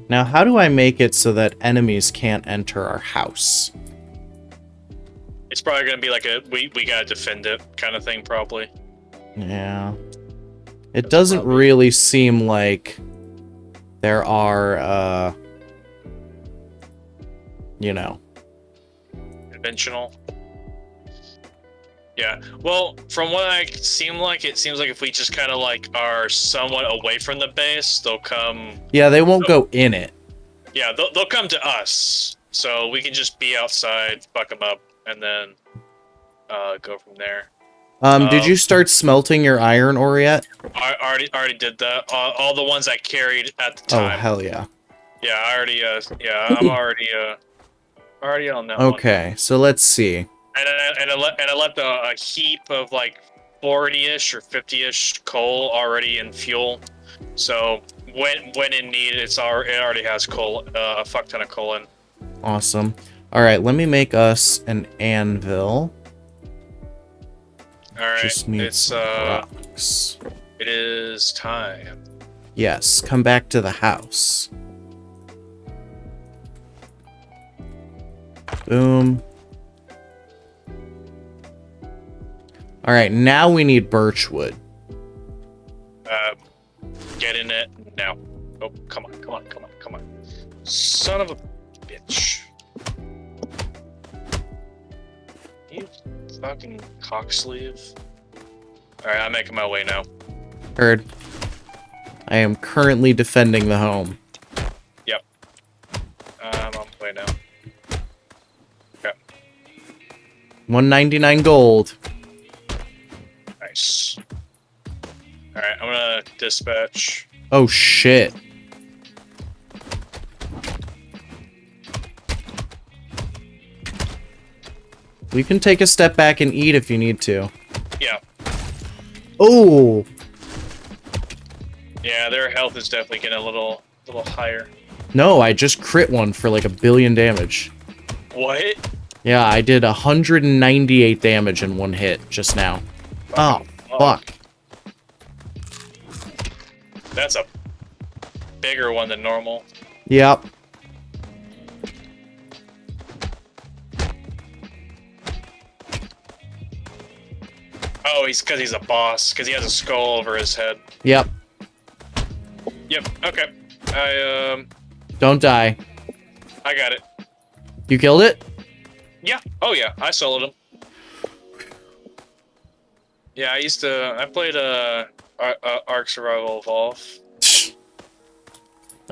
Now, how do I make it so that enemies can't enter our house? It's probably gonna be like a we gotta defend it kind of thing, probably. Yeah. It doesn't really seem like there are, you know. Conventional. Yeah. Well, from what it seems like if we just kind of like are somewhat away from the base, they'll come. Yeah, they won't go in it. Yeah, they'll come to us, so we can just be outside, fuck them up, and then go from there. Did you start smelting your iron ore yet? I already did that. All the ones I carried at the Oh, time. hell yeah. Yeah, I already. I'm already on that one. Okay, so let's see. And I left a heap of like 40-ish or 50-ish coal already in fuel. So when in need, it already has coal, a fuck ton of coal in. Awesome. All right, let me make us an anvil. All right, Just need it's some rocks. It is time. Yes, come back to the house. Boom. All right, now we need birchwood. Get in it now. Oh, come on. Son of a bitch. You fucking cocksleeve. Alright, I'm making my way now. Heard. I am currently defending the home. Yep. I'm on my way now. Okay. 199 gold. Nice. Alright, I'm gonna dispatch. Oh shit. We can take a step back and eat if you need to. Yeah. Oh. Yeah, their health is definitely getting a little higher. No, I just crit one for like 1 billion damage. What? Yeah, I did 198 damage in one hit just now. Oh, fuck. That's a bigger one than normal. Yep. Oh, because he's a boss. Because he has a skull over his head. Yep. Yep. Okay. Don't die. I got it. You killed it? Yeah. Oh yeah. I soloed him. Yeah, I played Ark Survival Evolve.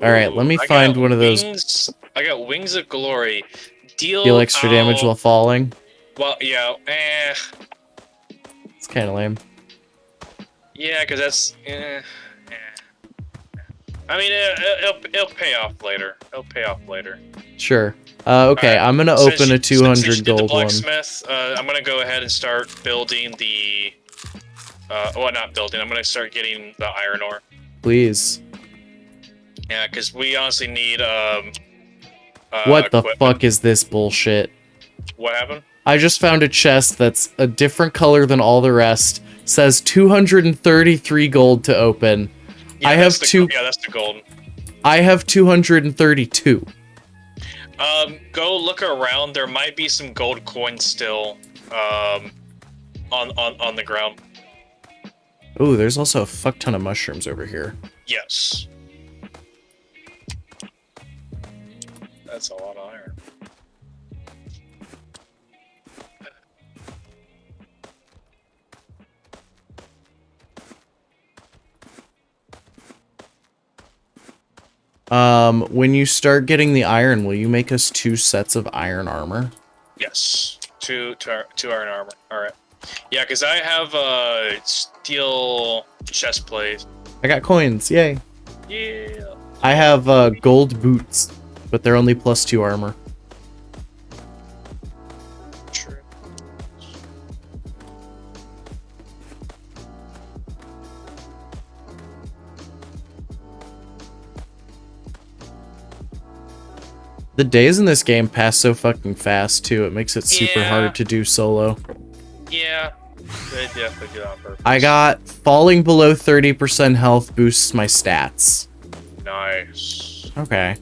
All right, let me find one of those. I got Wings of Glory. Deal extra damage while falling. Well, yeah. It's kind of lame. Yeah, because that's. I mean, it'll pay off later. It'll pay off later. Sure. Okay, I'm gonna open a 200 gold one. Blacksmith, I'm gonna go ahead and start building the. Well, not building. I'm gonna start getting the iron ore. Please. Yeah, because we honestly need what the fuck is this bullshit? What happened? I just found a chest that's a different color than all the rest. Says 233 gold to open. Yeah, I have two. Yeah, that's the gold. I have 232. Go look around. There might be some gold coins still, on the ground. Oh, there's also a fuck ton of mushrooms over here. Yes. That's a lot of iron. When you start getting the iron, will you make us 2 sets of iron armor? Yes. Two iron armor. Alright. Yeah, because I have steel chest plate. I got coins, yay. Yeah. I have gold boots, but they're only +2 armor. True. The days in this game pass so fucking fast, too. It makes it super hard to do solo. Yeah. They definitely do that on purpose. I got falling below 30% health boosts my stats. Nice. Okay.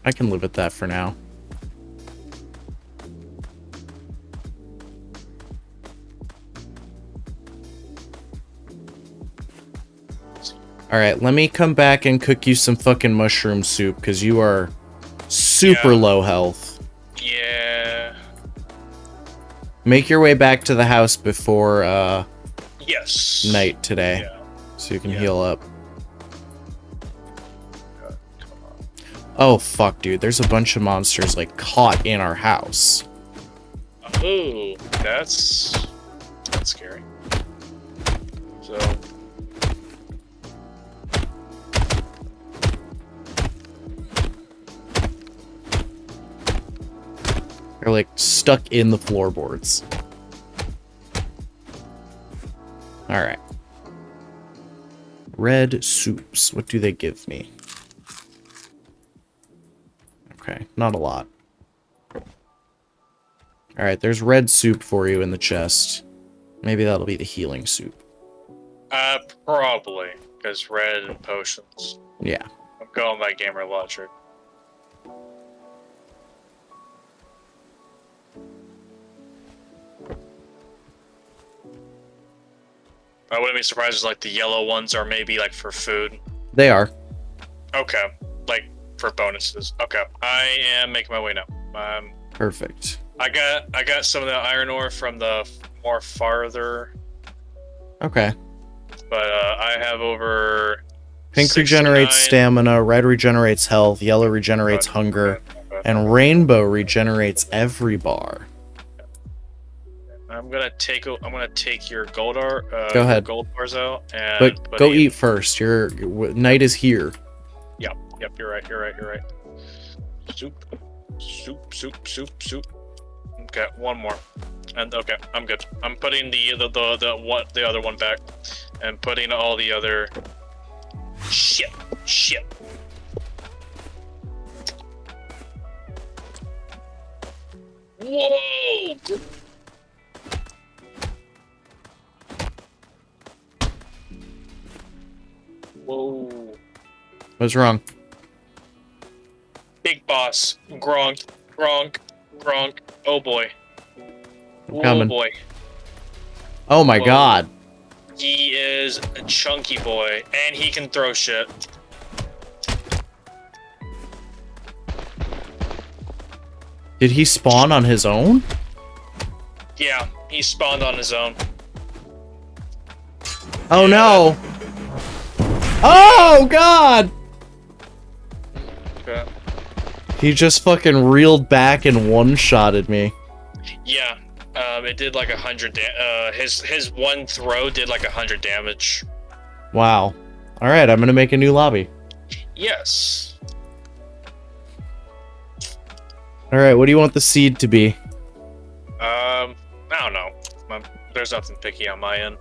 I can live with that for now. Alright, let me come back and cook you some fucking mushroom soup, because you are super low health. Yeah. Make your way back to the house before Yes. night today, Yeah. so you can heal up. Oh fuck, dude, there's a bunch of monsters like caught in our house. Ooh, that's scary. So They're like stuck in the floorboards. Alright. Red soups. What do they give me? Okay, not a lot. Alright, there's red soup for you in the chest. Maybe that'll be the healing soup. probably, because red and potions. Yeah. I'm going by Gamer Logic. I wouldn't be surprised if like the yellow ones are maybe like for food. They are. Okay, like for bonuses. Okay, I am making my way now. Perfect. I got some of the iron ore from the more farther, Okay. but I have over. Pink 69 regenerates stamina, red regenerates health, yellow regenerates hunger, and rainbow regenerates every bar. I'm gonna take your gold art. Go ahead. Gold bars out and. But put go in- eat first. Your night is here. Yep. You're right. Soup. Okay, one more, and okay, I'm good. I'm putting the other one back, and putting all the other shit. Whoa! Whoa! What's wrong? Big boss, Gronk. Oh boy. I'm coming. Oh boy. Oh my Whoa. god. He is a chunky boy, and he can throw shit. Did he spawn on his own? Yeah, he spawned on his own. Oh no! Oh god! Okay. He just fucking reeled back and one-shotted me. Yeah, it did like 100. His one throw did like 100 damage. Wow. Alright, I'm gonna make a new lobby. Yes. Alright, what do you want the seed to be? I don't know. There's nothing picky on my end.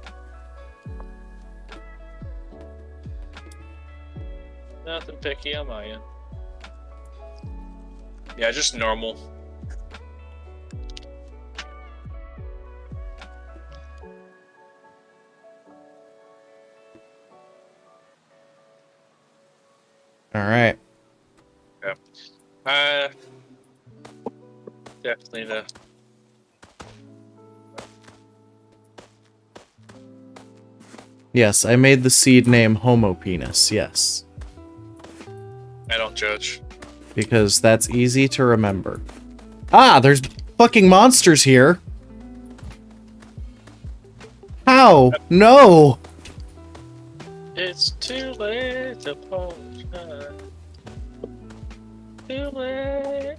Nothing picky on my end. Yeah, just normal. Alright. Definitely the. Yes, I made the seed name Homo Penis, yes. I don't judge. Because that's easy to remember. Ah, there's fucking monsters here! How? No! It's too late to apologize. Too late.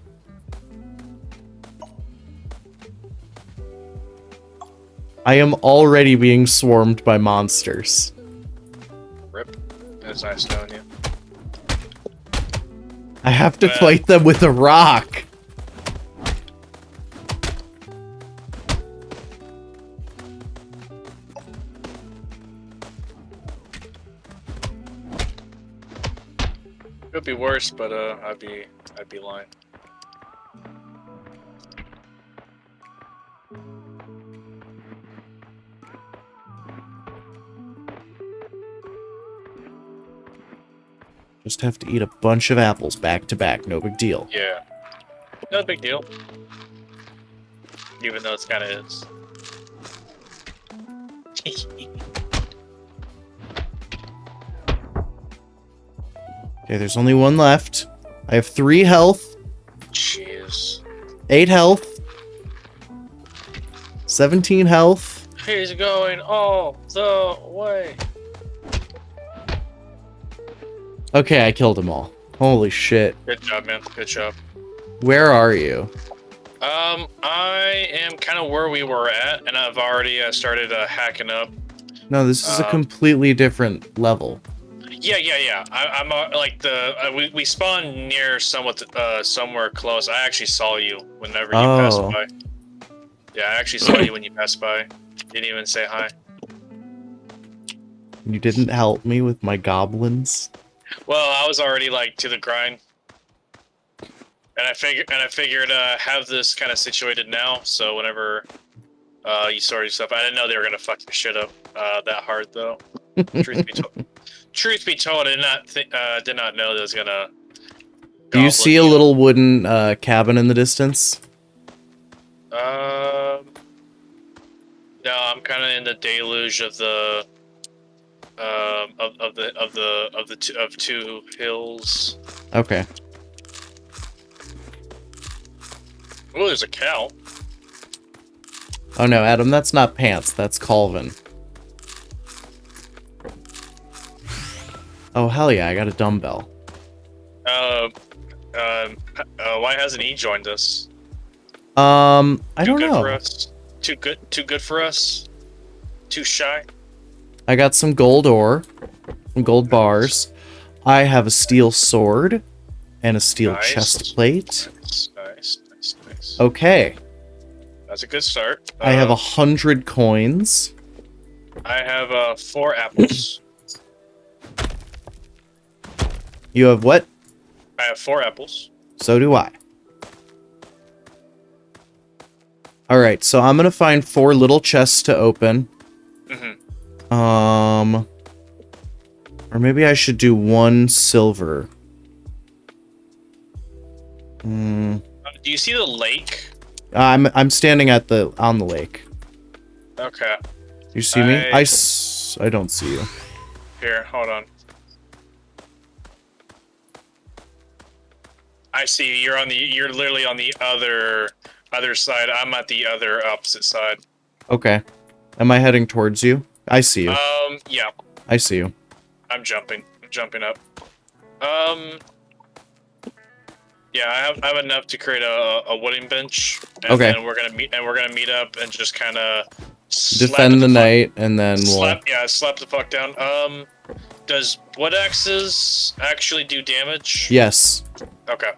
I am already being swarmed by monsters. Rip. It's nice knowing you. I have to fight them with a rock. Could be worse, but I'd be lying. Just have to eat a bunch of apples back to back, no big deal. Yeah. No big deal. Even though it's kind of is. Okay, there's only one left. I have 3 health. Jeez. 8 health. 17 health. He's going all the way. Okay, I killed them all. Holy shit. Good job, man. Good job. Where are you? I am kind of where we were at, and I've already started hacking up. No, this is a completely different level. Yeah. I'm like we spawned near somewhere close. I actually saw you whenever you passed by. Yeah, I actually saw you when you passed by. Didn't even say hi. You didn't help me with my goblins? Well, I was already like to the grind. And I figured have this kind of situated now, so whenever you sort your stuff, I didn't know they were gonna fuck your shit up that hard though. Truth be told, I did not know that was gonna. Do you see a little wooden cabin in the distance? No, I'm kind of in the deluge of the of 2 hills. Okay. Oh, there's a cow. Oh no, Adam, that's not pants. That's Calvin. Oh hell yeah, I got a dumbbell. Why hasn't he joined us? I don't Too good know. for us. Too good for us. Too shy. I got some gold ore, some gold bars. I have a steel sword and a steel chest plate. Nice. Okay. That's a good start. I have 100 coins. I have 4 apples. You have what? I have 4 apples. So do I. Alright, so I'm gonna find 4 little chests to open. Or maybe I should do 1 silver. Do you see the lake? I'm standing at on the lake. Okay. You see me? I don't see you. Here, hold on. I see you. You're literally on the other side. I'm at the other opposite side. Okay. Am I heading towards you? I see you. Yeah. I see you. I'm jumping up. Yeah, I have enough to create a wooden bench. And Okay. then we're gonna meet up and just kind of Defend the night, and then we'll... slap the fuck down. Does wood axes actually do damage? Yes. Okay.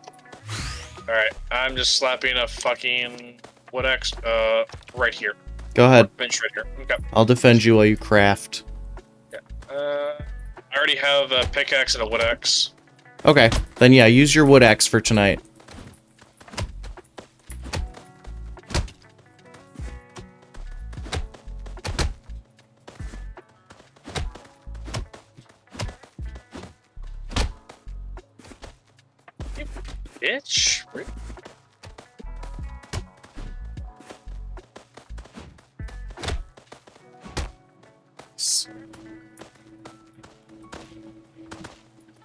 All right. I'm just slapping a fucking wood axe right here. Go ahead. Bench right here. Okay. I'll defend you while you craft. Yeah. I already have a pickaxe and a wood axe. Okay. Then yeah, use your wood axe for tonight. Bitch.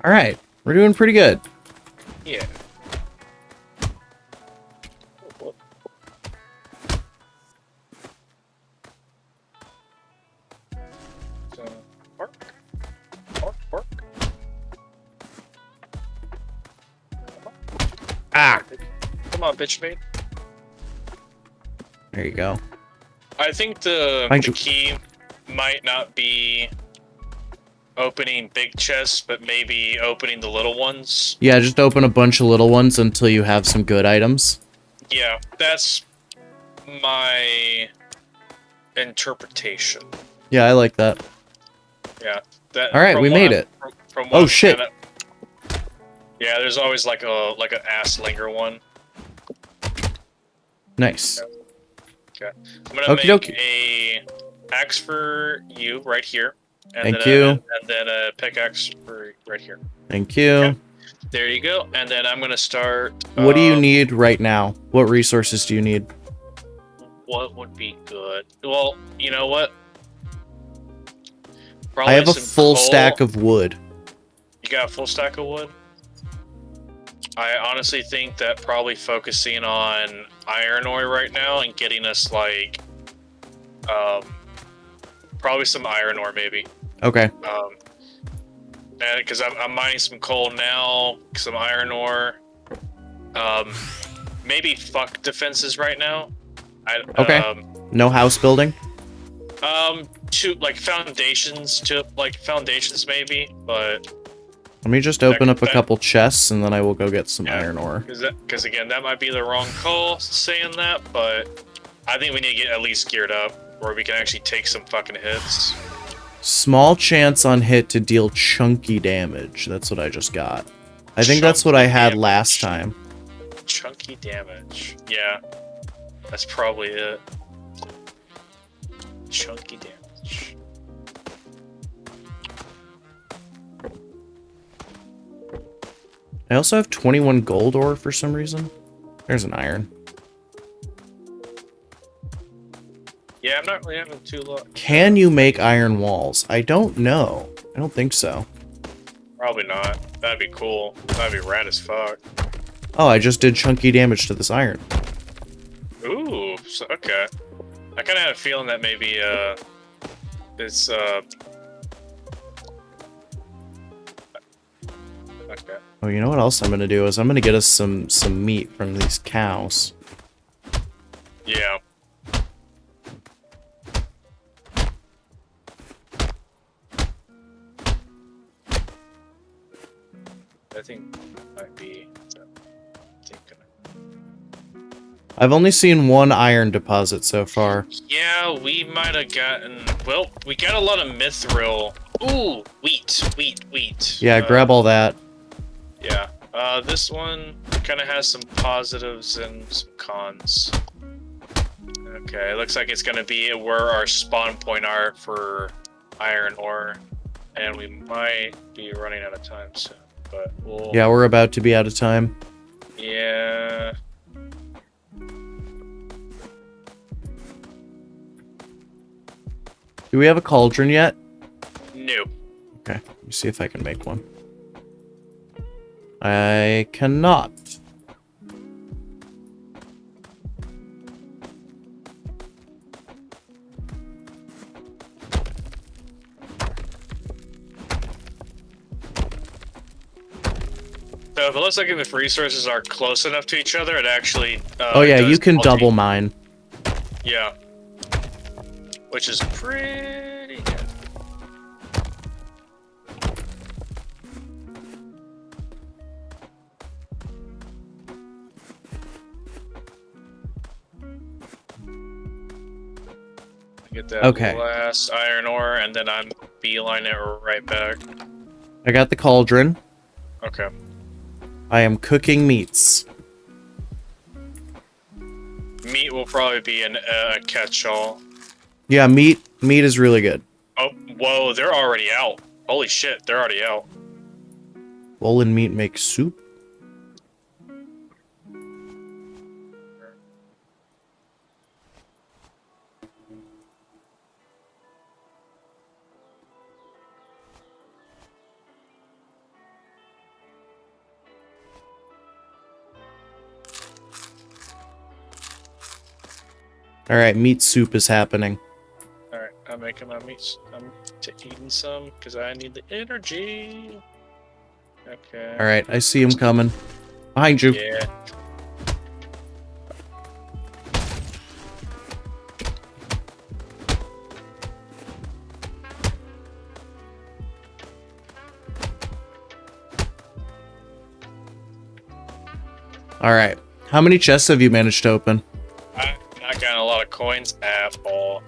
All right, we're doing pretty good. Yeah. So, bark. Bark, bark. Ah! Come on, bitch mate. There you go. I think the Thank you. key might not be opening big chests, but maybe opening the little ones. Yeah, just open a bunch of little ones until you have some good items. Yeah, that's my interpretation. Yeah, I like that. Yeah. That, All right, from we what made I'm- it. From what Oh I'm shit! kinda- yeah, there's always like an ass linger one. Nice. Okay. I'm gonna Okie make dokie. a axe for you right here. And Thank then you. and then a pickaxe for right here. Thank you. There you go. And then I'm gonna start. What do you need right now? What resources do you need? What would be good? Well, you know what? I have a some full coal. stack of wood. You got a full stack of wood? I honestly think that probably focusing on iron ore right now and getting us like, probably some iron ore maybe. Okay. And because I'm mining some coal now, some iron ore. Maybe fuck defenses right now. Okay. No house building? To like foundations maybe, but Let me just open up a couple chests and then I will go get some iron ore. because again that might be the wrong call saying that, but I think we need to get at least geared up where we can actually take some fucking hits. Small chance on hit to deal chunky damage. That's what I just got. I think that's what I had last time. Chunky damage. Yeah, that's probably it. Chunky damage. I also have 21 gold ore for some reason. There's an iron. Yeah, I'm not really having too low. Can you make iron walls? I don't know. I don't think so. Probably not. That'd be cool. That'd be rad as fuck. Oh, I just did chunky damage to this iron. Ooh, so, okay. I kind of had a feeling that maybe, it's, okay. Oh, you know what else I'm gonna do is I'm gonna get us some meat from these cows. Yeah. I think might be. I've only seen one iron deposit so far. Yeah, we might have gotten. Well, we got a lot of mithril. Ooh, wheat. Yeah, grab all that. Yeah. This one kind of has some positives and some cons. Okay, it looks like it's gonna be where our spawn point are for iron ore, and we might be running out of time soon. But we'll. Yeah, we're about to be out of time. Yeah. Do we have a cauldron yet? No. Okay, let me see if I can make one. I cannot. So if it looks like if resources are close enough to each other, it actually. Oh yeah, does you can alter- double mine. Yeah. Which is pretty good. Get that Okay. last iron ore, and then I'm beeline it right back. I got the cauldron. Okay. I am cooking meats. Meat will probably be a catch-all. Yeah, meat is really good. Oh, whoa, they're already out. Holy shit, they're already out. Swollen meat makes soup. Alright, meat soup is happening. Alright, I'm making my meat. I'm eating some because I need the energy. Okay. Alright, I see him coming. Behind you. Yeah. Alright. How many chests have you managed to open? I've not gotten a lot of coins at all.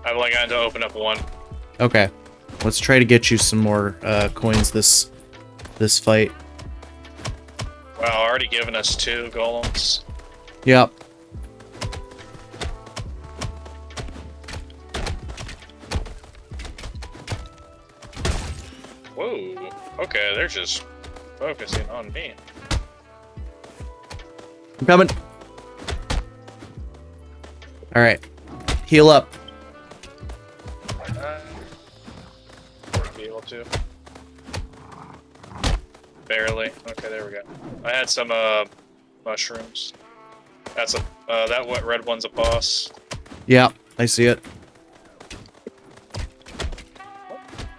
I've only gotten to open up one. Okay. Let's try to get you some more coins this fight. Wow, already given us 2 golems. Yep. Whoa. Okay, they're just focusing on me. I'm coming. Alright. Heal up. Wouldn't be able to. Barely. Okay, there we go. I had some mushrooms. That's a that red one's a boss. Yeah, I see it.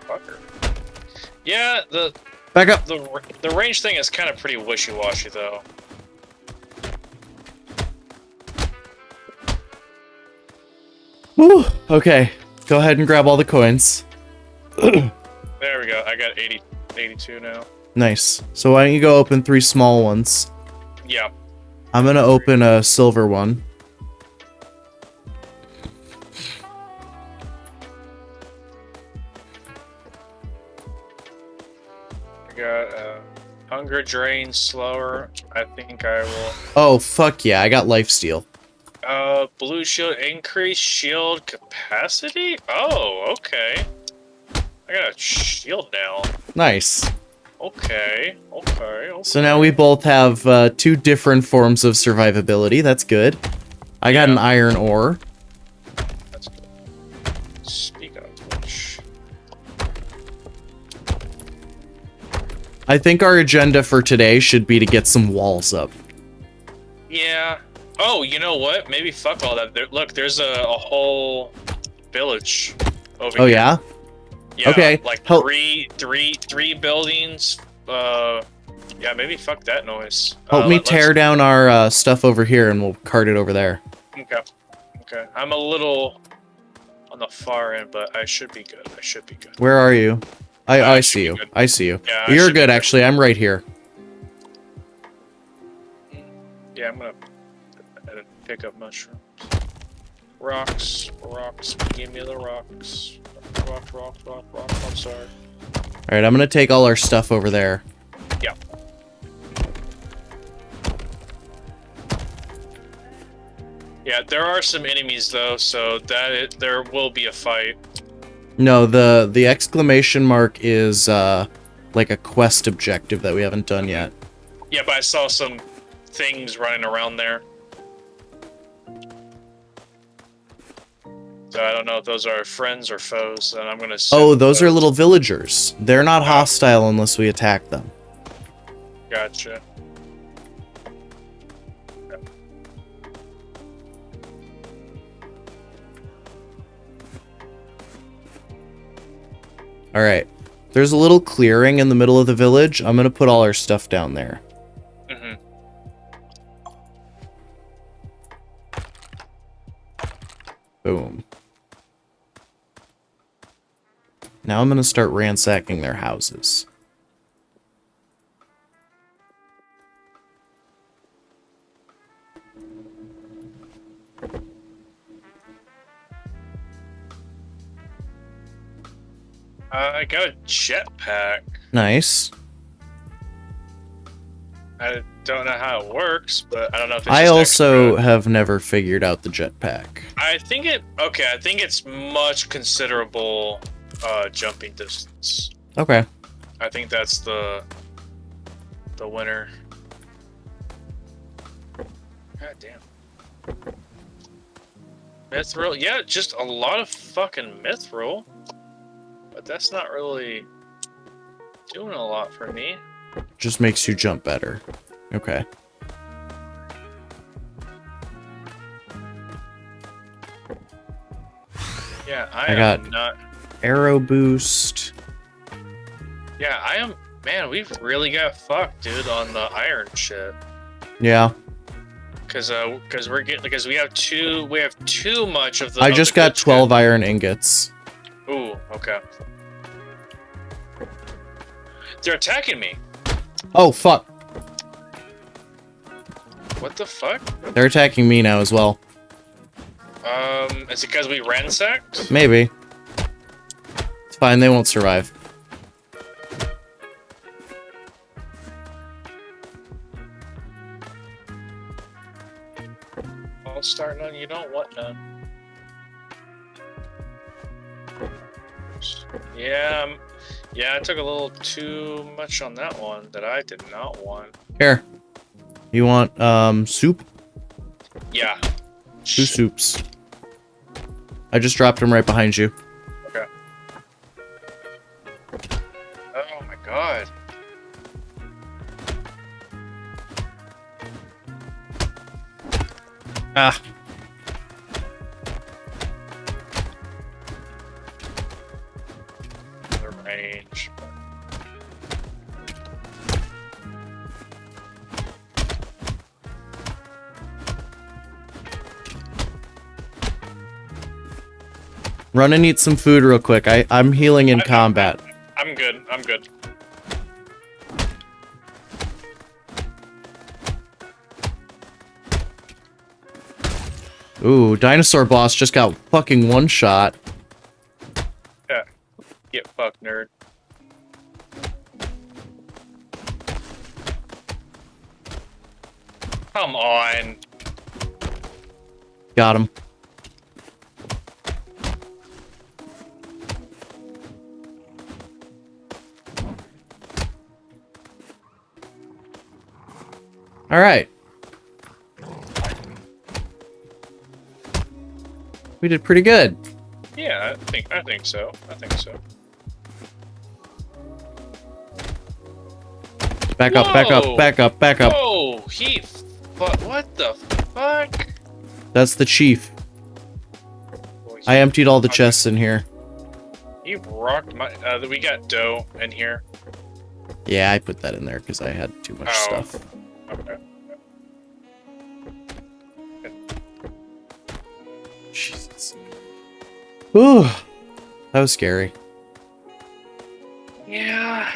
Fucker. Yeah, back up. The range thing is kind of pretty wishy-washy though. Woo! Okay. Go ahead and grab all the coins. There we go. I got 82 now. Nice. So why don't you go open 3 small ones? Yeah. I'm gonna open a silver one. I got hunger drain slower. I think I will. Oh, fuck yeah. I got lifesteal. Blue shield increase shield capacity? Oh, okay. I got a shield now. Nice. Okay. So now we both have 2 different forms of survivability. That's good. I got an iron ore. That's good. Speak of which. I think our agenda for today should be to get some walls up. Yeah. Oh, you know what? Maybe fuck all that. Look, there's a whole village over here. Oh, yeah? Yeah, okay. Like three buildings. Yeah, maybe fuck that noise. Help me tear down our stuff over here and we'll cart it over there. Okay. I'm a little on the far end, but I should be good. Where are you? I see you. I see you. Yeah, You're good, actually. I'm right here. Yeah, I'm gonna pick up mushrooms. Rocks. Give me the rocks. Rock. I'm sorry. Alright, I'm gonna take all our stuff over there. Yeah. Yeah, there are some enemies though, so there will be a fight. No, the exclamation mark is like a quest objective that we haven't done yet. Yeah, but I saw some things running around there. So I don't know if those are friends or foes, and I'm gonna assume Oh, those are little villagers. They're not hostile unless we attack them. Gotcha. Alright. There's a little clearing in the middle of the village. I'm gonna put all our stuff down there. Mm-hmm. Boom. Now I'm gonna start ransacking their houses. I got a jetpack. Nice. I don't know how it works, but I don't know if it's I just also extra. have never figured out the jetpack. I think it's much considerable jumping distance. Okay. I think that's the winner. God damn. Mithril, yeah, just a lot of fucking mithril. But that's not really doing a lot for me. Just makes you jump better. Okay. Yeah, I am got- not. Arrow boost. Yeah, I am. Man, we've really got fucked, dude, on the iron shit. Yeah. Because we have too much of the. I of just the got good 12 iron ingots. shit. Ooh, okay. They're attacking me. Oh, fuck. What the fuck? They're attacking me now as well. Is it because we ransacked? Maybe. It's fine, they won't survive. I'll start none. You don't want none. Yeah, yeah. I took a little too much on that one that I did not want. Here. You want, soup? Yeah. 2 soups. I just dropped them right behind you. Okay. Oh my god. Ah. The range. Run and eat some food real quick. I'm healing in combat. I'm good. I'm good. Ooh, dinosaur boss just got fucking one shot. Yeah. Get fucked, nerd. Come on. Got him. All right. We did pretty good. Yeah, I think so. I think so. Back up, back up, Whoa! back up, back up. Whoa, what the fuck? That's the chief. I emptied all the chests in here. He rocked my. We got dough in here. Yeah, I put that in there because I had too much stuff. Okay. Jesus. Ooh, that was scary. Yeah.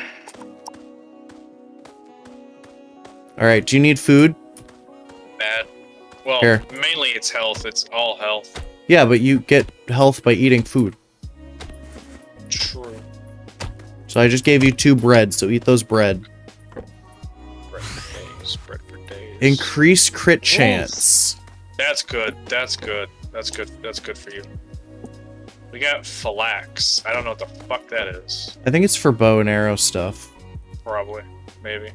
All right, do you need food? Bad. Well, Here. mainly it's health. It's all health. Yeah, but you get health by eating food. True. So I just gave you 2 bread, so eat those bread. Bread for days. Bread for days. Increase crit chance. That's good. That's good. That's good. That's good for you. We got Phalanx. I don't know what the fuck that is. I think it's for bow and arrow stuff. Probably. Maybe.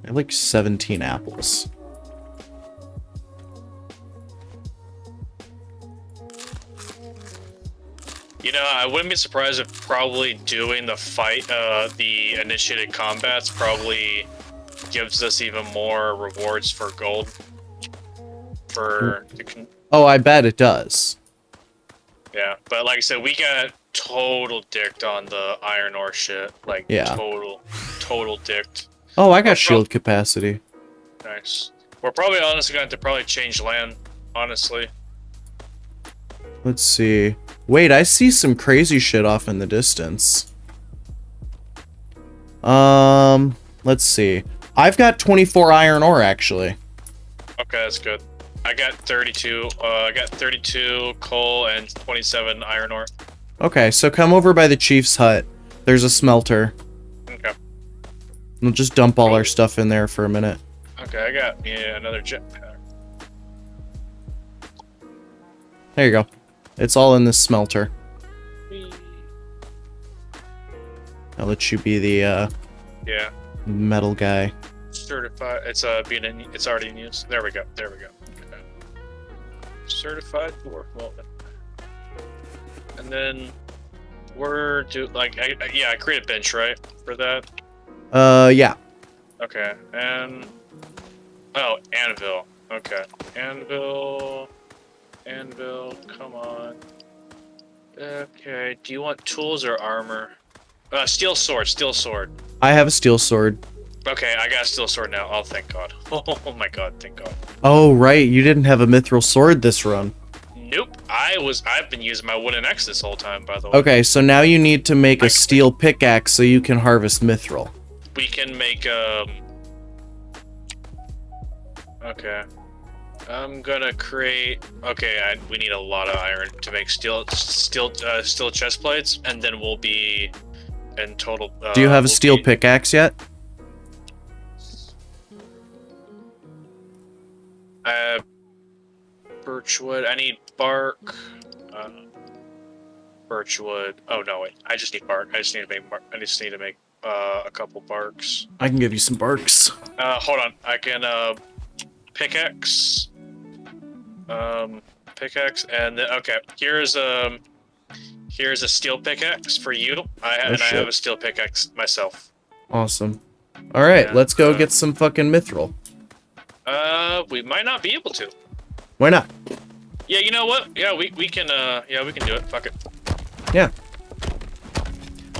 I have like 17 apples. You know, I wouldn't be surprised if probably doing the fight, the initiated combats probably gives us even more rewards for gold. For Oh, I bet it does. yeah, but like I said, we got total dicked on the iron ore shit. Like Yeah. total dicked. Oh, I got shield capacity. Nice. We're probably honestly going to probably change land. Honestly. Let's see. Wait, I see some crazy shit off in the distance. Let's see. I've got 24 iron ore actually. Okay, that's good. I got 32. I got 32 coal and 27 iron ore. Okay, so come over by the chief's hut. There's a smelter. Okay. We'll just dump all our stuff in there for a minute. Okay, I got me another jetpack. There you go. It's all in this smelter. I'll let you be the Yeah. metal guy. Certified. It's it's already in use. There we go. There we go. Okay. Certified dwarf welding. And then we're I create a bench right for that. Yeah. Okay, and Oh, anvil. Okay. Anvil. Anvil, come on. Okay, do you want tools or armor? Steel sword, steel sword. I have a steel sword. Okay, I got a steel sword now. Oh, thank God. Oh my God, thank God. Oh, right. You didn't have a mithril sword this run. Nope, I've been using my wooden axe this whole time, by the way. Okay, so now you need to make a steel pickaxe so you can harvest mithril. We can make, okay. I'm gonna create, okay, we need a lot of iron to make steel chest plates, and then we'll be in total, Do you have a steel pickaxe yet? Birchwood, I need bark, birchwood, oh no wait, I just need bark, I just need to make a couple barks. I can give you some barks. Hold on, I can, pickaxe, pickaxe, and then, okay, here's a steel pickaxe for you, I have a steel pickaxe myself. Awesome. Alright, Yeah, let's go get some fucking mithril. We might not be able to. Why not? Yeah, you know what? Yeah, we can do it. Fuck it. Yeah.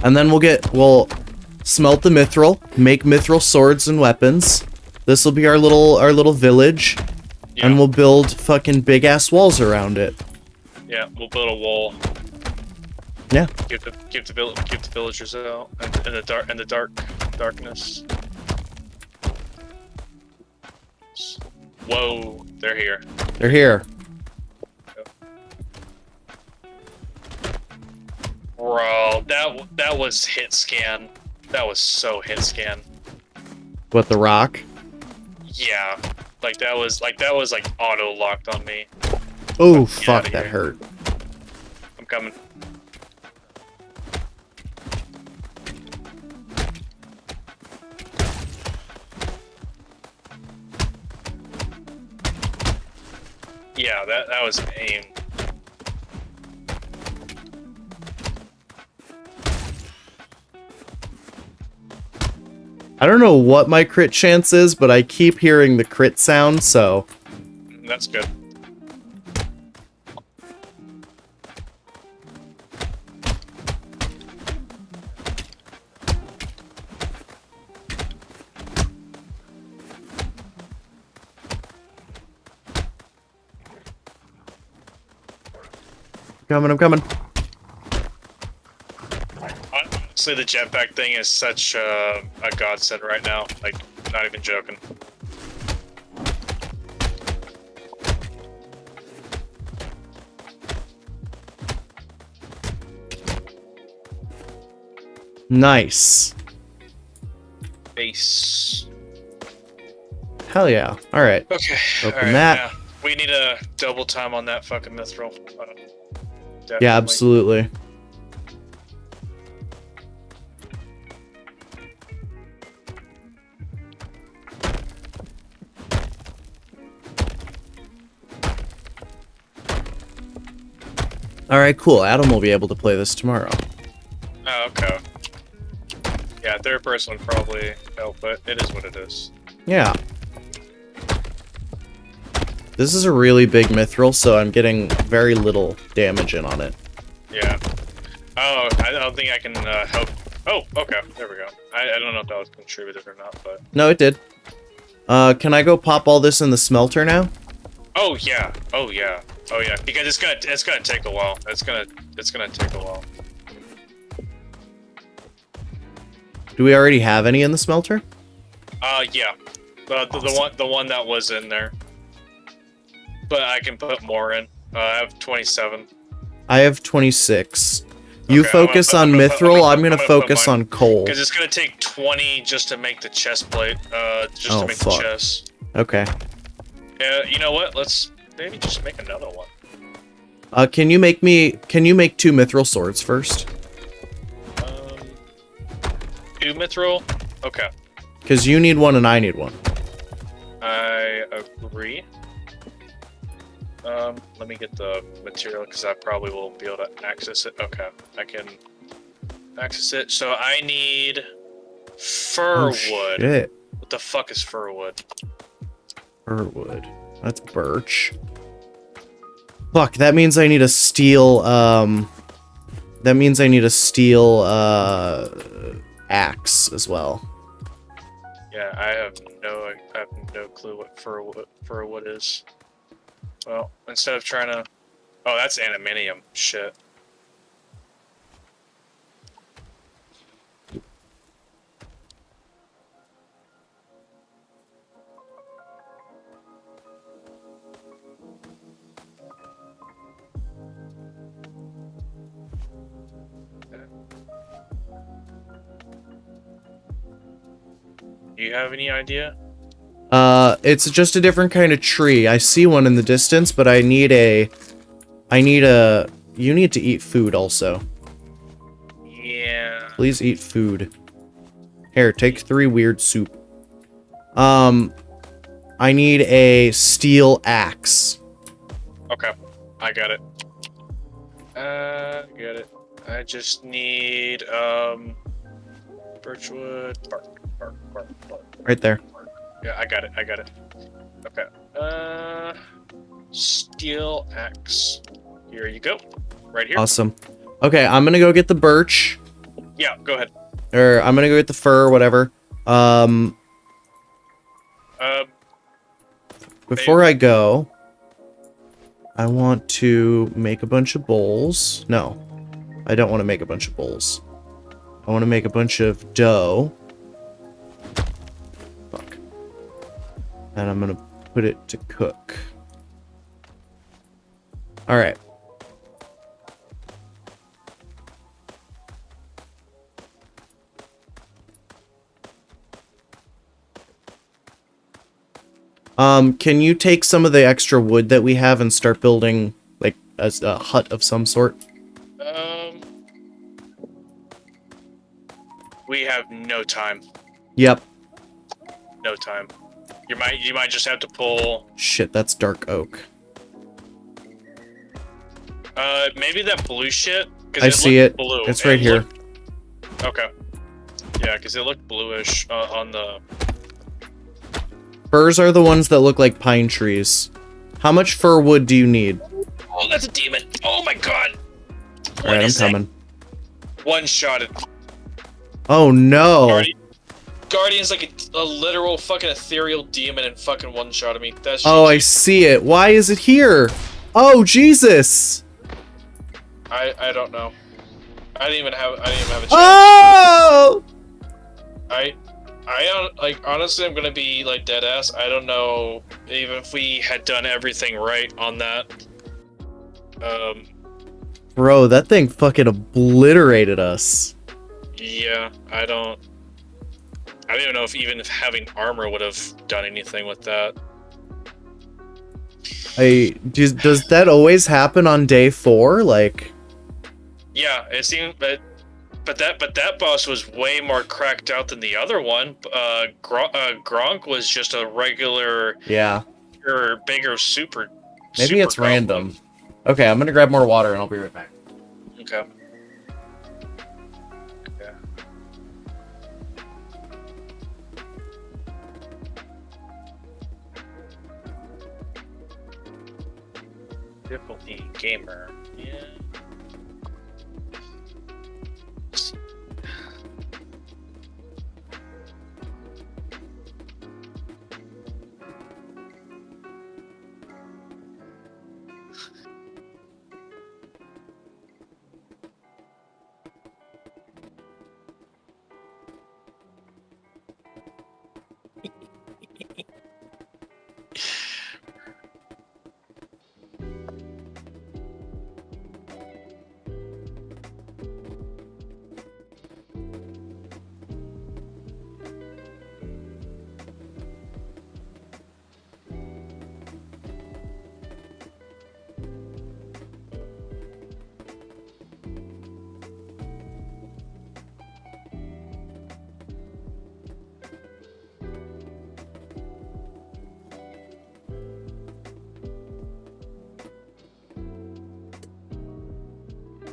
And then we'll smelt the mithril, make mithril swords and weapons. This will be our little village. Yeah. And we'll build fucking big ass walls around it. Yeah, we'll build a wall. Yeah. Keep the villagers out in the darkness. Whoa, they're here. They're here. Bro, that was hit scan. That was so hit scan. What, the rock? Yeah, that was auto locked on me. Oh fuck, that hurt. I'm coming. Yeah, that was aim. I don't know what my crit chance is, but I keep hearing the crit sound, so... That's good. I'm coming. Honestly, the jetpack thing is such a godsend right now. Like, not even joking. Nice. Base. Hell yeah. Alright. Okay. Open that. Yeah. We need a double time on that fucking mithril. Yeah, absolutely. Alright, cool. Adam will be able to play this tomorrow. Oh, okay. Yeah, third person would probably help, but it is what it is. Yeah. This is a really big mithril, so I'm getting very little damage in on it. Yeah. Oh, I don't think I can help. Oh, okay. There we go. I don't know if that was contributed or not, but... No, it did. Can I go pop all this in the smelter now? Oh, yeah. Oh, yeah. Oh, yeah. Because it's gonna take a while. It's gonna take a while. Do we already have any in the smelter? Yeah. The one that was in there. But I can put more in. I have 27. I have 26. You focus on mithril, I'm gonna focus on coal. Because it's gonna take 20 just to make the chest plate. Just to make the chest. Okay. Yeah, you know what? Let's maybe just make another one. Can you make 2 mithril swords first? 2 mithril? Okay. Because you need one and I need one. I agree. Let me get the material because I probably will be able to access it. Okay, I can access it. So I need fir wood. Shit. What the fuck is fir wood? Fir wood. That's birch. Fuck, that means I need a steel, that means I need a steel, axe as well. Yeah, I have no clue what fir wood is. Well, instead of trying to, oh, that's aluminium. Shit. Do you have any idea? It's just a different kind of tree. I see one in the distance, but you need to eat food also. Yeah. Please eat food. Here, take 3 weird soup. I need a steel axe. Okay, I got it. Got it. I just need, birchwood, bark. Right there. Yeah, I got it. Okay. Steel axe. Here you go. Right here. Awesome. Okay, I'm gonna go get the birch. Yeah, go ahead. Or I'm gonna go get the fir, whatever. Before I go, I want to make a bunch of bowls. No, I don't want to make a bunch of bowls. I want to make a bunch of dough. Fuck. And I'm gonna put it to cook. Alright. Can you take some of the extra wood that we have and start building, like, as a hut of some sort? We have no time. Yep. No time. You might just have to pull. Shit, that's dark oak. Maybe that blue shit. I see it. Blue. It's right here. Okay. Yeah, because it looked bluish on the. Firs are the ones that look like pine trees. How much fir wood do you need? Oh, that's a demon! Oh my god! Alright, I'm coming. One-shotted. Oh no! Guardian's like a literal fucking ethereal demon and fucking one-shotted me. That's Oh, I see it. Why is it here? Oh, Jesus! I don't know. I didn't even have a chance. Oh! Like, honestly, I'm gonna be, like, dead ass. I don't know even if we had done everything right on that. Bro, that thing fucking obliterated us. Yeah, I don't even know if having armor would have done anything with that. Does that always happen on day 4? Like... Yeah, it seemed, but that boss was way more cracked out than the other one. Gronk was just a regular, Yeah. or bigger super. Maybe it's random. Okay, I'm gonna grab more water and I'll be right back. Okay. Yeah. Difficulty gamer. Yeah.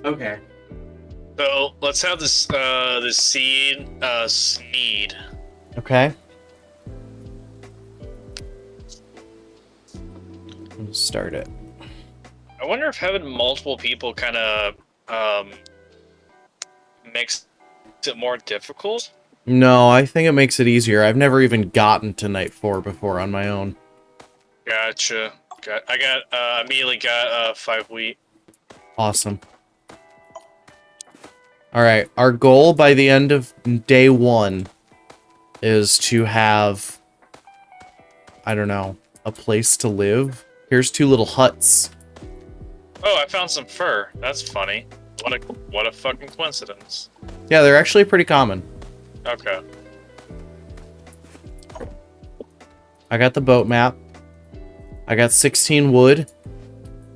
Okay. So let's have this seed Sneed. Okay. We'll start it. I wonder if having multiple people kind of makes it more difficult. No, I think it makes it easier. I've never even gotten to Night 4 before on my own. Gotcha. I immediately got 5 wheat. Awesome. Alright, our goal by the end of day 1 is to have, I don't know, a place to live. Here's 2 little huts. Oh, I found some fur. That's funny. What a fucking coincidence. Yeah, they're actually pretty common. Okay. I got the boat map. I got 16 wood.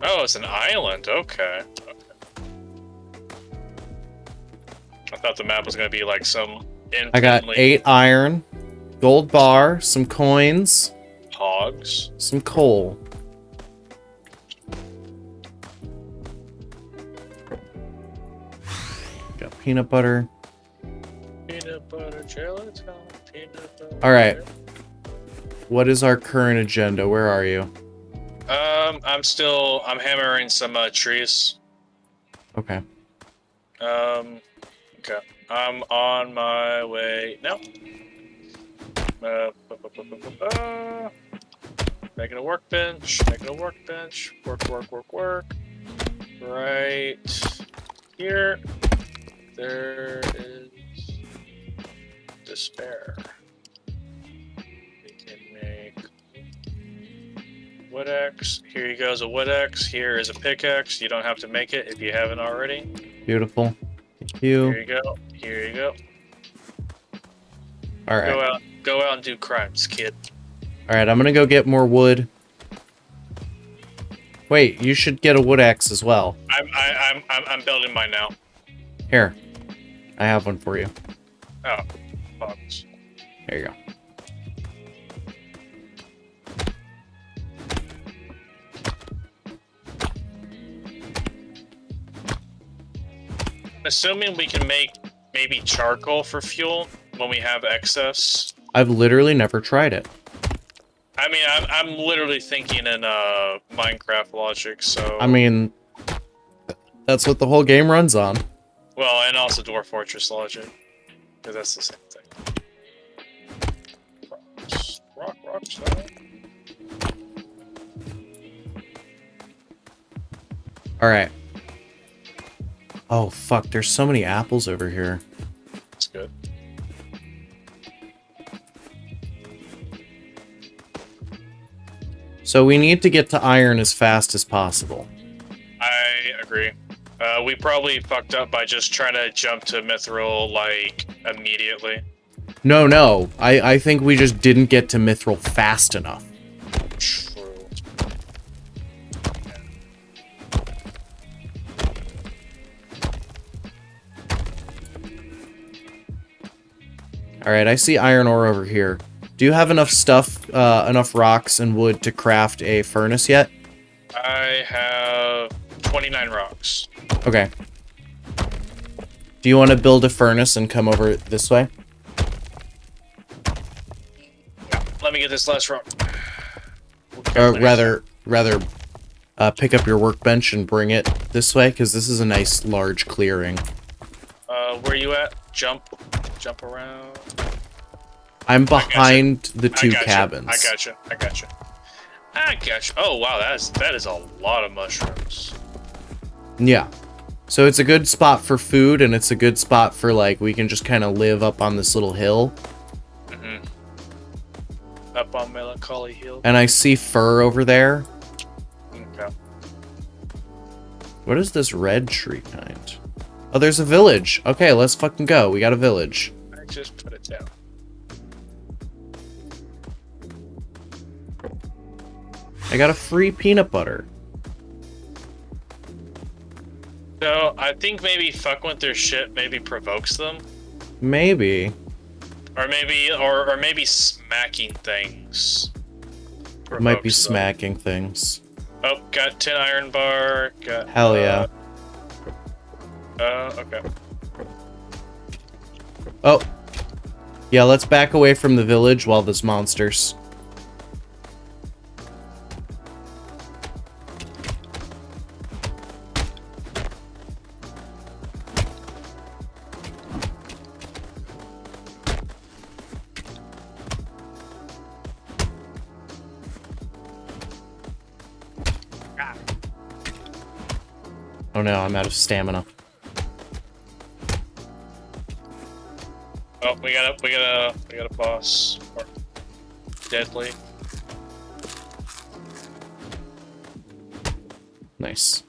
Oh, it's an island. Okay. I thought the map was gonna be like some. I got 8 iron, gold bar, some coins, hogs, some coal. Got peanut butter. Peanut butter gelatin. Peanut butter. All right. What is our current agenda? Where are you? I'm hammering some trees. Okay. Okay. I'm on my way now. Making a workbench. Work. Right here. There is despair. We can make wood axe. Here you goes a wood axe. Here is a pickaxe. You don't have to make it if you haven't already. Beautiful. Thank you. Here you go. All right. Go out and do crimes, kid. All right, I'm gonna go get more wood. Wait, you should get a wood axe as well. I'm building mine now. Here, I have one for you. Oh, fucks. There you go. Assuming we can make maybe charcoal for fuel when we have excess. I've literally never tried it. I mean, I'm literally thinking in Minecraft logic, so... I mean, that's what the whole game runs on. Well, and also Dwarf Fortress logic, because that's the same thing. Rocks. Alright. Oh, fuck, there's so many apples over here. That's good. So we need to get to iron as fast as possible. I agree. We probably fucked up by just trying to jump to Mithril, like, immediately. No. I think we just didn't get to Mithril fast enough. True. Alright, I see iron ore over here. Do you have enough stuff, enough rocks and wood to craft a furnace yet? I have 29 rocks. Okay. Do you want to build a furnace and come over this way? Let me get this last rock. Or rather, pick up your workbench and bring it this way, because this is a nice large clearing. Where you at? Jump around. I'm behind the 2 cabins. I got you. Oh wow, that is a lot of mushrooms. Yeah. So it's a good spot for food, and it's a good spot for, like, we can just kind of live up on this little hill. Mm-hmm. Up on Melancholy Hill. And I see fur over there. Okay. What is this red tree kind? Oh, there's a village. Okay, let's fucking go. We got a village. I just put it down. I got a free peanut butter. So, I think maybe fucking with their shit maybe provokes them. Maybe. Or maybe smacking things. Might be smacking things. Oh, got 10 iron bar. Got. Hell yeah. Okay. Oh. Yeah, let's back away from the village while there's monsters. Oh no, I'm out of stamina. Oh, we got a boss. Deadly. Nice.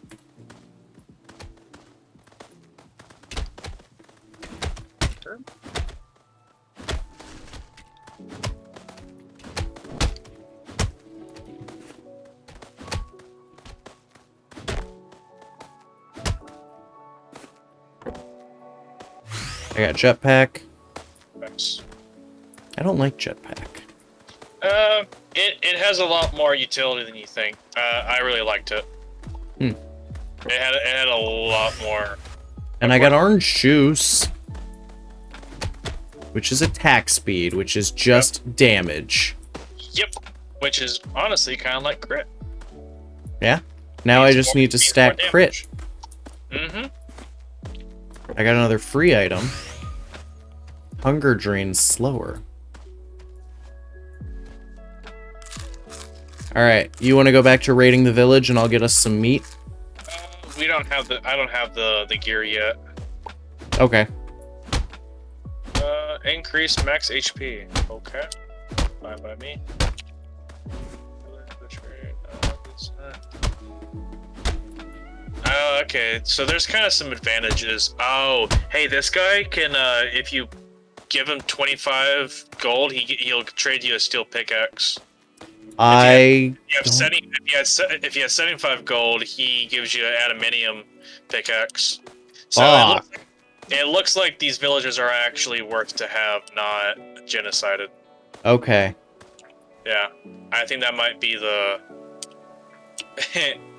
I got jetpack. Nice. I don't like jetpack. It has a lot more utility than you think. I really liked it. Hmm. It had a lot more. And I got orange juice, which is attack speed, which is just damage. Yep. Which is honestly kind of like crit. Yeah. Now I just need to stack crit. Mm-hmm. I got another free item. Hunger drains slower. Alright, you want to go back to raiding the village and I'll get us some meat? We don't have I don't have the gear yet. Okay. Increase max HP. Okay. Fine by me. Okay, so there's kind of some advantages. Oh, hey, this guy can, if you give him 25 gold, he'll trade you a steel pickaxe. If you have 75 gold, he gives you an aluminium pickaxe. So it looks like these villagers are actually worth to have, not genocided. Okay. Yeah, I think that might be the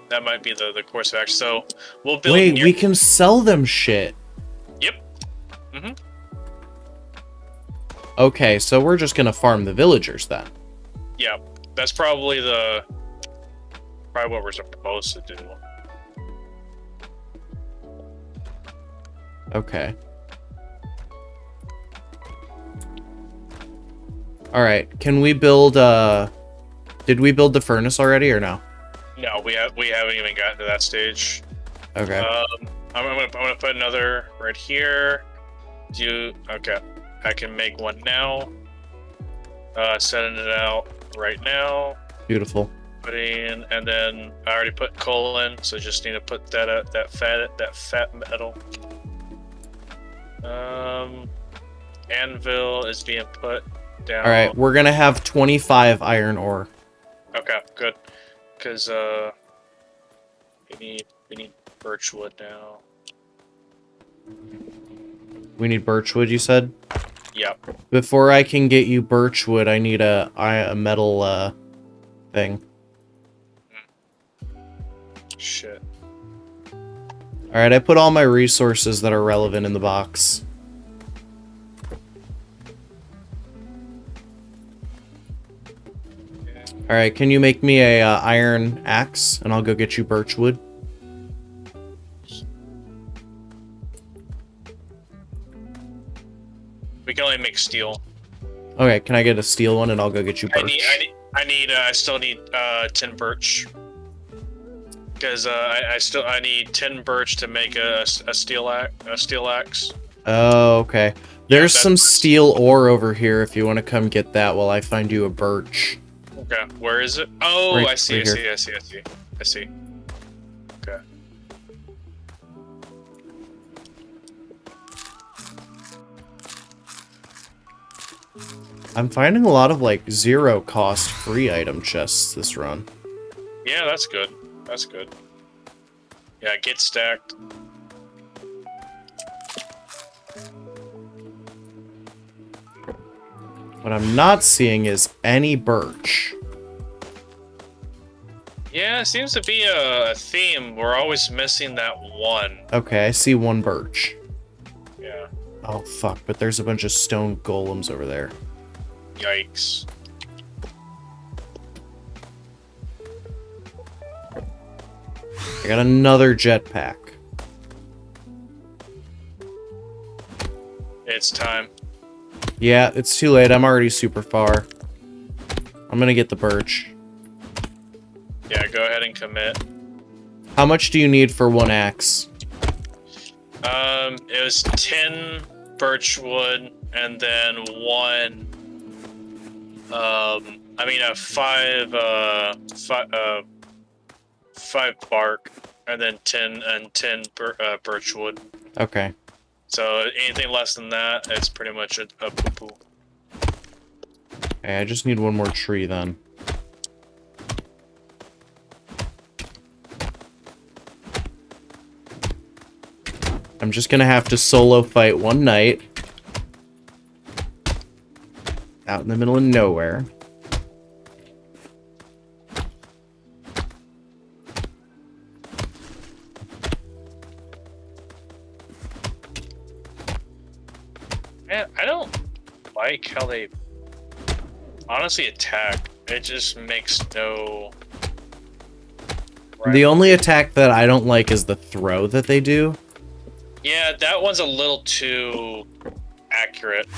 that might be the course of action. So we'll build. Wait, we can sell them shit. Yep. Mhm. Okay, so we're just gonna farm the villagers then. Yeah, that's probably what we're supposed to do. Okay. Alright, can we build, did we build the furnace already, or no? No, we haven't even gotten to that stage. Okay. I'm gonna put another right here. Okay. I can make one now. Sending it out right now. Beautiful. Putting, and then I already put coal in, so just need to put that fat metal. Anvil is being put down. Alright, we're gonna have 25 iron ore. Okay, good. Because we need birchwood now. We need birchwood, you said? Yep. Before I can get you birchwood, I need a metal thing. Shit. Alright, I put all my resources that are relevant in the box. Alright, can you make me a iron axe, and I'll go get you birchwood? We can only make steel. Okay, can I get a steel one, and I'll go get you birch? I still need 10 birch. Because I need 10 birch to make a steel axe. Oh, okay. There's some steel ore over here if you want to come get that while I find you a birch. Okay, where is it? Oh, Right- I see. right here. I see. Okay. I'm finding a lot of like zero cost free item chests this run. Yeah, that's good. That's good. Yeah, get stacked. What I'm not seeing is any birch. Yeah, it seems to be a theme. We're always missing that one. Okay, I see one birch. Yeah. Oh fuck, but there's a bunch of stone golems over there. Yikes. I got another jetpack. It's time. Yeah, it's too late. I'm already super far. I'm gonna get the birch. Yeah, go ahead and commit. How much do you need for one axe? It was 10 birch wood, and then one. Five bark, and then 10 birch wood. Okay. So anything less than that, it's pretty much a poo-poo. Okay, I just need one more tree then. I'm just gonna have to solo fight one night. Out in the middle of nowhere. Man, I don't like how they honestly attack. It just makes no... The only attack that I don't like is the throw that they do. Yeah, that one's a little too accurate.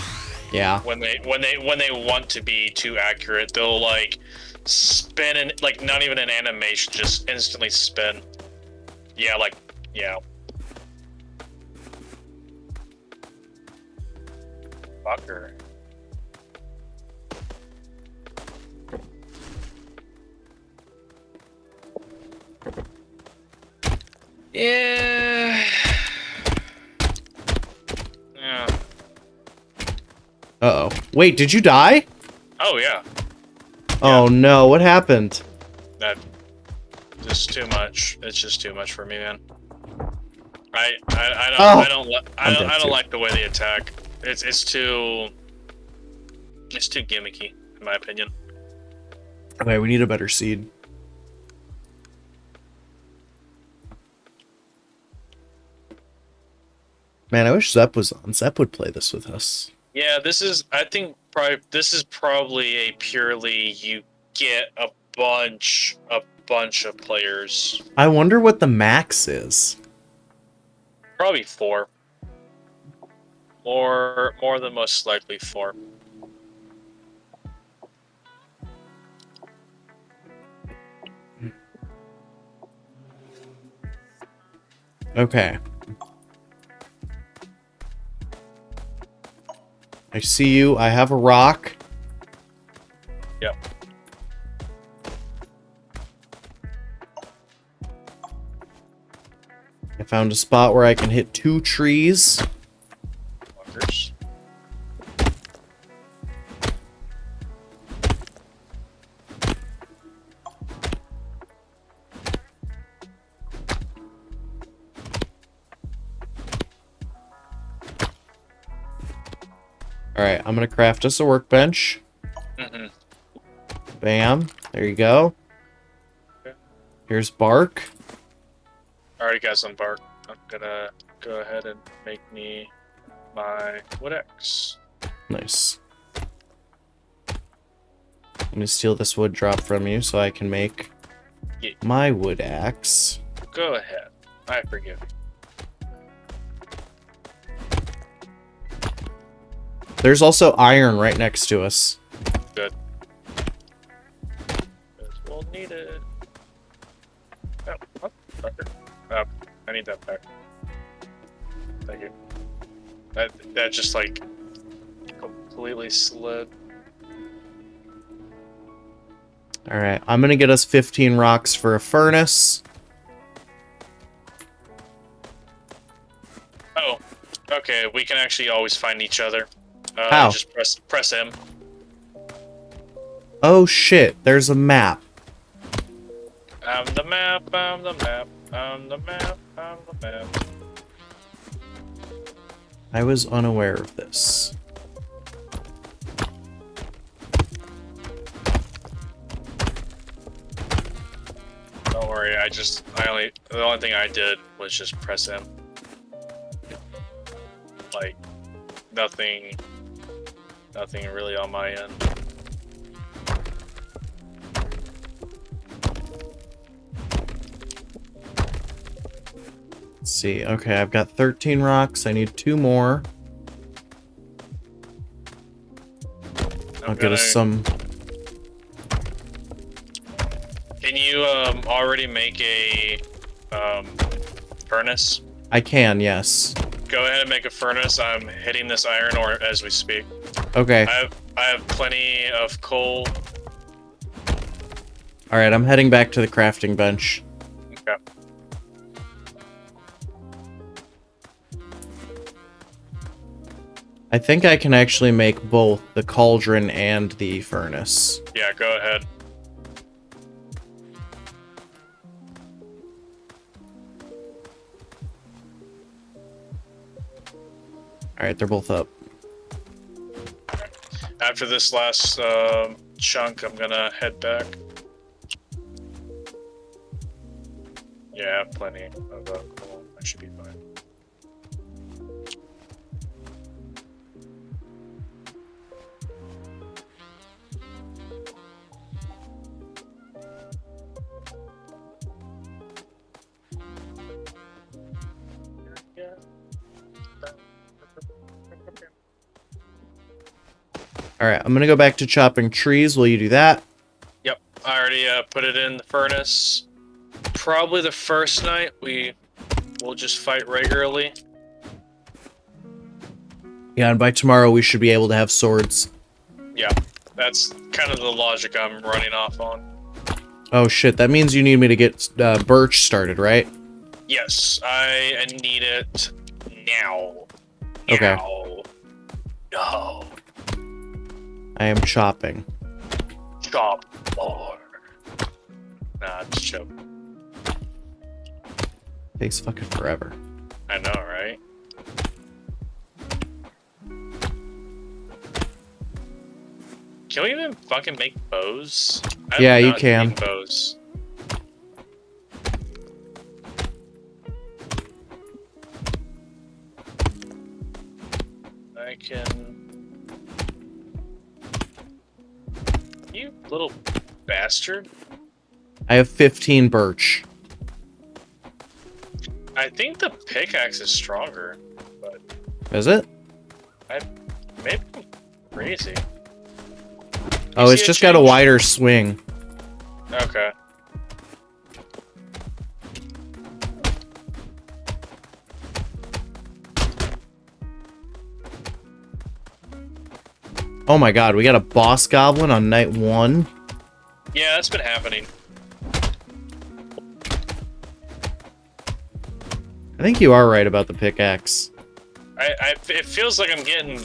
Yeah. When they want to be too accurate, they'll like spin and like not even an animation, just instantly spin. Yeah, like yeah. Fucker. Yeah. Yeah. Uh-oh. Wait, did you die? Oh yeah. Oh no, what happened? That just too much. It's just too much for me, man. I don't like the way they attack. It's too gimmicky in my opinion. Okay, we need a better seed. Man, I wish Zep was on. Zep would play this with us. Yeah, this is probably a purely you get a bunch of players. I wonder what the max is. Probably 4. More than most likely 4. Okay. I see you. I have a rock. Yep. I found a spot where I can hit 2 trees. Fuckers. Alright, I'm gonna craft us a workbench. Mm-hmm. Bam. There you go. Okay. Here's bark. I already got some bark. I'm gonna go ahead and make me my wood axe. Nice. I'm gonna steal this wood drop from you so I can make my wood axe. Go ahead. I forgive you. There's also iron right next to us. Good. We'll need it. Oh, what? Fucker. I need that back. Thank you. That just like completely slid. Alright, I'm gonna get us 15 rocks for a furnace. Oh, okay. We can actually always find each other. How? Just press M. Oh shit, there's a map. I'm the map, I'm the map, I'm the map, I'm the map. I was unaware of this. Don't worry, the only thing I did was just press M. Like, nothing really on my end. Let's see. Okay, I've got 13 rocks. I need 2 more. I'll get us some. Can you already make a furnace? I can, yes. Go ahead and make a furnace. I'm hitting this iron ore as we speak. Okay. I have plenty of coal. Alright, I'm heading back to the crafting bench. Okay. I think I can actually make both the cauldron and the furnace. Yeah, go ahead. Alright, they're both up. After this last chunk, I'm gonna head back. Yeah, I have plenty of coal. I should be fine. Alright, I'm gonna go back to chopping trees. Will you do that? Yep, I already put it in the furnace. Probably the first night we'll just fight regularly. Yeah, and by tomorrow we should be able to have swords. Yeah, that's kind of the logic I'm running off on. Oh shit, that means you need me to get birch started, right? Yes, I need it now. Okay. No. I am chopping. Chop more. Nah, just choke. Takes fucking forever. I know, right? Can we even fucking make bows? I have Yeah, you not can. made bows. I can... You little bastard. I have 15 birch. I think the pickaxe is stronger, but Is it? maybe I'm crazy. Oh, it's just got a wider swing. Okay. Oh my god, we got a boss goblin on night 1. Yeah, that's been happening. I think you are right about the pickaxe. It feels like I'm getting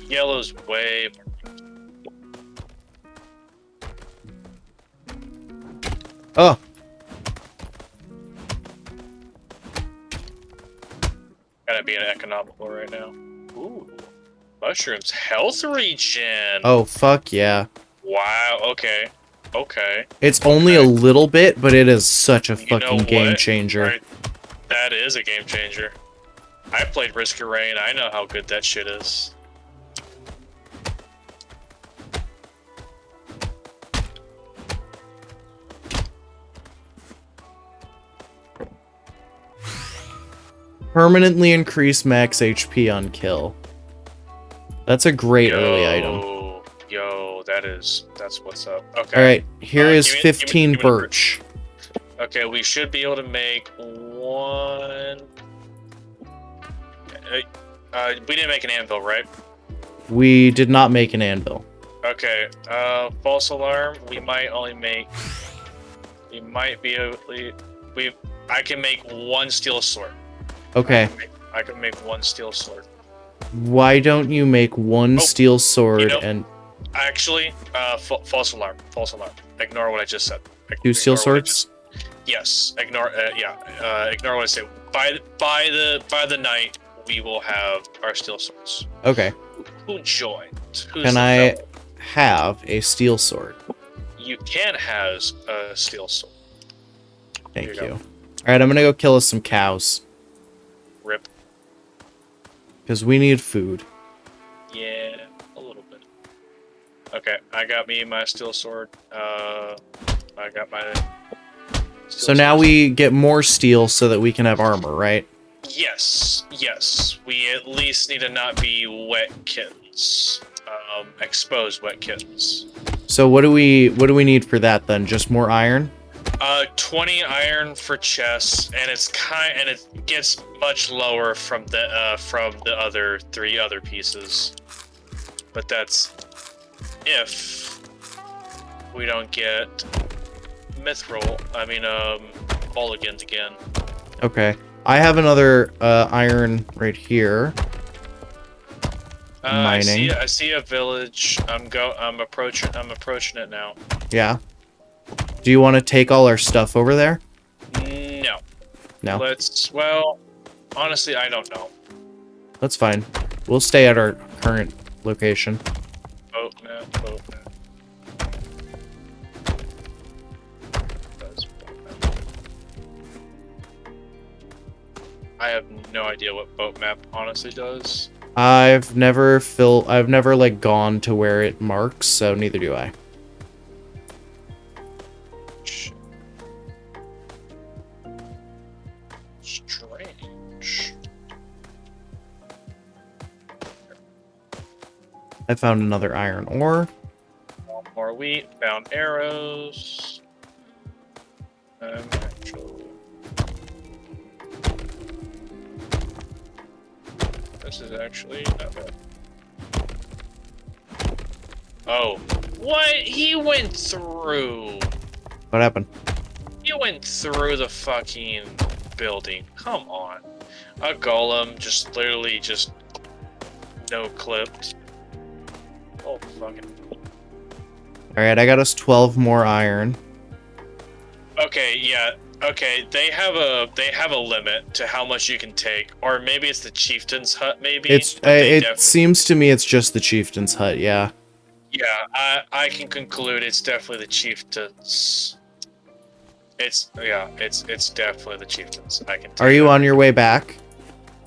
yellows way more. Oh. Gotta be economical right now. Ooh. Mushrooms. Health regen. Oh, fuck yeah. Wow, okay. Okay. It's only a little bit, but it is such a fucking know game what? changer. Right. That is a game changer. I played Risk of Rain. I know how good that shit is. Permanently increase max HP on kill. That's a great early item. Yo, that's what's up. Okay. Alright, here is give me 15 the birch. Okay, we should be able to make one. We didn't make an anvil, right? We did not make an anvil. Okay. False alarm. We might only make. We might be able. I can make one steel sword. Okay. I can make one steel sword. Why don't you make one steel sword and Actually, false alarm. False alarm. Ignore what I just said. two steel swords? Yes. Ignore. Ignore what I said. By the night, we will have our steel swords. Okay. Who joined? Who's Can the I fellow? have a steel sword? You can have a steel sword. Thank Here you you. go. Alright, I'm gonna go kill us some cows. Rip. Because we need food. Yeah, a little bit. Okay, I got me my steel sword. I got my. So now we get more steel so that we can have armor, right? Yes, yes. We at least need to not be wet kittens. Exposed wet kittens. So what do we need for that then? Just more iron? 20 iron for chests, and it gets much lower from the other 3 other pieces. But that's if we don't get mulligans again. Okay. I have another iron right here. Mining. I see a village. I'm approaching it now. Yeah. Do you want to take all our stuff over there? No. No. Well, honestly, I don't know. That's fine. We'll stay at our current location. Boat map. I have no idea what boat map honestly does. I've never like gone to where it marks, so neither do I. Strange. I found another iron ore. More wheat, found arrows. Actually, this is actually not bad. Oh, what? He went through. What happened? He went through the fucking building. Come on. A golem just literally just no clipped. Oh fucking. Alright, I got us 12 more iron. Okay, yeah. Okay, they have a limit to how much you can take, or maybe it's the chieftain's hut. Maybe it seems to me it's just the chieftain's hut. Yeah. Yeah, I can conclude it's definitely the chieftain's. It's definitely the chieftain's. I can. Are you on your way back?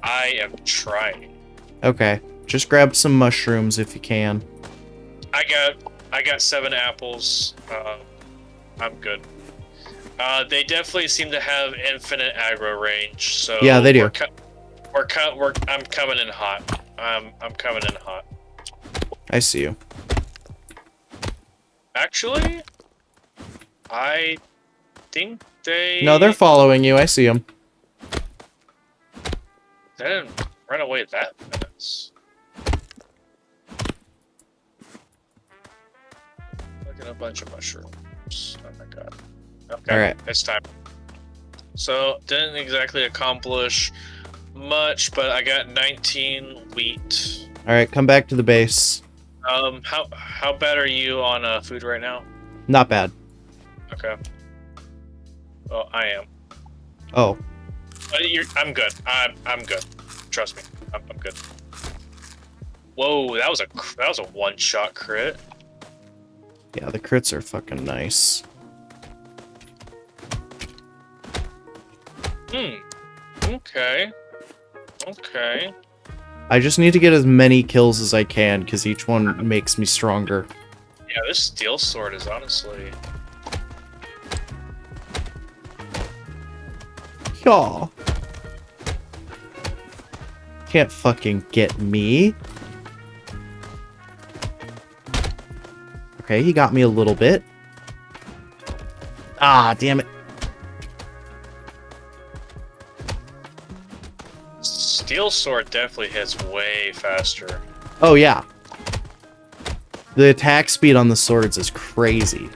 I am trying. Okay, just grab some mushrooms if you can. I got 7 apples. I'm good. They definitely seem to have infinite aggro range. So yeah, they do. I'm coming in hot. I'm coming in hot. I see you. Actually, I think they. No, they're following you. I see them. They didn't run away that fast. Look at a bunch of mushrooms. Oh my god. Okay, all right. It's time. So, didn't exactly accomplish much, but I got 19 wheat. All right, come back to the base. How bad are you on food right now? Not bad. Okay. Well, I am. Oh. But I'm good. I'm good. Trust me. I'm good. Whoa, that was a one-shot crit. Yeah, the crits are fucking nice. Okay. Okay. I just need to get as many kills as I can, because each one makes me stronger. Yeah, this steel sword is honestly... Yaw. Can't fucking get me. Okay, he got me a little bit. Ah, damn it. Steel sword definitely hits way faster. Oh, yeah. The attack speed on the swords is crazy.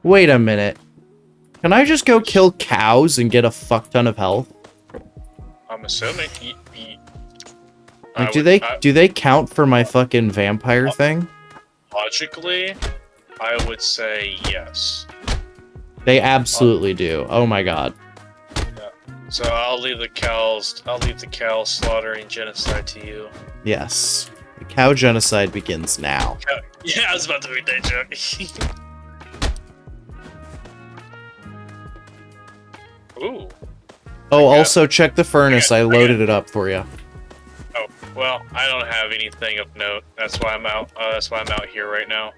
Wait a minute. Can I just go kill cows and get a fuck ton of health? I'm assuming. Like, do they count for my fucking vampire thing? Logically, I would say yes. They absolutely do. Oh my god. Yeah. So I'll leave the cows. I'll leave the cow slaughtering genocide to you. Yes. The cow genocide begins now. Yeah, I was about to read that joke. Ooh. Oh, also check the furnace. I loaded it up for you. Oh, well, I don't have anything of note. That's why I'm out. That's why I'm out here right now.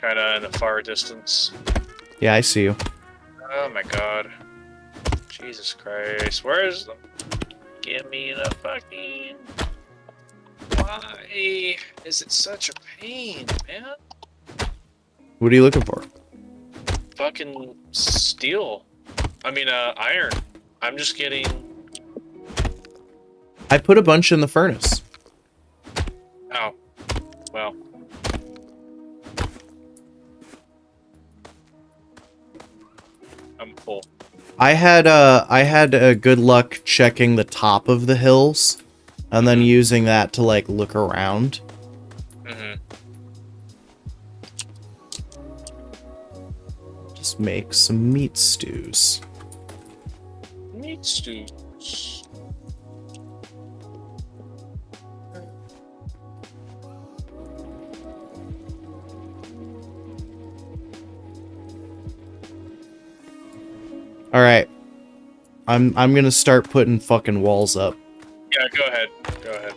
kinda in the far distance. Yeah, I see you. Oh my god. Jesus Christ. Where is the... Give me the fucking... Why is it such a pain, man? What are you looking for? Fucking steel. I mean, iron. I'm just getting... I put a bunch in the furnace. Oh. Well. I'm full. I had good luck checking the top of the hills, and then using that to like look around. Mm-hmm. Just make some meat stews. Meat stews. All right, I'm gonna start putting fucking walls up. Yeah, go ahead. Go ahead.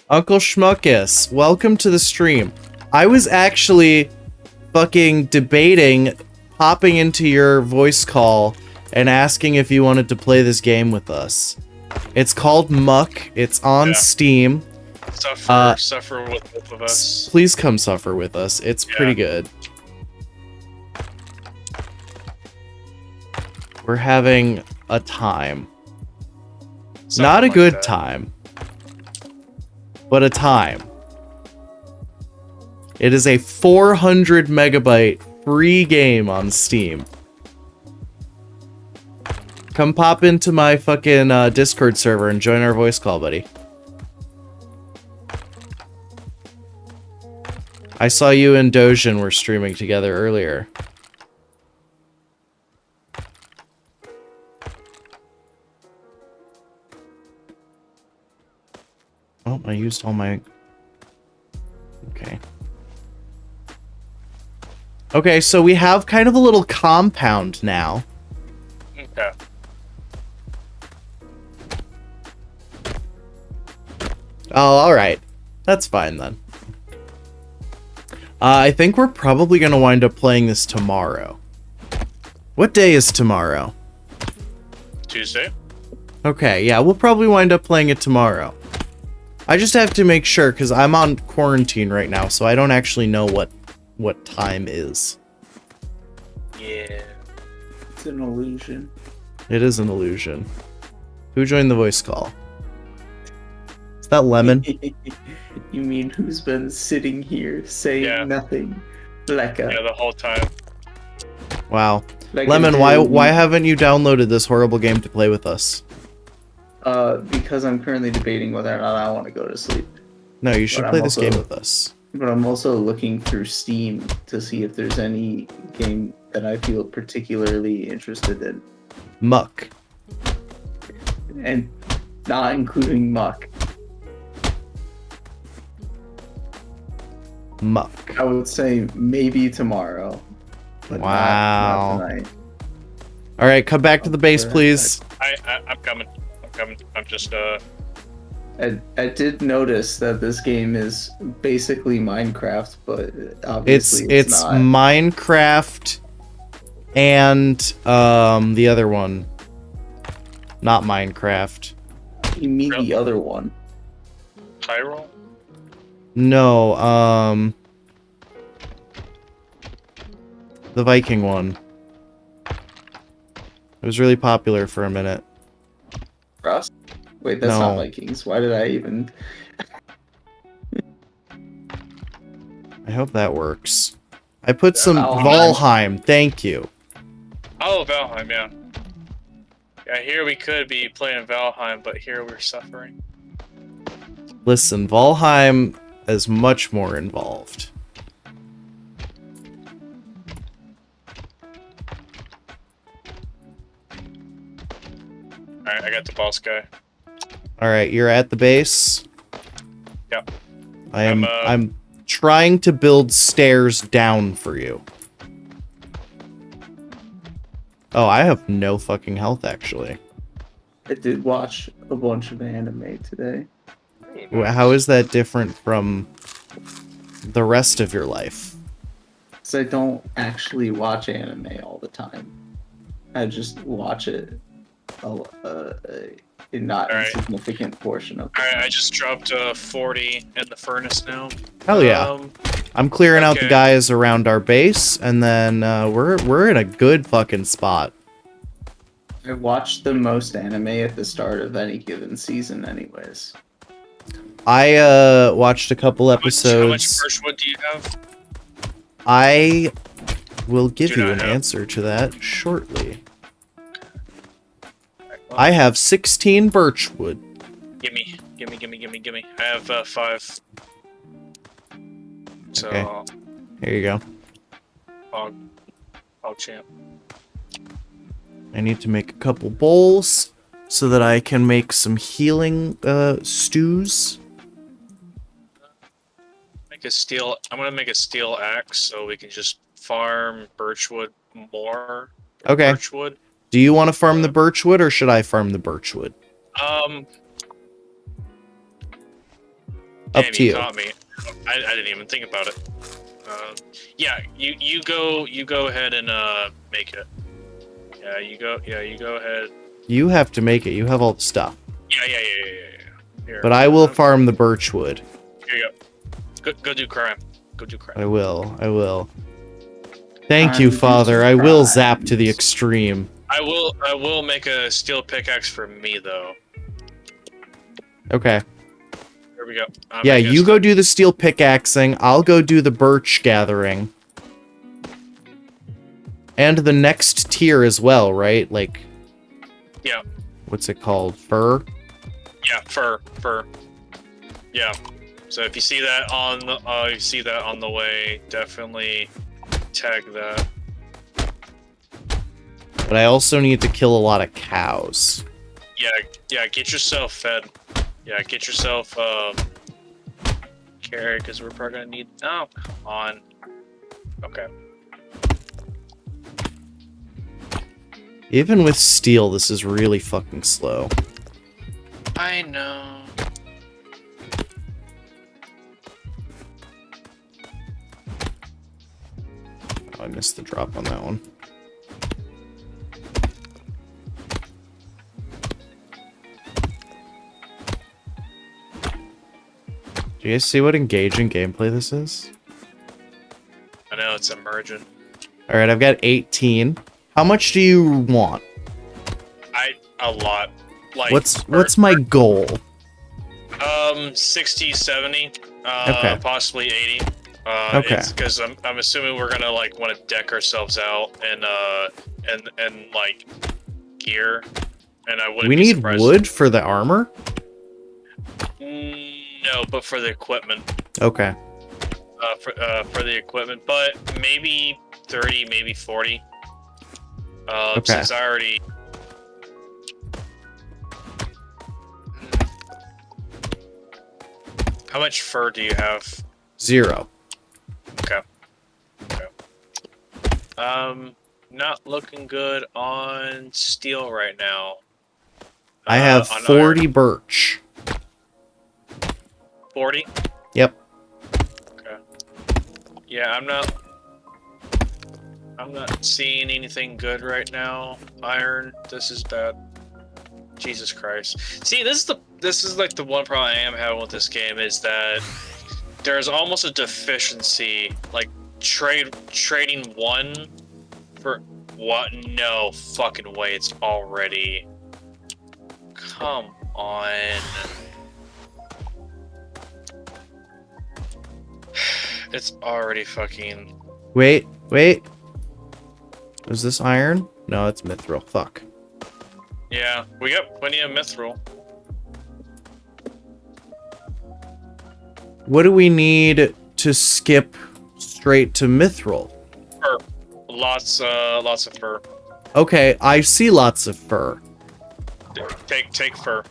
Uncle Schmuckus, welcome to the stream. I was actually fucking debating popping into your voice call and asking if you wanted to play this game with us. It's called Muck. It's on Steam. Suffer with both of us. Please come suffer with us. It's pretty good. We're having a time. Not a good time, but a time. It is a 400 megabyte free game on Steam. Come pop into my fucking Discord server and join our voice call, buddy. I saw you and Dojin were streaming together earlier. Oh, I used all my... Okay. Okay, so we have kind of a little compound now. Okay. Oh, alright. That's fine then. I think we're probably going to wind up playing this tomorrow. What day is tomorrow? Tuesday. Okay, yeah, we'll probably wind up playing it tomorrow. I just have to make sure, because I'm on quarantine right now, so I don't actually know what time is. Yeah. It's an illusion. It is an illusion. Who joined the voice call? Is that Lemon? You mean who's been sitting here saying nothing? Like a... Yeah, the whole time. Wow. Like Lemon, why haven't you downloaded this horrible game to play with us? Because I'm currently debating whether or not I want to go to sleep. No, you should play this game with us. But I'm also looking through Steam to see if there's any game that I feel particularly interested in. Muck. And not including Muck. Muck. I would say maybe tomorrow. But Wow. not tonight. All right, come back to the base, please. I'm coming. I'm just I did notice that this game is basically Minecraft, but obviously it's not. Minecraft and the other one. Not Minecraft. You mean the other one? Hyrule? No, the Viking one. It was really popular for a minute. Frost? Wait, that's No. not Vikings. Why did I even... I hope that works. I put some Valheim. Valheim. Thank you. Oh, Valheim, yeah. Yeah, here we could be playing Valheim, but here we're suffering. Listen, Valheim is much more involved. Alright, I got the boss guy. All right, you're at the base. Yep. I'm trying to build stairs down for you. Oh, I have no fucking health, actually. I did watch a bunch of anime today. How is that different from the rest of your life? Because I don't actually watch anime all the time. I just watch it in not a significant portion of the Alright, I just dropped 40 in the furnace now. Hell yeah. I'm clearing out the guys around our base, and then we're in a good fucking spot. I watched the most anime at the start of any given season anyways. I watched a couple episodes. How much birchwood do you have? I will give you an answer to that shortly. I have 16 birchwood. Gimme. I have 5. So, Okay. Here you go. Hog champ. I need to make a couple bowls so that I can make some healing stews. I'm gonna make a steel axe so we can just farm birchwood more. Okay. Birchwood. Do you want to farm the birchwood, or should I farm the birchwood? Up to you. Caught me. I didn't even think about it. Yeah, you go ahead and make it. Yeah, you go ahead. You have to make it. You have all the stuff. Yeah. Here, But I will farm the birchwood. Here you go. Go do crime. I will. Thank you, Father. I will zap to the extreme. I will make a steel pickaxe for me though. Okay. Here we go. Yeah, you go do the steel pickaxing. I'll go do the birch gathering. And the next tier as well, right? Like, yeah. What's it called? Fur? Yeah, fur. Yeah. So if you see that on the way, definitely tag that. But I also need to kill a lot of cows. Yeah, get yourself fed. Yeah, get yourself carrot, because we're probably gonna need. Oh, come on. Okay. Even with steel, this is really fucking slow. I know. Oh, I missed the drop on that one. Do you guys see what engaging gameplay this is? I know it's emergent. Alright, I've got 18. How much do you want? A lot. Like What's my goal? 60, 70, Okay. possibly 80. Okay. Because I'm assuming we're gonna like want to deck ourselves out and like gear, and I wouldn't. We be need surprised. wood for the armor? No, but for the equipment. Okay. For the equipment, but maybe 30, maybe 40. Okay. Since I already. How much fur do you have? 0. Okay. Not looking good on steel right now. I have on 40 iron. birch. 40? Yep. Okay. Yeah, I'm not seeing anything good right now. Iron, this is bad. Jesus Christ. See, this is like the one problem I am having with this game is that there's almost a deficiency, like trading one for what? No fucking way, it's already. Come on. It's already fucking. Wait. Is this iron? No, it's mithril. Fuck. Yeah, we got plenty of mithril. What do we need to skip straight to mithril? Fur. Lots of fur. Okay, I see lots of fur. Take fur.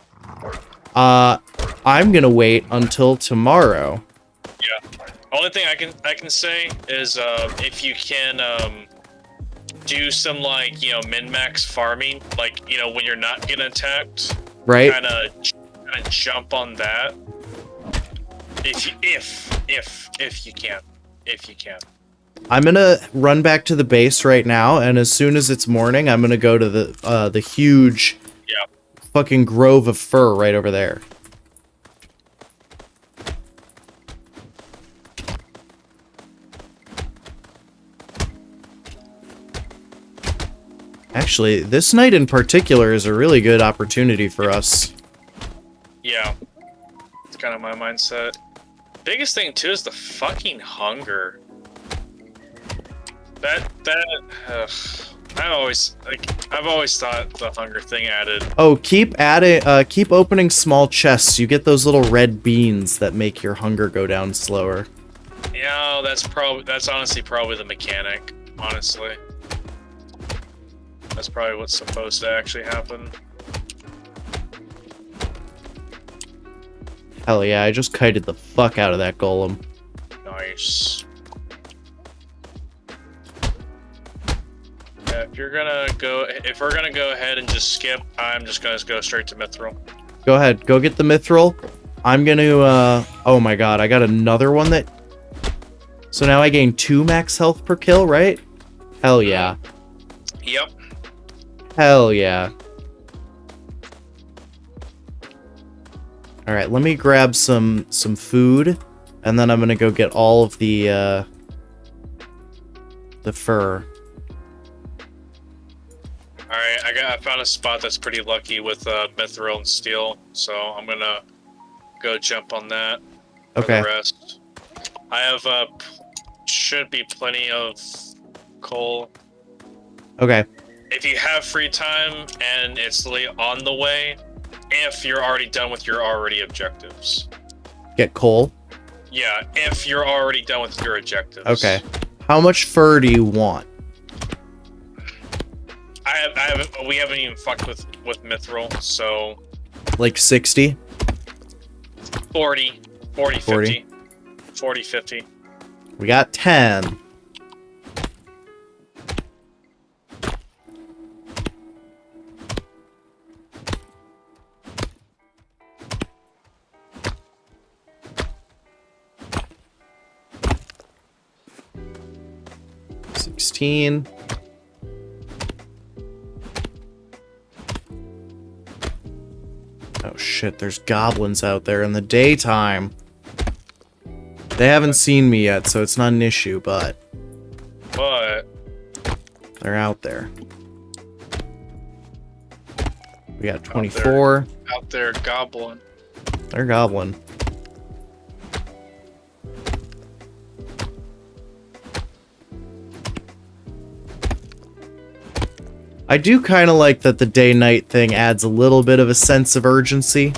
I'm gonna wait until tomorrow. Yeah. Only thing I can say is if you can do some like min-max farming, like when you're not getting attacked, Right. Kind of jump on that. If you can. I'm gonna run back to the base right now, and as soon as it's morning, I'm gonna go to the huge fucking grove of fir right over there. Actually, this night in particular is a really good opportunity for us. Yeah. It's kind of my mindset. Biggest thing too is the fucking hunger. I've always thought the hunger thing added. Oh, keep opening small chests. You get those little red beans that make your hunger go down slower. Yeah, that's honestly probably the mechanic, honestly. That's probably what's supposed to actually happen. Hell yeah, I just kited the fuck out of that golem. Nice. Yeah, if we're gonna go ahead and just skip, I'm just gonna go straight to Mithril. Go ahead, go get the Mithril. I'm gonna, oh my god, I got another one that... So now I gain 2 max health per kill, right? Hell yeah. Yep. Hell yeah. Alright, let me grab some food, and then I'm gonna go get all of the fur. Alright, I found a spot that's pretty lucky with Mithril and Steel, so I'm gonna go jump on that. Okay. For the rest. I have should be plenty of coal. Okay. If you have free time and it's literally on the way, if you're already done with your objectives. Get coal? Yeah, if you're already done with your objectives. Okay. How much fur do you want? We haven't even fucked with Mithril, so... Like 60? 40, 50. 40, 50. We got 10. $16. Oh shit, there's goblins out there in the daytime. They haven't seen me yet, so it's not an issue, but they're out there. We got 24. Out there goblin. They're goblin. I do kind of like that the day-night thing adds a little bit of a sense of urgency.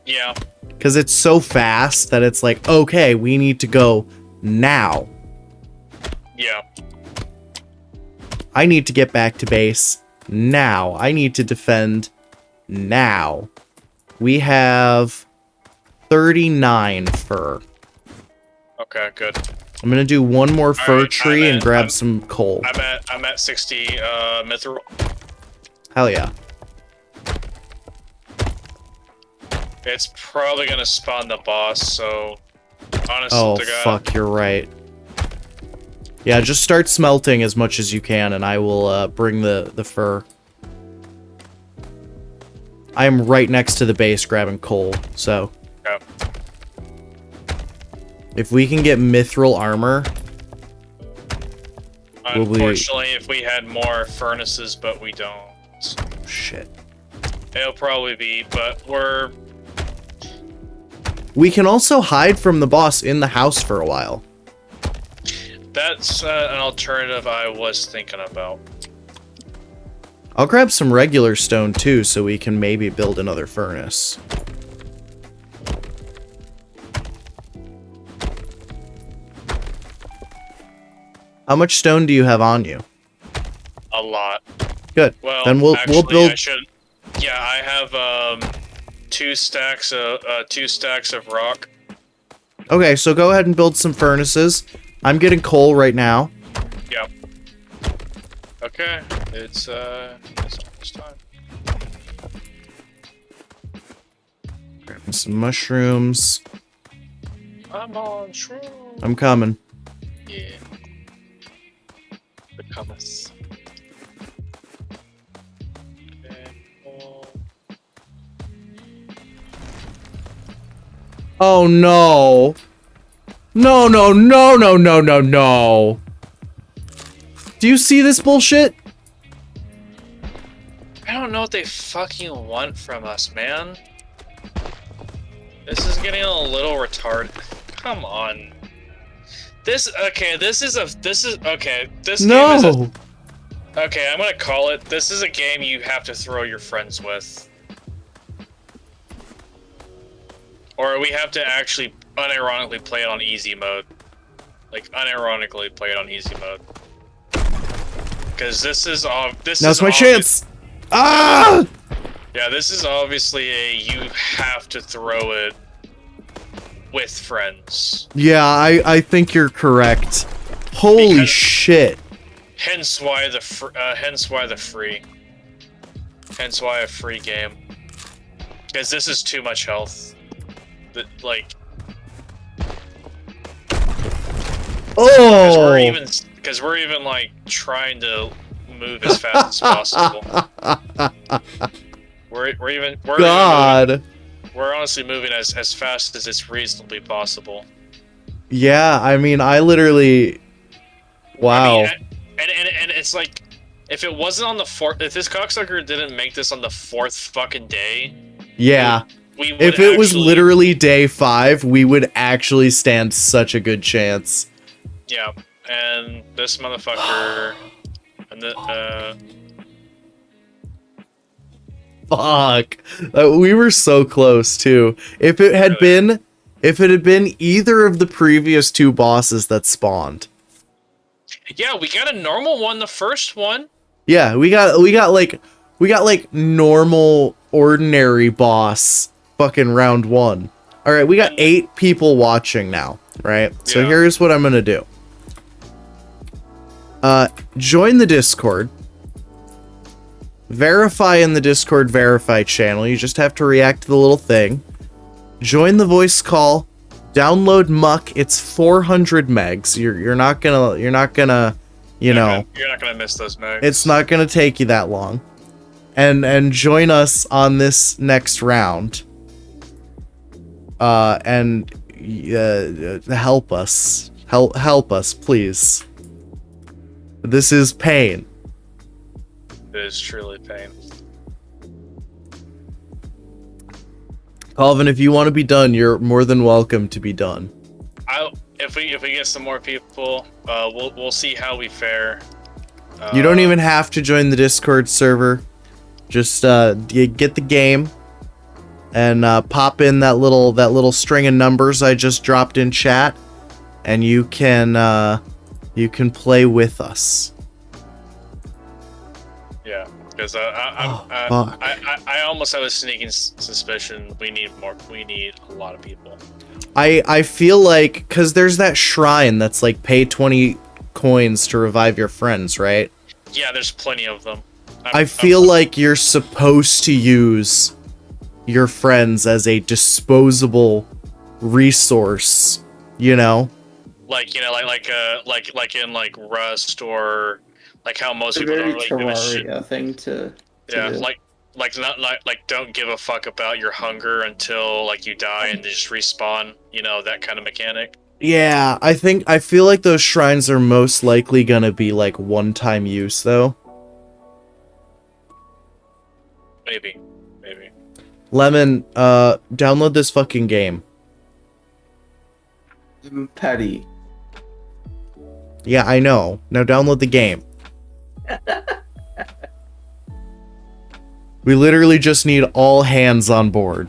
Yeah. Because it's so fast that it's like, okay, we need to go now. Yeah. I need to get back to base now. I need to defend now. We have 39 fur. Okay, good. I'm gonna do one more fir tree and grab some coal. I'm at 60 Mithril. Hell yeah. It's probably gonna spawn the boss, so honestly, Oh fuck, you're right. Yeah, just start smelting as much as you can, and I will bring the fur. I am right next to the base grabbing coal, so... Okay. If we can get mithril armor... Unfortunately, if we had more furnaces, but we don't. Shit. It'll probably be, but we're... We can also hide from the boss in the house for a while. That's an alternative I was thinking about. I'll grab some regular stone too, so we can maybe build another furnace. How much stone do you have on you? A lot. Good. Well, then we'll build. Yeah, I have 2 stacks of rock. Okay, so go ahead and build some furnaces. I'm getting coal right now. Yep. Okay, it's time. Grab some mushrooms. I'm on shroom. I'm coming. Yeah. The hummus. Okay, cool. Oh no. No, no, no, no, no, no, no. Do you see this bullshit? I don't know what they fucking want from us, man. This is getting a little retarded. Come on. This game is okay, I'm gonna call it. This is a game you have to throw your friends with. Or we have to actually unironically play it on easy mode. Like, unironically play it on easy mode. Because this is Now's my chance! Ah! Yeah, this is obviously you have to throw it with friends. Yeah, I think you're correct. Holy shit. Hence why the free. Hence why a free game. Because this is too much health. Like. Oh! Because we're even like trying to move as fast as possible. We're honestly moving as fast as it's reasonably possible. Yeah, I mean, I literally... Wow. I mean, and it's like, if it wasn't on the if this cocksucker didn't make this on the 4th fucking day... Yeah. We would if it was literally day 5, we would actually stand such a good chance. Yeah, and this motherfucker... and Fuck. We were so close, too. If it had been either of the previous 2 bosses that spawned. Yeah, we got a normal one, the first one. Yeah, we got like normal, ordinary boss fucking round 1. All right, we got 8 people watching now, right? So here's what I'm going to do. Join the Discord. Verify in the Discord verify channel. You just have to react to the little thing. Join the voice call. Download Muck. It's 400 megs. You're not gonna you know. You're not gonna miss those megs. It's not gonna take you that long. And join us on this next round. And help us. Help us, please. This is pain. It is truly pain. Calvin, if you want to be done, you're more than welcome to be done. If we get some more people, we'll see how we fare. You don't even have to join the Discord server. Just you get the game and pop in that little string of numbers I just dropped in chat, and you can play with us. Yeah, because I almost have a sneaking suspicion we need a lot of people. I feel like, because there's that shrine that's like pay 20 coins to revive your friends, right? Yeah, there's plenty of them. I feel like you're supposed to use your friends as a disposable resource, you know? Like in like Rust, or like how most people don't really give a shit. Thing to yeah, do. like don't give a fuck about your hunger until like you die and they just respawn, you know, that kind of mechanic. Yeah, I feel like those shrines are most likely gonna be like one-time use though. Maybe. Lemon, download this fucking game. Petty. Yeah, I know. Now download the game. We literally just need all hands on board.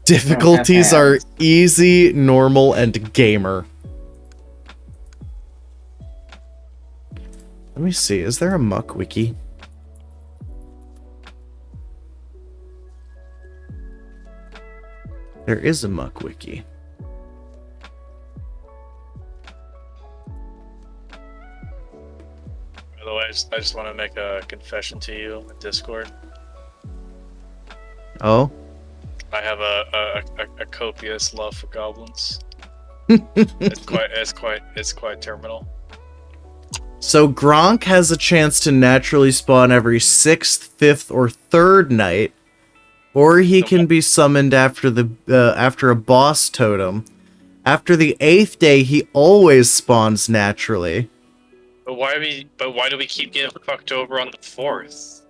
Difficulties are easy, normal, and gamer. Let me see. Is there a Muck wiki? There is a Muck Wiki. By the way, I just want to make a confession to you in Discord. Oh? I have a copious love for goblins. It's quite terminal. So Gronk has a chance to naturally spawn every 6th, 5th, or 3rd night, or he can be summoned after after a boss totem. After the 8th day, he always spawns naturally. But why do we keep getting fucked over on the 4th?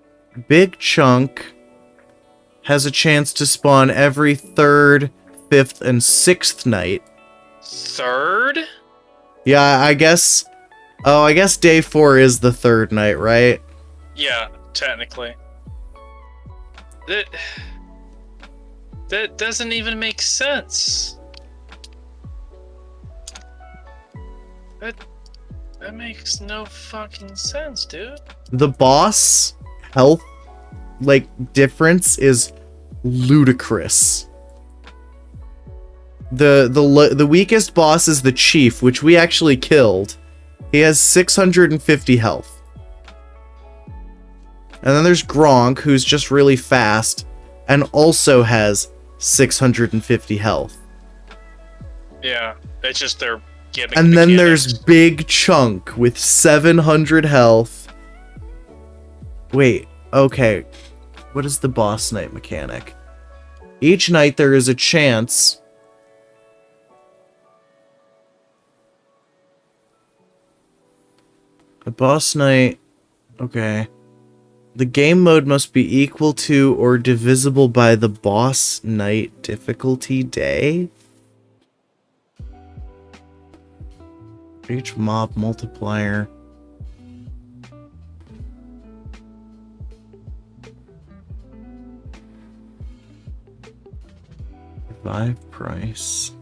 Big Chunk has a chance to spawn every 3rd, 5th, and 6th night. 3rd? Yeah, I guess. Oh, I guess day 4 is the 3rd night, right? Yeah, technically. That doesn't even make sense. That makes no fucking sense, dude. The boss health difference is ludicrous. The weakest boss is the Chief, which we actually killed. He has 650 health. And then there's Gronk, who's just really fast and also has 650 health. Yeah, it's just their gimmick. And then there's Big Chunk with 700 health. Wait, okay. What is the boss night mechanic? Each night there is a chance. A boss night. Okay. The game mode must be equal to or divisible by the boss night difficulty day. Each mob multiplier. Revive price.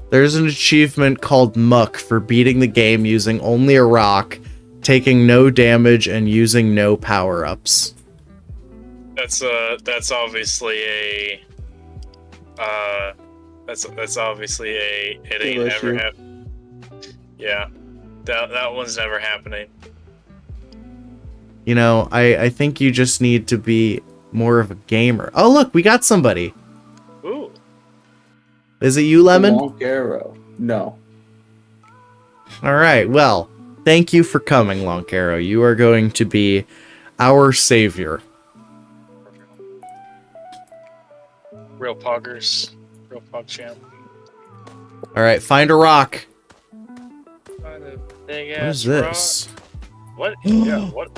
There's an achievement called Muck for beating the game using only a rock, taking no damage, and using no power-ups. That's obviously a that's obviously a it ain't never happened. Yeah, that one's never happening. You know, I think you just need to be more of a gamer. Oh look, we got somebody. Ooh. Is it you, Lemon? Long Arrow. No. All right. Well, thank you for coming, Long Arrow. You are going to be our savior. Real poggers. Real pog champ. All right, find a rock. Find a big What ass is this? rock. What? Yeah, what?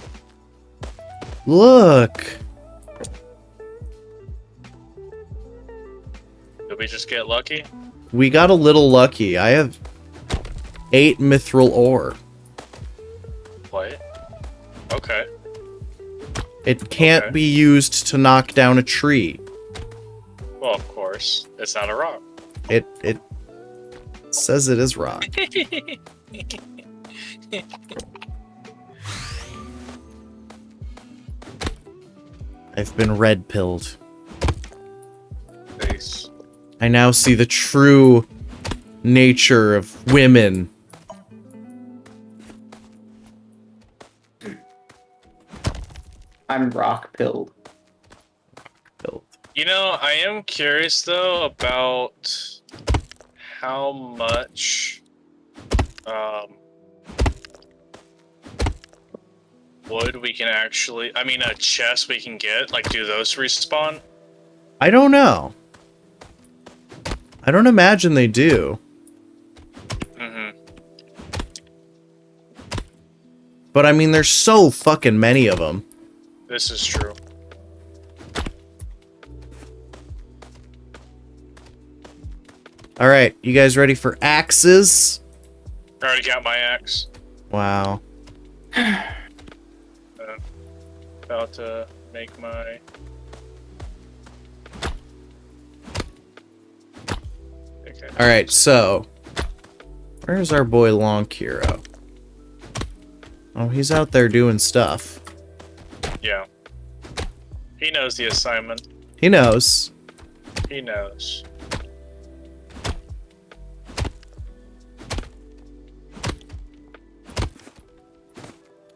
Look. Did we just get lucky? We got a little lucky. I have 8 mithril ore. What? Okay. It can't be used to knock down a tree. Well, of course. It's not a rock. It says it is rock. I've been red-pilled. Face. I now see the true nature of women. I'm rock-pilled. You know, I am curious though about how much wood we can actually, I mean, a chest we can get. Like, do those respawn? I don't know. I don't imagine they do. Mm-hmm. But I mean, there's so fucking many of them. This is true. All right, you guys ready for axes? I already got my axe. Wow. About to make my... Okay. All right, so where's our boy Long Hero? Oh, he's out there doing stuff. Yeah. He knows the assignment. He knows. He knows.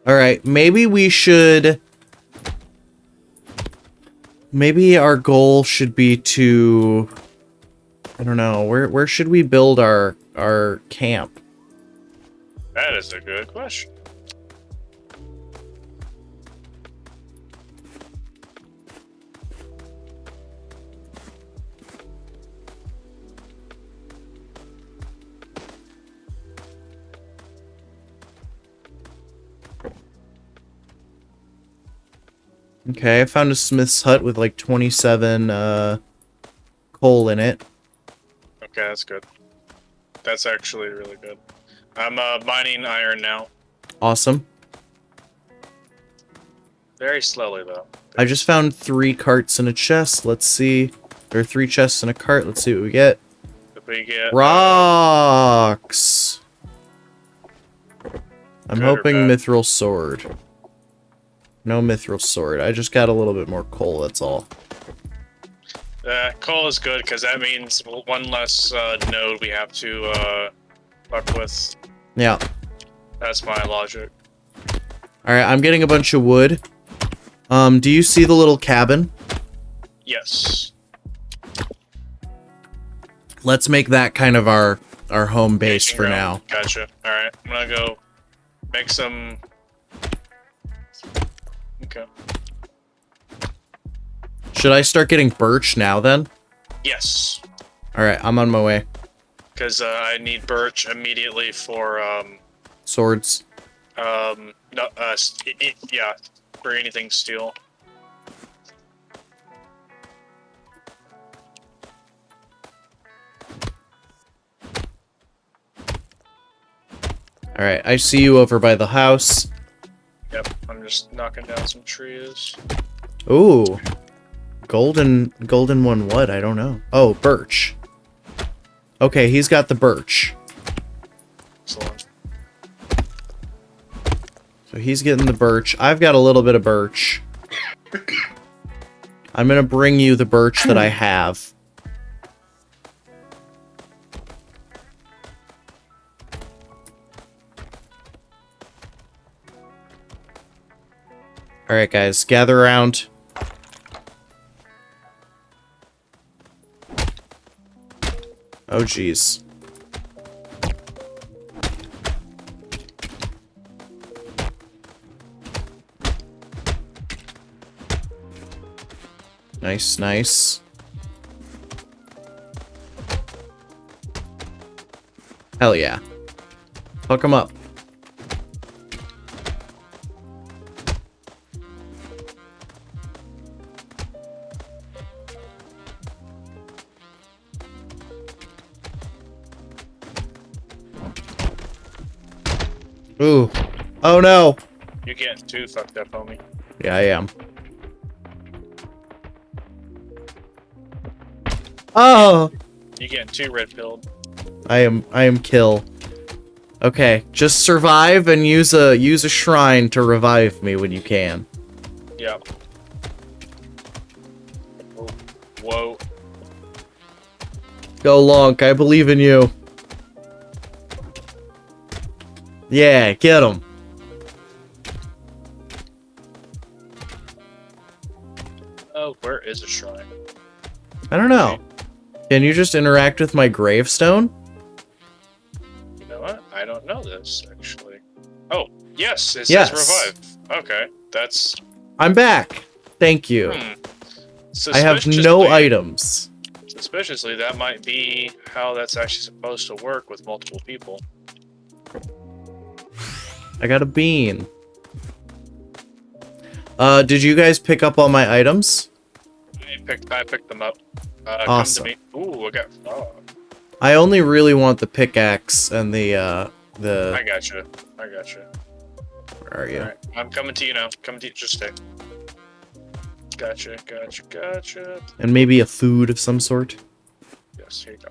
Alright, maybe we should... Maybe our goal should be to... I don't know, where should we build our camp? That is a good question. Okay, I found a smith's hut with like 27 coal in it. Okay, that's good. That's actually really good. I'm mining iron now. Awesome. Very slowly though. I just found 3 carts and a chest. Let's see. There are 3 chests and a cart. Let's see what we get. If we get Rocks! I'm Good or hoping bad? mithril sword. No mithril sword. I just got a little bit more coal, that's all. coal is good because that means one less node we have to fuck with. Yeah. That's my logic. Alright, I'm getting a bunch of wood. Do you see the little cabin? Yes. Let's make that kind of our home base for now. Gotcha. Alright, I'm gonna go make some... Okay. Should I start getting birch now then? Yes. Alright, I'm on my way. Because I need birch immediately for, Swords. no, yeah, for anything steel. Alright, I see you over by the house. Yep, I'm just knocking down some trees. Ooh. Golden one what? I don't know. Oh, birch. Okay, he's got the birch. Excellent. So he's getting the birch. I've got a little bit of birch. I'm gonna bring you the birch that I have. Alright guys, gather around. Oh jeez. Nice, nice. Hell yeah. Fuck 'em up. Ooh. Oh no. You're getting too fucked up, homie. Yeah, I am. Oh! You're getting too red-pilled. I am kill. Okay, just survive and use a shrine to revive me when you can. Yep. Whoa. Go Lonk, I believe in you. Yeah, get him. Oh, where is a shrine? I don't know. Can you just interact with my gravestone? You know what? I don't know this, actually. Oh, yes, it says Yes. revive. Okay, that's... I'm back. Thank you. I have no items. Suspiciously, that might be how that's actually supposed to work with multiple people. I got a bean. Did you guys pick up all my items? I picked them up. Awesome. Come to me. Ooh, I got... Oh, I only really want the pickaxe and the I gotcha. I gotcha. Where are you? Alright, I'm coming to you now. Coming to you. Just stay. Gotcha, gotcha, gotcha. And maybe a food of some sort? Yes, here you go.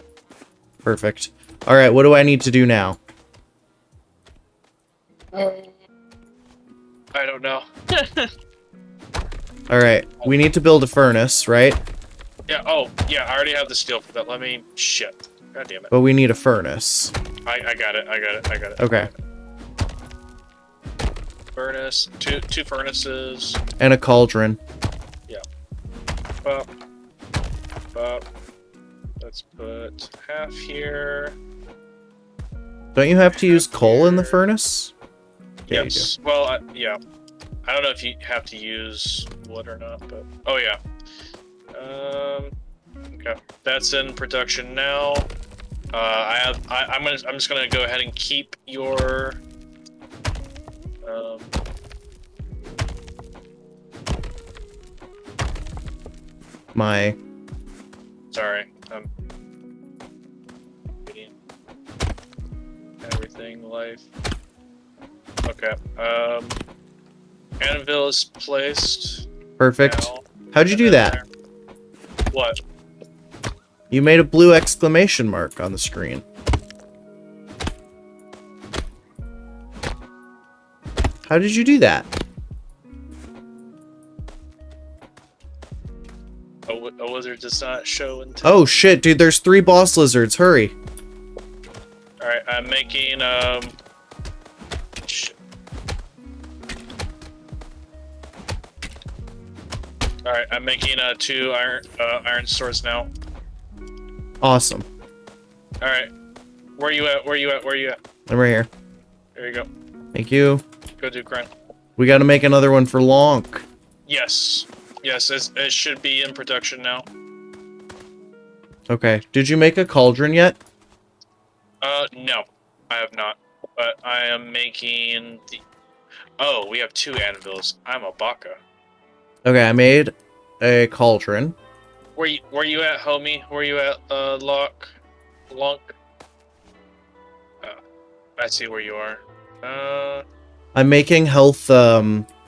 Perfect. Alright, what do I need to do now? I don't know. Alright, we need to build a furnace, right? Yeah, oh, yeah, I already have the steel for that. Let me... Shit. God damn it. But we need a furnace. I got it. Okay. Furnace. Two furnaces. And a cauldron. Yeah. Well, let's put half here. Don't you have to use coal in the furnace? Yeah, Yes. Well, yeah. I don't know if you have to use wood or not, but oh yeah. Okay, that's in production now. I'm just gonna go ahead and keep your My. Sorry, I'm getting everything life. Okay. Anvil is placed. Perfect. Now. How'd you do that? What? You made a blue exclamation mark on the screen. How did you do that? A wizard does not show until. Oh shit, dude, there's 3 boss lizards. Hurry. Alright, I'm making, shit. Alright, I'm making, 2 iron swords now. Awesome. Alright. Where you at? I'm right here. There you go. Thank you. Go do grind. We gotta make another one for Lonk. Yes. Yes, it should be in production now. Okay. Did you make a cauldron yet? No. I have not. But I am making the... Oh, we have 2 anvils. I'm a baka. Okay, I made a cauldron. Where you at, homie? Where you at, Lonk? I see where you are. I'm making health,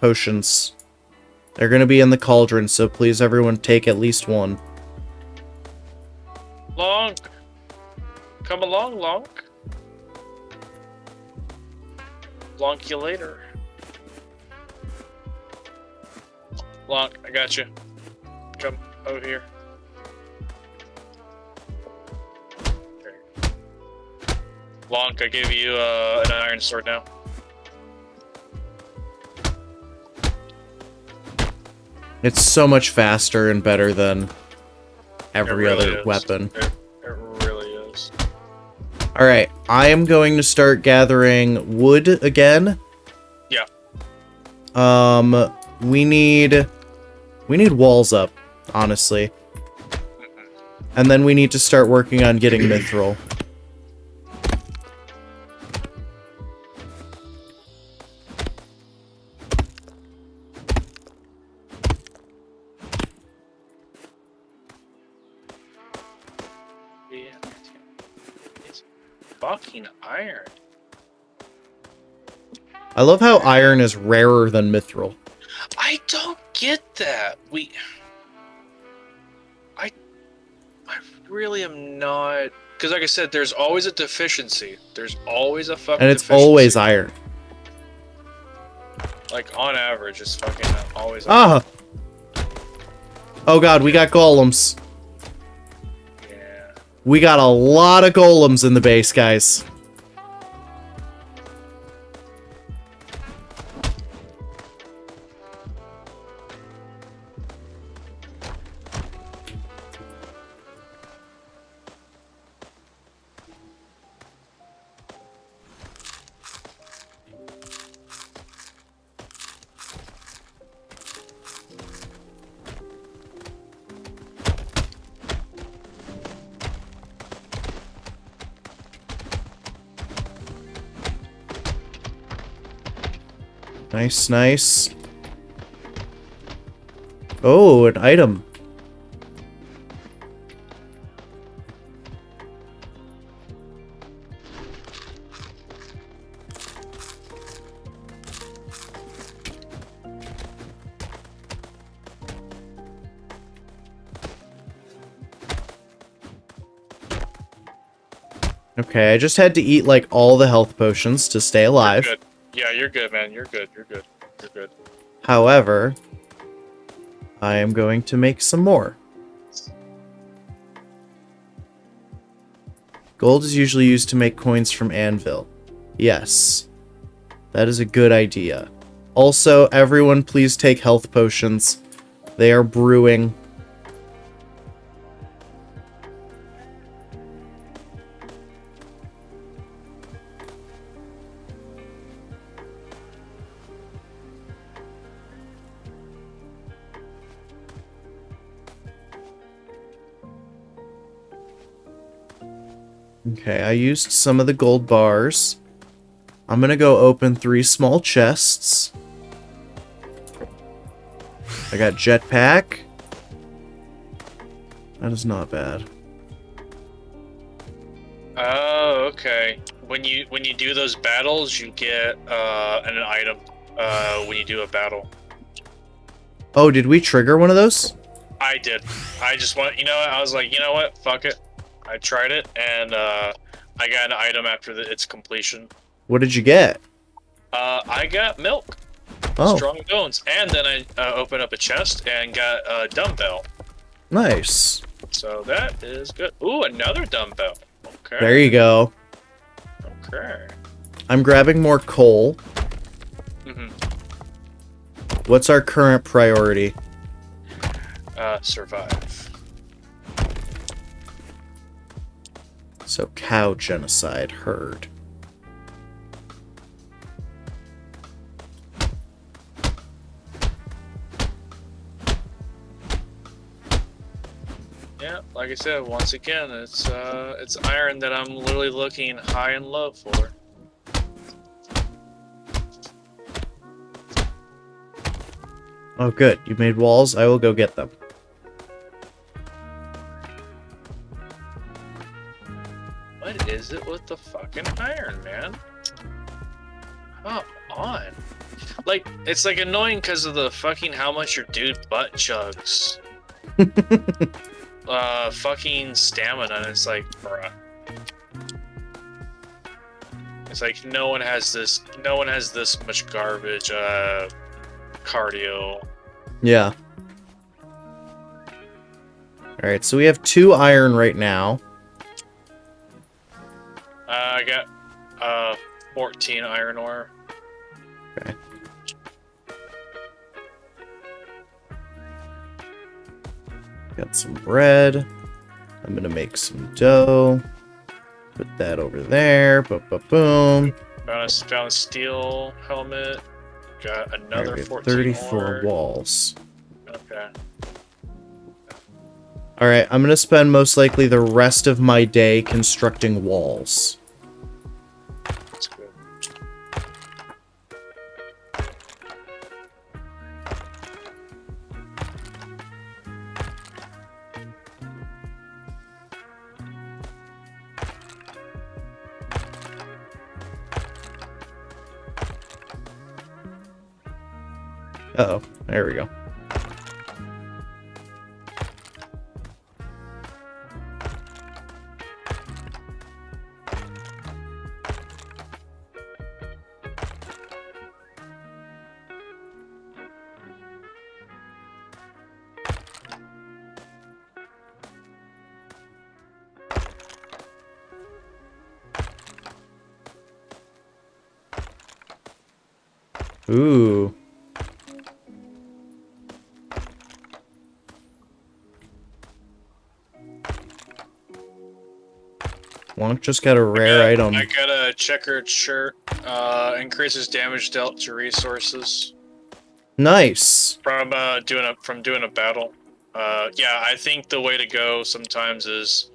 potions. They're gonna be in the cauldron, so please everyone take at least one. Lonk! Come along, Lonk. Lonk you later. Lonk, I got you. Come over here. Lonk, I give you an iron sword now. It's so much faster and better than every other weapon. It really is. Alright, I am going to start gathering wood again. Yeah. We need walls up, honestly. And then we need to start working on getting mithril. Fucking iron. I love how iron is rarer than mithril. I don't get that. I really am not, because like I said, there's always a deficiency. There's always a fucking And it's deficiency. always iron. Like on average, it's fucking always. Ah! Oh god, we got golems. We got a lot of golems in the base, guys. Nice, nice. Oh, an item. Okay, I just had to eat like all the health potions to stay alive. You're good. Yeah, you're good, man. You're good. You're good. You're good. However, I am going to make some more. Gold is usually used to make coins from anvil. Yes. That is a good idea. Also, everyone please take health potions. They are brewing. Okay, I used some of the gold bars. I'm gonna go open 3 small chests. I got jetpack. That is not bad. Oh, okay. When you do those battles, you get an item when you do a battle. Oh, did we trigger one of those? I did. I just want, you know what? I was like, you know what? Fuck it. I tried it, and I got an item after its completion. What did you get? I got milk. Oh. Strong bones. And then I opened up a chest and got a dumbbell. Nice. So that is good. Ooh, another dumbbell. Okay. There you go. Okay. I'm grabbing more coal. Mm-hmm. What's our current priority? Survive. So cow genocide, herd. Yeah, like I said, once again, it's iron that I'm literally looking high and low for. Oh good, you made walls, I will go get them. What is it with the fucking iron, man? Come on. Like, it's like annoying because of the fucking how much your dude butt chugs. Fucking stamina, and it's like, bruh. It's like no one has this much garbage, cardio. Yeah. Alright, so we have 2 iron right now. I got 14 iron ore. Okay. Got some bread. I'm gonna make some dough. Put that over there. Boom, boom, boom. Found a steel helmet. Got another 14 34 ore. walls. Okay. Alright, I'm gonna spend most likely the rest of my day constructing walls. That's good. Uh-oh, there we go. Ooh. Wonk just got a rare item. I got a checkered shirt. Increases damage dealt to resources. Nice. From doing a battle. Yeah, I think the way to go sometimes is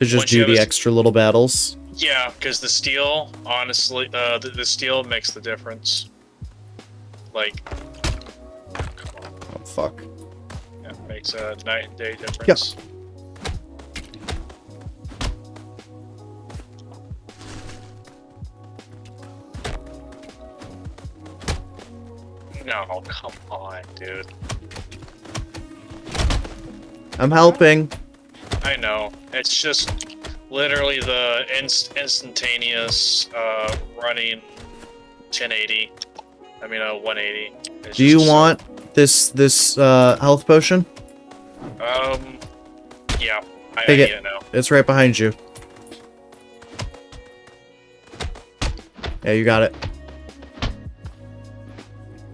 To just do the extra little battles. Yeah, because the steel, honestly, the steel makes the difference. Like, oh fuck. Yeah, it makes a night and day difference. No, come on, dude. I'm helping. I know. It's just literally the instantaneous running 1080. I mean, 180. It's Do you just- want this health potion? Yeah. I Take need it. it now. It's right behind you. Yeah, you got it.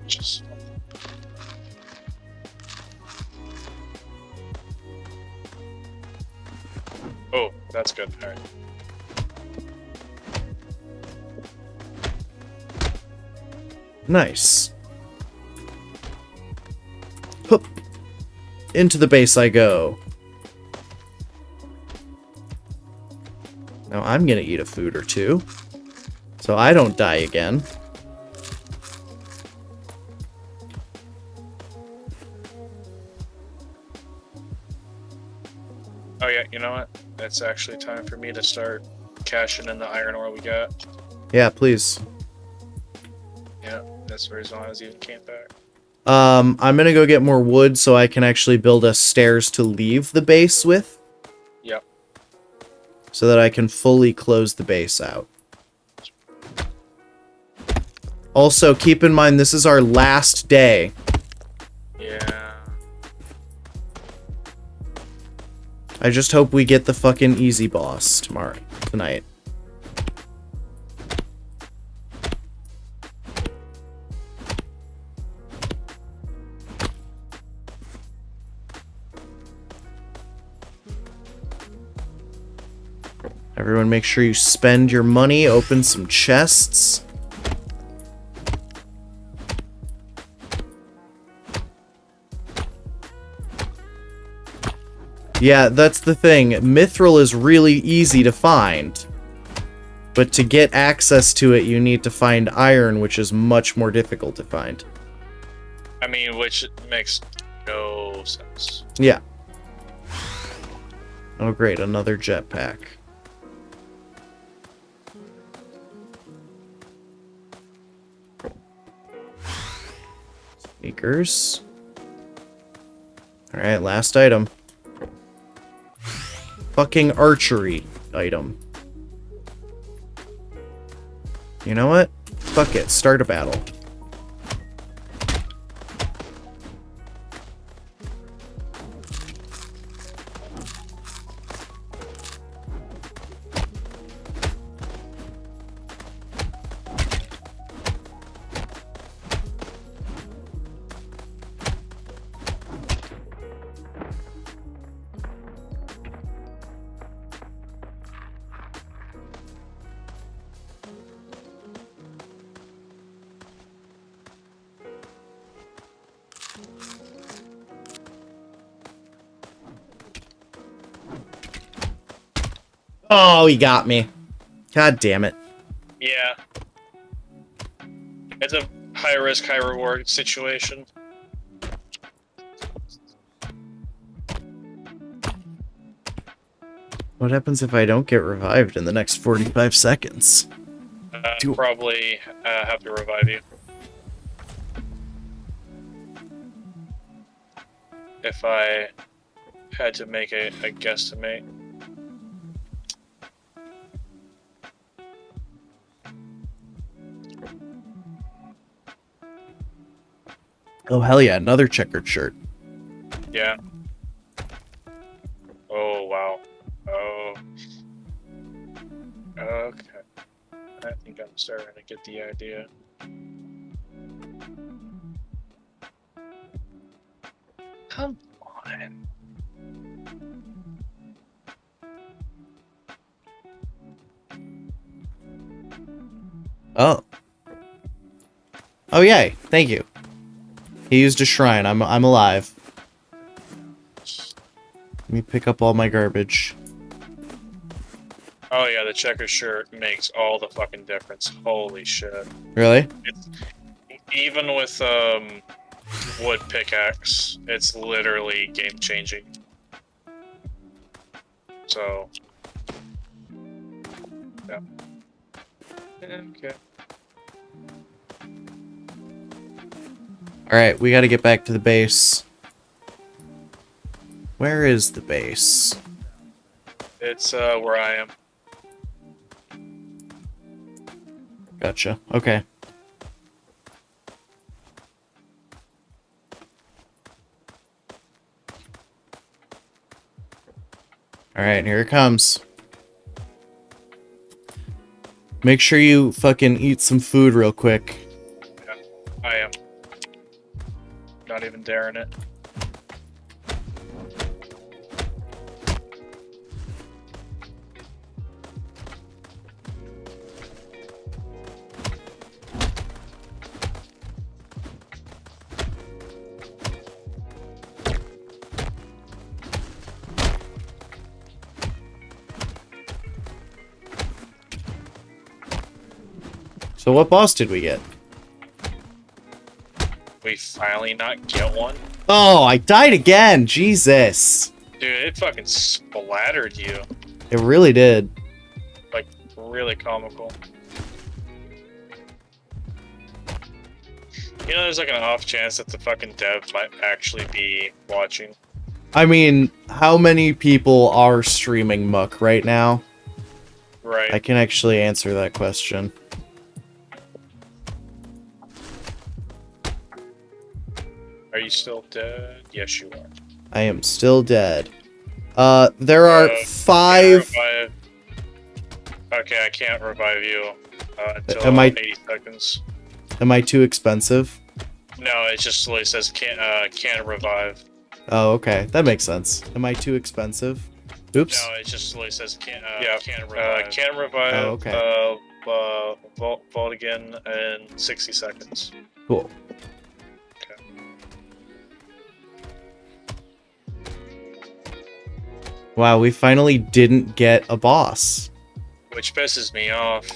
Just... Oh, that's good. All right. Nice. Hup. Into the base I go. Now I'm gonna eat a food or two, so I don't die again. Oh yeah, you know what? It's actually time for me to start cashing in the iron ore we got. Yeah, please. Yeah, that's the reason why I was even came back. I'm gonna go get more wood so I can actually build us stairs to leave the base with, Yep. so that I can fully close the base out. Also, keep in mind this is our last day. Yeah. I just hope we get the fucking easy boss tonight. Everyone make sure you spend your money, open some chests. Yeah, that's the thing. Mithril is really easy to find. But to get access to it, you need to find iron, which is much more difficult to find. I mean, which makes no sense. Yeah. Oh great, another jetpack. Sneakers. Alright, last item. Fucking archery item. You know what? Fuck it, start a battle. Oh, he got me. God damn it. Yeah. It's a high risk, high reward situation. What happens if I don't get revived in the next 45 seconds? Probably have to revive you. If I had to make a guesstimate. Oh, hell yeah, another checkered shirt. Yeah. Oh, wow. Oh. Okay. I think I'm starting to get the idea. Come on. Oh. Oh, yay. Thank you. He used a shrine. I'm alive. Let me pick up all my garbage. Oh yeah, the checker shirt makes all the fucking difference. Holy shit. Really? It's, even with wood pickaxe, it's literally game changing. So yeah. Okay. Alright, we gotta get back to the base. Where is the base? It's where I am. Gotcha. Okay. Alright, here it comes. Make sure you fucking eat some food real quick. Yeah, I am. Not even daring it. So what boss did we get? We finally not get one? Oh, I died again! Jesus! Dude, it fucking splattered you. It really did. Like, really comical. You know, there's like an off chance that the fucking dev might actually be watching. I mean, how many people are streaming Muck right now? Right. I can actually answer that question. Are you still dead? Yes, you are. I am still dead. There are 5... Okay, I can't revive you until Am I- 80 seconds. Am I too expensive? No, it just literally says can't revive. Oh, okay. That makes sense. Am I too expensive? Oops. No, it just literally says can't revive. Can't revive. Oh, okay. Vault again in 60 seconds. Cool. Wow, we finally didn't get a boss. Which pisses me off.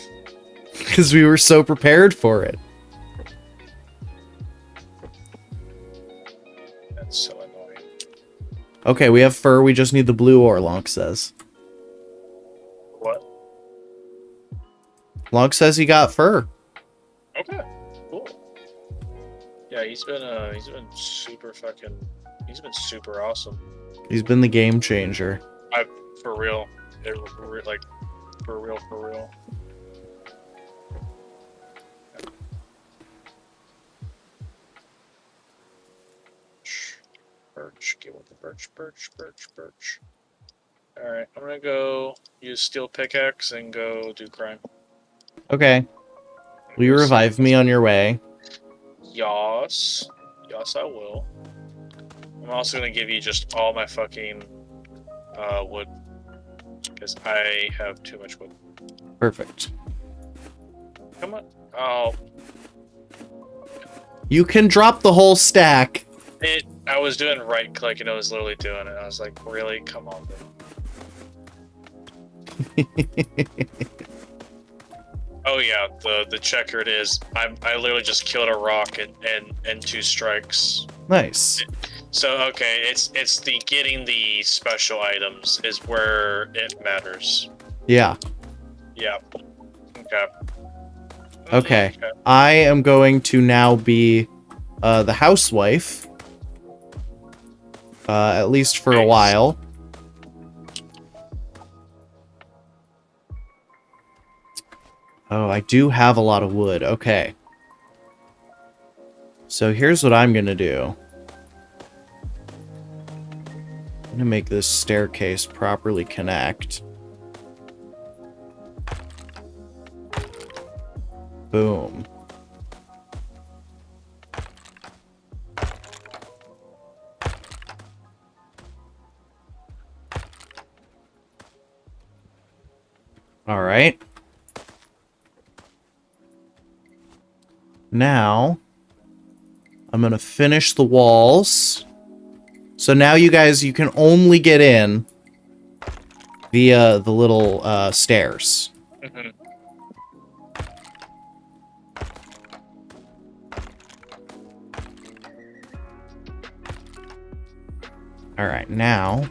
Because we were so prepared for it. That's so annoying. Okay, we have fur, we just need the blue ore, Lonk says. What? Lonk says he got fur. Okay. Cool. Yeah, he's been super fucking. He's been super awesome. He's been the game changer. For real. Like, for real. Birch, get with the birch. Alright, I'm gonna go use steel pickaxe and go do crime. Okay. Will you revive me on your way? Yes, I will. I'm also gonna give you just all my fucking wood. Because I have too much wood. Perfect. Come on. Oh. You can drop the whole stack. I was doing right click and it was literally doing it. I was like, really? Come on, dude. Oh yeah, the checkered is I literally just killed a rock and 2 strikes. Nice. So okay, it's the getting the special items is where it matters. Yeah. Yeah. Okay. Okay. I am going to now be the housewife. At least for a while. Oh, I do have a lot of wood. Okay. So here's what I'm gonna do. I'm gonna make this staircase properly connect. Boom. All right. Now, I'm going to finish the walls. So now you guys, you can only get in via the little stairs. Mm-hmm. All right, now...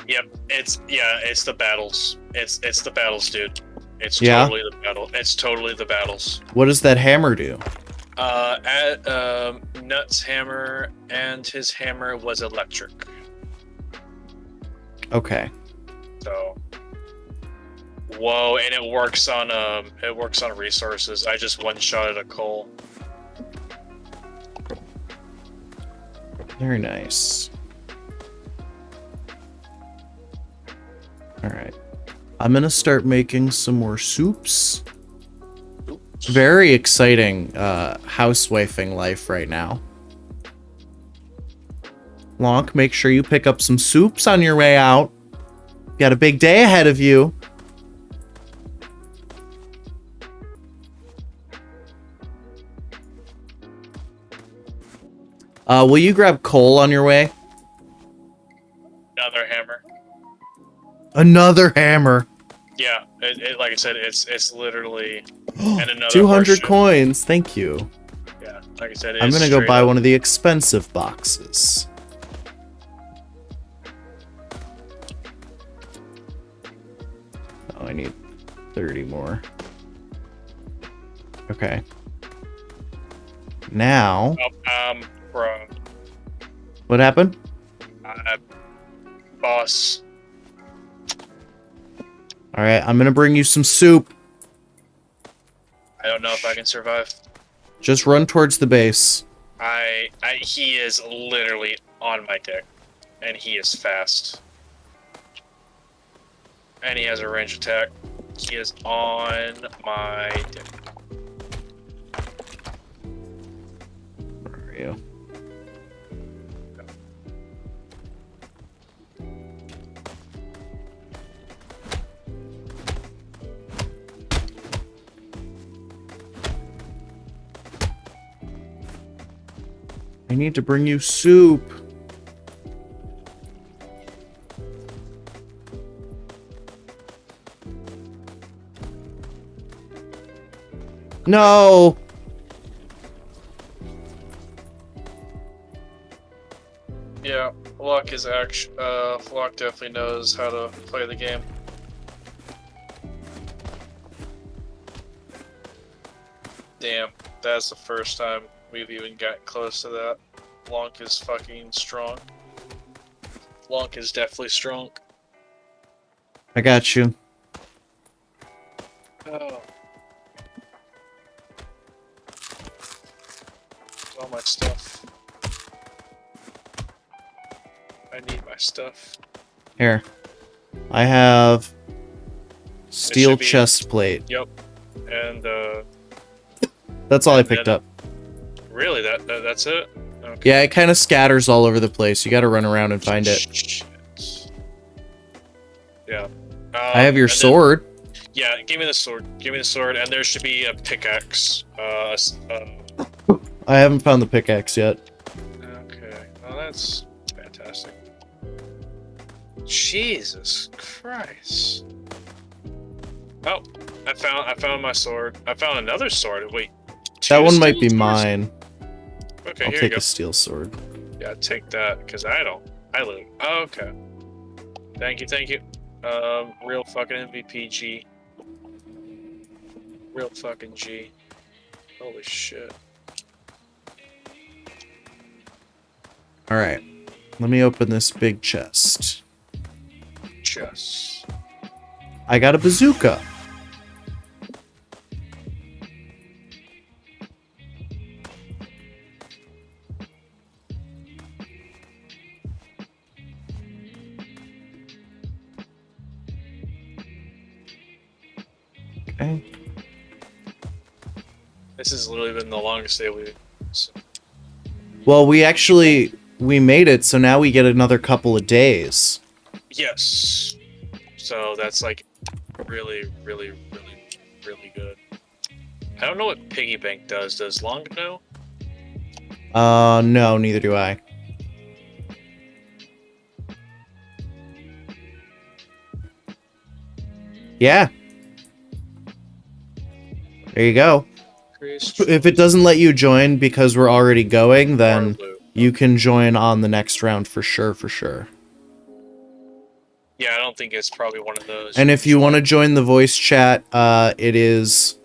Yep, it's the battles. It's the battles, dude. It's Yeah? totally the battle. It's totally the battles. What does that hammer do? Nut's hammer and his hammer was electric. Okay. So, whoa, and it works on resources. I just one-shotted a coal. Very nice. Alright. I'm gonna start making some more soups. Very exciting housewifing life right now. Lonk, make sure you pick up some soups on your way out. You got a big day ahead of you. Will you grab coal on your way? Another hammer. Another hammer. Yeah, like I said, it's literally and another 200 horseshoe. coins. Thank you. Yeah, like I said, I'm gonna go buy one of the expensive boxes. Oh, I need 30 more. Okay. Now. Bro. What happened? Boss. All right, I'm gonna bring you some soup. I don't know if I can survive. Just run towards the base. He is literally on my dick, and he is fast, and he has a range attack. He is on my dick. Where are you? I need to bring you soup. No. Yeah, Flock is Flock definitely knows how to play the game. Damn, that's the first time we've even got close to that. Lonk is fucking strong. Lonk is definitely strong. I got you. Oh. All my stuff. I need my stuff. Here. I have steel should be- chest plate. Yep. And That's all I picked up. really that's it? Okay. Yeah, it kind of scatters all over the place. You got to run around and find it. Yeah. I have your and then- sword. Yeah, give me the sword. Give me the sword, and there should be a pickaxe. I haven't found the pickaxe yet. Okay. Well, that's fantastic. Jesus Christ. Oh, I found my sword. I found another sword. Wait. That one might steel be swords? mine. Okay, I'll here take you go. a steel sword. Yeah, take that, because I loot. Oh, okay. Thank you. Real fucking MVP G. Real fucking G. Holy shit. All right. Let me open this big chest. Chess. I got a bazooka. Okay. This has literally been the longest day we've... Well, we made it, so now we get another couple of days. Yes. So that's like really good. I don't know what Piggy Bank does. Does Long know? No, neither do I. Yeah. There you go. If it doesn't let you join because we're already going, then you can join on the next round for sure. Yeah, I don't think it's probably one of those. And if you want to join the voice chat, it is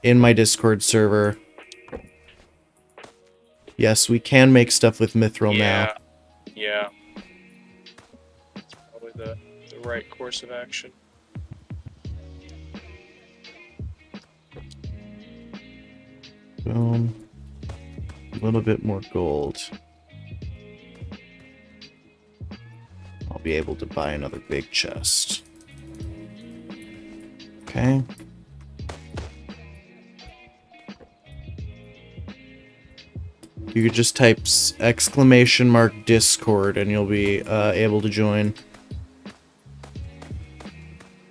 in my Discord server. Yes, we can make stuff with Mithril now. Yeah. It's probably the right course of action. A little bit more gold. be able to buy another big chest. Okay. You could just type !Discord and you'll be able to join.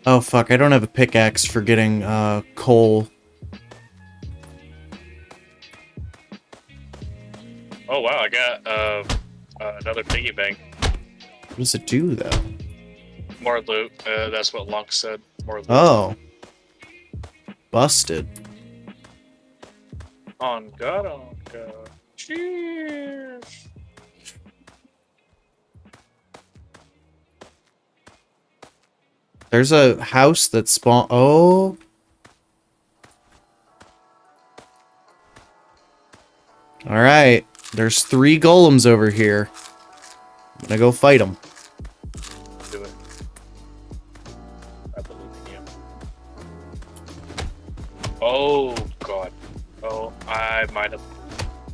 Oh fuck, I don't have a pickaxe for getting coal. Oh wow, I got another piggy bank. What does it do though? More loot. That's what Lunk said. More loot. Oh. Busted. On God. Cheers. There's a house that spawn. Oh. Alright. There's 3 golems over here. I'm gonna go fight them. Do it. I believe in you. Oh God. Oh, I might have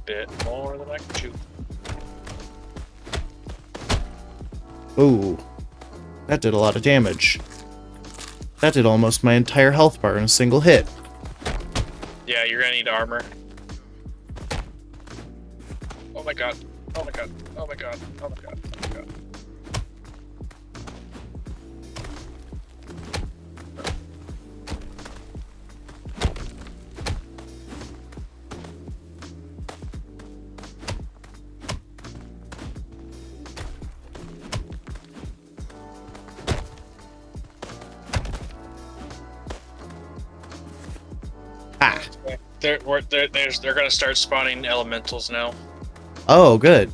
bit more than I could chew. Ooh. That did a lot of damage. That did almost my entire health bar in a single hit. Yeah, you're gonna need armor. Oh my God. Oh my God. Oh my God. Oh my God. Oh my God. They're gonna start spawning elementals now. Oh, good.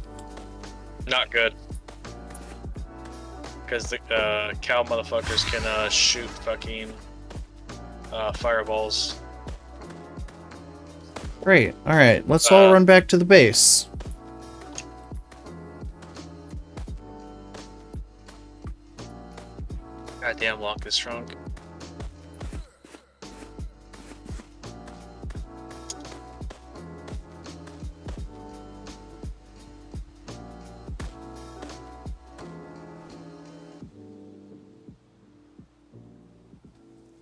Not good. Because the cow motherfuckers can shoot fucking fireballs. Great. Alright, let's all run back to the base. Goddamn, Locke is shrunk.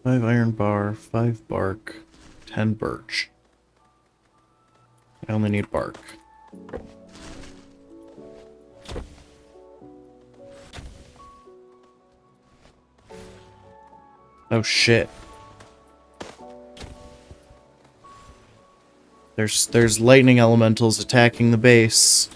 Five iron bar, 5 bark, 10 birch. I only need bark. Oh shit. There's lightning elementals attacking the base.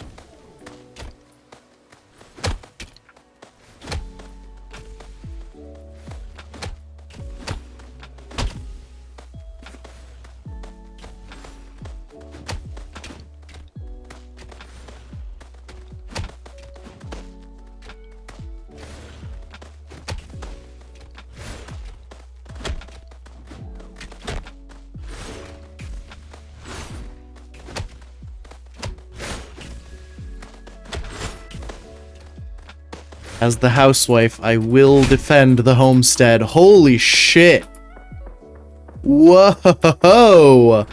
As the housewife, I will defend the homestead. Holy shit! Whoa!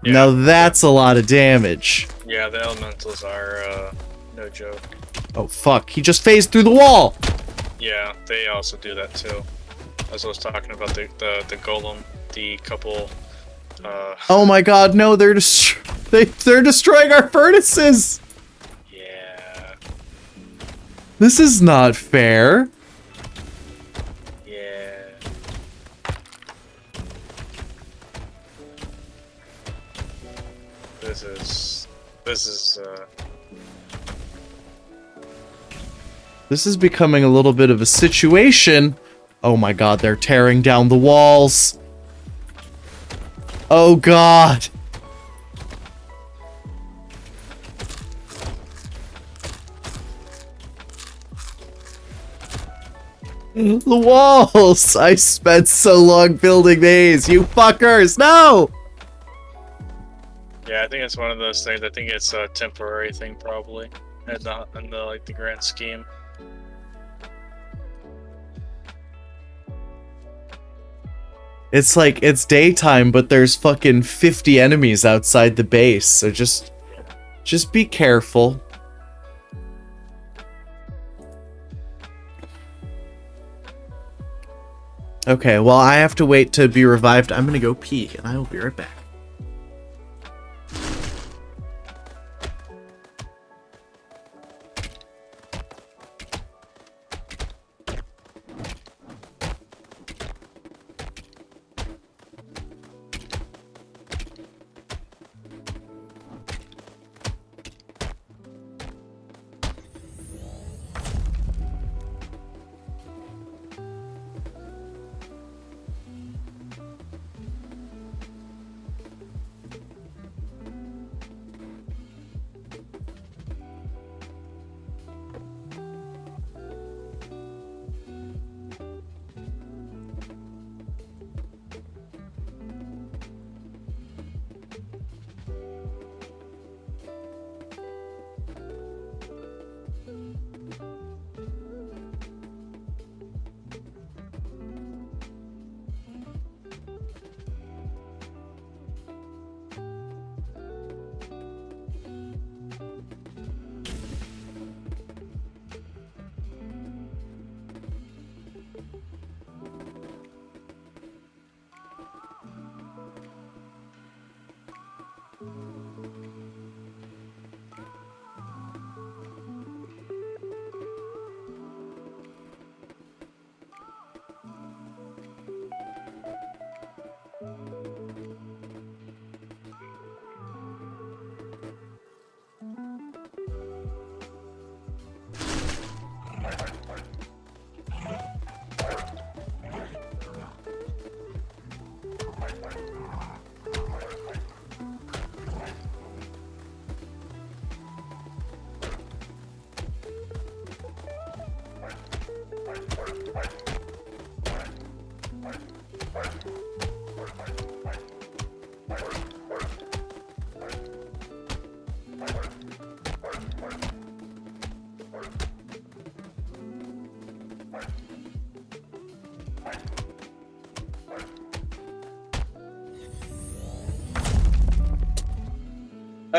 Yeah. Now that's a lot of damage. Yeah, the elementals are no joke. Oh fuck, he just phased through the wall! Yeah, they also do that too. As I was talking about the golem, the couple Oh my god, no, they're destroying our furnaces! Yeah. This is not fair. Yeah. This is becoming a little bit of a situation. Oh my god, they're tearing down the walls. Oh god. The walls! I spent so long building these, you fuckers! No! Yeah, I think it's one of those things. I think it's a temporary thing, probably, and not in the grand scheme. It's like, it's daytime, but there's fucking 50 enemies outside the base, so just be careful. Okay, well, I have to wait to be revived. I'm gonna go pee, and I will be right back.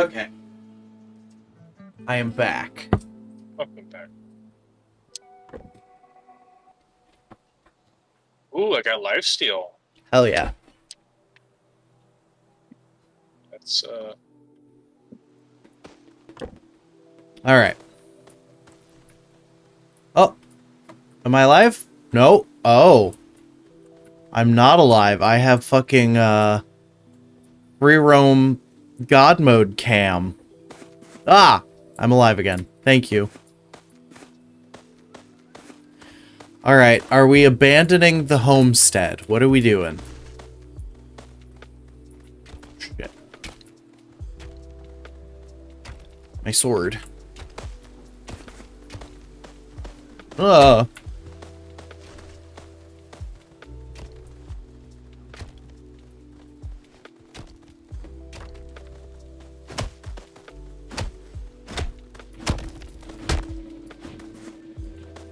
Okay. I am back. Welcome back. Ooh, I got lifesteal. Hell yeah. That's Alright. Oh. Am I alive? No. Oh. I'm not alive. I have fucking, free roam God mode cam. Ah! I'm alive again. Thank you. Alright, are we abandoning the homestead? What are we doing? Shit. My sword. Ugh.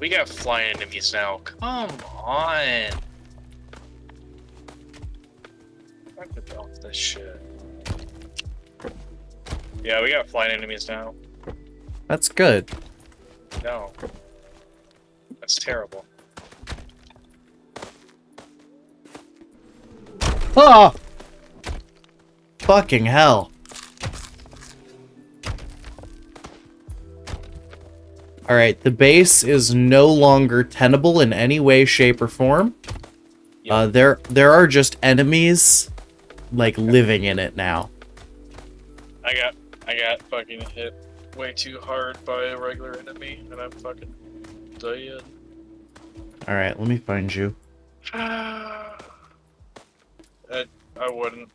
we got flying enemies now. Come on. Fuck about this shit. Yeah, we got flying enemies now. That's good. No. That's terrible. Ah! Fucking hell. Alright, the base is no longer tenable in any way, shape, or form. Yep. There are just enemies, like, living in it now. I got fucking hit way too hard by a regular enemy, and I'm fucking dead. Alright, let me find you. I wouldn't.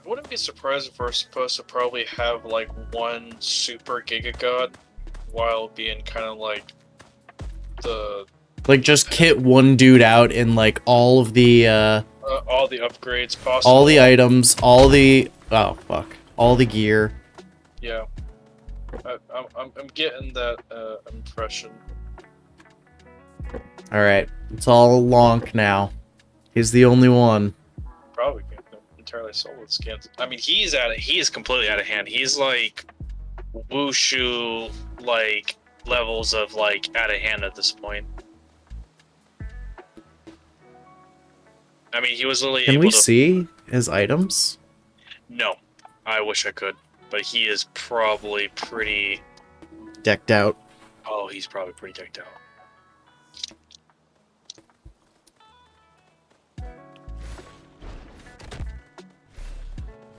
I wouldn't be surprised if we're supposed to probably have like one super Giga God while being kind of like the... Like, just kit one dude out in, like, all of the, all the upgrades possible. all the items, all the... Oh, fuck. All the gear. Yeah. I'm getting that impression. All right, it's all Lonk now. He's the only one. Probably entirely sold with skins. I mean, he is completely out of hand. He's like Wushu like levels of like out of hand at this point. I mean, he was literally Can able we to... see his items? No, I wish I could, but he is probably pretty Decked out. Oh, he's probably pretty decked out.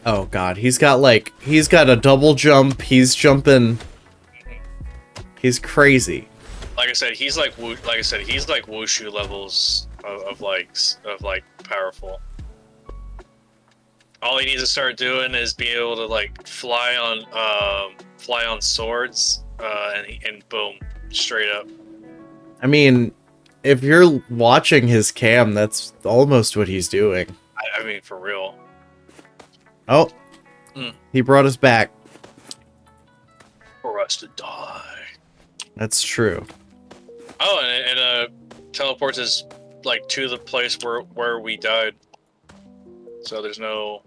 Oh god, he's got a double jump. He's jumping. He's crazy. Like I said, he's like Wushu levels of powerful. All he needs to start doing is be able to like fly on swords, and boom, straight up. I mean, if you're watching his cam, that's almost what he's doing. I mean, for real. Oh, he brought us back. For us to die. That's true. Oh, and teleports us like to the place where we died. So there's no.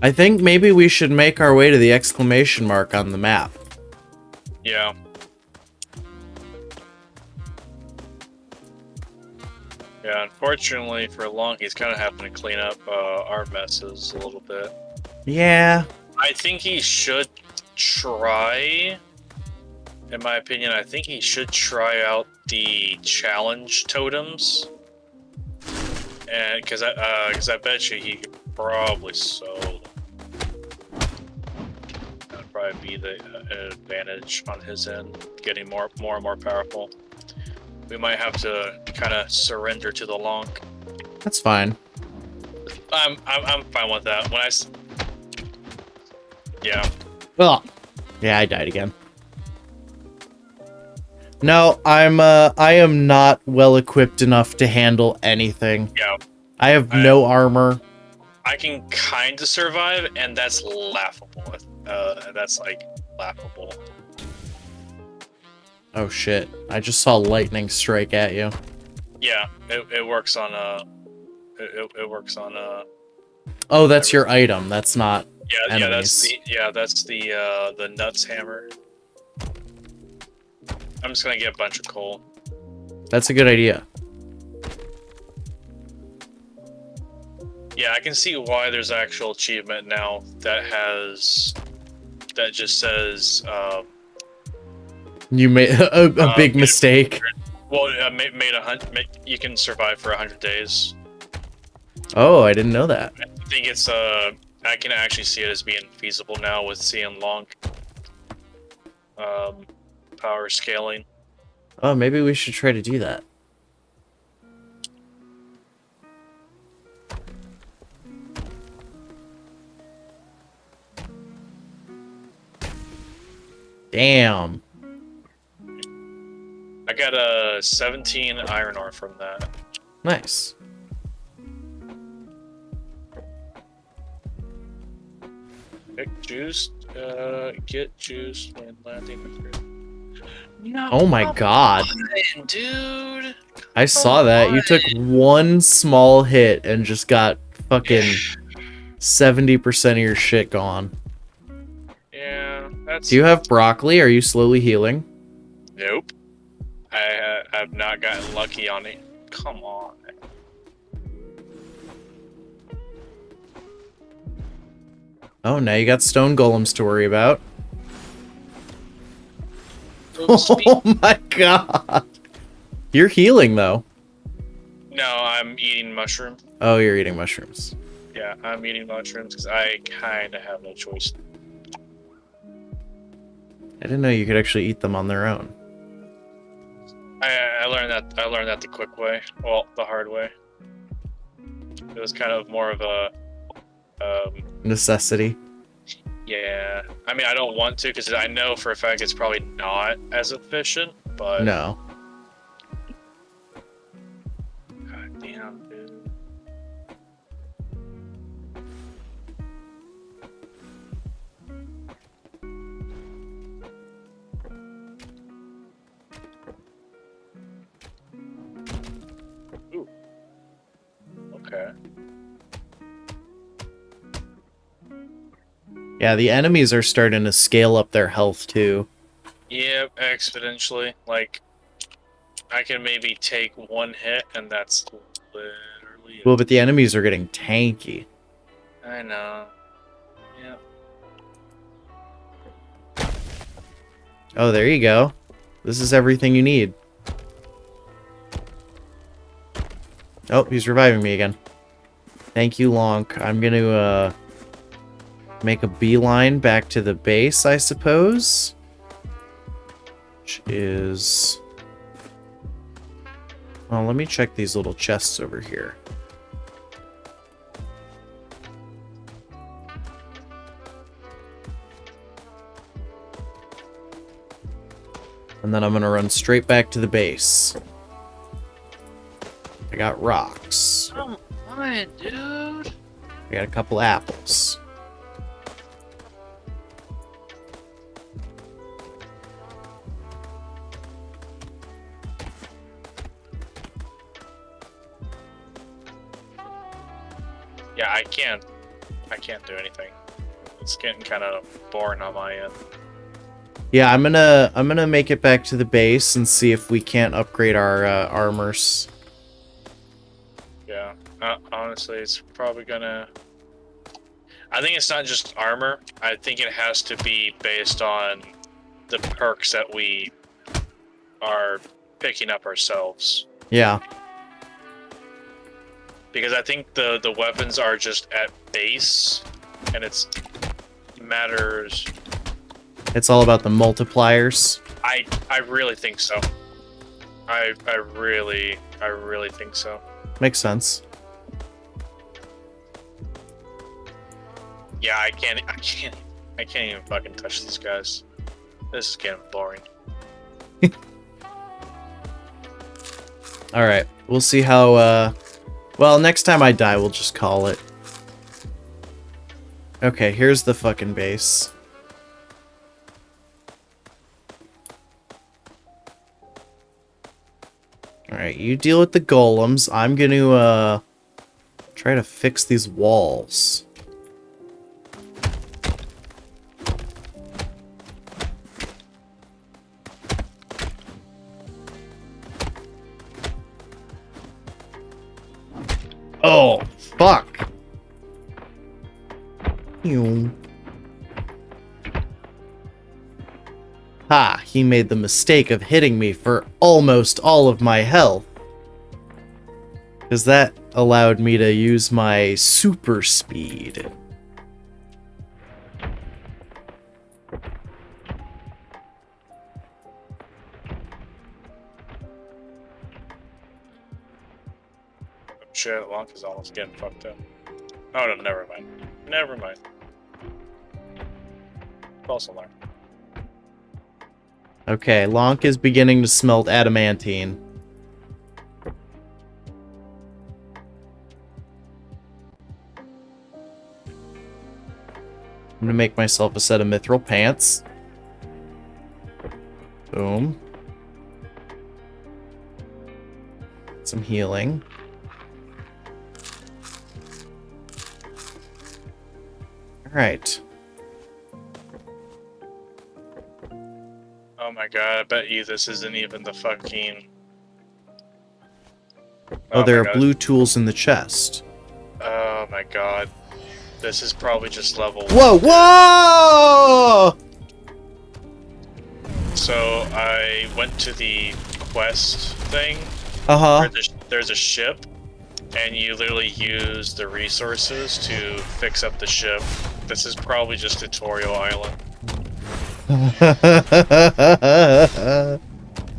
I think maybe we should make our way to the exclamation mark on the map. Yeah. Yeah, unfortunately for Long, he's kind of having to clean up our messes a little bit. Yeah. I think he should try, in my opinion, I think he should try out the challenge totems. And because I bet you he could probably solo. That would probably be the advantage on his end, getting more and more powerful. We might have to kind of surrender to the Lonk. That's fine. I'm fine with that. When yeah. Well, yeah, I died again. No, I am not well equipped enough to handle anything. Yeah. I have no armor. I can kind of survive, and that's laughable. That's like laughable. Oh shit! I just saw lightning strike at you. Yeah, it works on it works on Oh, that's your item. That's not. Enemies. That's the nuts hammer. I'm just gonna get a bunch of coal. That's a good idea. Yeah, I can see why there's actual achievement now that just says. You made a big mistake. Well, you can survive for 100 days. Oh, I didn't know that. I think it's I can actually see it as being feasible now with CN Long power scaling. Oh, maybe we should try to do that. Damn. I got a 17 iron ore from that. Nice. Get juiced when landing the grid. No, Oh my god. dude. I saw that. You took one small hit and just got fucking 70% of your shit gone. Yeah, that's. Do you have broccoli? Are you slowly healing? Nope. I've not gotten lucky on it. Come on. Oh, now you got stone golems to worry about. Oh my god. You're healing though. No, I'm eating mushroom. Oh, you're eating mushrooms. Yeah, I'm eating mushrooms because I kind of have no choice. I didn't know you could actually eat them on their own. I learned that. I learned that the quick way. Well, the hard way. It was kind of more of a Necessity. Yeah, I mean, I don't want to because I know for a fact it's probably not as efficient, but No. God damn, dude. Okay. Yeah, the enemies are starting to scale up their health too. Yep, exponentially. Like, I can maybe take one hit, and that's literally. Well, but the enemies are getting tanky. I know. Yeah. Oh, there you go. This is everything you need. Oh, he's reviving me again. Thank you, Lonk. I'm gonna, make a beeline back to the base, I suppose. Which is... Well, let me check these little chests over here. And then I'm gonna run straight back to the base. I got rocks. Come on, dude. I got a couple apples. Yeah, I can't do anything. It's getting kind of boring on my end. Yeah, I'm gonna make it back to the base and see if we can't upgrade our armors. Yeah, honestly, it's probably gonna... I think it's not just armor. I think it has to be based on the perks that we are picking up ourselves. Yeah. Because I think the weapons are just at base, and it's matters... It's all about the multipliers. I really think so. I really think so. Makes sense. Yeah, I can't even fucking touch these guys. This is getting boring. Alright, we'll see how, well, next time I die, we'll just call it. Okay, here's the fucking base. Alright, you deal with the golems. I'm gonna, try to fix these walls. Oh, fuck. Ew. Ha, he made the mistake of hitting me for almost all of my health. Because that allowed me to use my super speed. Shit, Lonk is almost getting fucked up. Oh no, never mind. Never mind. False alarm. Okay, Lonk is beginning to smelt adamantine. I'm gonna make myself a set of mithril pants. Boom. Some healing. Alright. Oh my god, I bet you this isn't even the fucking... Oh, there my are God. blue tools in the chest. Oh my god. This is probably just level Whoa, whoa! So I went to the quest thing. Uh-huh. Where there's a ship, and you literally use the resources to fix up the ship. This is probably just Tutorial Island.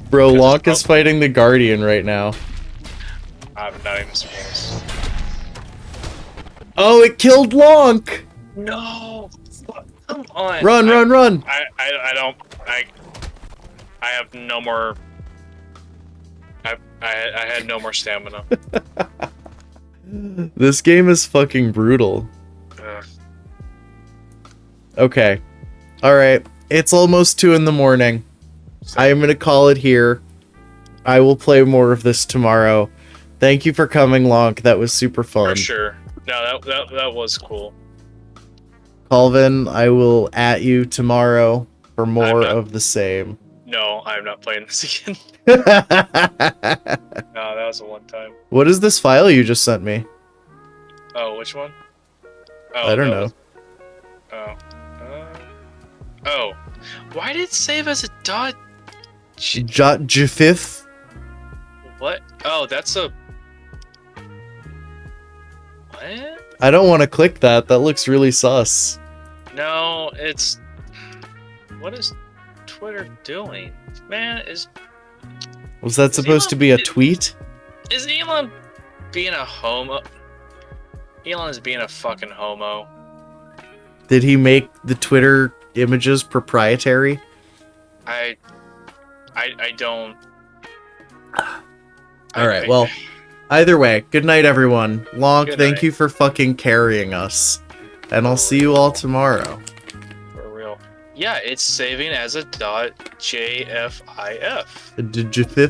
Bro, Lonk is fighting the Guardian right now. I'm not even surprised. Oh, it killed Lonk! No! Come on! Run, run, run! I don't... I have no more... I had no more stamina. This game is fucking brutal. Ugh. Okay. Alright. It's almost 2 in the morning. I am gonna call it here. I will play more of this tomorrow. Thank you for coming, Lonk. That was super fun. For sure. No, that was cool. Colvin, I will at you tomorrow for more of the same. No, I'm not playing this again. No, that was a one time. What is this file you just sent me? Oh, which one? I don't know. Oh. Why did it save as a dot? GIF? What? Oh, that's a... What? I don't want to click that. That looks really sus. No, it's... What is Twitter doing? Man, Was that supposed to be a tweet? Is Elon being a homo? Elon is being a fucking homo. Did he make the Twitter images proprietary? I don't... Alright, well, either way, good night, everyone. Lonk, Good thank night. you for fucking carrying us. And I'll see you all tomorrow. For real. Yeah, it's saving as a .jfif. GIF?